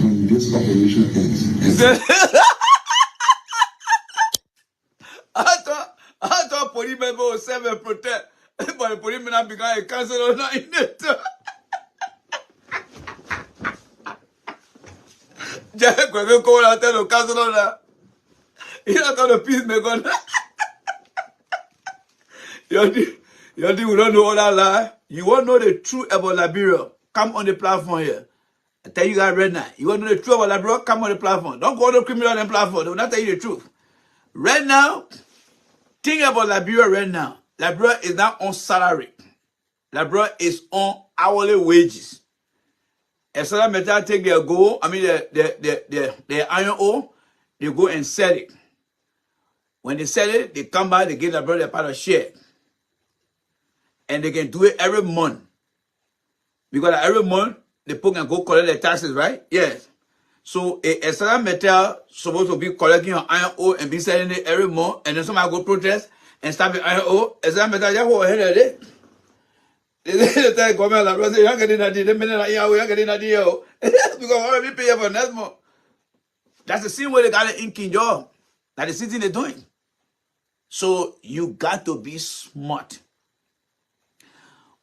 S16: when this operation ends.
S1: I thought police member was serve and protect, but the police man become a councillor now in it. Just Gregor Como out tell the councillor now. He not tell the peacemaker now. You think we don't know all that lie? You want to know the truth about Liberia? Come on the platform here. I tell you guys right now. You want to know the truth about Liberia? Come on the platform. Don't go to the criminal on the platform. They will not tell you the truth. Right now, think about Liberia right now. Liberia is not on salary. Liberia is on hourly wages. If Salah Metal take their gold, I mean their iron ore, they go and sell it. When they sell it, they come back, they give Liberia their part of share. And they can do it every month. Because every month, the people can go collect their taxes, right? Yes. So a Salah Metal supposed to be collecting your iron ore and be selling it every month, and then somebody go protest and stop the iron ore. A Salah Metal just go ahead of it. They tell the government like, you're not getting that deal. They mean like, you're not getting that deal. Because all we pay for next month. That's the same way they got it in King Job. That the city they're doing. So you got to be smart.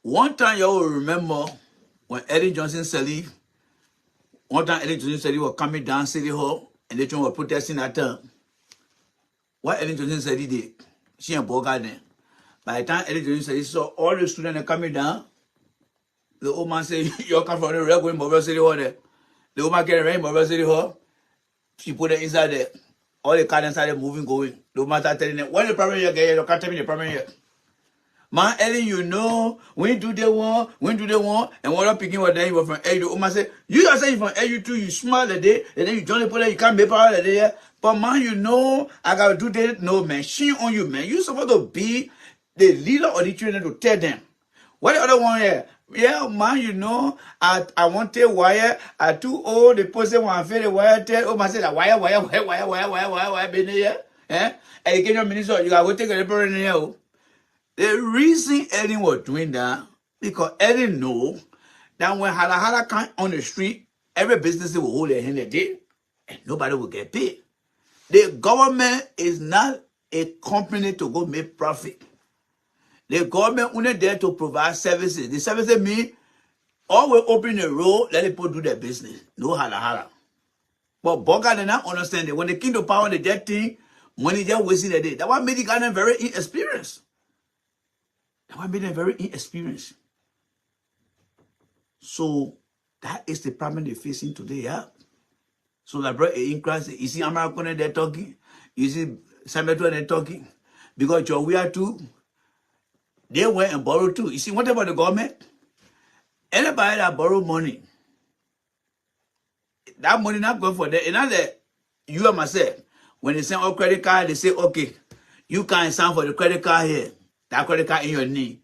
S1: One time you will remember when Eddie Johnson said leave. One time Eddie Johnson said he was coming down City Hall and they were protesting at time. What Eddie Johnson said he did, she and Boga then. By the time Eddie Johnson said he saw all the students coming down, the old man said, you come from the rail going Mobile City Hall there. The old man getting ready Mobile City Hall. She put it inside there. All the cars inside there moving, going. The old man started telling them, what the problem you get? You can't tell me the problem here. Man, Ellie, you know, when do they want, and what I'm picking what then you were from AU. Oma say, you just say you from AU too, you smile the day, and then you join the police, you can't be part of the day. But man, you know, I gotta do that. No, man, she on you, man. You supposed to be the leader of the children to tell them. What the other one here? Yeah, man, you know, I want to wire, I too old, the person want to feel the wire, tell, Oma say, wire, been here, eh? Education minister, you gotta go take a report in here. The reason Eddie was doing that, because Eddie know that when hala come on the street, every business will hold their hand a day, and nobody will get paid. The government is not a company to go make profit. The government only there to provide services. The services mean always open the road, let people do their business. No hala. But Boga did not understand it. When they came to power, they just think money just wasting the day. That what made the Ghana very inexperienced. That made them very inexperienced. So that is the problem they're facing today, yeah. So like bro, in class, you see American they're talking, you see Sameto they're talking, because we are too, they went and borrowed too. You see, what about the government? Anybody that borrow money, that money not going for them. And now that you and myself, when they send our credit card, they say, okay, you can't sign for the credit card here. That credit card in your name.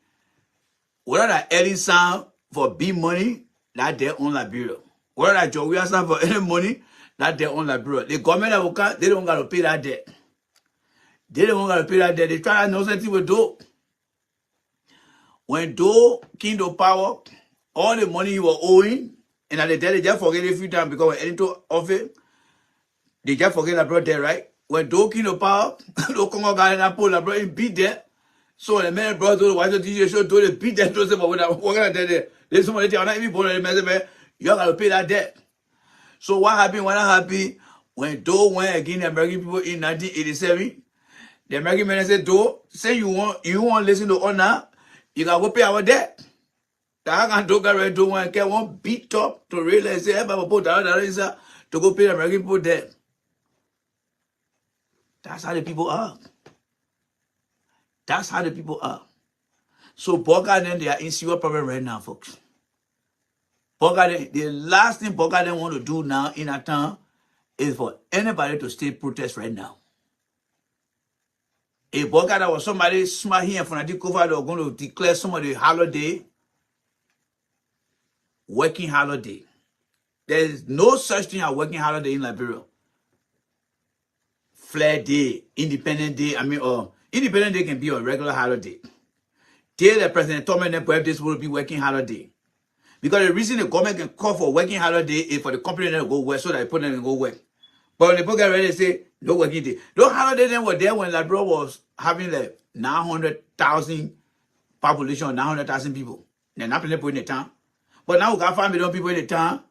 S1: Whether that Eddie sign for big money, that their own Liberia. Whether that Joey sign for any money, That debt on Liberia. The government of Oka, they don't got to pay that debt. They don't got to pay that debt. They try to know something with Doe. When Doe came to power, all the money you were owing, and at the debt, they just forget it a few times because when into office, they just forget about that, right? When Doe came to power, the Congo got in a poll, Liberia beat that. So the man brought to the white TV show, to the beat that to them, but when I walk out there, there's somebody tell not even born the man, you got to pay that debt. So what happened? What happened when Doe went against the American people in 1987? The American men said, Doe, say you want to listen to honor, you got to go pay our debt. That can do get Doe and get one beat up to realize say, to go pay the American people debt. That's how the people are. That's how the people are. So Boga then they are in serious problem right now, folks. Boga, the last thing Boga then want to do now in a town is for anybody to stay protest right now. A Boga that was somebody smart here from the cover they were going to declare somebody holiday, working holiday. There is no such thing as working holiday in Liberia. Flair Day, Independent Day, Independent Day can be a regular holiday. Day the President told me that perhaps this will be working holiday. Because the reason the government can call for working holiday is for the company to go work so that they put them to go work. But when the people get ready to say, no working day. Those holidays then were there when Liberia was having like 900,000 population, 900,000 people. They're not putting in the town. But now we got 5 million people in the town.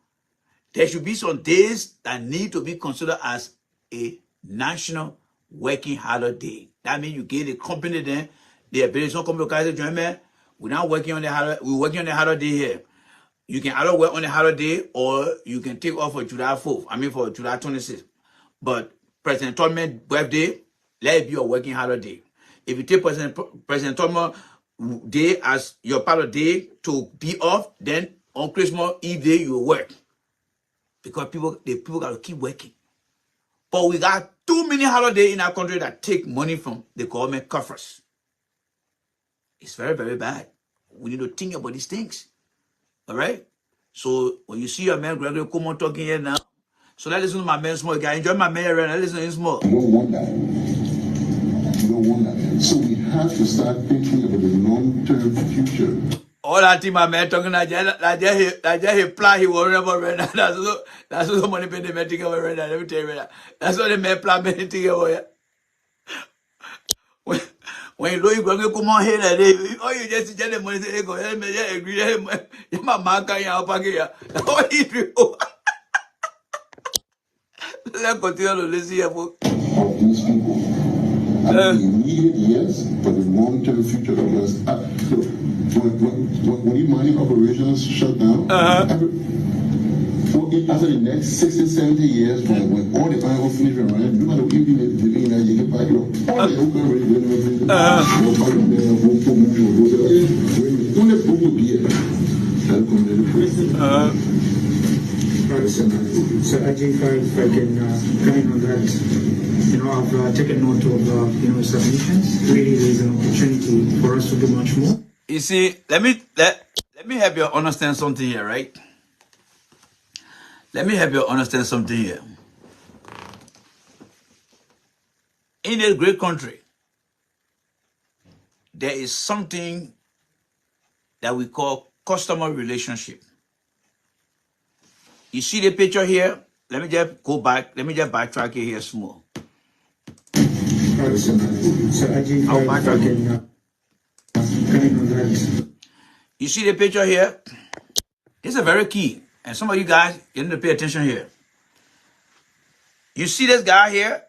S1: There should be some days that need to be considered as a national working holiday. That means you give the company then the ability. Some company can say, join me. We're not working on the holiday. We're working on the holiday here. You can either work on the holiday or you can take off for July 4th. For July 26th. But President Thomas' birthday, let it be a working holiday. If you take President Thomas' day as your part of day to be off, then on Christmas Eve day you will work. Because the people got to keep working. But we got too many holidays in our country that take money from the government coffers. It's very, very bad. We need to think about these things. All right? So when you see your man Gregory come on talking here now, so let's listen to my man small guy. Enjoy my man right now. Listen to him small.
S16: You don't want that. You don't want that. So we have to start thinking about the long-term future.
S1: All that thing my man talking like just he plan he worry about right now. That's what the money pay the man think about right now. Let me tell you right now. That's what the man plan me think about. When you know you're going to come on here, all you just get the money, say, go ahead, man, yeah, agree, yeah, my man can't help again. What you do? Let's continue to listen here, folks.
S16: Of these people. The immediate yes, but the long-term future because when the mining operations shut down, after the next 60, 70 years, when all the iron finish running, no matter what you do, you get back all the open ready,
S18: So Ajay, if I can comment on that, I've taken note of submissions. Really, there's an opportunity for us to do much more.
S1: You see, let me help you understand something here, right? Let me help you understand something here. In a great country, there is something that we call customer relationship. You see the picture here? Let me just go back. Let me just backtrack it here small. You see the picture here? This is very key. And some of you guys, you need to pay attention here. You see this guy here?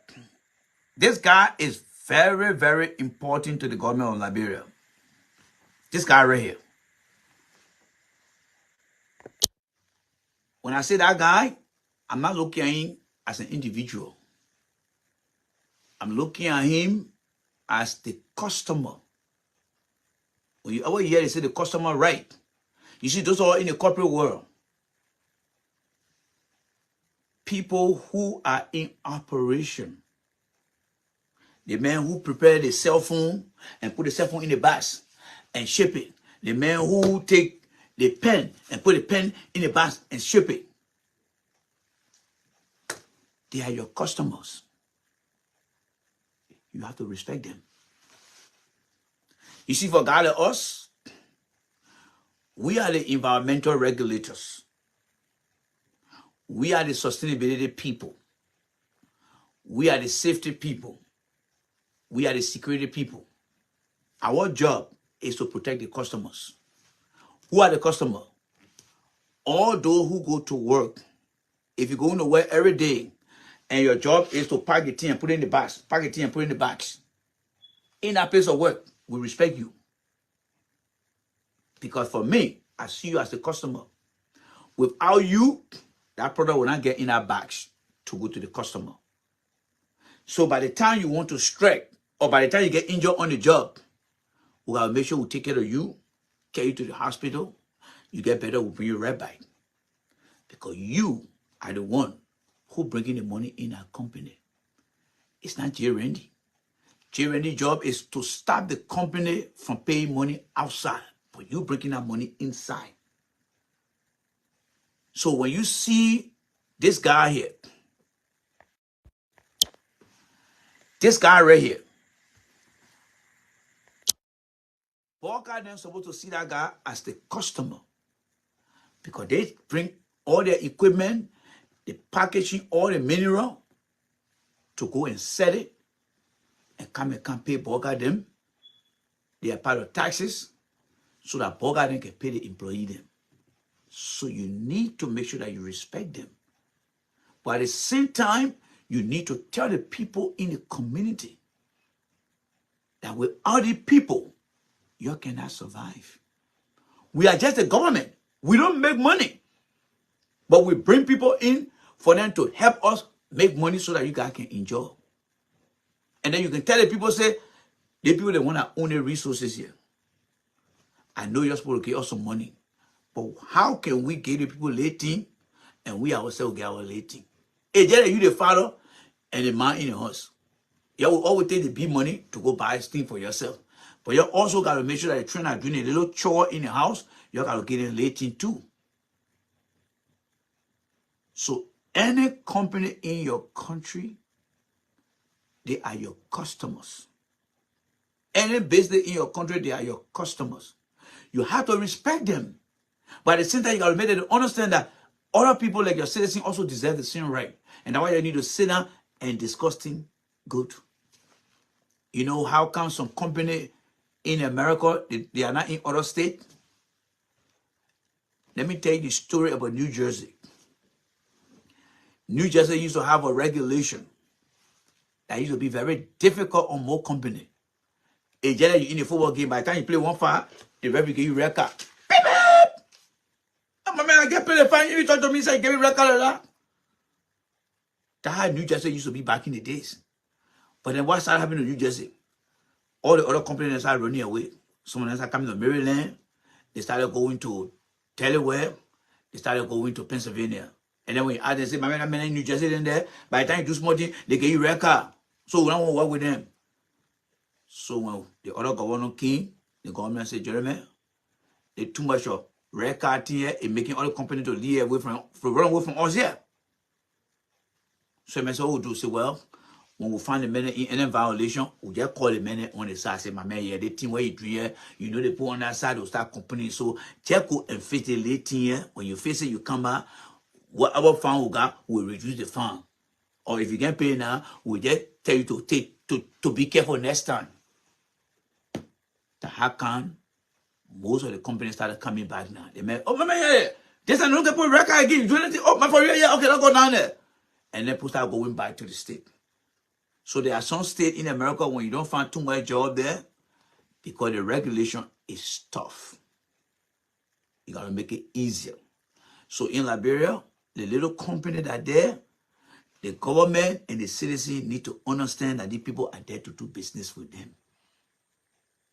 S1: This guy is very, very important to the government of Liberia. This guy right here. When I say that guy, I'm not looking at him as an individual. I'm looking at him as the customer. When you ever hear they say the customer right, you see those are in the corporate world. People who are in operation. The man who prepared the cell phone and put the cell phone in the box and ship it. The man who take the pen and put the pen in the box and ship it. They are your customers. You have to respect them. You see, for God and us, we are the environmental regulators. We are the sustainability people. We are the safety people. We are the security people. Our job is to protect the customers. Who are the customers? All those who go to work. If you go to work every day and your job is to pack the thing and put it in the bags, pack the thing and put it in the bags, in that place of work, we respect you. Because for me, I see you as the customer. Without you, that product will not get in our bags to go to the customer. So by the time you want to strike, or by the time you get injured on the job, we gotta make sure we take care of you, carry you to the hospital. You get better, we'll bring you right back. Because you are the one who bringing the money in our company. It's not J. Randy. J. Randy's job is to stop the company from paying money outside, but you bringing that money inside. So when you see this guy here, this guy right here, Walker then supposed to see that guy as the customer because they bring all their equipment, the packaging, all the mineral to go and sell it and come and pay Walker them. They are part of taxes so that Walker then can pay the employee them. So you need to make sure that you respect them. But at the same time, you need to tell the people in the community that without the people, you cannot survive. We are just a government. We don't make money. But we bring people in for them to help us make money so that you guys can enjoy. And then you can tell the people, say, the people that want to own the resources here. I know you're supposed to give us some money. But how can we give the people lating and we ourselves get our lating? It's just that you the father and the man in the house. You will always take the big money to go buy things for yourself. But you also got to make sure that the trainer are doing a little chore in the house. You got to get in lating too. So any company in your country, they are your customers. Any business in your country, they are your customers. You have to respect them. But at the same time, you got to make them understand that other people like your citizens also deserve the same right. And that's why you need to sit down and discuss things good. You know how come some company in America, they are not in other states? Let me tell you the story about New Jersey. New Jersey used to have a regulation that used to be very difficult on more company. A general, you in a football game, by the time you play 1-5, the referee give you red card. Beep, beep. My man, I get paid the fine. You talk to me, say, give me red card like that. That's how New Jersey used to be back in the days. But then what started happening to New Jersey? All the other companies started running away. Some of them started coming to Maryland. They started going to Delaware. They started going to Pennsylvania. And then when you ask them, say, my man, I'm in New Jersey in there. By the time you do small thing, they give you red card. So we don't want to work with them. So when the other governor came, the government said, Jeremy, they too much of red card here and making other companies to leave away from run away from us here. So I said, what we'll do? Say, well, when we find the man in any violation, we just call the man on the side. Say, my man, yeah, the team where you do here, you know, they put on that side, they'll start complaining. So check and face the late thing here. When you face it, you come back. Whatever fine we got, we'll reduce the fine. Or if you can't pay now, we'll just tell you to be careful next time. The hack most of the companies started coming back now. They made, oh, my man, yeah, this and don't put record again. You do anything? Oh, my for real, yeah, okay, let's go down there. And then people start going back to the state. So there are some states in America when you don't find too much job there because the regulation is tough. You got to make it easier. So in Liberia, the little company that there, the government and the citizens need to understand that these people are there to do business with them.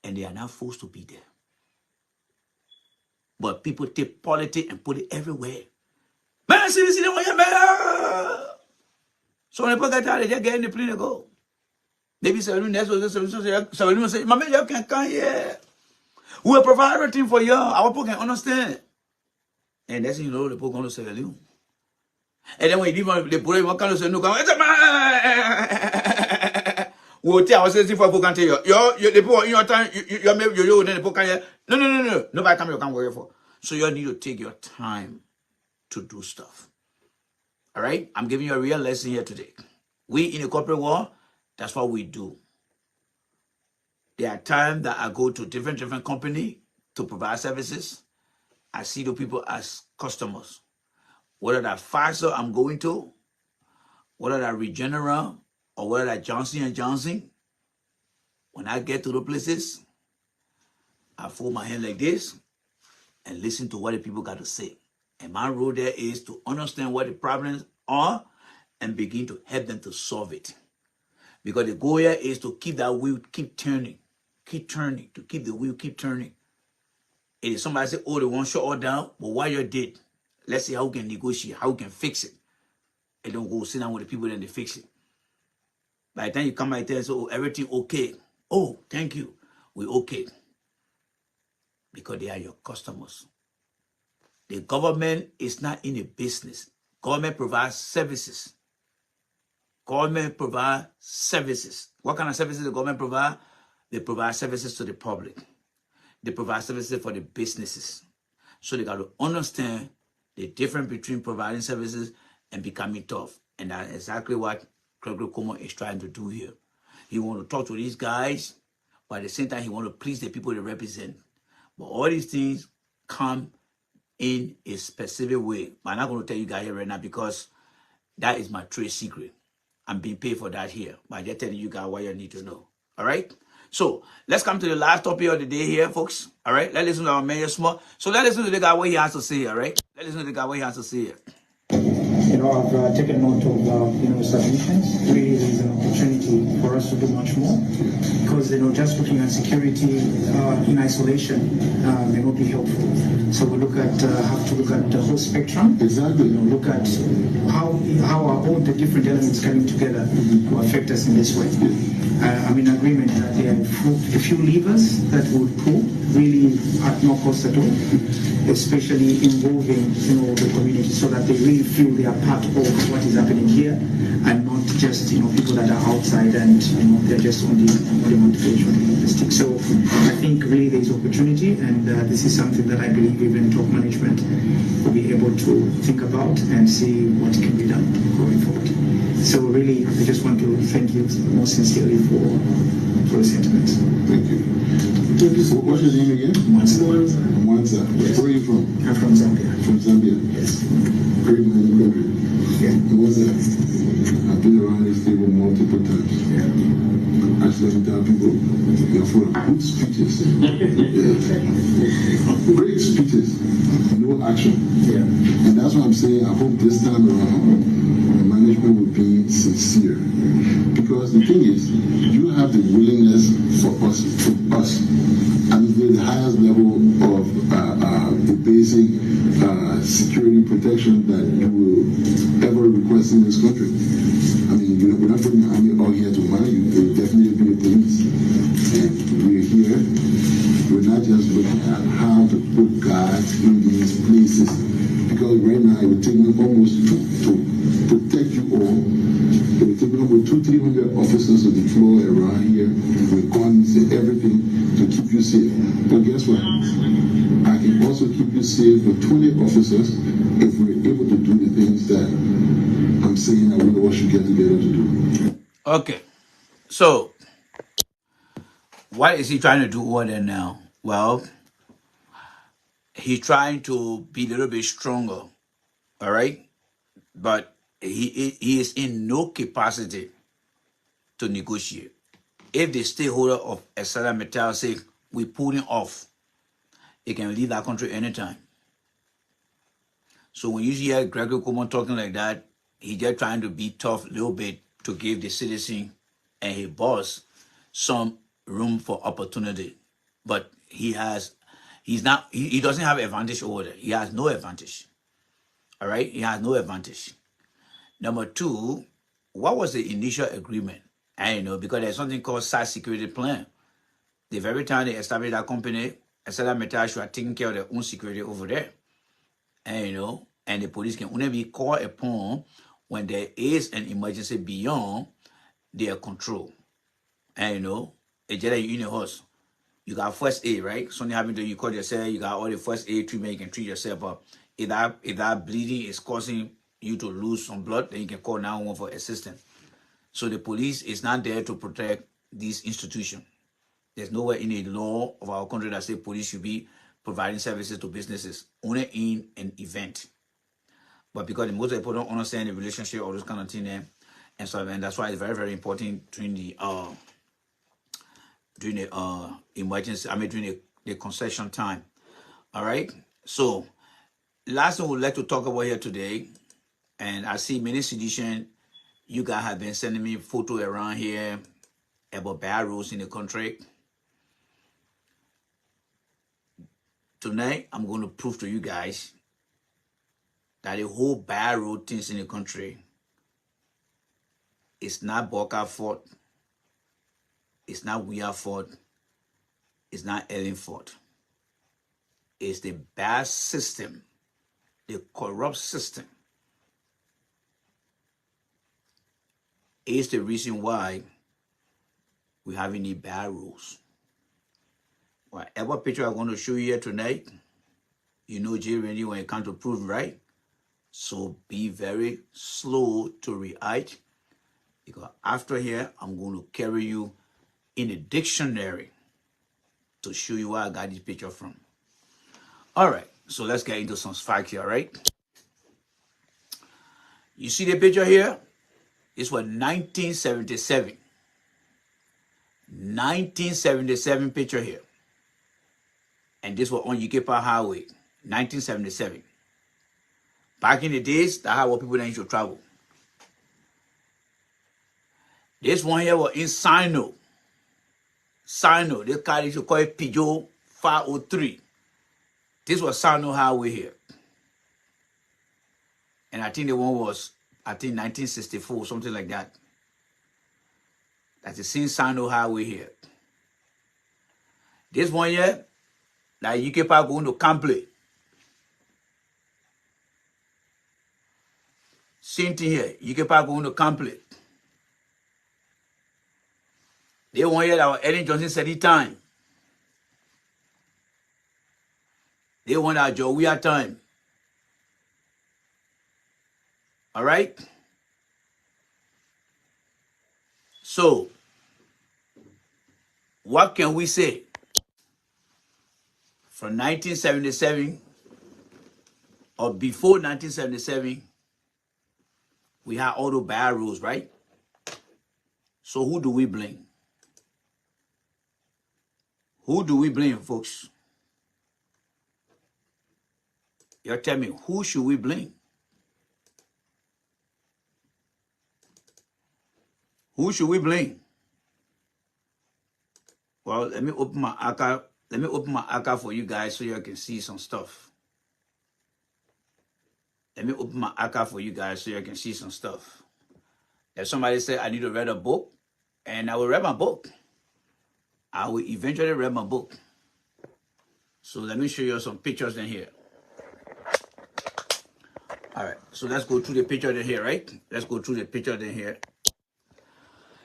S1: And they are not forced to be there. But people take politics and put it everywhere. Man, citizen, man. So when people get out, they just get in the plane and go. Maybe 7 next was 7 say, my man, you can come here. We will provide everything for you. Our people can understand. And that's you know the people going to 7. And then when you leave the police, what kind of say no? We'll tell ourselves if we can tell you, the people in your time, you're maybe you then the people can. No. Nobody come you can worry for. So you need to take your time to do stuff. All right, I'm giving you a real lesson here today. We in the corporate world, that's what we do. There are times that I go to different company to provide services. I see the people as customers. Whether that Pfizer I'm going to, whether that Regeneron, or whether that Johnson & Johnson, when I get to the places, I fold my hand like this and listen to what the people got to say. And my role there is to understand what the problems are and begin to help them to solve it. Because the goal here is to keep that wheel keep turning, to keep the wheel keep turning. And if somebody say, oh, they want shut all down, but while you're dead, let's see how we can negotiate, how we can fix it. And don't go sit down with the people and they fix it. By the time you come right there and say, oh, everything okay. Oh, thank you. We're okay. Because they are your customers. The government is not in a business. Government provides services. Government provides services. What kind of services the government provide? They provide services to the public. They provide services for the businesses. So they got to understand the difference between providing services and becoming tough. And that's exactly what Gregory Como is trying to do here. He want to talk to these guys, but at the same time, he want to please the people they represent. But all these things come in a specific way. But I'm not going to tell you guys here right now because that is my trade secret. I'm being paid for that here. But I'm just telling you guys what you need to know. All right? So let's come to the last topic of the day here, folks. All right? Let's listen to our mayor small. So let's listen to the guy what he has to say, all right? Let's listen to the guy what he has to say here.
S18: I've taken note of, submissions. Really, there's an opportunity for us to do much more because, just looking at security in isolation may not be helpful. So we have to look at the whole spectrum.
S16: Exactly.
S18: Look at how are all the different elements coming together to affect us in this way. I'm in agreement that there are a few levers that would pull really at no cost at all, especially involving the community so that they really feel they are part of what is happening here and not just people that are outside and they're just on the motivation of the stick. So I think really there is opportunity, and this is something that I believe even top management will be able to think about and see what can be done going forward. So really, I just want to thank you most sincerely for the sentiments.
S16: Thank you. What's your name again? Mwanza. Yes. Where are you from?
S18: I'm from Zambia.
S16: From Zambia?
S18: Yes.
S16: Great man, country.
S18: Yeah.
S16: Mwanza, I've been around this table multiple times. Yeah. I actually tell people, you're full of good speeches. Great speeches, no action. Yeah. And that's what I'm saying. I hope this time around, the management will be sincere. Because the thing is, you have the willingness for us, I mean, the highest level of the basic security protection that you will ever request in this country. I mean, we're not putting the army all here to mind you. There will definitely be a police. And we're here. We're not just looking at how to put guards in these places. Because right now, it would take me almost to protect you all. It would take me almost 200-300 officers to deploy around here with guns and everything to keep you safe. But guess what? I can also keep you safe with 20 officers if we're able to do the things that I'm saying that we all should get together to do.
S1: Okay. So, what is he trying to do over there now? Well, he's trying to be a little bit stronger. All right? But he is in no capacity to negotiate. If the stakeholder of Estella Metal say, we pull him off, he can leave that country anytime. So when you hear Gregory Coleman talking like that, he's just trying to be tough a little bit to give the citizen and his boss some room for opportunity. But he doesn't have advantage over there. He has no advantage. All right? He has no advantage. Number two, what was the initial agreement? I don't know, because there's something called site security plan. The very time they established that company, Estella Metal should have taken care of their own security over there. And And the police can only be called upon when there is an emergency beyond their control. And you know, it's just like you in a house. You got first aid, right? Something happened to you, call yourself, you got all the first aid treatment, you can treat yourself up. If that bleeding is causing you to lose some blood, then you can call 911 for assistance. So the police is not there to protect these institutions. There's nowhere in the law of our country that says police should be providing services to businesses, only in an event. But because most people don't understand the relationship or those kind of things, and so and that's why it's very, very important during the emergency, during the concession time. All right. So last thing we'd like to talk about here today, and I see many citizens, you guys have been sending me photos around here about bad roads in the country. Tonight, I'm going to prove to you guys that the whole bad road things in the country is not Boca's fault, it's not Weir's fault, it's not Ellen's fault. It's the bad system, the corrupt system. It's the reason why we have any bad roads. Whatever picture I'm going to show you here tonight, you know J. Randy when it comes to prove, right? So be very slow to react, because after here, I'm going to carry you in a dictionary to show you where I got this picture from. All right, so let's get into some facts here, right? You see the picture here? This was 1977. 1977 picture here. And this was on UK Park Highway, 1977. Back in the days, that's how people used to travel. This one here was in Sino. Sino, this car used to call it Peugeot 503. This was Sino Highway here. And I think the one was, 1964, something like that. That's the same Sino Highway here. This one here, like UK Park going to Campley. Same thing here, UK Park going to Campley. They one here that was Ellen Johnson said it time. They want our Joe, we are time. All right? So, what can we say? From 1977 or before 1977, we had all the bad rules, right? So who do we blame? Who do we blame, folks? You tell me, who should we blame? Who should we blame? Well, let me open my archive. Let me open my archive for you guys so you can see some stuff. Let me open my archive for you guys so you can see some stuff. If somebody said I need to read a book, and I will read my book. I will eventually read my book. So let me show you some pictures in here. All right, so let's go through the picture in here, right? Let's go through the picture in here.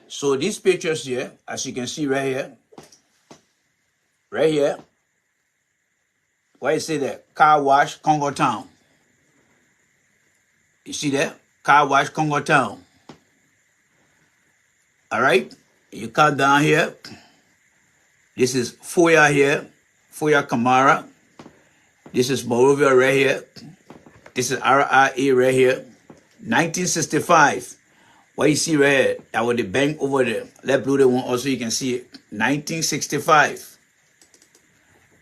S1: So these pictures here, as you can see right here, why you say that? Car wash, Congo Town. You see that? Car wash, Congo Town. All right, you come down here. This is Foya here, Foya Camara. This is Morovia right here. This is RIA right here. 1965. What you see right here, that was the bank over there. Let's blow the one also, you can see it. 1965.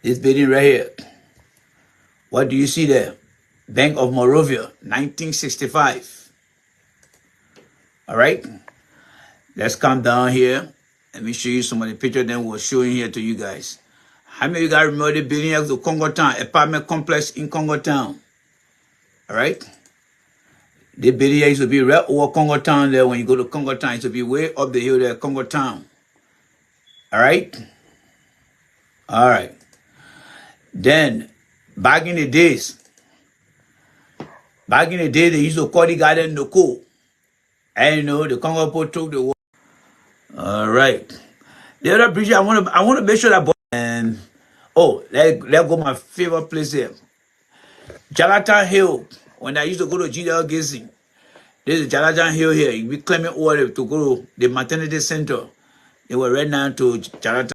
S1: This building right here. What do you see there? Bank of Morovia, 1965. All right. Let's come down here. Let me show you some of the pictures that we're showing here to you guys. How many of you guys remember the building of the Congo Town, apartment complex in Congo Town? All right. The building used to be right over Congo Town there. When you go to Congo Town, it used to be way up the hill there, Congo Town. All right. All right. Then, back in the days, Back in the day, they used to call the garden Noko. And you know, the Congo people took the war. All right. The other preacher, I want to make sure that. And oh, let go my favorite place here. Jalatan Hill. When I used to go to GDL Gazing, there's a Jalatan Hill here. You be claiming order to go to the maternity center. They were right now to Jalatan.